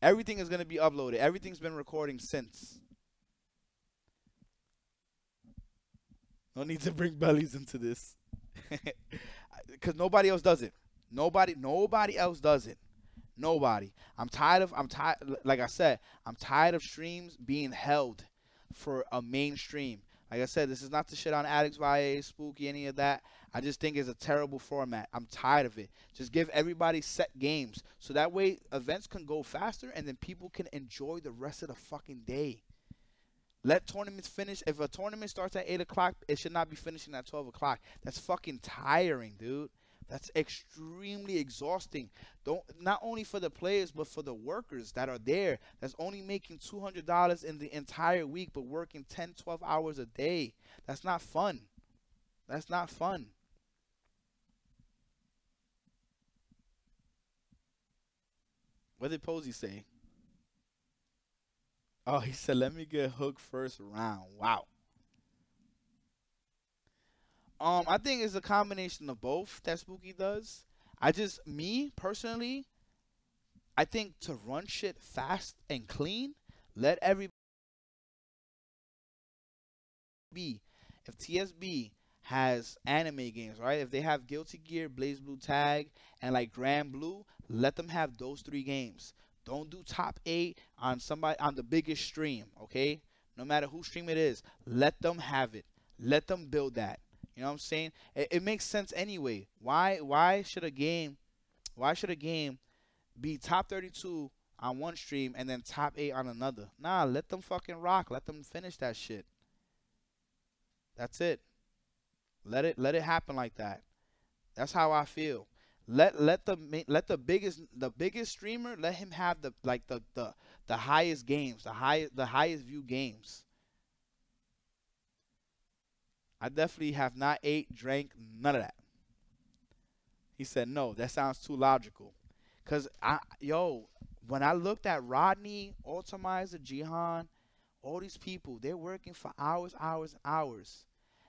Everything is gonna be uploaded. Everything's been recording since. No need to bring bellies into this, because nobody else does it. Nobody else does it. Nobody. I'm tired. Like I said, I'm tired of streams being held for a mainstream. Like I said, this is not to shit on Addicts via Spooky, any of that. I just think it's a terrible format. I'm tired of it. Just give everybody set games, so that way events can go faster and then people can enjoy the rest of the fucking day. Let tournaments finish. If a tournament starts at 8 o'clock, it should not be finishing at 12 o'clock. That's fucking tiring, dude. That's extremely exhausting. Don't Not only for the players, but for the workers that are there. That's only making $200 in the entire week, but working 10, 12 hours a day. That's not fun. That's not fun. What did Posey say? Oh, he said, let me get hooked first round. Wow. I think it's a combination of both that Spooky does. Me personally, I think to run shit fast and clean, let everybody be. If TSB has anime games, right? If they have Guilty Gear, Blaze Blue Tag, and like Grand Blue, let them have those 3 games. Don't do top 8 on somebody on the biggest stream, okay? No matter whose stream it is, let them have it. Let them build that. You know what I'm saying? It makes sense anyway. Why should a game be top 32 on one stream and then top 8 on another? Nah, let them fucking rock. Let them finish that shit. That's it. Let it happen like that. That's how I feel. Let the biggest streamer, let him have the highest games, the highest view games. I definitely have not ate, drank, none of that. He said no. That sounds too logical. Cause when I looked at Rodney, Ultimizer, Jihan, all these people, they're working for hours, hours, hours.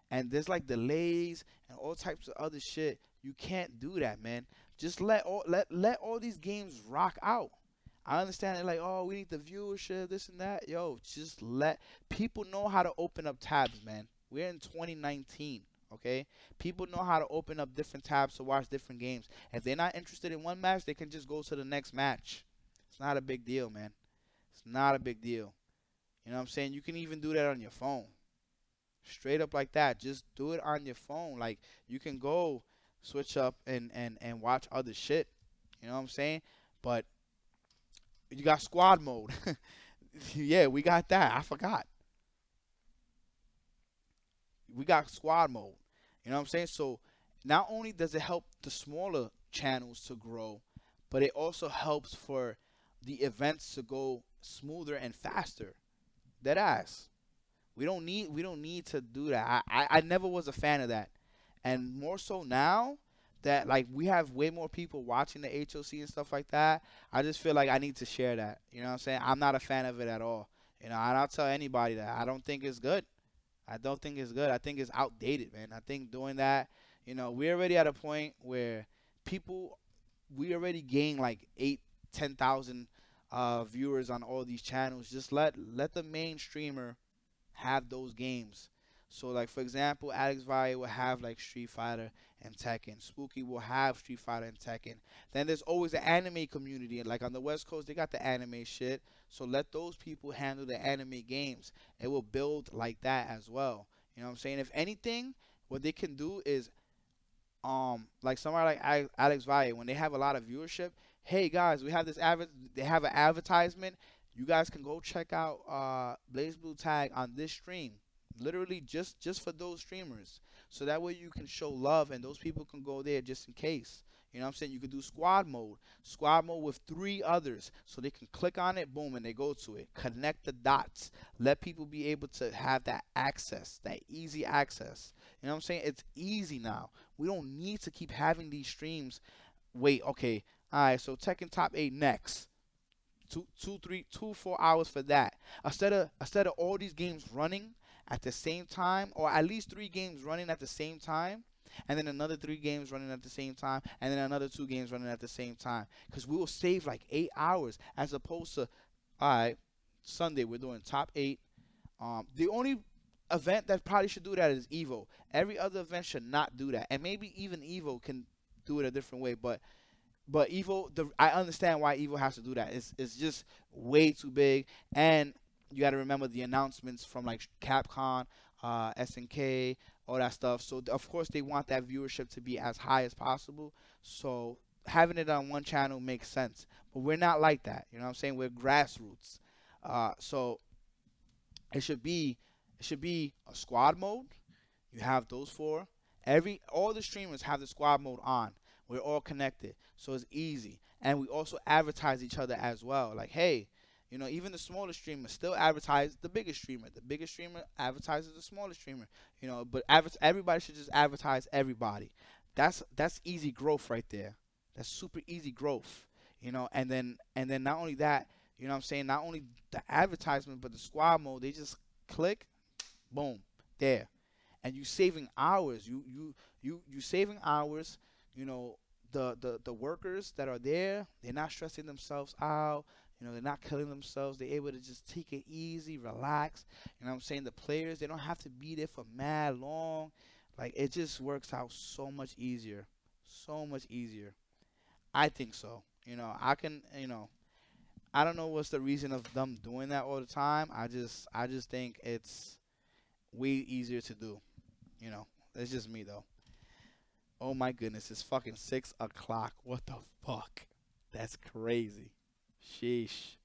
And there's like delays and all types of other shit. You can't do that, man. Just let all these games rock out. I understand it, like, oh, we need the viewership, this and that. Yo, just let people know how to open up tabs, man. We're in 2019, okay? People know how to open up different tabs to watch different games. If they're not interested in one match, they can just go to the next match. It's not a big deal, man. It's not a big deal. You know what I'm saying? You can even do that on your phone. Straight up like that. Just do it on your phone. Like, you can go switch up and watch other shit. You know what I'm saying? But you got squad mode. Yeah, we got that. I forgot. We got squad mode. You know what I'm saying? So not only does it help the smaller channels to grow, but it also helps for the events to go smoother and faster. Dead ass. We don't need to do that. I never was a fan of that. And more so now that like we have way more people watching the HOC and stuff like that, I just feel like I need to share that. You know what I'm saying? I'm not a fan of it at all. You know, and I'll tell anybody that I don't think it's good. I don't think it's good. I think it's outdated, man. I think doing that, you know, we're already at a point where we already gain like 10,000 viewers on all these channels. Just let the main streamer have those games. So like for example, Alex Valle will have like Street Fighter and Tekken. Spooky will have Street Fighter and Tekken. Then there's always the anime community. Like on the West Coast, they got the anime shit. So let those people handle the anime games. It will build like that as well. You know what I'm saying? If anything, what they can do is like somebody like Alex Valle, when they have a lot of viewership, hey guys, we have this they have an advertisement. You guys can go check out Blaze Blue Tag on this stream. Literally just for those streamers. So that way you can show love and those people can go there just in case. You know what I'm saying? You could do squad mode. Squad mode with 3 others. So they can click on it, boom, and they go to it. Connect the dots. Let people be able to have that access, that easy access. You know what I'm saying? It's easy now. We don't need to keep having these streams. Wait, okay. Alright, so Tekken Top 8 next. 4 hours for that. Instead of all these games running at the same time, or at least 3 games running at the same time, and then another 3 games running at the same time, and then another 2 games running at the same time. Because we will save like 8 hours as opposed to, alright, Sunday we're doing top 8. The only event that probably should do that is Evo. Every other event should not do that. And maybe even Evo can do it a different way, but Evo, I understand why Evo has to do that. It's just way too big, and you got to remember the announcements from like Capcom, SNK, all that stuff. So of course they want that viewership to be as high as possible. So having it on one channel makes sense. But we're not like that. You know what I'm saying? We're grassroots. So It should be a squad mode. You have those four. All the streamers have the squad mode on. We're all connected, so it's easy. And we also advertise each other as well. Like, hey, even the smaller streamer still advertise the biggest streamer. The biggest streamer advertises the smaller streamer. But everybody should just advertise everybody. That's easy growth right there. That's super easy growth. And then not only that, what I'm saying, not only the advertisement, but the squad mode. They just click, boom, there, and you saving hours. You saving hours. The workers that are there, they're not stressing themselves out. They're not killing themselves. They're able to just take it easy, relax. I'm saying? The players, they don't have to be there for mad long. Like, it just works out so much easier. So much easier. I think so. I can, I don't know what's the reason of them doing that all the time. I just think it's way easier to do. It's just me though. Oh my goodness, it's fucking 6 o'clock. What the fuck? That's crazy. Sheesh.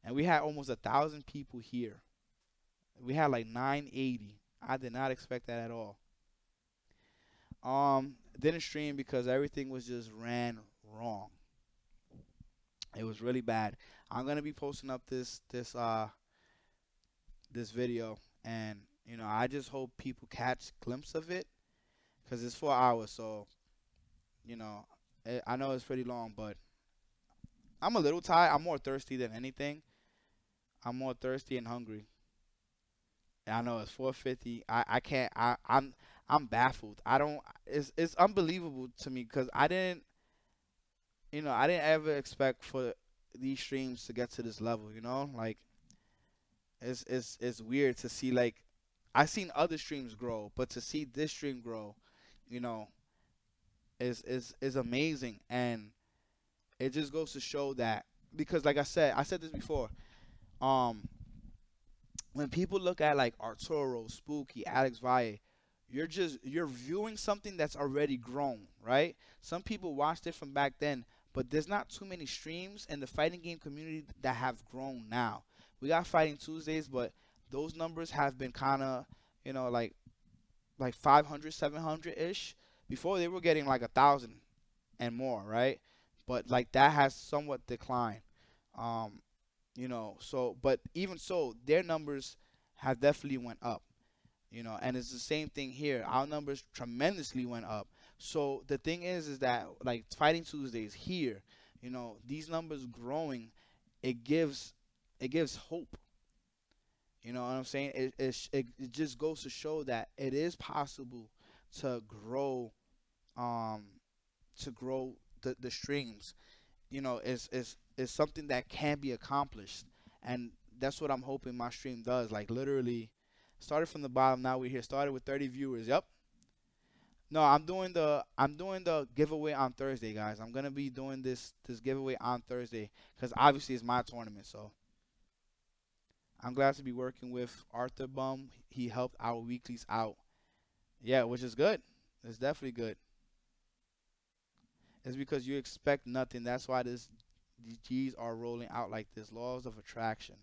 And we had almost 1,000 people here. We had like 980. I did not expect that at all. Didn't stream because everything was just ran wrong. It was really bad. I'm gonna be posting up this video, and I just hope people catch glimpse of it, cause it's 4 hours. So I know it's pretty long, but I'm a little tired. I'm more thirsty than anything. I'm more thirsty and hungry. And I know it's 4:50. I can't. I'm baffled. I don't. It's unbelievable to me because I didn't ever expect for these streams to get to this level. Like it's weird to see. Like, I seen other streams grow, but to see this stream grow, you know, is amazing. And it just goes to show that, because like I said this before. Um, when people look at like Arturo, Spooky, Alex Valle, you're viewing something that's already grown, right? Some people watched it from back then, but there's not too many streams in the fighting game community that have grown now. We got Fighting Tuesdays, but those numbers have been kind of, like 500, 700 ish. Before they were getting like 1,000 and more, right? But like that has somewhat declined. Um, so but even so, their numbers have definitely went up. And it's the same thing here. Our numbers tremendously went up. So the thing is that like Fighting Tuesdays here, these numbers growing, it gives hope. You know what I'm saying? It just goes to show that it is possible to grow, um to grow the streams. Is something that can be accomplished, and that's what I'm hoping my stream does. Like, literally started from the bottom, now we're here. Started with 30 viewers. Yep. No, I'm doing the giveaway on Thursday, guys. I'm gonna be doing this giveaway on Thursday because obviously it's my tournament. So I'm glad to be working with Arthur Bum. He helped our weeklies out. Yeah, which is good. It's definitely good. It's because you expect nothing. That's why these G's are rolling out like this. Laws of attraction.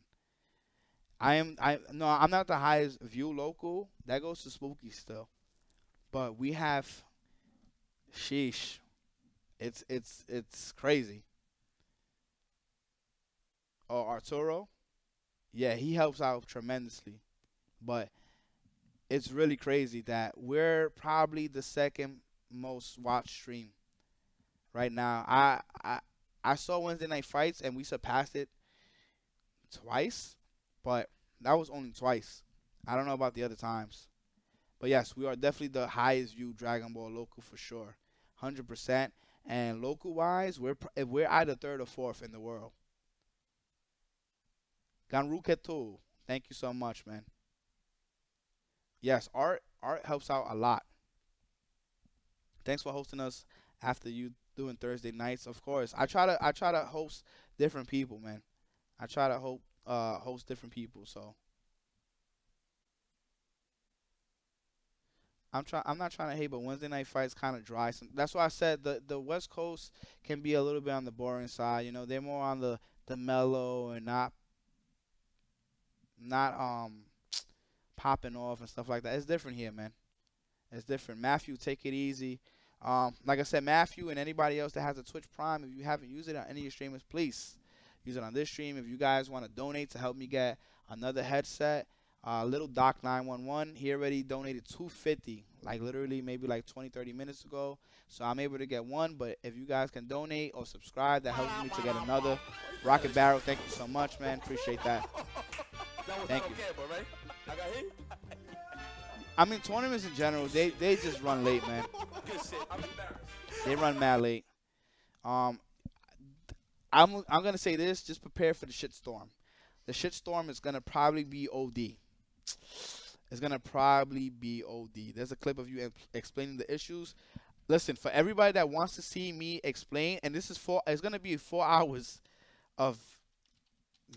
No, I'm not the highest view local. That goes to Spooky still. But we have, sheesh. It's crazy. Oh, Arturo? Yeah, he helps out tremendously. But it's really crazy that we're probably the second most watched stream right now. I saw Wednesday Night Fights and we surpassed it twice, but that was only twice. I don't know about the other times. But yes, we are definitely the highest viewed Dragon Ball local for sure. 100%. And local wise, we're either third or fourth in the world. Ganruketo. Thank you so much, man. Yes, art helps out a lot. Thanks for hosting us after you doing Thursday nights. Of course, I try to host different people, man. I try to host different people. So I'm not trying to hate, but Wednesday night fights kind of dry. That's why I said the West Coast can be a little bit on the boring side. They're more on the mellow and not not popping off and stuff like that. It's different here, man. It's different. Matthew, take it easy. Like I said, Matthew and anybody else that has a Twitch Prime, if you haven't used it on any of your streamers, please use it on this stream. If you guys want to donate to help me get another headset, little Doc 911, he already donated 250, like literally maybe like 20, 30 minutes ago. So I'm able to get one. But if you guys can donate or subscribe, that helps me to get another. Rocket Barrel, thank you so much, man. Appreciate that. Thank you. I mean, tournaments in general, they just run late, man. They run mad late. I'm gonna say this: just prepare for the shitstorm. The shitstorm is gonna probably be OD. It's gonna probably be OD. There's a clip of you explaining the issues. Listen, for everybody that wants to see me explain, and this is it's gonna be 4 hours of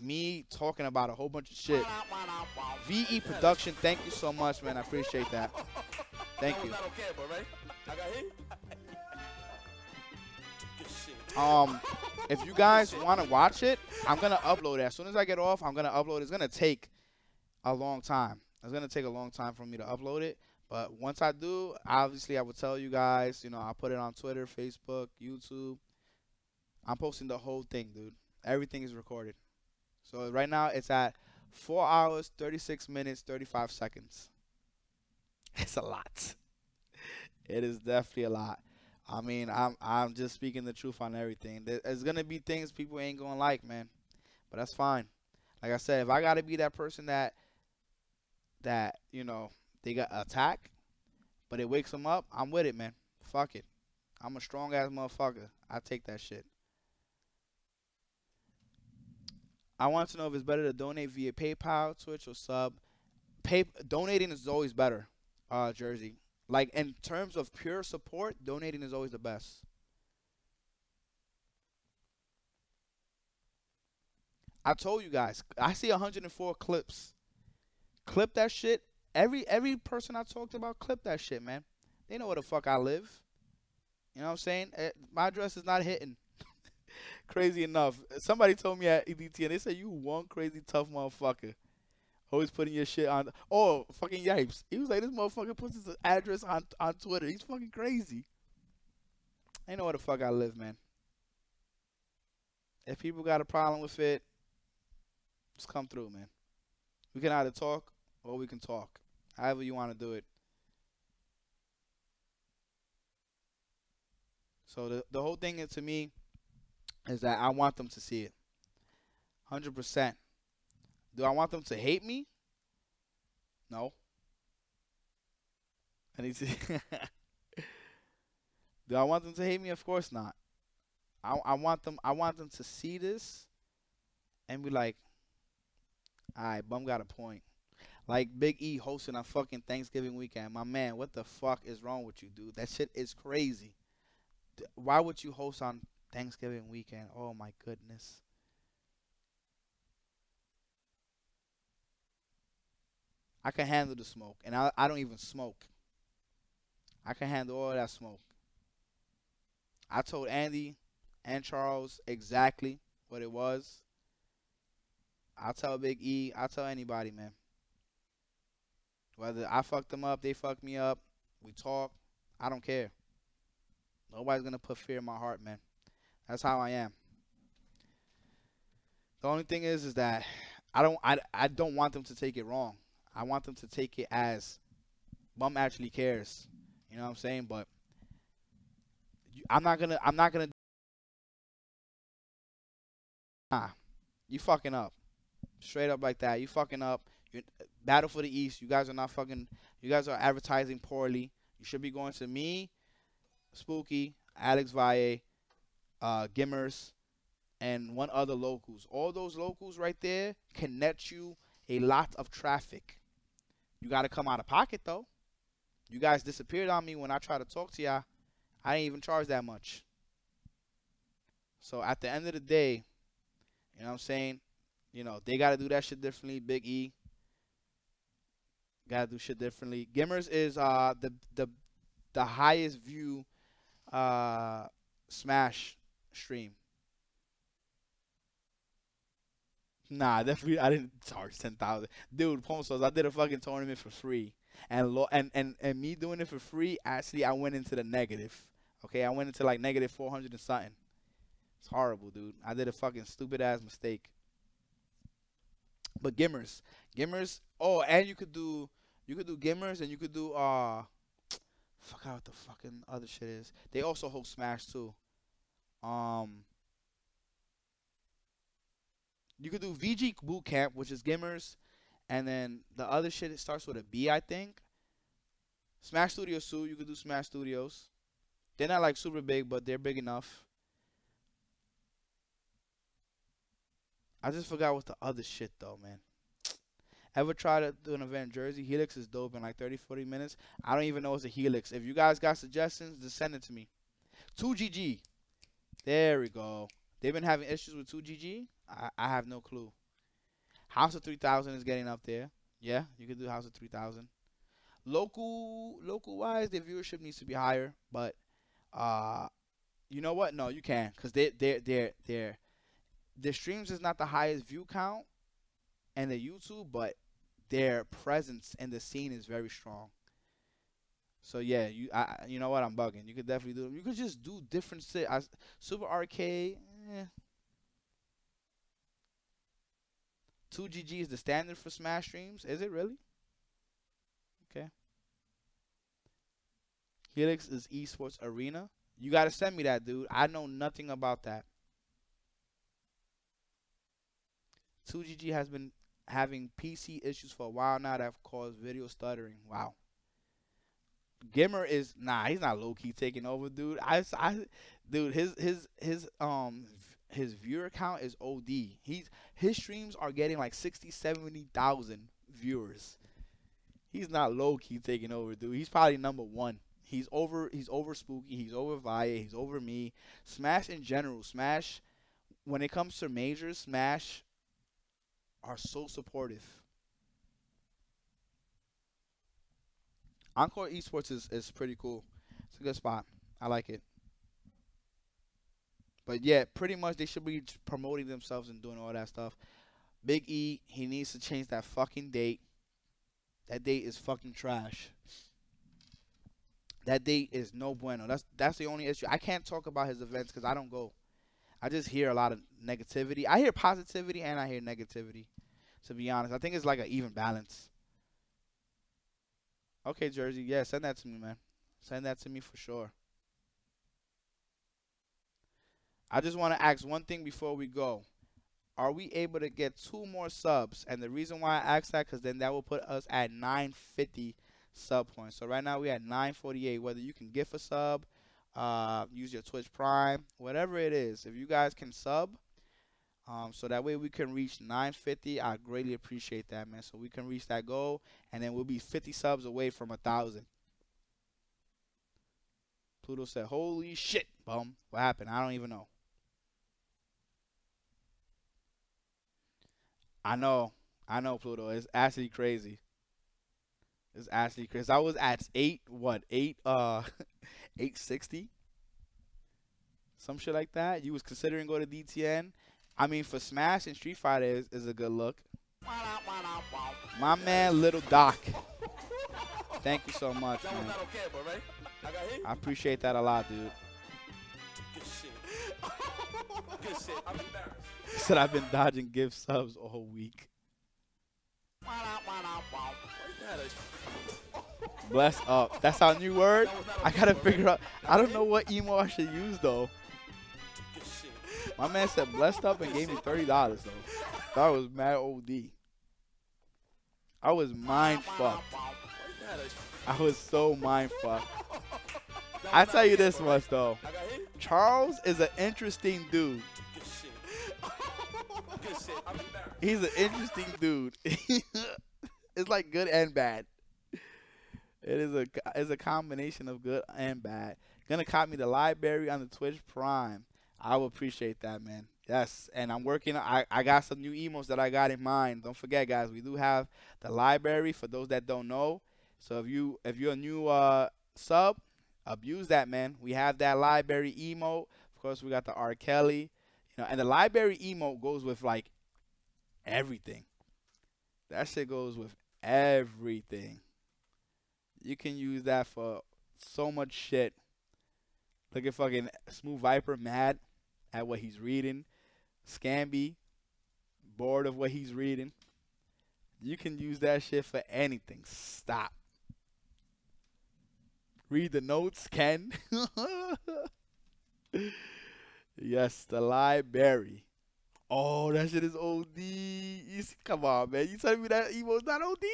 me talking about a whole bunch of shit. VE Production, thank you so much, man. I appreciate that. Thank you. If you guys want to watch it, I'm gonna upload it. As soon as I get off, I'm gonna upload it. It's gonna take a long time. It's gonna take a long time for me to upload it. But once I do, obviously I will tell you guys. You know, I'll put it on Twitter, Facebook, YouTube. I'm posting the whole thing, dude. Everything is recorded. So right now it's at 4 hours, 36 minutes, 35 seconds. It's a lot. It is definitely a lot. I mean, I'm just speaking the truth on everything. There's gonna be things people ain't gonna like, man. But that's fine. Like I said, if I gotta be that person that you know, they got attacked, but it wakes them up, I'm with it, man. Fuck it. I'm a strong ass motherfucker. I take that shit. I want to know if it's better to donate via PayPal, Twitch, or sub. Donating is always better, Jersey. Like, in terms of pure support, donating is always the best. I told you guys, I see 104 clips. Clip that shit. Every person I talked about, clip that shit, man. They know where the fuck I live. You know what I'm saying? My address is not hitting. Crazy enough. Somebody told me at DTN, they said, you one crazy tough motherfucker. Always putting your shit on. Oh, fucking yipes. He was like, this motherfucker puts his address on Twitter. He's fucking crazy. I know where the fuck I live, man. If people got a problem with it, just come through, man. We can either talk or we can talk. However you want to do it. So the whole thing is, to me, is that I want them to see it. 100%. Do I want them to hate me? No. I need to. Do I want them to hate me? Of course not. I want them to see this and be like, alright, Bum got a point. Like Big E hosting on fucking Thanksgiving weekend. My man, what the fuck is wrong with you, dude? That shit is crazy. Why would you host on Thanksgiving weekend? Oh my goodness. I can handle the smoke, and I don't even smoke. I can handle all that smoke. I told Andy and Charles exactly what it was. I'll tell Big E. I'll tell anybody, man. Whether I fucked them up, they fucked me up, we talk, I don't care. Nobody's going to put fear in my heart, man. That's how I am. The only thing is that I don't want them to take it wrong. I want them to take it as Bum actually cares. You know what I'm saying? But I'm not gonna. Nah, you fucking up. Straight up like that. You fucking up. Battle for the East. You guys are not fucking. You guys are advertising poorly. You should be going to me, Spooky, Alex Valle, Gimmers, and one other locals. All those locals right there can net you a lot of traffic. You got to come out of pocket, though. You guys disappeared on me when I tried to talk to y'all. I didn't even charge that much. So at the end of the day, you know what I'm saying? You know, they got to do that shit differently. Big E got to do shit differently. Gimmers is the highest view Smash stream. Nah, definitely I didn't charge 10,000. Dude, Pomos, I did a fucking tournament for free. And me doing it for free, actually I went into the negative. Okay, I went into like negative 400 and something. It's horrible, dude. I did a fucking stupid ass mistake. But Gimmers. Oh, and you could do Gimmers and you could do forgot what the fucking other shit is. They also host Smash too. Um, you could do VG Boot Camp, which is Gimmers, and then the other shit it starts with a B, I think. Smash Studios too. You could do Smash Studios. They're not like super big, but they're big enough. I just forgot what the other shit though, man. Ever try to do an event in Jersey? Helix is dope in like 30, 40 minutes. I don't even know it's a Helix. If you guys got suggestions, just send it to me. 2GG. There we go. They've been having issues with 2GG. I have no clue. House of 3000 is getting up there. Yeah, you can do House of 3000. Local wise, their viewership needs to be higher, but you know what? No, you can, cause their streams is not the highest view count and the YouTube, but their presence in the scene is very strong. So yeah, you know what? I'm bugging. You could definitely do them. You could just do different shit. Super Arcade. 2GG is the standard for Smash streams. Is it really? Okay. Helix is esports arena. You gotta send me that, dude. I know nothing about that. 2GG has been having PC issues for a while now that have caused video stuttering. Wow. Gimmer is he's not low key taking over, dude. Dude, his viewer count is OD. His streams are getting like 60, 70,000 viewers. He's not low key taking over, dude. He's probably number one. He's over Spooky, he's over Vaya, he's over me. Smash in general, Smash when it comes to majors, Smash are so supportive. Encore Esports is pretty cool. It's a good spot. I like it. But yeah, pretty much they should be promoting themselves and doing all that stuff. Big E, he needs to change that fucking date. That date is fucking trash. That date is no bueno. That's the only issue. I can't talk about his events because I don't go. I just hear a lot of negativity. I hear positivity and I hear negativity. To be honest, I think it's like an even balance. Okay, Jersey. Yeah, send that to me, man. Send that to me for sure. I just want to ask one thing before we go. Are we able to get 2 more subs? And the reason why I ask that, because then that will put us at 950 sub points. So right now we at 948. Whether you can gift a sub, use your Twitch Prime, whatever it is. If you guys can sub, so that way we can reach 950. I greatly appreciate that, man. So we can reach that goal, and then we'll be 50 subs away from 1,000. Pluto said, "Holy shit, bum! What happened? I don't even know." I know, Pluto. It's actually crazy. It's actually crazy. I was at 860, some shit like that. You was considering going to DTN. I mean, for Smash and Street Fighter is a good look. My man, Little Doc. Thank you so much, man. I appreciate that a lot, dude. Good shit. Good shit. I'm embarrassed. He said I've been dodging gift subs all week. Bless up. That's our new word. I gotta figure out. I don't know what emo I should use though. My man said blessed up and gave me $30 though. That was mad OD. I was mind fucked. I was so mind fucked. I tell you this much though. Charles is an interesting dude. He's an interesting dude. It's like good and bad. It's a combination of good and bad. Gonna copy me the library on the Twitch Prime. I will appreciate that, man. Yes, and I'm working. I got some new emos that I got in mind. Don't forget, guys, we do have the library for those that don't know. So if you're a new sub, abuse that, man. We have that library emote. Of course, we got the R. Kelly. You know, and the library emote goes with like everything. That shit goes with everything. You can use that for so much shit. Look at fucking Smooth Viper mad at what he's reading. Scamby bored of what he's reading. You can use that shit for anything. Stop. Read the notes, Ken. Yes, the library. Oh, that shit is OD. You see, come on, man. You telling me that emo's not OD?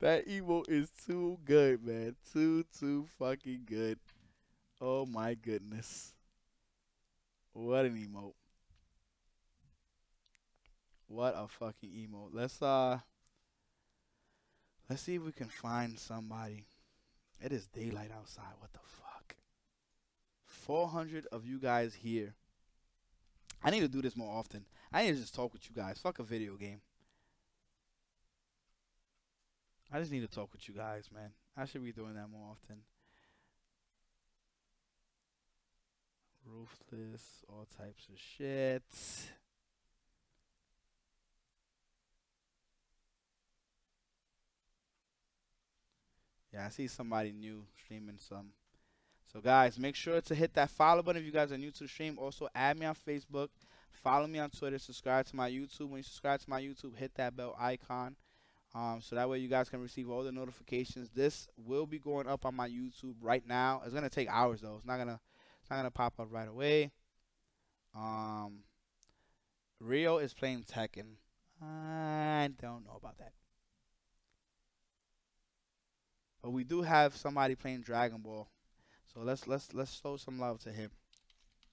That emo is too good, man. Too fucking good. Oh my goodness. What an emote. What a fucking emote. Let's see if we can find somebody. It is daylight outside. What the fuck? 400 of you guys here. I need to do this more often. I need to just talk with you guys. Fuck a video game. I just need to talk with you guys, man. I should be doing that more often. Ruthless, all types of shit. Yeah, I see somebody new streaming some. So, guys, make sure to hit that follow button if you guys are new to the stream. Also, add me on Facebook. Follow me on Twitter. Subscribe to my YouTube. When you subscribe to my YouTube, hit that bell icon. So that way you guys can receive all the notifications. This will be going up on my YouTube right now. It's gonna take hours though. It's not gonna pop up right away. Rio is playing Tekken. I don't know about that. But we do have somebody playing Dragon Ball. So let's show some love to him.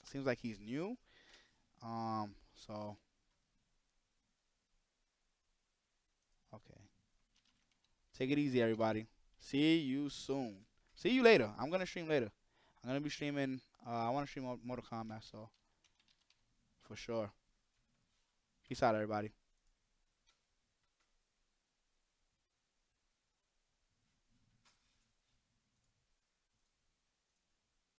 Seems like he's new. So okay. Take it easy, everybody. See you soon. See you later. I'm gonna stream later. I'm gonna be streaming. I want to stream Mortal Kombat, so for sure. Peace out, everybody.